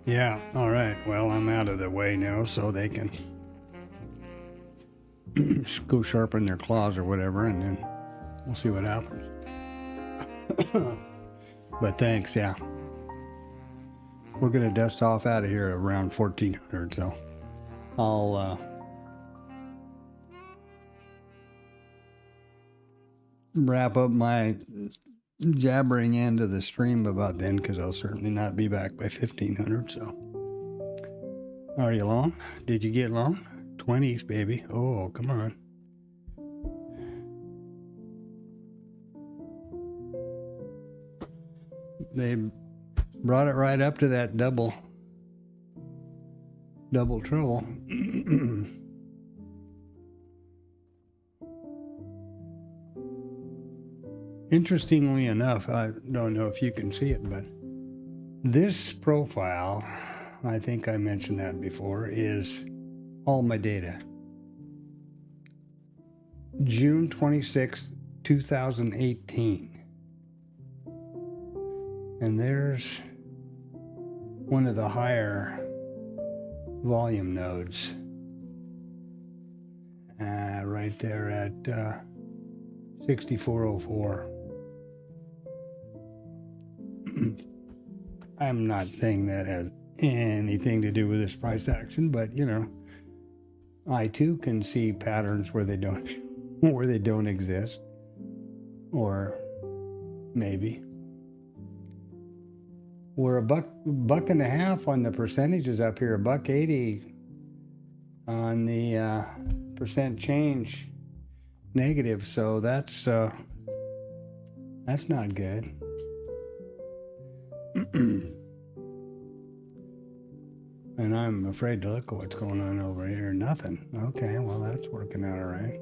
Yeah, all right. Well, I'm out of the way now, so they can go sharpen their claws or whatever, and then we'll see what happens. But thanks, yeah. We're going to dust off out of here around 1400, so I'll wrap up my jabbering end of the stream about then, because I'll certainly not be back by 1500. So, are you long? Did you get long? 20s, baby. Oh, come on. They brought it right up to that double trouble. Interestingly enough, I don't know if you can see it, but this profile, I think I mentioned that before, is all my data. June 26th, 2018. And there's one of the higher volume nodes right there at 6404. I'm not saying that has anything to do with this price action, but you know, I too can see patterns where they don't exist, or maybe we're a buck and a half on the percentages up here, $1.80 on the percent change negative, so that's not good. And I'm afraid to look at what's going on over here. Nothing. Okay, well, that's working out all right.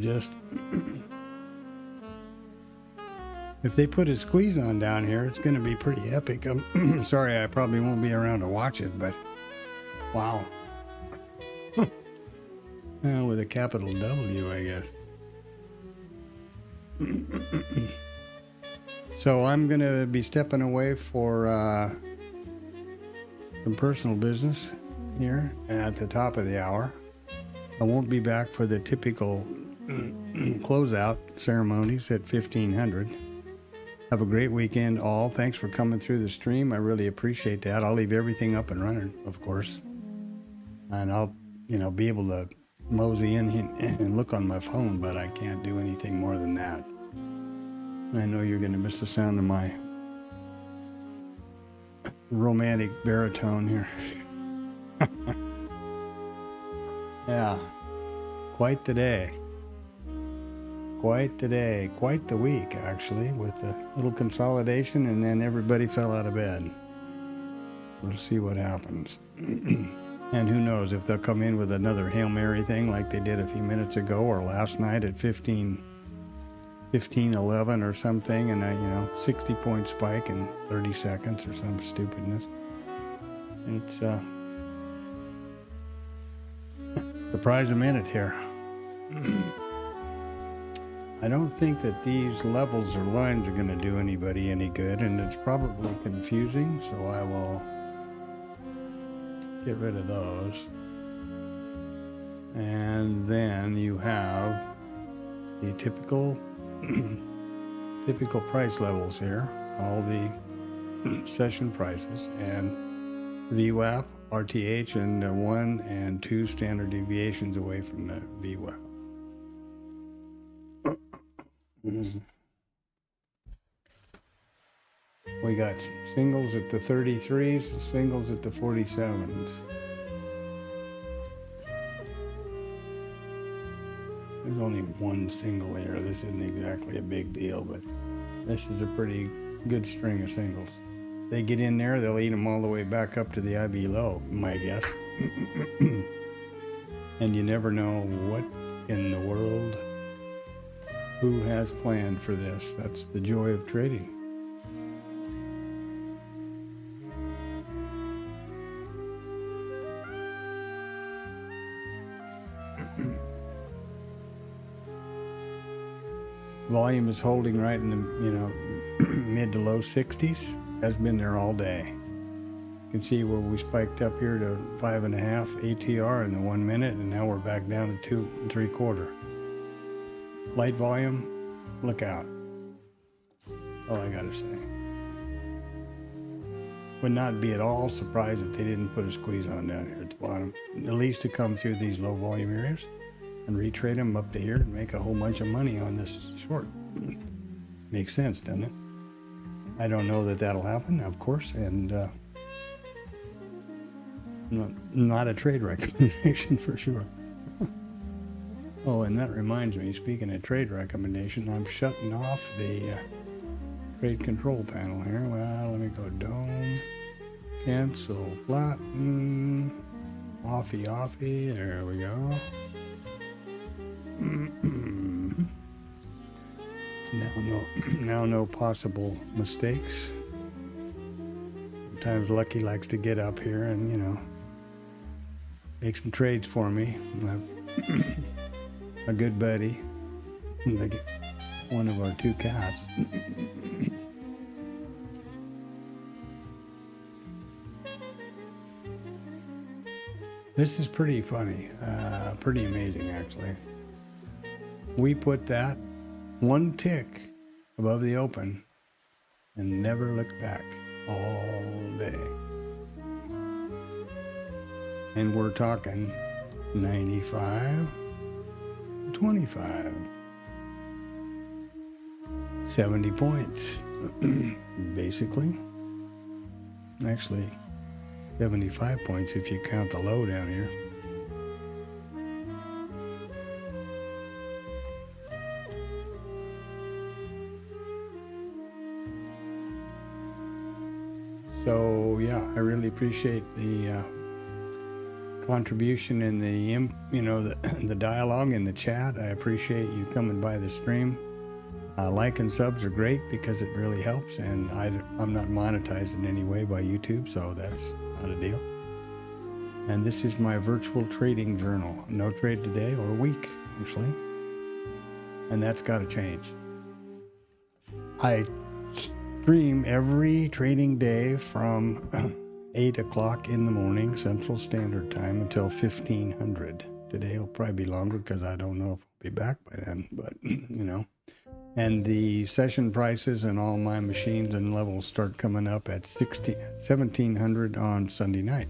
just, if they put a squeeze on down here, it's going to be pretty epic. I'm sorry, I probably won't be around to watch it, but wow. With a capital W, I guess. So I'm going to be stepping away for some personal business here at the top of the hour. I won't be back for the typical closeout ceremonies at 1500. Have a great weekend, all. Thanks for coming through the stream. I really appreciate that. I'll leave everything up and running, of course. And I'll, be able to mosey in and look on my phone, but I can't do anything more than that. I know you're going to miss the sound of my romantic baritone here. Yeah, quite the day. Quite the day, quite the week, actually, with the little consolidation, and then everybody fell out of bed. We'll see what happens. And who knows if they'll come in with another Hail Mary thing like they did a few minutes ago or last night at 15:11 or something, and a 60-point spike in 30 seconds or some stupidness. It's surprise a minute here. I don't think that these levels or lines are going to do anybody any good, and it's probably confusing, so I will get rid of those. And then you have the typical price levels here, all the session prices, and VWAP, RTH, and 1 and 2 standard deviations away from the VWAP. We got singles at the 33s, singles at the 47s. There's only one single here. This isn't exactly a big deal, but this is a pretty good string of singles. They get in there, they'll eat them all the way back up to the IB low, my guess. And you never know what in the world, who has planned for this. That's the joy of trading. Volume is holding right in the, mid to low 60s. Has been there all day. You can see where we spiked up here to 5.5 ATR in the 1 minute, and now we're back down to 2 3/4. Light volume, look out. All I gotta say. Would not be at all surprised if they didn't put a squeeze on down here at the bottom. At least to come through these low volume areas and retrade them up to here and make a whole bunch of money on this short. Makes sense, doesn't it? I don't know that that'll happen, of course, and not a trade recommendation for sure. Oh, and that reminds me, speaking of trade recommendation, I'm shutting off the trade control panel here. Well, let me go dome, cancel, flatten, offie, there we go. Now no possible mistakes. Sometimes Lucky likes to get up here and, make some trades for me. A good buddy, like one of our 2 cats. This is pretty funny, pretty amazing actually. We put that 1 tick above the open and never looked back all day. And we're talking 95, 25, 70 points, basically. Actually, 75 points if you count the low down here. So yeah, I really appreciate the contribution in the the dialogue in the chat. I appreciate you coming by the stream. Like and subs are great because it really helps, and I'm not monetized in any way by YouTube, so that's not a deal. And this is my virtual trading journal. No trade today, or week actually, and that's got to change. I stream every trading day from 8 o'clock in the morning Central Standard Time until 1500. Today will probably be longer because I don't know if I'll be back by then, but And the session prices and all my machines and levels start coming up at 1700 on Sunday night.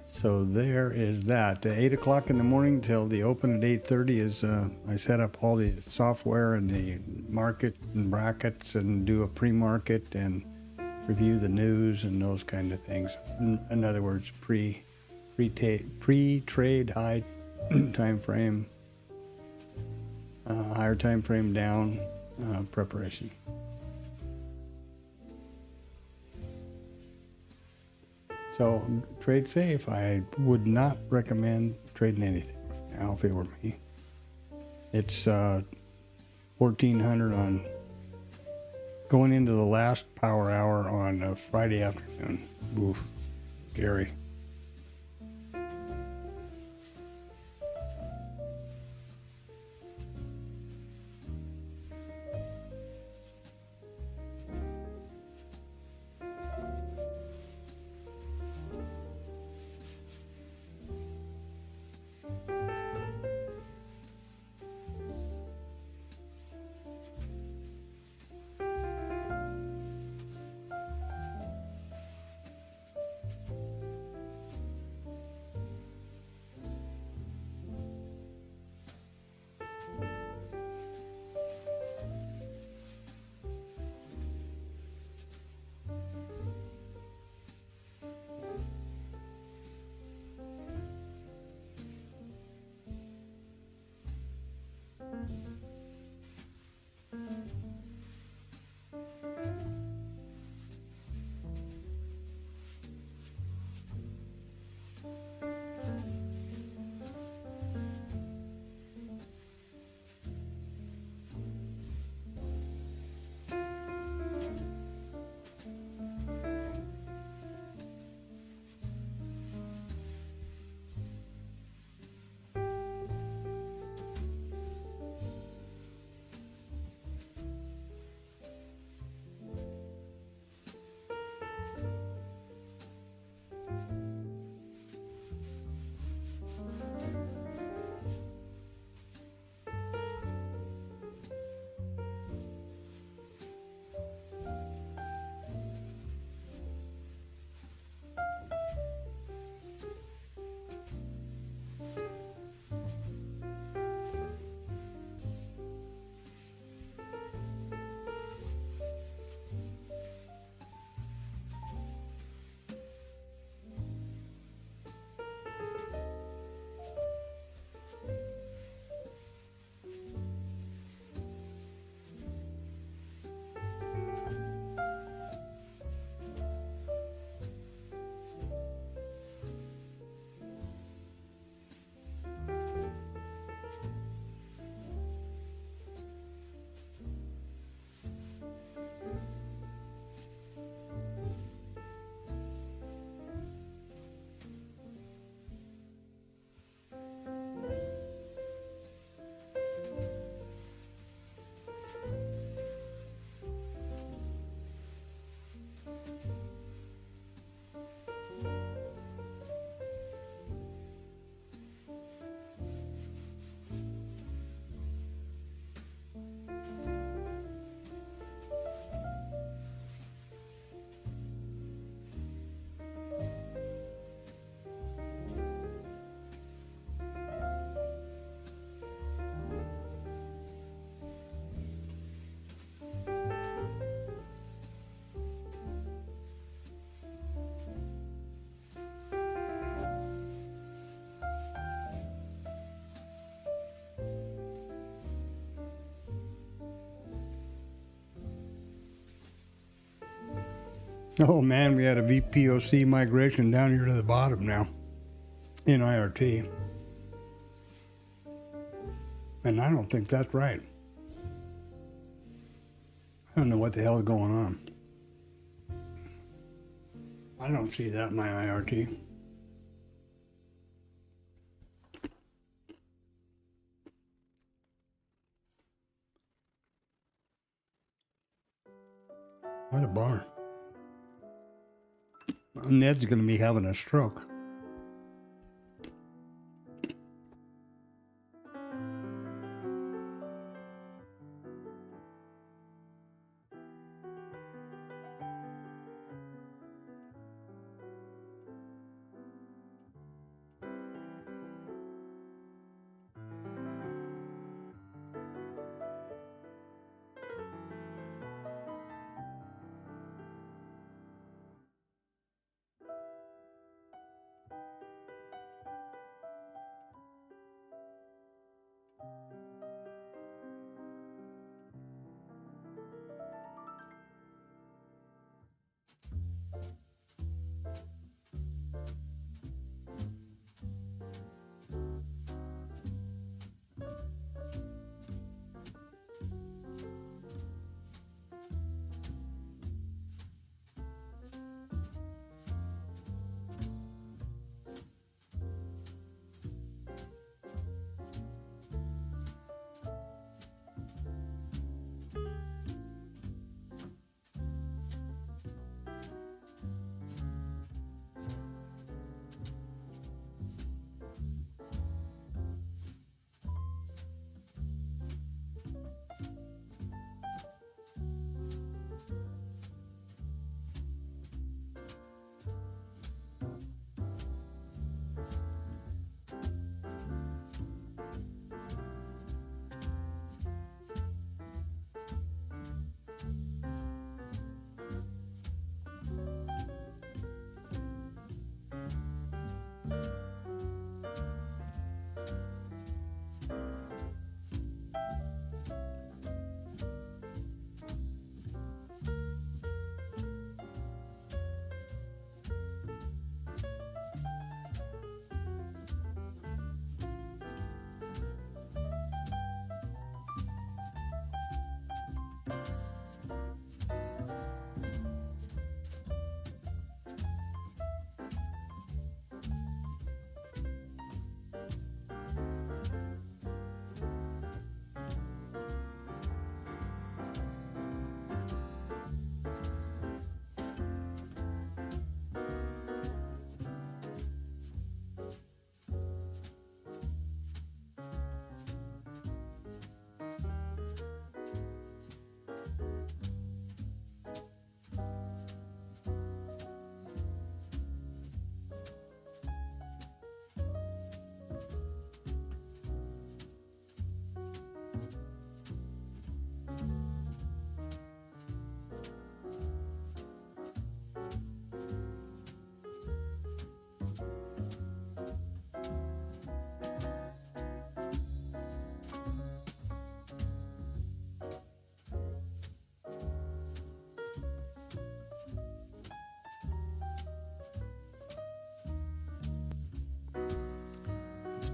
So there is that. The 8 o'clock in the morning till the open at 8:30 is I set up all the software and the market and brackets and do a pre-market and review the news and those kind of things. In other words, pre-trade high time frame, higher time frame down preparation. So trade safe. I would not recommend trading anything right now if it were me. It's 1400 on going into the last power hour on a Friday afternoon. Oof, scary. Oh man, we had a VPOC migration down here to the bottom now in IRT. And I don't think that's right. I don't know what the hell is going on. I don't see that in my IRT. What a bummer. Ned's going to be having a stroke.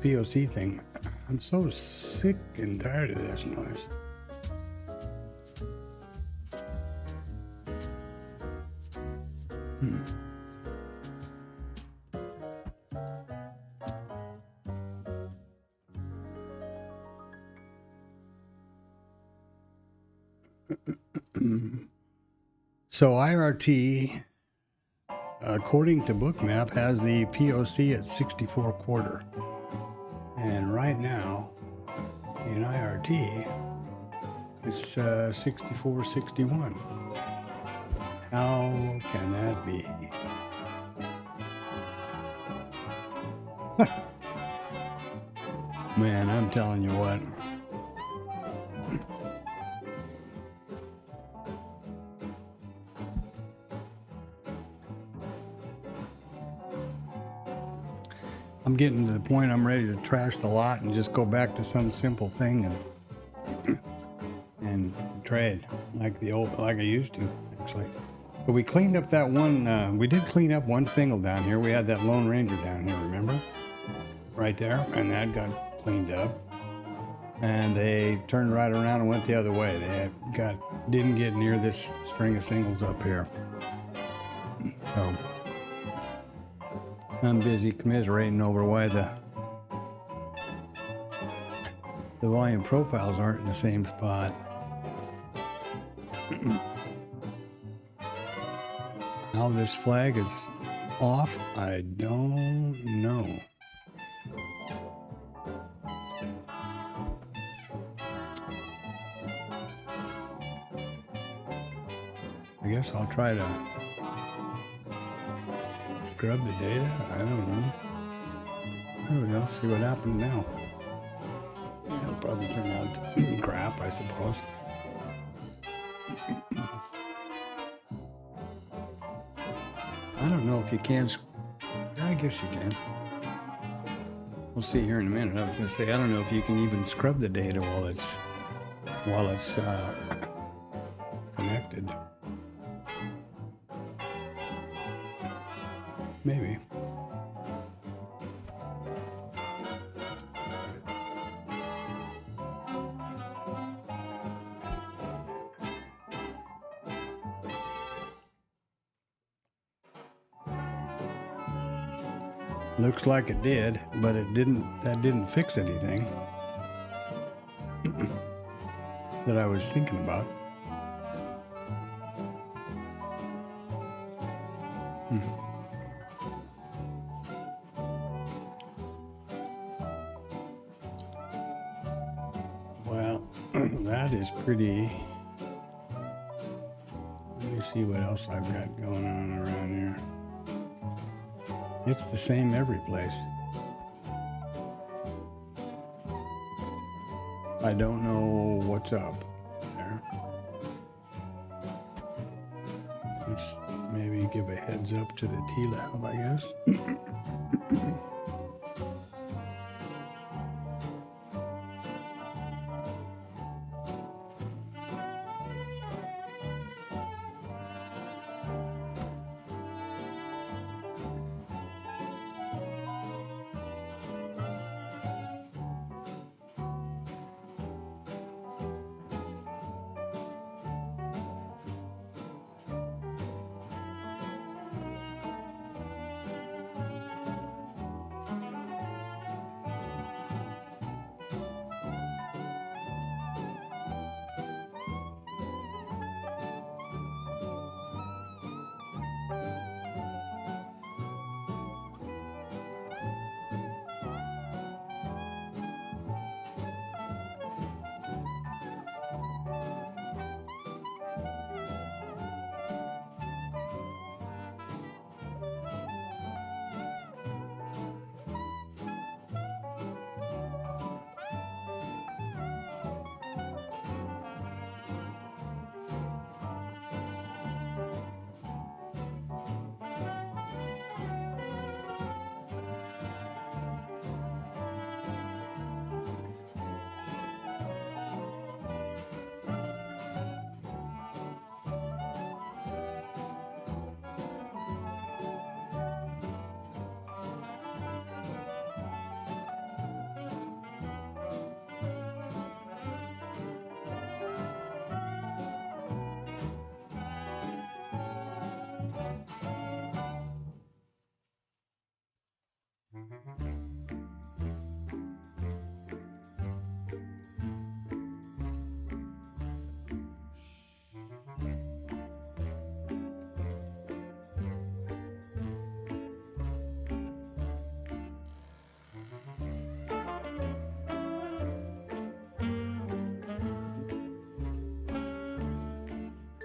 POC thing. I'm so sick and tired of this noise. So IRT, according to Bookmap, has the POC at 64.25. And right now, in IRT, it's 64.61. How can that be? Man, I'm telling you what. I'm getting to the point I'm ready to trash the lot and just go back to some simple thing and trade like I used to, actually. But we cleaned up that one, we did clean up one single down here. We had that Lone Ranger down here, remember? Right there, and that got cleaned up. And they turned right around and went the other way. They didn't get near this string of singles up here. So I'm busy commiserating over why the volume profiles aren't in the same spot. How this flag is off, I don't know. I guess I'll try to scrub the data. I don't know. There we go. See what happens now. It'll probably turn out crap, I suppose. I don't know if you can. I guess you can. We'll see here in a minute. I was going to say, I don't know if you can even scrub the data while it's connected. Maybe. Looks like it did, but it didn't. That didn't fix anything that I was thinking about. Well, that is pretty. Let me see what else I've got going on around here. It's the same every place. I don't know what's up there. Let's maybe give a heads up to the TLab, I guess.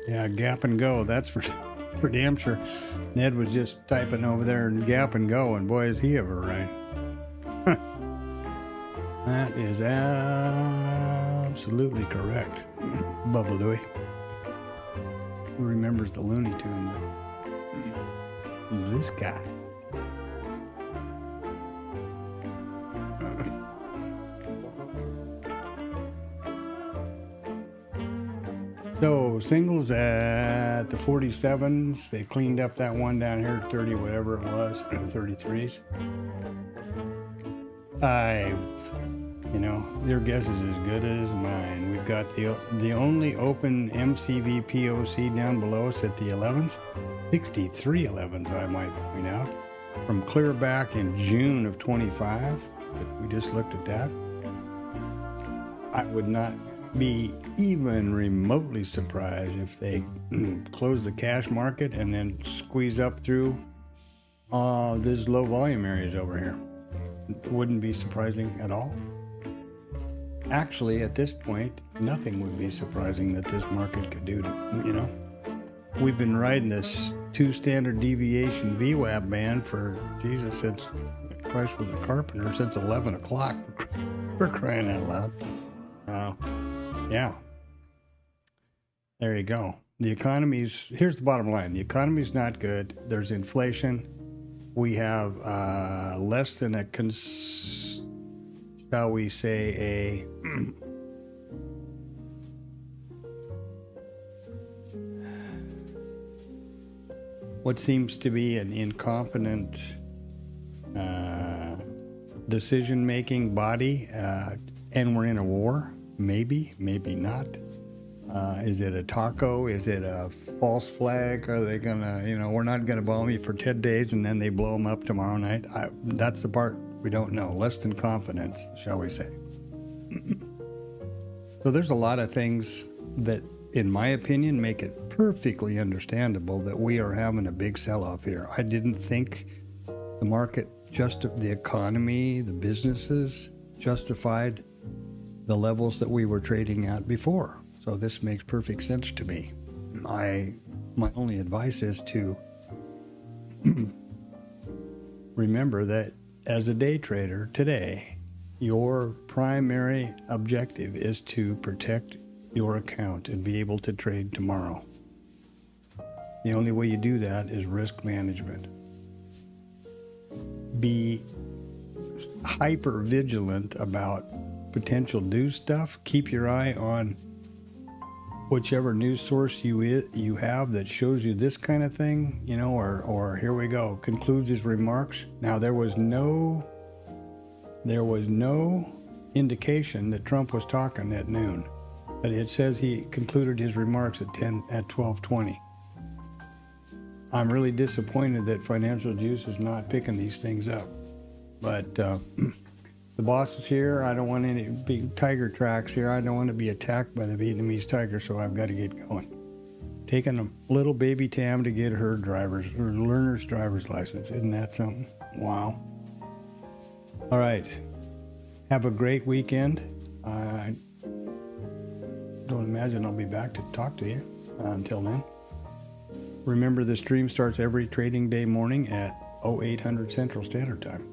Yeah, gap and go. That's for damn sure. Ned was just typing over there and gap and go, and boy, is he ever right. That is absolutely correct. Bubba Louie. Who remembers the Looney Tunes? This guy. So singles at the 47s. They cleaned up that one down here at 30, whatever it was, 33s. Your guess is as good as mine. We've got the only open MCVPOC down below us at the 11s. 63 11s, I might point out. From clear back in June of 25. We just looked at that. I would not be even remotely surprised if they close the cash market and then squeeze up through these low volume areas over here. It wouldn't be surprising at all. Actually, at this point, nothing would be surprising that this market could do, We've been riding this 2 standard deviation VWAP band since Christ was a carpenter, since 11 o'clock, for crying out loud. Yeah. There you go. Here's the bottom line. The economy's not good. There's inflation. We have less than what seems to be an incompetent decision-making body, and we're in a war. Maybe not. Is it a taco? Is it a false flag? Are they gonna, we're not gonna bomb you for 10 days and then they blow them up tomorrow night? That's the part we don't know. Less than confidence, shall we say. So there's a lot of things that, in my opinion, make it perfectly understandable that we are having a big sell-off here. I didn't think the market, the economy, the businesses justified the levels that we were trading at before. So this makes perfect sense to me. My only advice is to remember that as a day trader today, your primary objective is to protect your account and be able to trade tomorrow. The only way you do that is risk management. Be hyper vigilant about potential news stuff. Keep your eye on whichever news source you have that shows you this kind of thing, or here we go, concludes his remarks. Now there was no indication that Trump was talking at noon, but it says he concluded his remarks at 12:20. I'm really disappointed that Financial Juice is not picking these things up, but the boss is here. I don't want any big tiger tracks here. I don't want to be attacked by the Vietnamese tiger, so I've got to get going. Taking a little baby Tam to get her learner's driver's license. Isn't that something? Wow. All right. Have a great weekend. I don't imagine I'll be back to talk to you until then. Remember, the stream starts every trading day morning at 0800 Central Standard Time.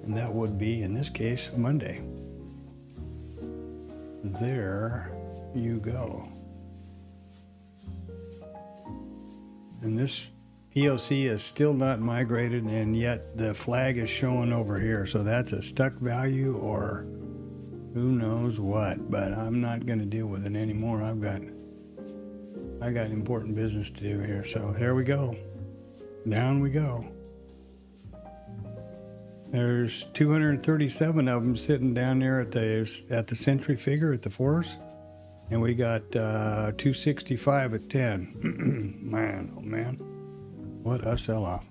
And that would be, in this case, Monday. There you go. And this POC is still not migrated, and yet the flag is showing over here. So that's a stuck value or who knows what, but I'm not going to deal with it anymore. I got important business to do here. So here we go. Down we go. There's 237 of them sitting down there at the century figure at the force, and we got 265 at 10. Man, oh man, what a sell-off.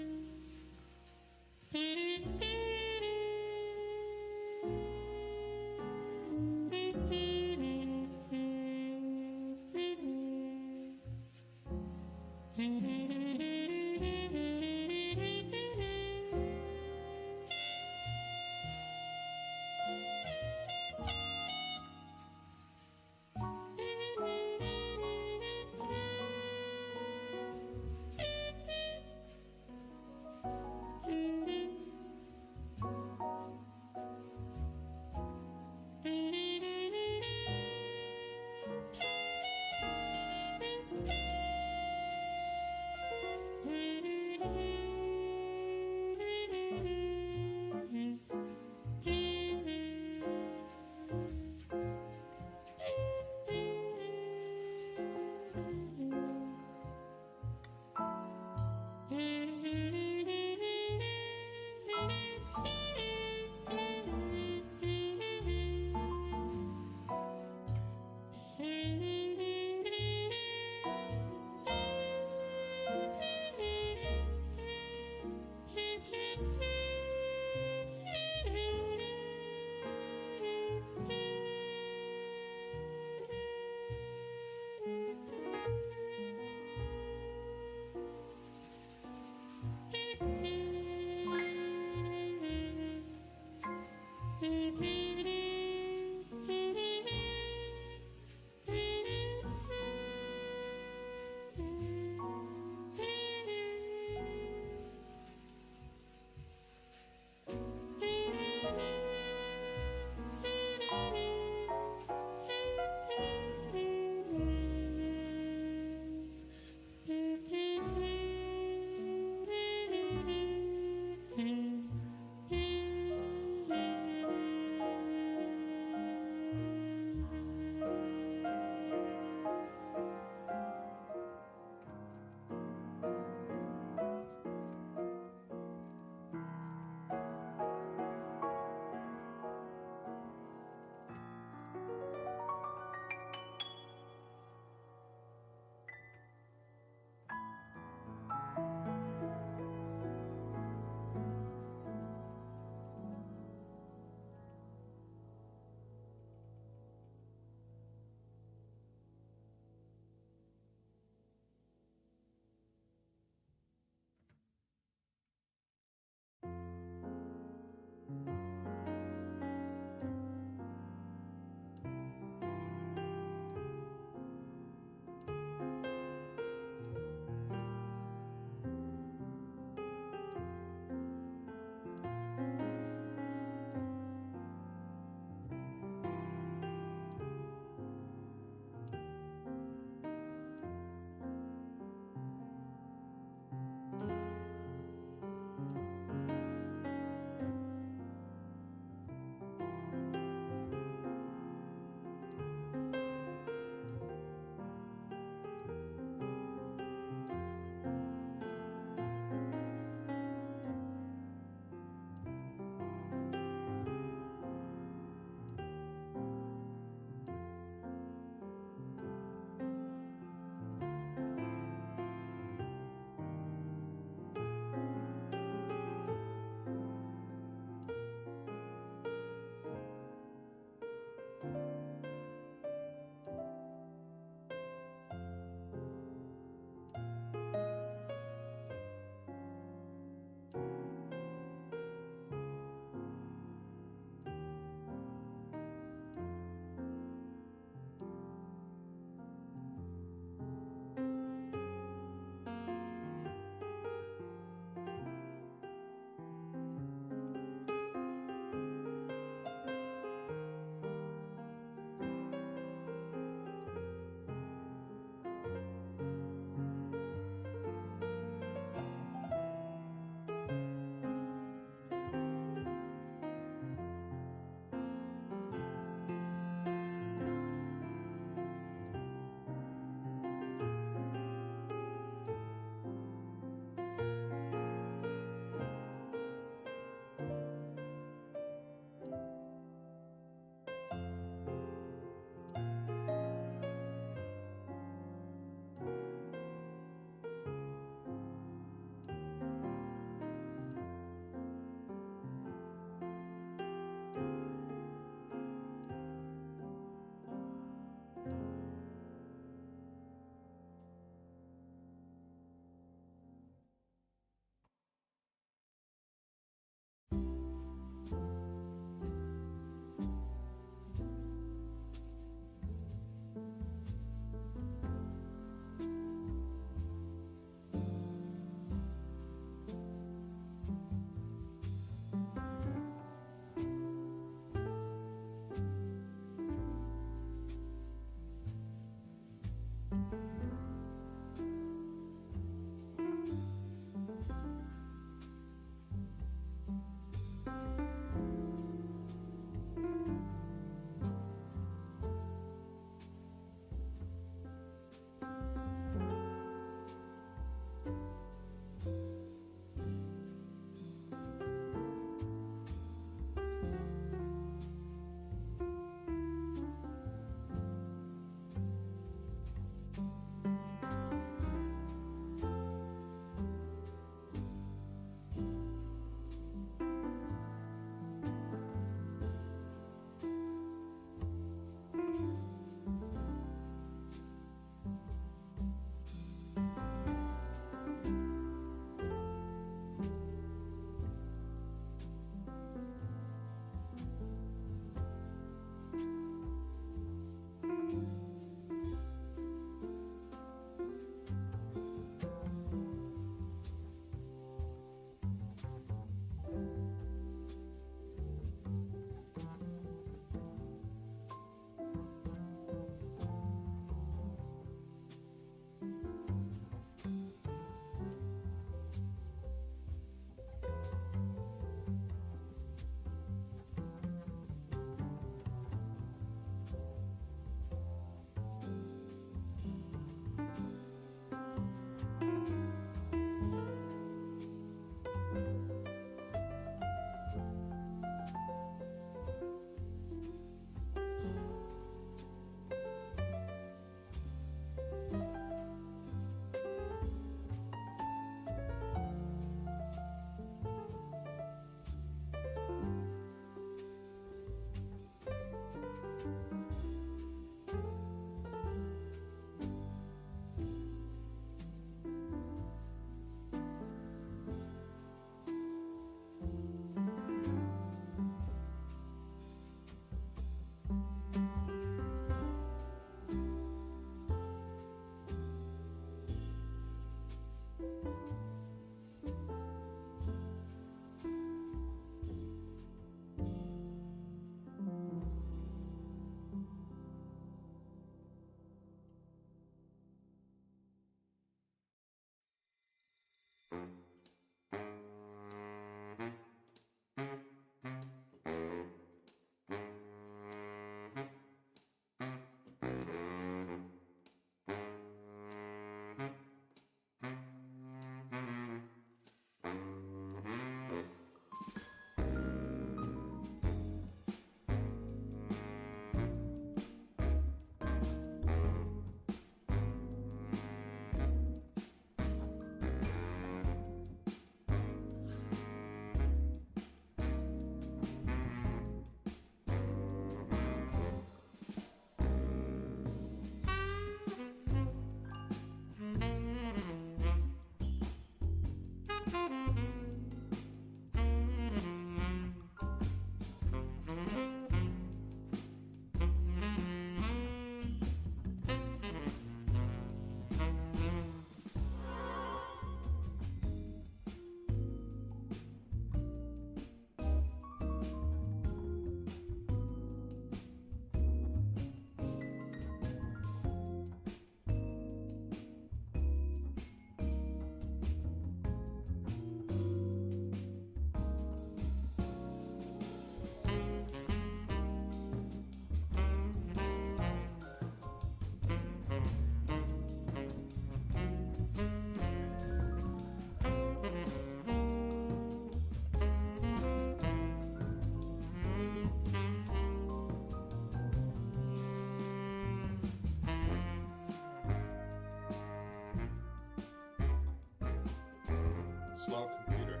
Slow computer.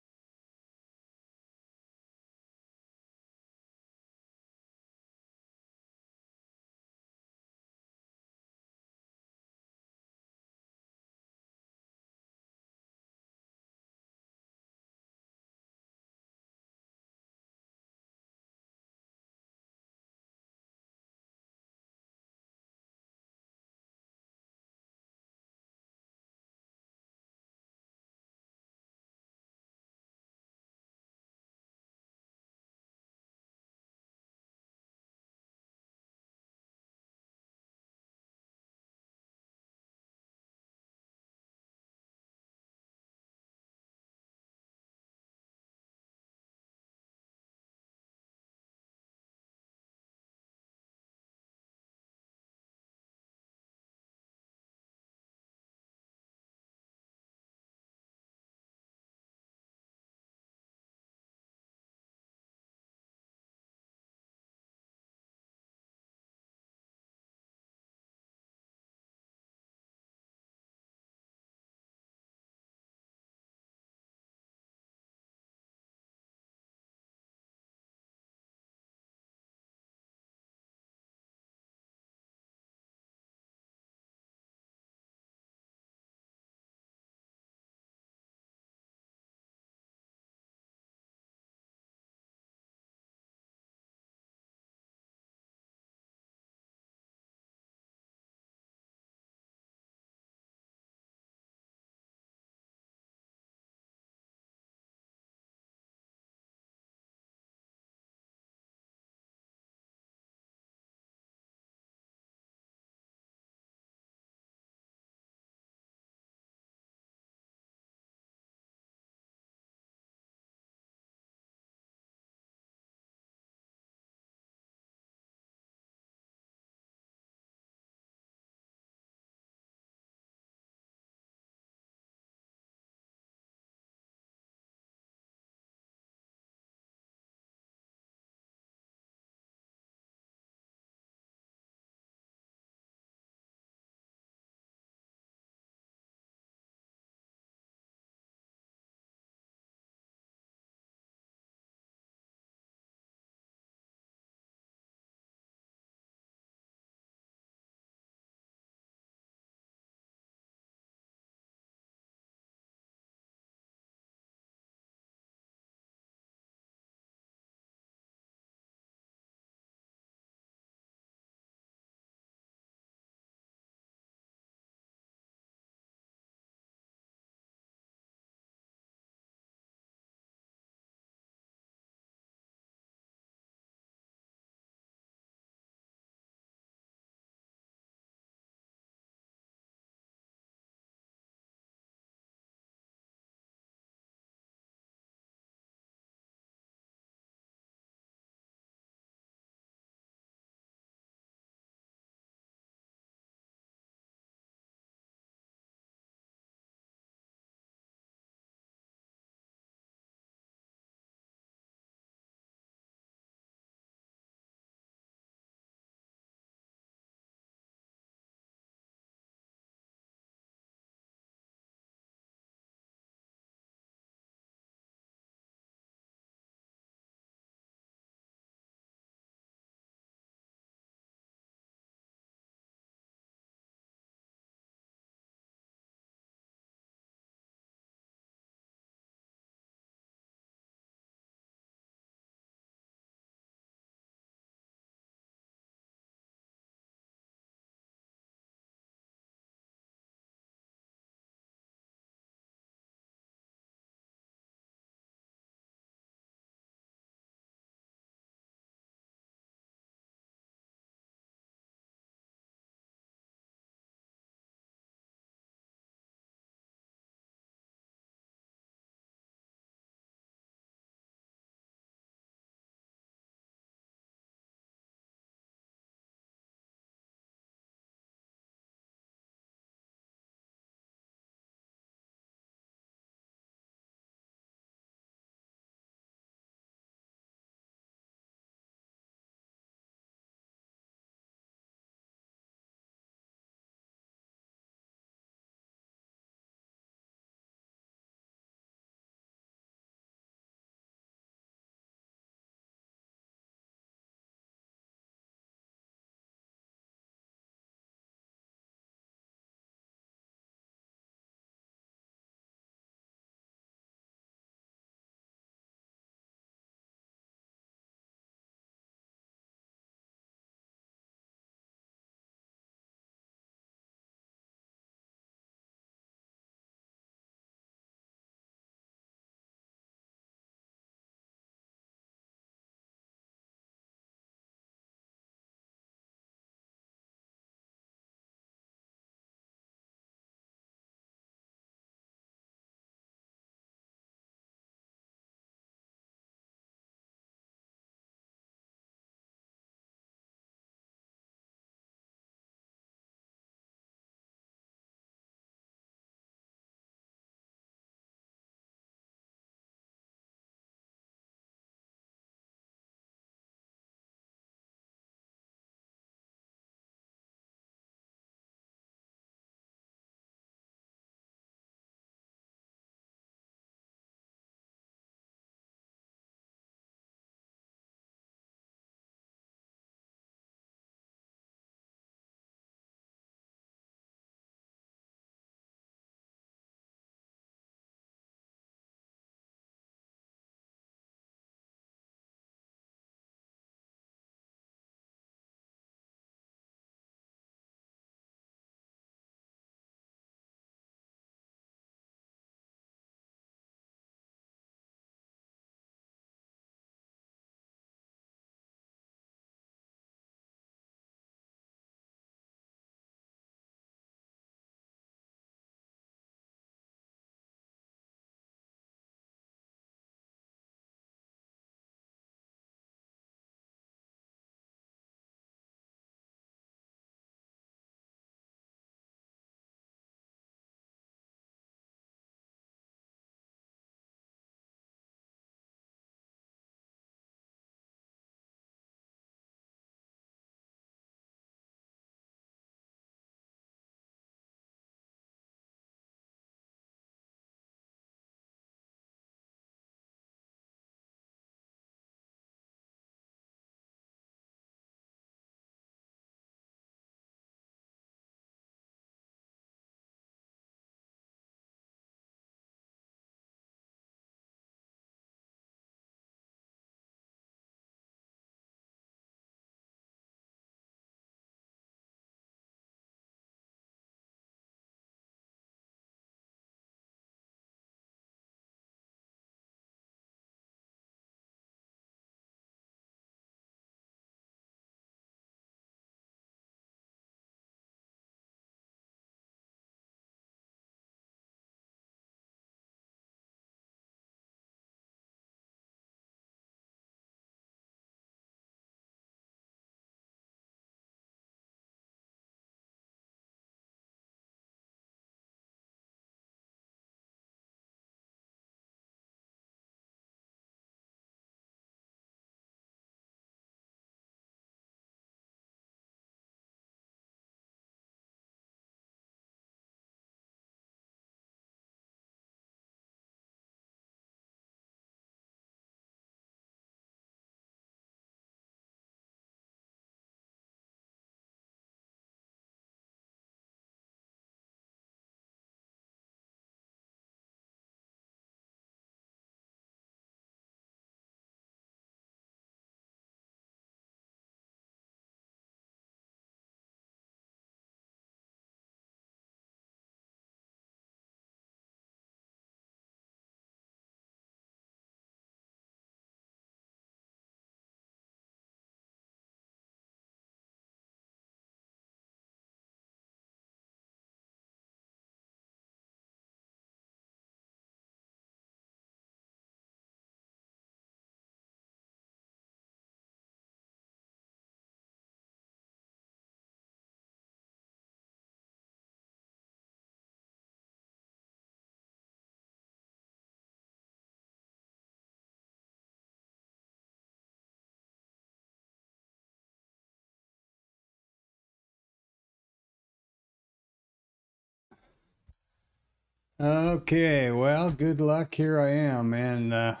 Okay, well, good luck. Here I am, and that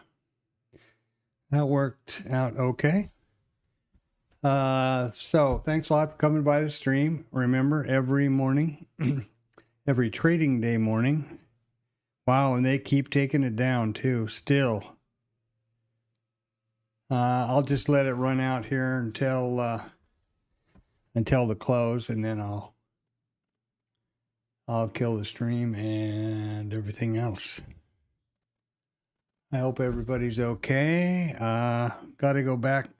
worked out okay. So thanks a lot for coming by the stream. Remember, every morning, every trading day morning. Wow, and they keep taking it down too, still. I'll just let it run out here until the close, and then I'll kill the stream and everything else. I hope everybody's okay. Got to go back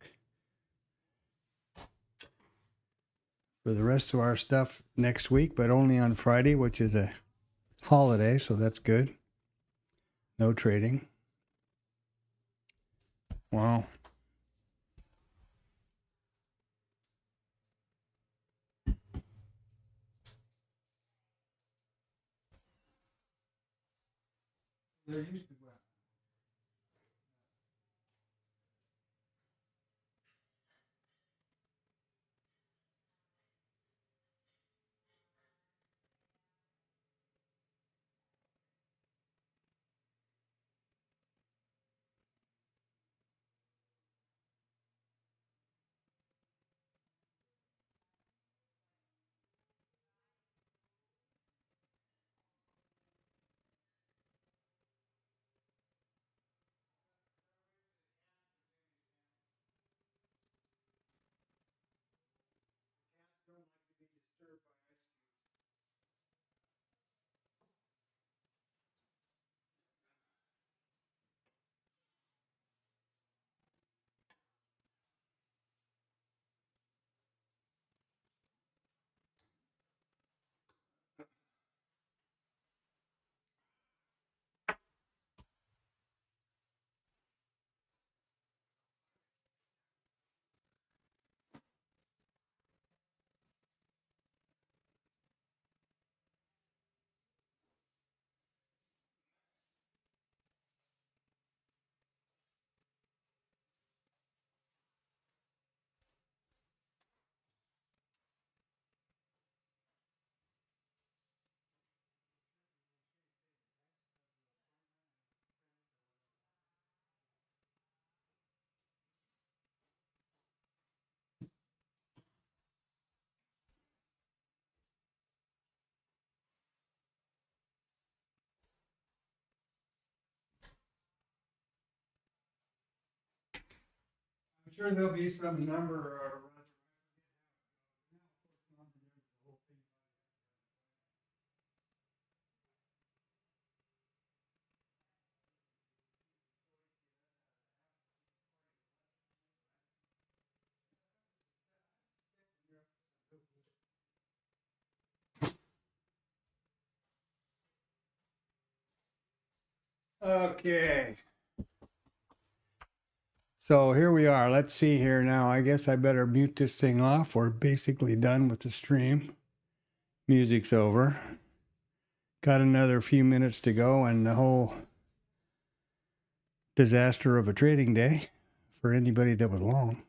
for the rest of our stuff next week, but only on Friday, which is a holiday, so that's good. No trading. Wow. There used to be. I'm sure there'll be some number. Okay. So here we are. Let's see here now. I guess I better mute this thing off. We're basically done with the stream. Music's over. Got another few minutes to go, and the whole disaster of a trading day for anybody that was long.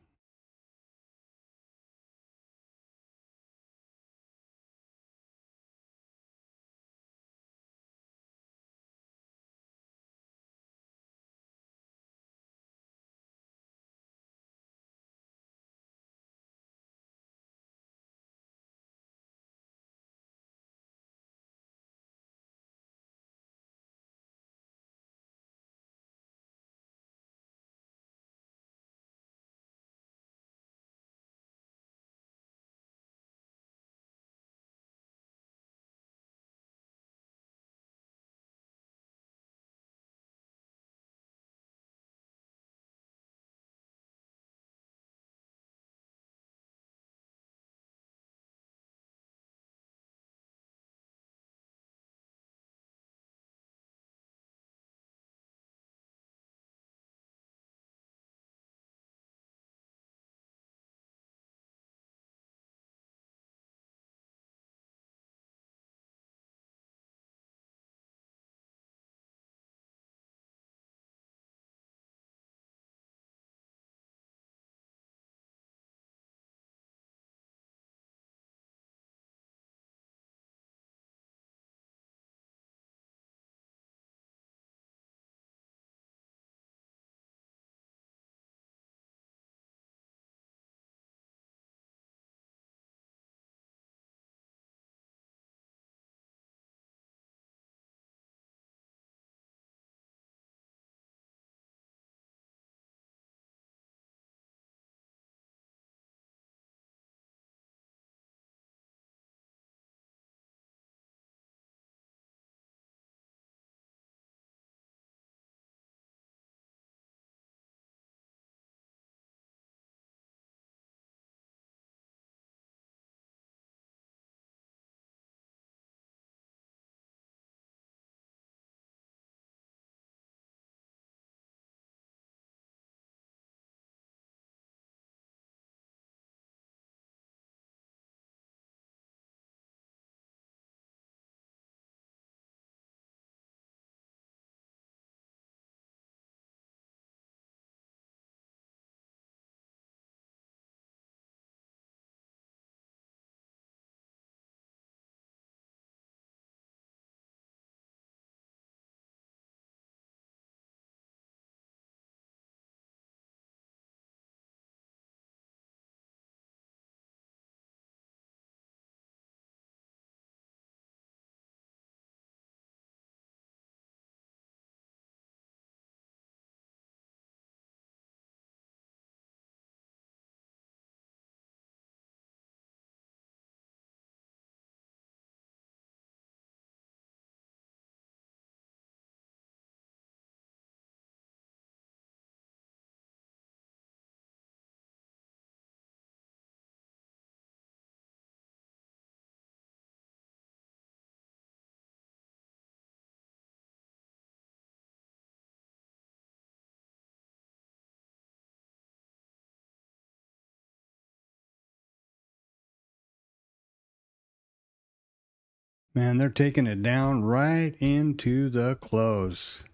Man, they're taking it down right into the close.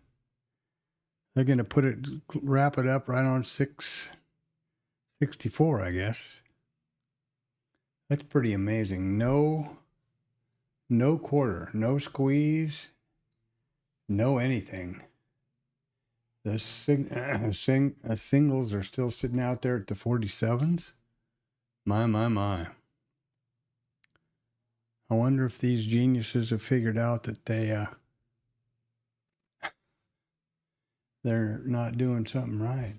They're going to wrap it up right on 664, I guess. That's pretty amazing. No quarter, no squeeze, no anything. The singles are still sitting out there at the 47s. My. I wonder if these geniuses have figured out that they're not doing something right.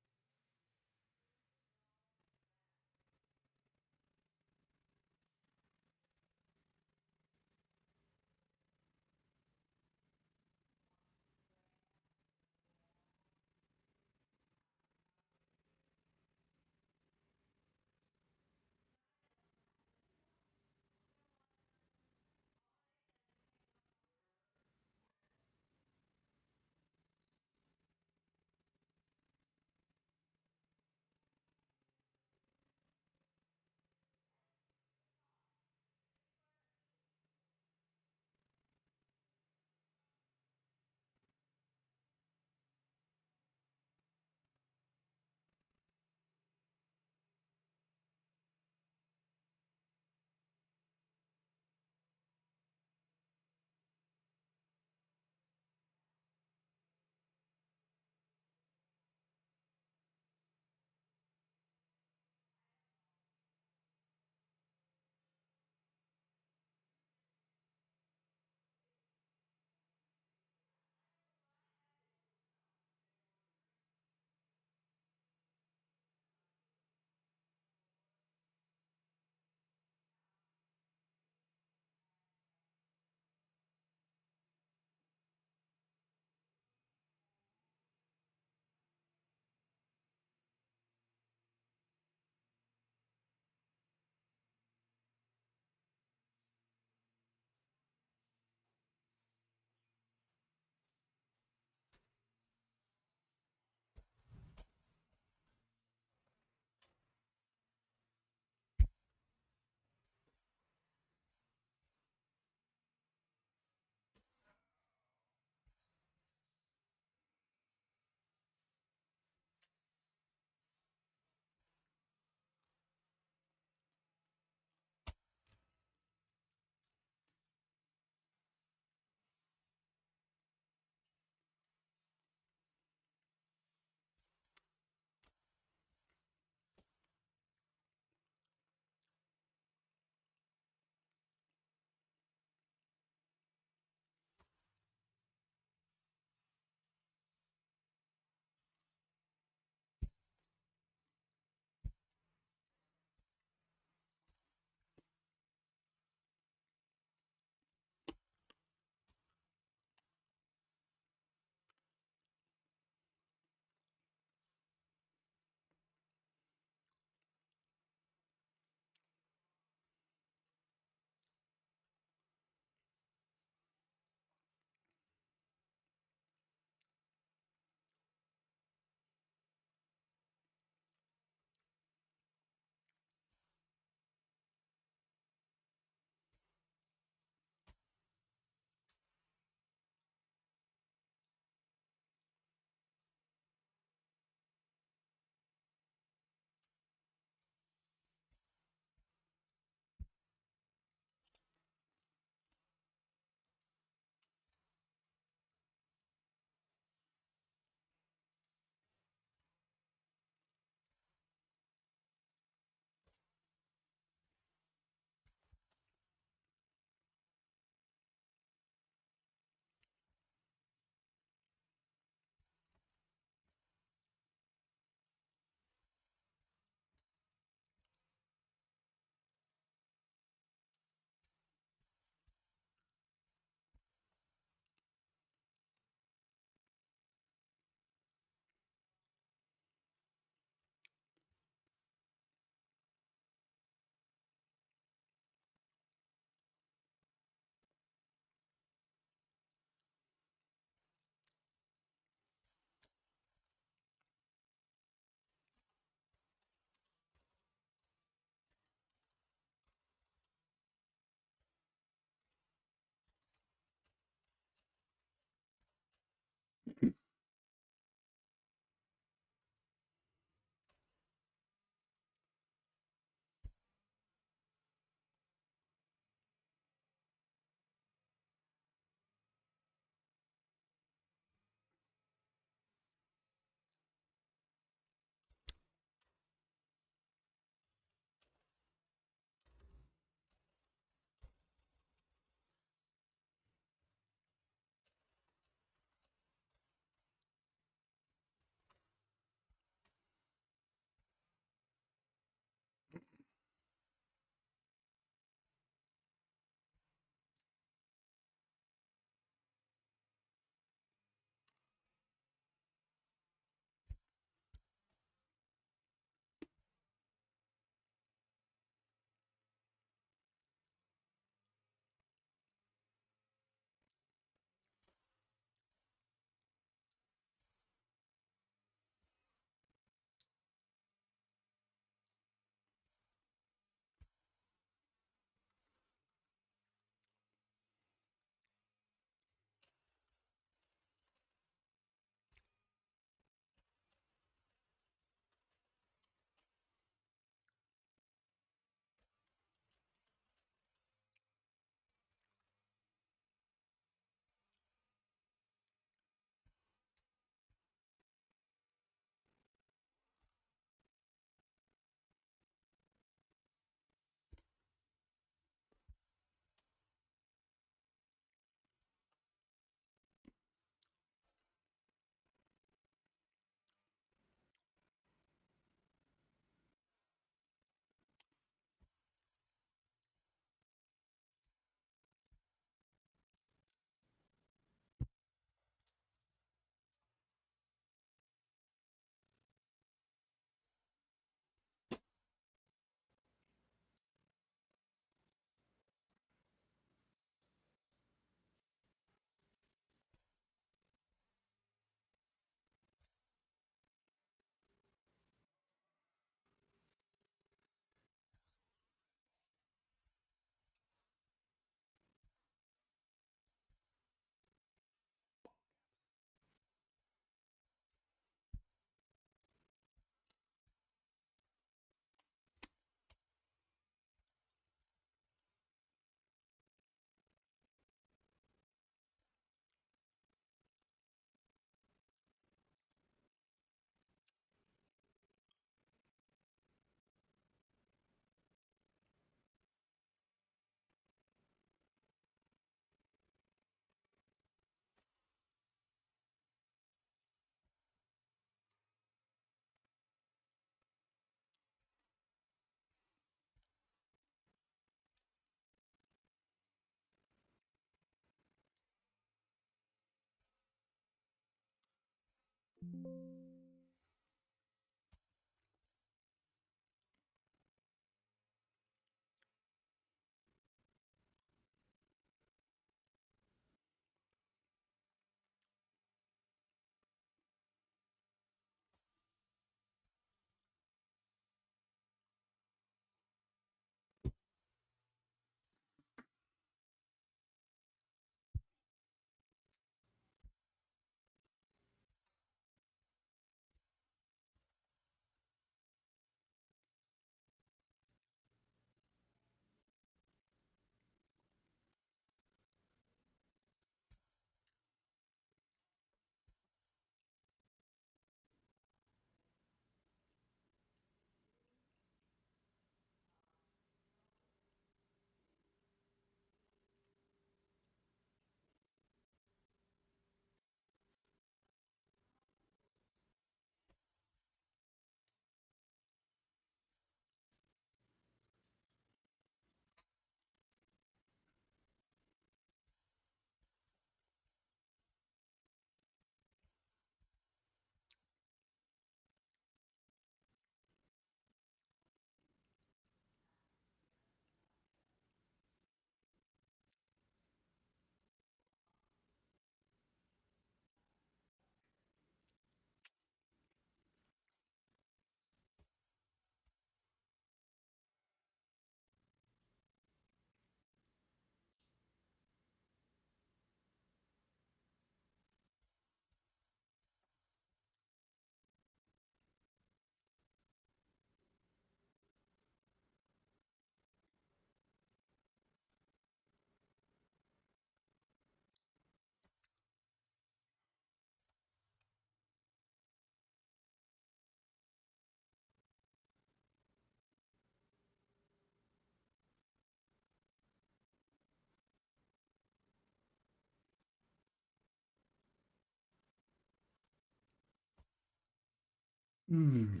Hmm.